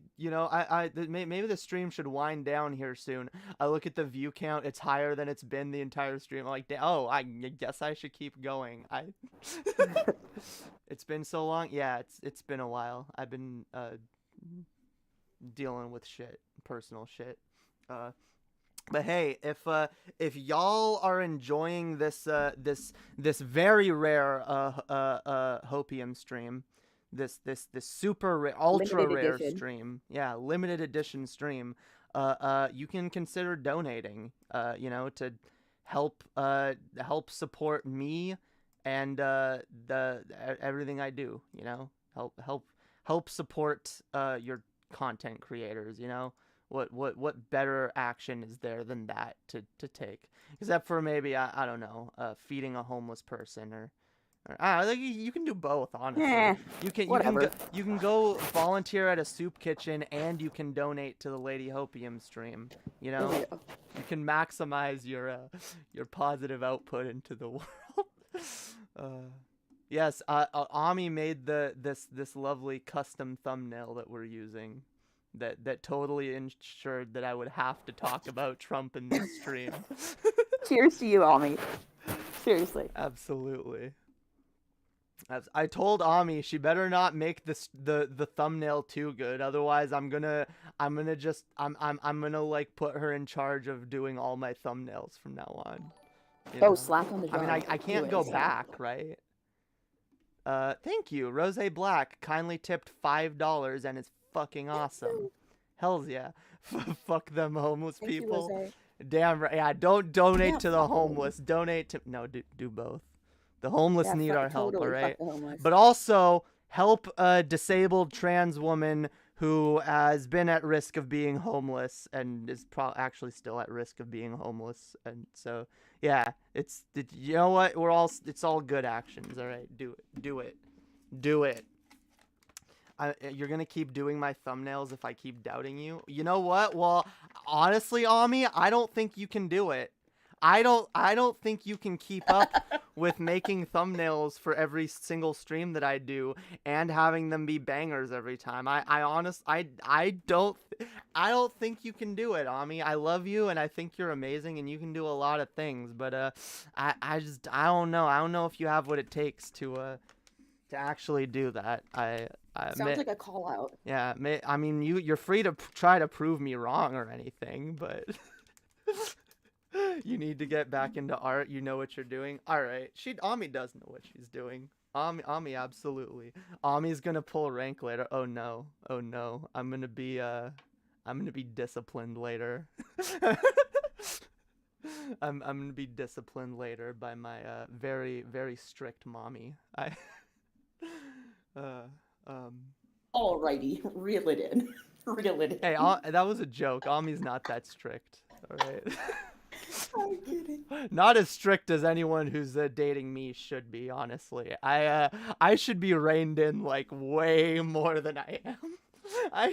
the stream should wind down here soon. I look at the view count; it's higher than it's been the entire stream. I'm like, oh, I guess I should keep going. It's been so long. Yeah, it's been a while. I've been dealing with personal shit. But hey, if y'all are enjoying this very rare Hopium stream, this super rare, ultra rare stream, yeah, limited edition stream, you can consider donating, you know, to help support me and everything I do, you know, help support your content creators, you know. What better action is there than that to take, except for maybe I don't know, feeding a homeless person or like you can do both, honestly. You can go volunteer at a soup kitchen and you can donate to the Lady Hopium stream, you know. You can maximize your positive output into the world. Yes, Ami made this lovely custom thumbnail that we're using. That totally ensured that I would have to talk about Trump in this stream. Cheers to you, Ami. Seriously. Absolutely. I told Ami she better not make the thumbnail too good, otherwise I'm gonna like put her in charge of doing all my thumbnails from now on. You know? Slap on the jaw. I mean, I can't go back, right? Thank you, Rose Black kindly tipped $5 and it's fucking awesome. Hells yeah. Fuck them homeless people. You, damn right. Yeah, don't donate to the homeless. Donate to do both. The homeless need our help, all right? But also help a disabled trans woman who has been at risk of being homeless and is actually still at risk of being homeless. And so Yeah, you know what? It's all good actions. All right, do it. You're gonna keep doing my thumbnails if I keep doubting you. You know what? Well, honestly, Ami, I don't think you can do it. I don't think you can keep up with making thumbnails for every single stream that I do and having them be bangers every time. I don't think you can do it, Ami. I love you and I think you're amazing and you can do a lot of things, but I don't know. I don't know if you have what it takes to actually do that. Sounds like a call out. Yeah, I mean, you're free to try to prove me wrong or anything, but you need to get back into art. You know what you're doing. All right, Ami does know what she's doing. Ami, absolutely. Ami's gonna pull rank later. Oh no, I'm gonna be disciplined later. I'm gonna be disciplined later by my very, very strict mommy. Alrighty, reel it in. Reel it in. Hey, that was a joke. Ami's not that strict. All right. I'm kidding. Not as strict as anyone who's dating me should be, honestly. I should be reined in like way more than I am. I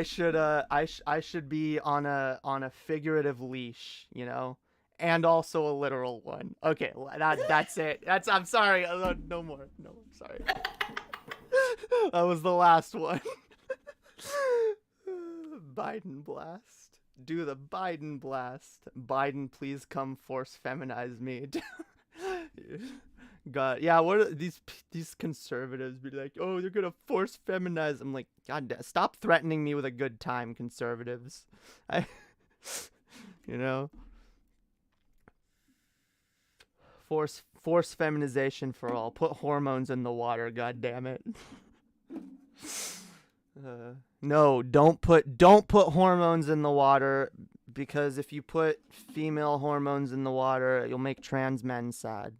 should be on a figurative leash, you know, and also a literal one. Okay, that's it. I'm sorry. No more. No, I'm sorry. That was the last one. Biden blast. Do the Biden blast. Biden, please come force feminize me. God, yeah. What are these conservatives be like? Oh, they're gonna force feminize. I'm like, God, stop threatening me with a good time, conservatives. You know, force feminization for all. Put hormones in the water. God damn it. No, don't put hormones in the water, because if you put female hormones in the water, you'll make trans men sad.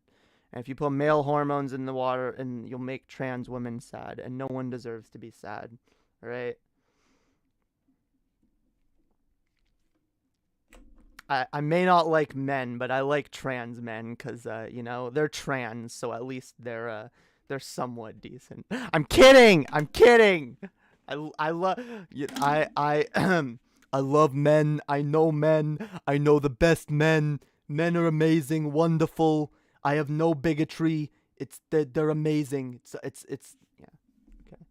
And if you put male hormones in the water, and you'll make trans women sad, and no one deserves to be sad. All right? I may not like men, but I like trans men because you know, they're trans, so at least they're somewhat decent. I'm kidding. I love I love men. I know men. I know the best men. Men are amazing, wonderful. I have no bigotry. They're amazing. It's yeah. Okay.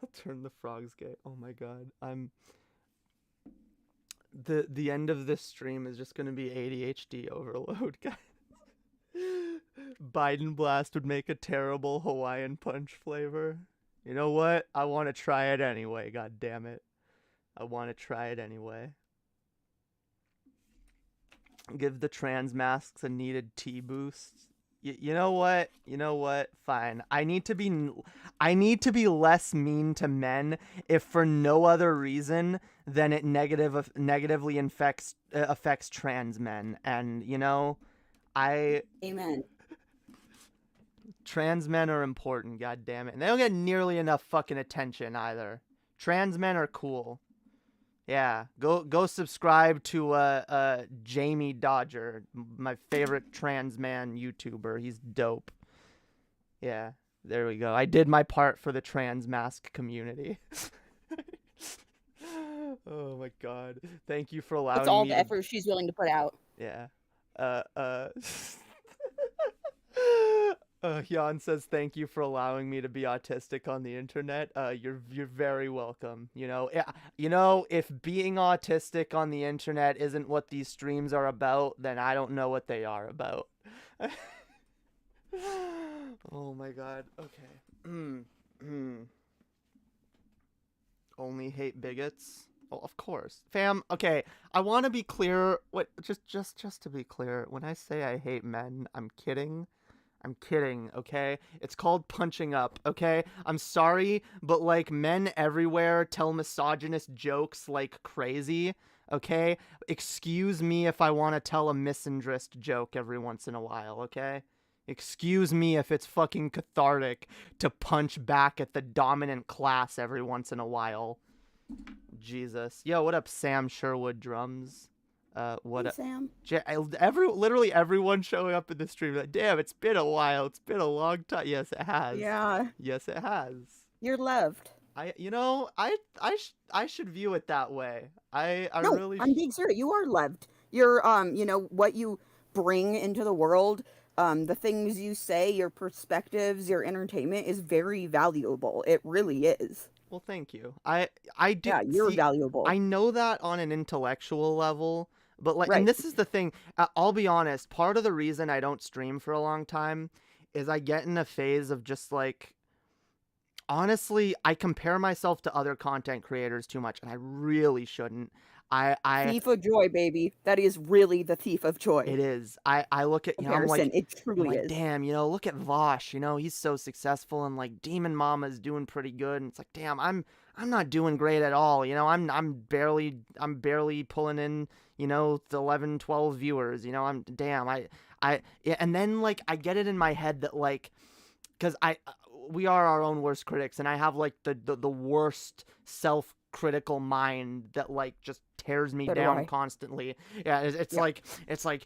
I'll turn the frogs gay. Oh my god. The end of this stream is just gonna be ADHD overload, guys. Biden blast would make a terrible Hawaiian punch flavor. You know what? I want to try it anyway, god damn it. I want to try it anyway. Give the trans masks a needed T boost. You know what? Fine. I need to be less mean to men, if for no other reason than it negatively affects trans men. And you know, Amen. Trans men are important, god damn it. And they don't get nearly enough fucking attention either. Trans men are cool. Yeah, go subscribe to Jamie Dodger, my favorite trans man YouTuber. He's dope. Yeah, there we go. I did my part for the trans mask community. Oh my god. Thank you for allowing me. It's all the effort she's willing to put out. Yeah. Jan says, thank you for allowing me to be autistic on the internet. You're very welcome. You know, if being autistic on the internet isn't what these streams are about, then I don't know what they are about. Oh my god. Okay. Only hate bigots? Oh, of course. Fam, okay. I want to be clear. Just to be clear, when I say I hate men, I'm kidding. I'm kidding, okay? It's called punching up, okay? I'm sorry, but like, men everywhere tell misogynist jokes like crazy, okay? Excuse me if I want to tell a misandrist joke every once in a while, okay? Excuse me if it's fucking cathartic to punch back at the dominant class every once in a while. Jesus. Yo, what up, Sam Sherwood Drums? What Hey, up? Sam. Literally everyone showing up in the stream. Like, damn, it's been a while. It's been a long time. Yes, it has. Yeah, Yes, it has. you're loved. I should view it that way. I No, really I'm being serious. You are loved. You're what you bring into the world, the things you say, your perspectives, your entertainment is very valuable. It really is. Well, thank you. I do. Yeah, you're See, valuable. I know that on an intellectual level, but like, Right. and this is the thing. I'll be honest. Part of the reason I don't stream for a long time is I get in a phase of just like, honestly, I compare myself to other content creators too much, and I really shouldn't. I Thief of joy, baby. That is really the thief of joy. It is. I look at, I'm like, Comparison, it I'm truly like, is. damn, look at Vosh, he's so successful, and like Demon Mama's doing pretty good, and it's like, damn, I'm not doing great at all, I'm barely pulling in, 11, 12 viewers, yeah, and then like I get it in my head that like, because we are our own worst critics, and I have like the worst self-critical mind that like just tears me So do down I. constantly. Yeah, it's Yeah. like it's like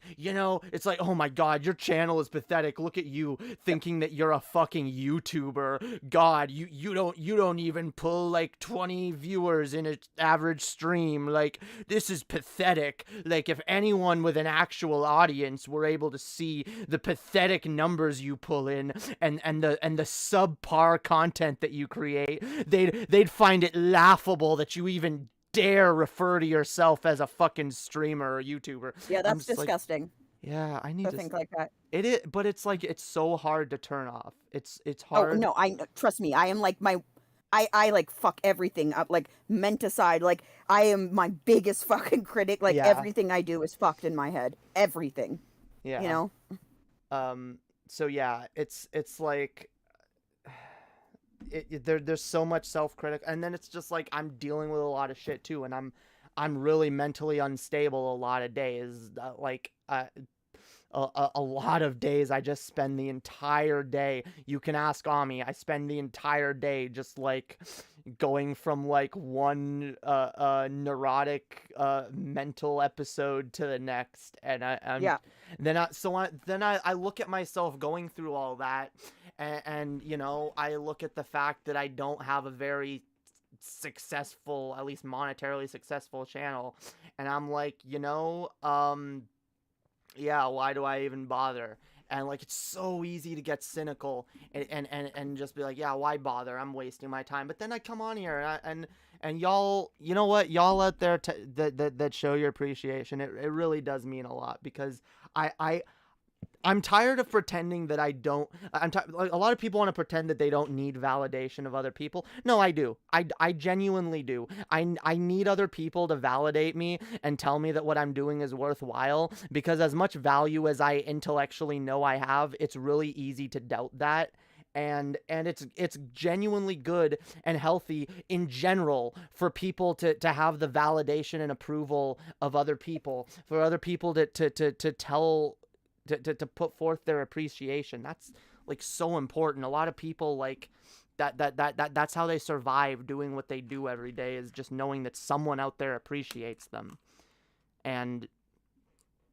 oh my god, your channel is pathetic. Look at you thinking that you're a fucking YouTuber. God, you don't even pull like 20 viewers in an average stream. Like, this is pathetic. Like, if anyone with an actual audience were able to see the pathetic numbers you pull in and the subpar content that you create, they'd find it laughable that you even dare refer to yourself as a fucking streamer or YouTuber. Yeah, I'm that's just like, disgusting yeah, I need to to think like that. It is, but it's like, it's so hard to turn off. It's Oh hard. no, trust me. I am like I like fuck everything up, like menticide. Like, I am my biggest fucking critic. Like, Yeah. everything I do is fucked in my head. Everything. Yeah. So yeah, it's like, there's so much self-critic, and then it's just like I'm dealing with a lot of shit too, and I'm really mentally unstable a lot of days. A lot of days I just spend the entire day. You can ask Ami. I spend the entire day just like going from like one neurotic mental episode to the next, and Yeah. then I look at myself going through all that, and I look at the fact that I don't have a very successful, at least monetarily successful channel, and I'm like, yeah, why do I even bother? And like, it's so easy to get cynical and just be like, yeah, why bother? I'm wasting my time. But then I come on here and y'all, you know what, y'all out there that show your appreciation, it really does mean a lot, because I'm tired of pretending that I don't. Like, a lot of people want to pretend that they don't need validation of other people. No, I do. I genuinely do. I need other people to validate me and tell me that what I'm doing is worthwhile, because as much value as I intellectually know I have, it's really easy to doubt that. And it's genuinely good and healthy in general for people to have the validation and approval of other people, for other people to tell, to put forth their appreciation. That's like so important. A lot of people like that's how they survive doing what they do every day, is just knowing that someone out there appreciates them. And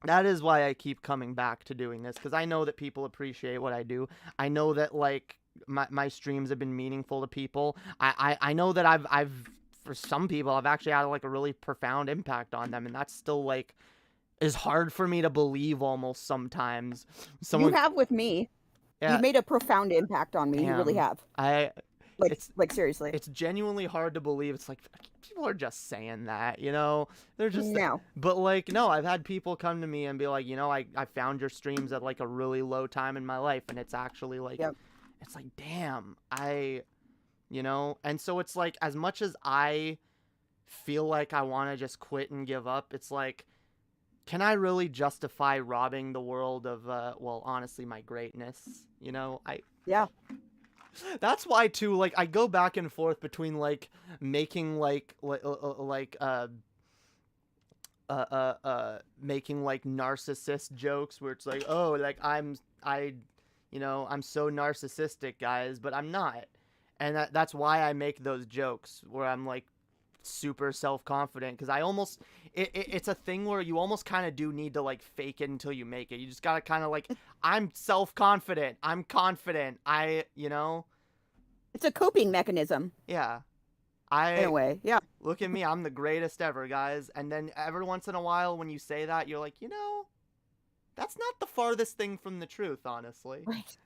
that is why I keep coming back to doing this, because I know that people appreciate what I do. I know that like my streams have been meaningful to people. I know that I've for some people I've actually had like a really profound impact on them, and that's still like is hard for me to believe almost sometimes. You have with me. Yeah. You've made a profound impact on me. You really have. Like seriously. It's genuinely hard to believe. It's like, people are just saying that, they're just No. But like, no, I've had people come to me and be like, I found your streams at like a really low time in my life, and it's actually like, it's like, damn, and so it's like, as much as I feel like I want to just quit and give up, it's like, can I really justify robbing the world of, well, honestly, my greatness? Yeah. That's why too. Like, I go back and forth between like making making like narcissist jokes where it's like, oh, like I'm so narcissistic, guys, but I'm not, and that's why I make those jokes where I'm like super self-confident, because I almost it's a thing where you almost kind of do need to like fake it until you make it. You just gotta kind of like, I'm self-confident, I'm confident, It's a coping mechanism. Yeah. In a way, yeah. Look at me, I'm the greatest ever, guys. And then every once in a while when you say that, you're like, that's not the farthest thing from the truth, honestly. Right.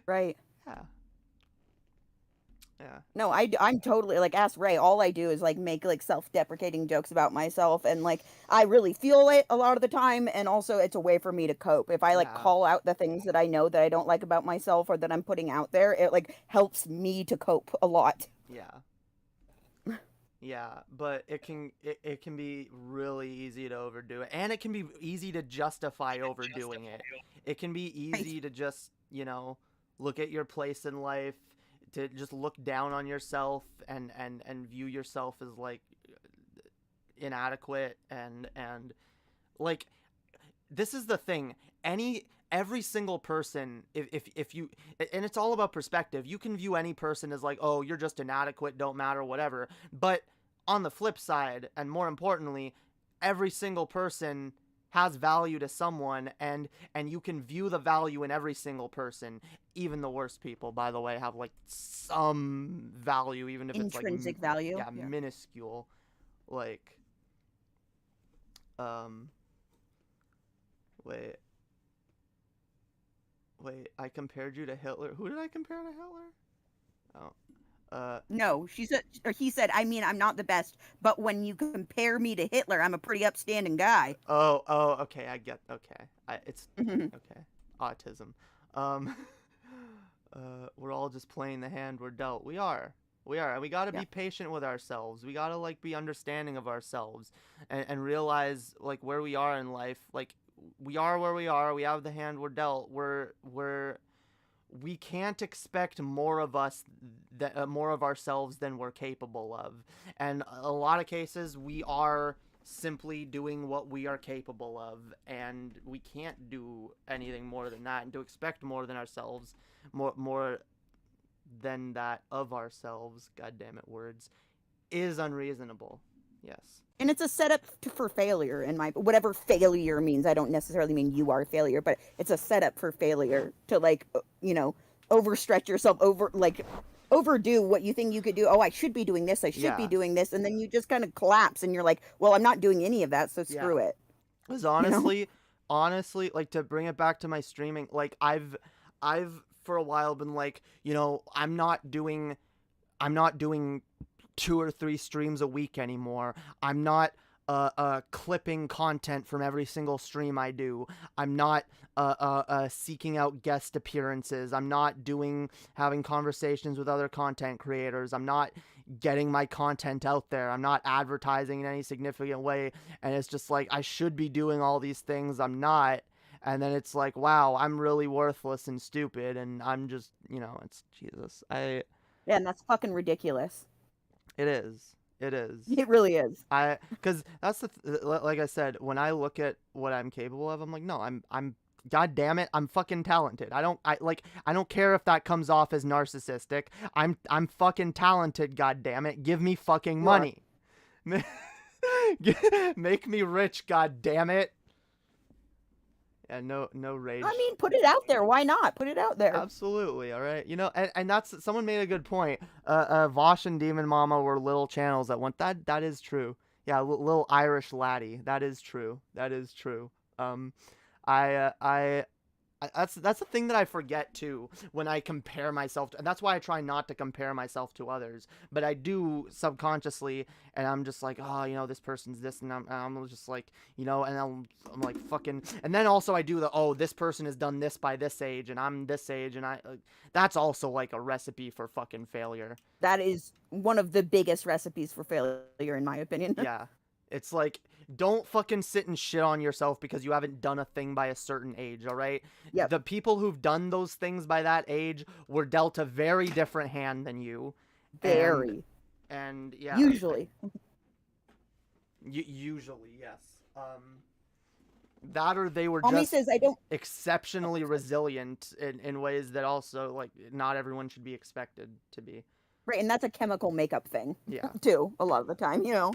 Right. Yeah. Yeah. No, I'm totally like, ask Ray. All I do is like make like self-deprecating jokes about myself, and like I really feel it a lot of the time, and also it's a way for me to cope. If I like call out the things that I know that I don't like about myself or that I'm putting out there, it like helps me to cope a lot. Yeah. Yeah, but it can be really easy to overdo it, and it can be easy to justify overdoing it. It can be easy to just, look at your place in life, to just look down on yourself and view yourself as like inadequate and like, this is the thing. Every single person, if you, and it's all about perspective, you can view any person as like, oh, you're just inadequate, don't matter, whatever. But on the flip side, and more importantly, every single person has value to someone, and you can view the value in every single person. Even the worst people, by the way, have like some value, even if it's like intrinsic value. Yeah, minuscule. Like, wait, I compared you to Hitler. Who did I compare to Hitler? Oh. No, he said, I mean, I'm not the best, but when you compare me to Hitler, I'm a pretty upstanding guy. Oh, okay, it's okay. Autism. We're all just playing the hand we're dealt. We are, and we gotta be patient with ourselves. We gotta like be understanding of ourselves, and realize like where we are in life. Like, we are where we are. We have the hand we're dealt. We can't expect more of us, more of ourselves than we're capable of. And a lot of cases, we are simply doing what we are capable of, and we can't do anything more than that. And to expect more than ourselves, more than that of ourselves, goddammit words, is unreasonable. Yes. And it's a setup for failure, whatever failure means. I don't necessarily mean you are a failure, but it's a setup for failure to like, overstretch yourself, overdo what you think you could do. Oh, I should be doing this. I should be doing this. And then you just kind of collapse and you're like, well, I'm not doing any of that. So screw it. Because honestly, like, to bring it back to my streaming, like I've for a while been like, I'm not doing 2 or 3 streams a week anymore. I'm not clipping content from every single stream I do. I'm not seeking out guest appearances. I'm not having conversations with other content creators. I'm not getting my content out there. I'm not advertising in any significant way. And it's just like, I should be doing all these things. I'm not. And then it's like, wow, I'm really worthless and stupid. And I'm just, it's Jesus. Yeah, and that's fucking ridiculous. It is. It really is. Because that's like I said, when I look at what I'm capable of, I'm like, no, I'm God damn it, I'm fucking talented. I don't care if that comes off as narcissistic. I'm fucking talented, god damn it. Give me fucking money. Make me rich, god damn it. Yeah, no rage. I mean, put it out there. Why not? Put it out there. Absolutely, all right. And that's, someone made a good point. Vosh and Demon Mama were little channels that went, that is true. Yeah, little Irish laddie. That is true. That's the thing that I forget too when I compare myself to, and that's why I try not to compare myself to others, but I do subconsciously, and I'm just like, oh, this person's this, and I'm just like, and I'm like fucking, and then also I do this person has done this by this age, and I'm this age, and that's also like a recipe for fucking failure. That is one of the biggest recipes for failure, in my opinion. Yeah. It's like, don't fucking sit and shit on yourself because you haven't done a thing by a certain age, all right? Yeah. The people who've done those things by that age were dealt a very different hand than you. Very. And yeah. Usually. Usually, yes. That or they were Mommy just says I don't... exceptionally resilient in ways that also, like, not everyone should be expected to be. Right, and that's a chemical makeup thing. Yeah. Too, a lot of the time, you know.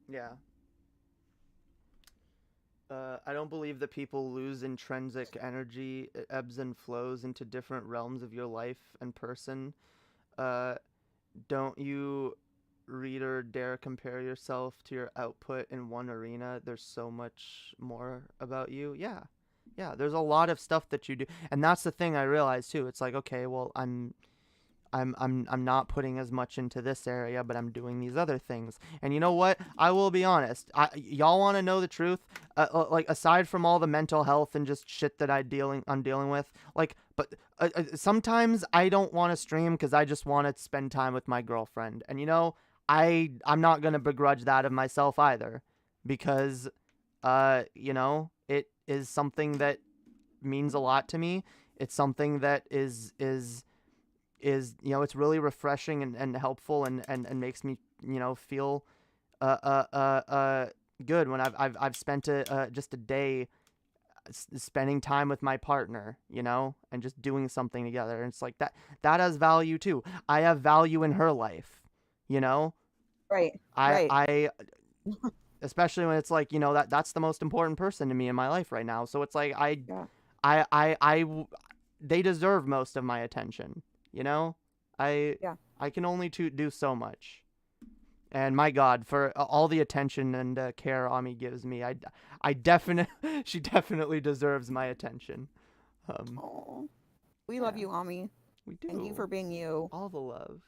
Yeah. I don't believe that people lose intrinsic energy. It ebbs and flows into different realms of your life and person. Don't you, reader, dare compare yourself to your output in one arena. There's so much more about you. Yeah. Yeah, there's a lot of stuff that you do. And that's the thing I realized too. It's like, okay, well, I'm not putting as much into this area, but I'm doing these other things. And you know what? I will be honest. Y'all want to know the truth? Like, aside from all the mental health and just shit that I'm dealing with, like, but sometimes I don't want to stream because I just want to spend time with my girlfriend. And you know, I'm not gonna begrudge that of myself either, because you know, it is something that means a lot to me. It's something that is you know, it's really refreshing and helpful and makes me, you know, feel good when I've spent just a day spending time with my partner, you know, and just doing something together. And it's like that has value too. I have value in her life, you know. Right. I especially when it's like, you know, that's the most important person to me in my life right now. So it's like they deserve most of my attention. You know, I can only do so much, and my God, for all the attention and care Ami gives me, she definitely deserves my attention. We love you, Ami. We do. Thank you for being you. All the love.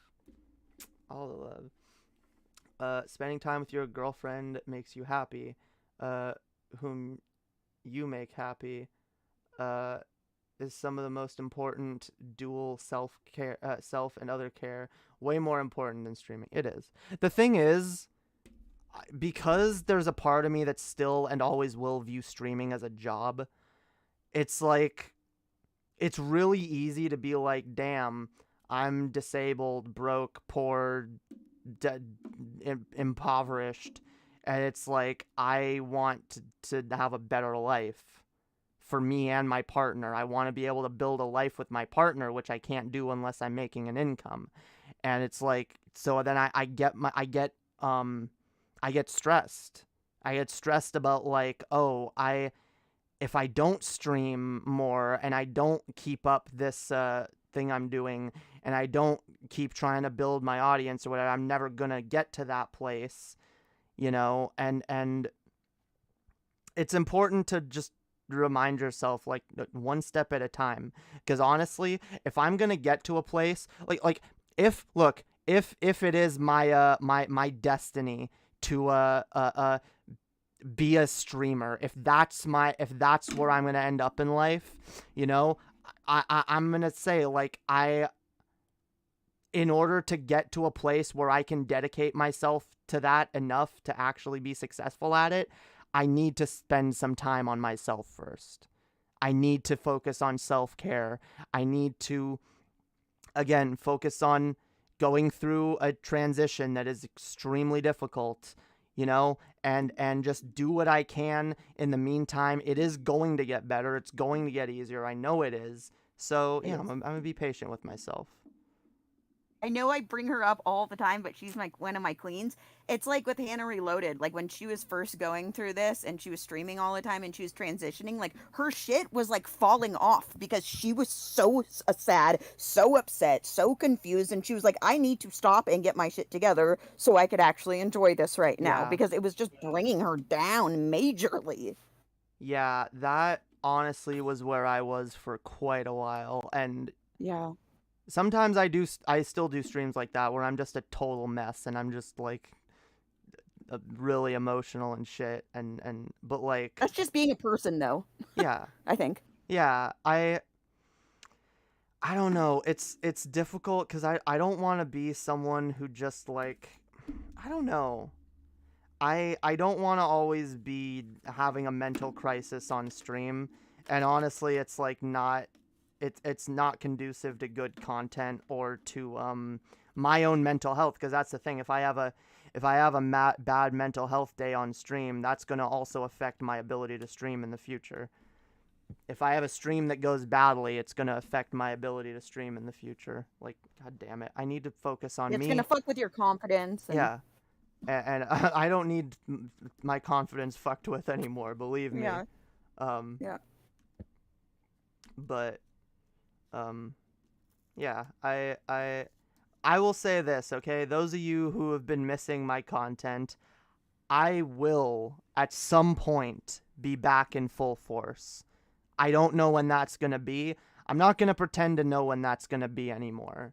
Spending time with your girlfriend makes you happy. Whom you make happy. Is some of the most important dual self and other care, way more important than streaming. It is. The thing is, because there's a part of me that still and always will view streaming as a job, it's like, it's really easy to be like, damn, I'm disabled, broke, poor, impoverished, and it's like, I want to have a better life. For me and my partner, I want to be able to build a life with my partner, which I can't do unless I'm making an income. And it's like, so then I get stressed. I get stressed about like, oh, if I don't stream more and I don't keep up this thing I'm doing and I don't keep trying to build my audience or whatever, I'm never gonna get to that place, you know. And it's important to just remind yourself, like, one step at a time, because honestly, if I'm gonna get to a place like if it is my destiny to be a streamer, if that's where I'm gonna end up in life, you know, I'm gonna say, like, in order to get to a place where I can dedicate myself to that enough to actually be successful at it, I need to spend some time on myself first. I need to focus on self-care. I need to, again, focus on going through a transition that is extremely difficult, you know, and just do what I can in the meantime. It is going to get better. It's going to get easier. I know it is. So, you know, I'm going to be patient with myself. I know I bring her up all the time, but she's one of my queens. It's like with Hannah Reloaded, like when she was first going through this and she was streaming all the time and she was transitioning, like her shit was like falling off because she was so sad, so upset, so confused, and she was like, I need to stop and get my shit together so I could actually enjoy this right now, because it was just bringing her down majorly. Yeah, that honestly was where I was for quite a while, and yeah. Sometimes I still do streams like that where I'm just a total mess and I'm just like really emotional and shit, but like, that's just being a person though. Yeah. I think. Yeah, I don't know. It's difficult because I don't want to be someone who just like, I don't know. I don't want to always be having a mental crisis on stream, and honestly, it's like not. It's not conducive to good content or to my own mental health, because that's the thing. If I have a bad mental health day on stream, that's going to also affect my ability to stream in the future. if I have a stream that goes badly, it's gonna affect my ability to stream in the future. Like, god damn it, I need to focus on It's me. gonna fuck with your confidence. And... Yeah, and I don't need my confidence fucked with anymore. Believe me. Yeah. Yeah. But, yeah, I will say this, okay? Those of you who have been missing my content, I will at some point be back in full force. I don't know when that's gonna be. I'm not gonna pretend to know when that's gonna be anymore.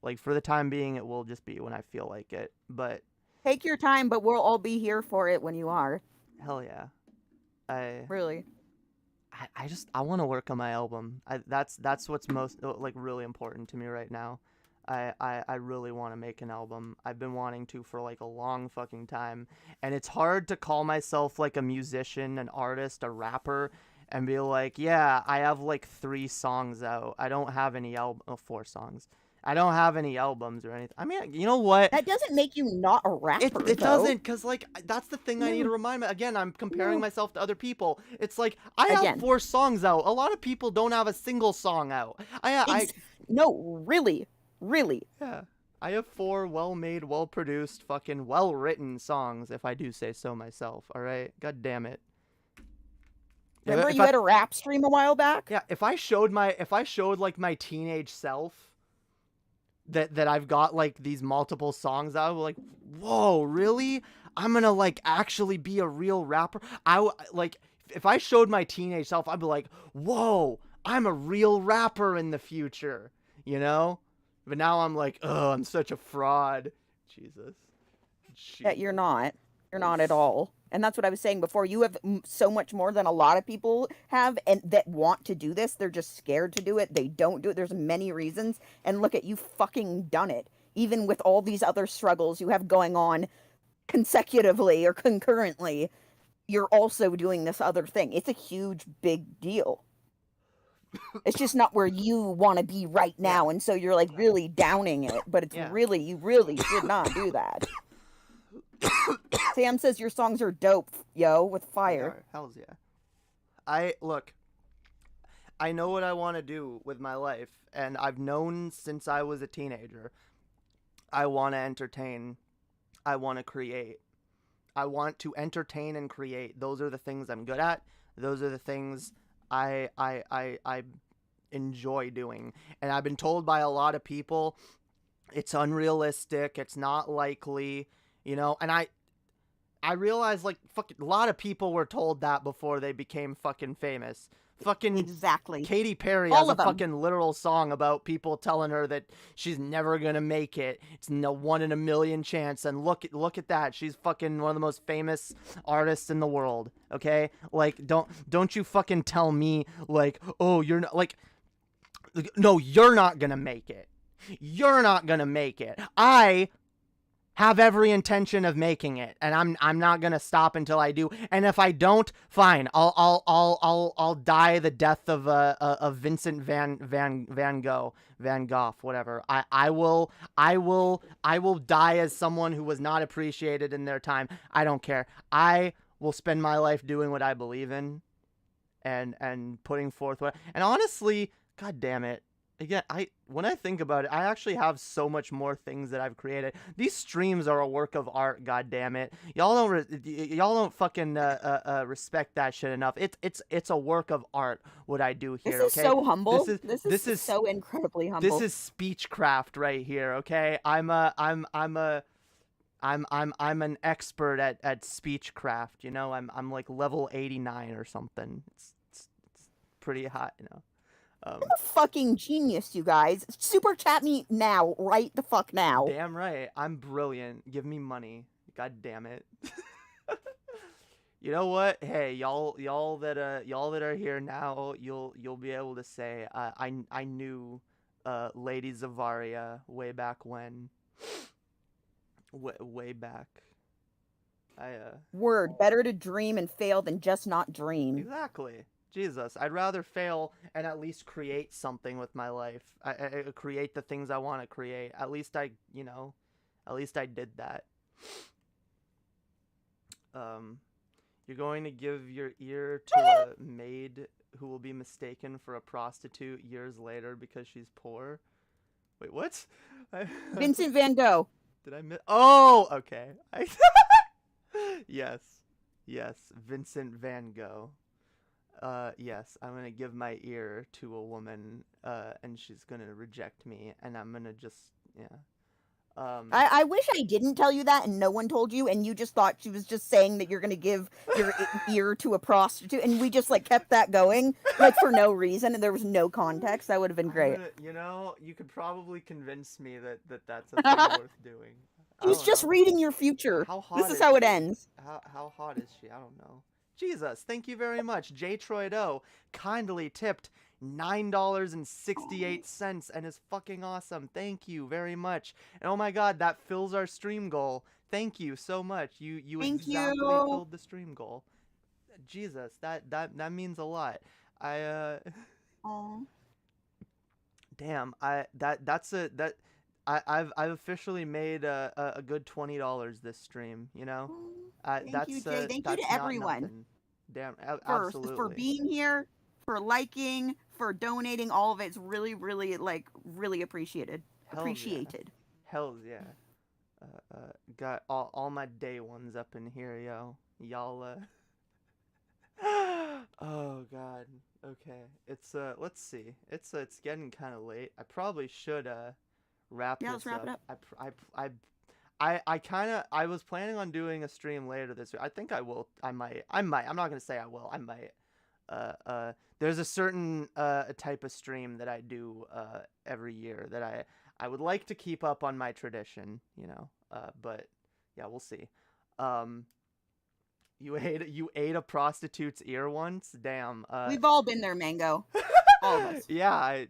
Like, for the time being, it will just be when I feel like it. But take your time, but we'll all be here for it when you are. hell yeah. Really. I want to work on my album. That's what's most like really important to me right now. I really want to make an album. I've been wanting to for like a long fucking time, and it's hard to call myself like a musician, an artist, a rapper, and be like, yeah, I have like 3 songs out. I don't have any 4 songs. I don't have any albums or anything. I mean, you know what? That doesn't make you not a rapper. It doesn't, because, like, that's the thing I need to remind me. Again, I'm comparing myself to other people. It's like, I have 4 songs out. A lot of people don't have a single song out. No, really. Yeah. I have 4 well-made, well-produced, fucking well-written songs, if I do say so myself, all right? God damn it. Remember you had a rap stream a while back? Yeah, if I showed, like, my teenage self that I've got like these multiple songs out, like, whoa, really? I'm gonna like actually be a real rapper. Like, if I showed my teenage self, I'd be like, whoa, I'm a real rapper in the future, you know? But now I'm like, oh, I'm such a fraud. Jesus. Yeah, you're not. You're not at all. And that's what I was saying before. You have so much more than a lot of people have, and that want to do this. They're just scared to do it. They don't do it. There's many reasons. And look at you fucking done it. Even with all these other struggles you have going on consecutively or concurrently, you're also doing this other thing. It's a huge, big deal. It's just not where you want to be right now. And so you're like really downing it. But it's really, you really should not do that. Sam says your songs are dope, yo, with fire. Hells yeah. Look, I know what I want to do with my life, and I've known since I was a teenager. I want to entertain. I want to create. I want to entertain and create. Those are the things I'm good at. Those are the things I enjoy doing. And I've been told by a lot of people, it's unrealistic, it's not likely, you know, and I realized, like, fucking a lot of people were told that before they became fucking famous. Fucking exactly. Katy Perry has a fucking literal song about people telling her that she's never gonna make it. It's no 1 in a million chance. And look at that. She's fucking one of the most famous artists in the world. Okay, like don't you fucking tell me like, oh, you're not like, no, you're not gonna make it. You're not gonna make it. I have every intention of making it, and I'm not gonna stop until I do. And if I don't, fine. I'll die the death of Vincent Van Gogh, whatever. I will die as someone who was not appreciated in their time. I don't care. I will spend my life doing what I believe in, and putting forth what. And honestly, god damn it. Again, when I think about it, I actually have so much more things that I've created. These streams are a work of art, god damn it. Y'all don't fucking respect that shit enough. It's a work of art what I do here, This is so humble. This is so incredibly humble. This is speechcraft right here, okay? I'm an expert at speechcraft, you know? I'm like level 89 or something. It's pretty hot, you know. I'm a fucking genius, you guys. Super chat me now, right the fuck now. Damn right. I'm brilliant. Give me money. God damn it. You know what? Hey, y'all that are here now, you'll be able to say I knew Lady Xyvaria way back when. Way back. Word, better to dream and fail than just not dream. Exactly. Jesus, I'd rather fail and at least create something with my life. I create the things I want to create. At least I did that. You're going to give your ear to a maid who will be mistaken for a prostitute years later because she's poor. Wait, what? Vincent Van Gogh. Did I miss? Oh, okay. Yes, Vincent Van Gogh. Yes, I'm gonna give my ear to a woman, and she's gonna reject me, and I'm gonna just, yeah. I wish I didn't tell you that and no one told you and you just thought she was just saying that you're gonna give your ear to a prostitute and we just like kept that going like for no reason and there was no context. That would have been great. You know, you could probably convince me that's a thing worth doing. She's just reading your future. How hot This is how it she? ends. How hot is she? I don't know. Jesus, thank you very much. J. Troido kindly tipped $9.68 and is fucking awesome. Thank you very much. And oh my god, that fills our stream goal. Thank you so much. You exactly filled the stream goal. Jesus, that means a lot. Damn, I've officially made a good $20 this stream, you know? Thank you, Jay. Thank you to everyone. Damn, for absolutely. being here, for liking, for donating, all of it's really, really, like, really appreciated. Appreciated. Hells yeah. Got all my day ones up in here, yo. Y'all, oh god. Okay. It's let's see. It's getting kind of late. I probably should wrap this let's wrap it up. I was planning on doing a stream later this week. I think I will. I might. I'm not gonna say I will. I might. There's a certain type of stream that I do every year that I would like to keep up on my tradition, you know. But yeah, we'll see. You ate a prostitute's ear once? Damn. We've all been there, Mango. All of us. Yeah, I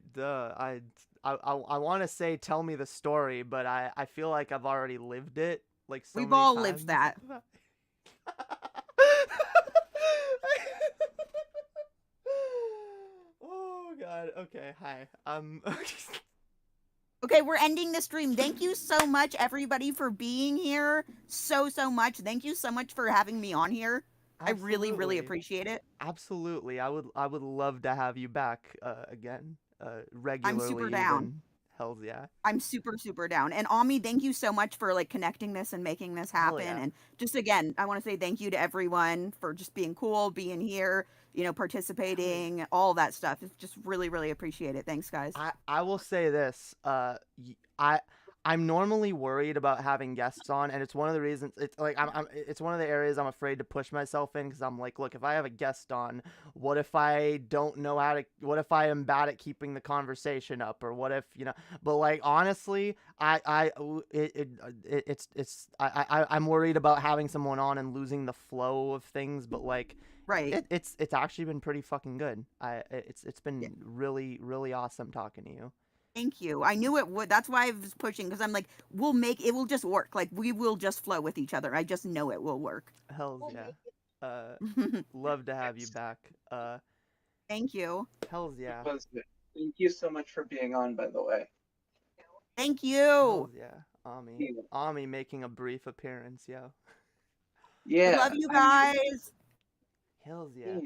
want to say tell me the story, but I feel like I've already lived it. Like so We've many all times. lived that. Oh god. Okay. Hi. Okay, we're ending the stream. Thank you so much, everybody, for being here. So much. Thank you so much for having me on here. Absolutely. I really, really appreciate it. Absolutely. I would love to have you back again. Regularly. I'm super down. Even. Hells yeah. I'm super down. And Ami, thank you so much for like connecting this and making this happen. Yeah. And just again, I want to say thank you to everyone for just being cool, being here, you know, participating, all that stuff. It's just really, really appreciate it. Thanks, guys. I will say this. I'm normally worried about having guests on, and it's one of the reasons. It's like it's one of the areas I'm afraid to push myself in because I'm like, look, if I have a guest on, what if I don't know how to? What if I am bad at keeping the conversation up, or what if you know? But like honestly, I'm worried about having someone on and losing the flow of things. But like, right, it's actually been pretty fucking good. It's been really, really awesome talking to you. Thank you. I knew it would. That's why I was pushing because I'm like, it will just work. Like we will just flow with each other. I just know it will work. Hells yeah. Love to have you back. Thank you. Hells yeah. Thank you so much for being on, by the way. Thank you. Hells yeah. Ami making a brief appearance, yo. Yeah. I love you guys. Hells yeah.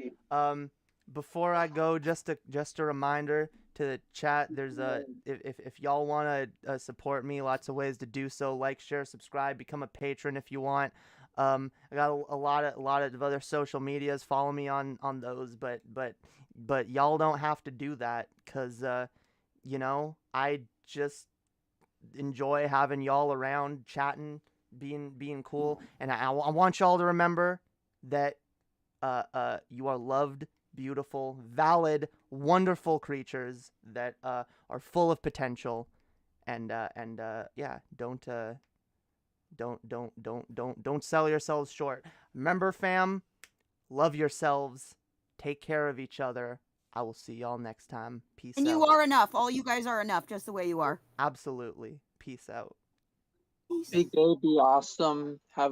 Before I go, just a reminder to the chat. There's if y'all want to support me, lots of ways to do so. Like, share, subscribe, become a patron if you want. I got a lot of other social medias. Follow me on those, but y'all don't have to do that because you know, I just enjoy having y'all around, chatting, being cool, and I want y'all to remember that you are loved, beautiful, valid, wonderful creatures that are full of potential, and yeah, don't sell yourselves short. Remember, fam, love yourselves, take care of each other. I will see y'all next time. Peace out. And you are enough. All you guys are enough, just the way you are. Absolutely. Peace out. Be good, be awesome. Have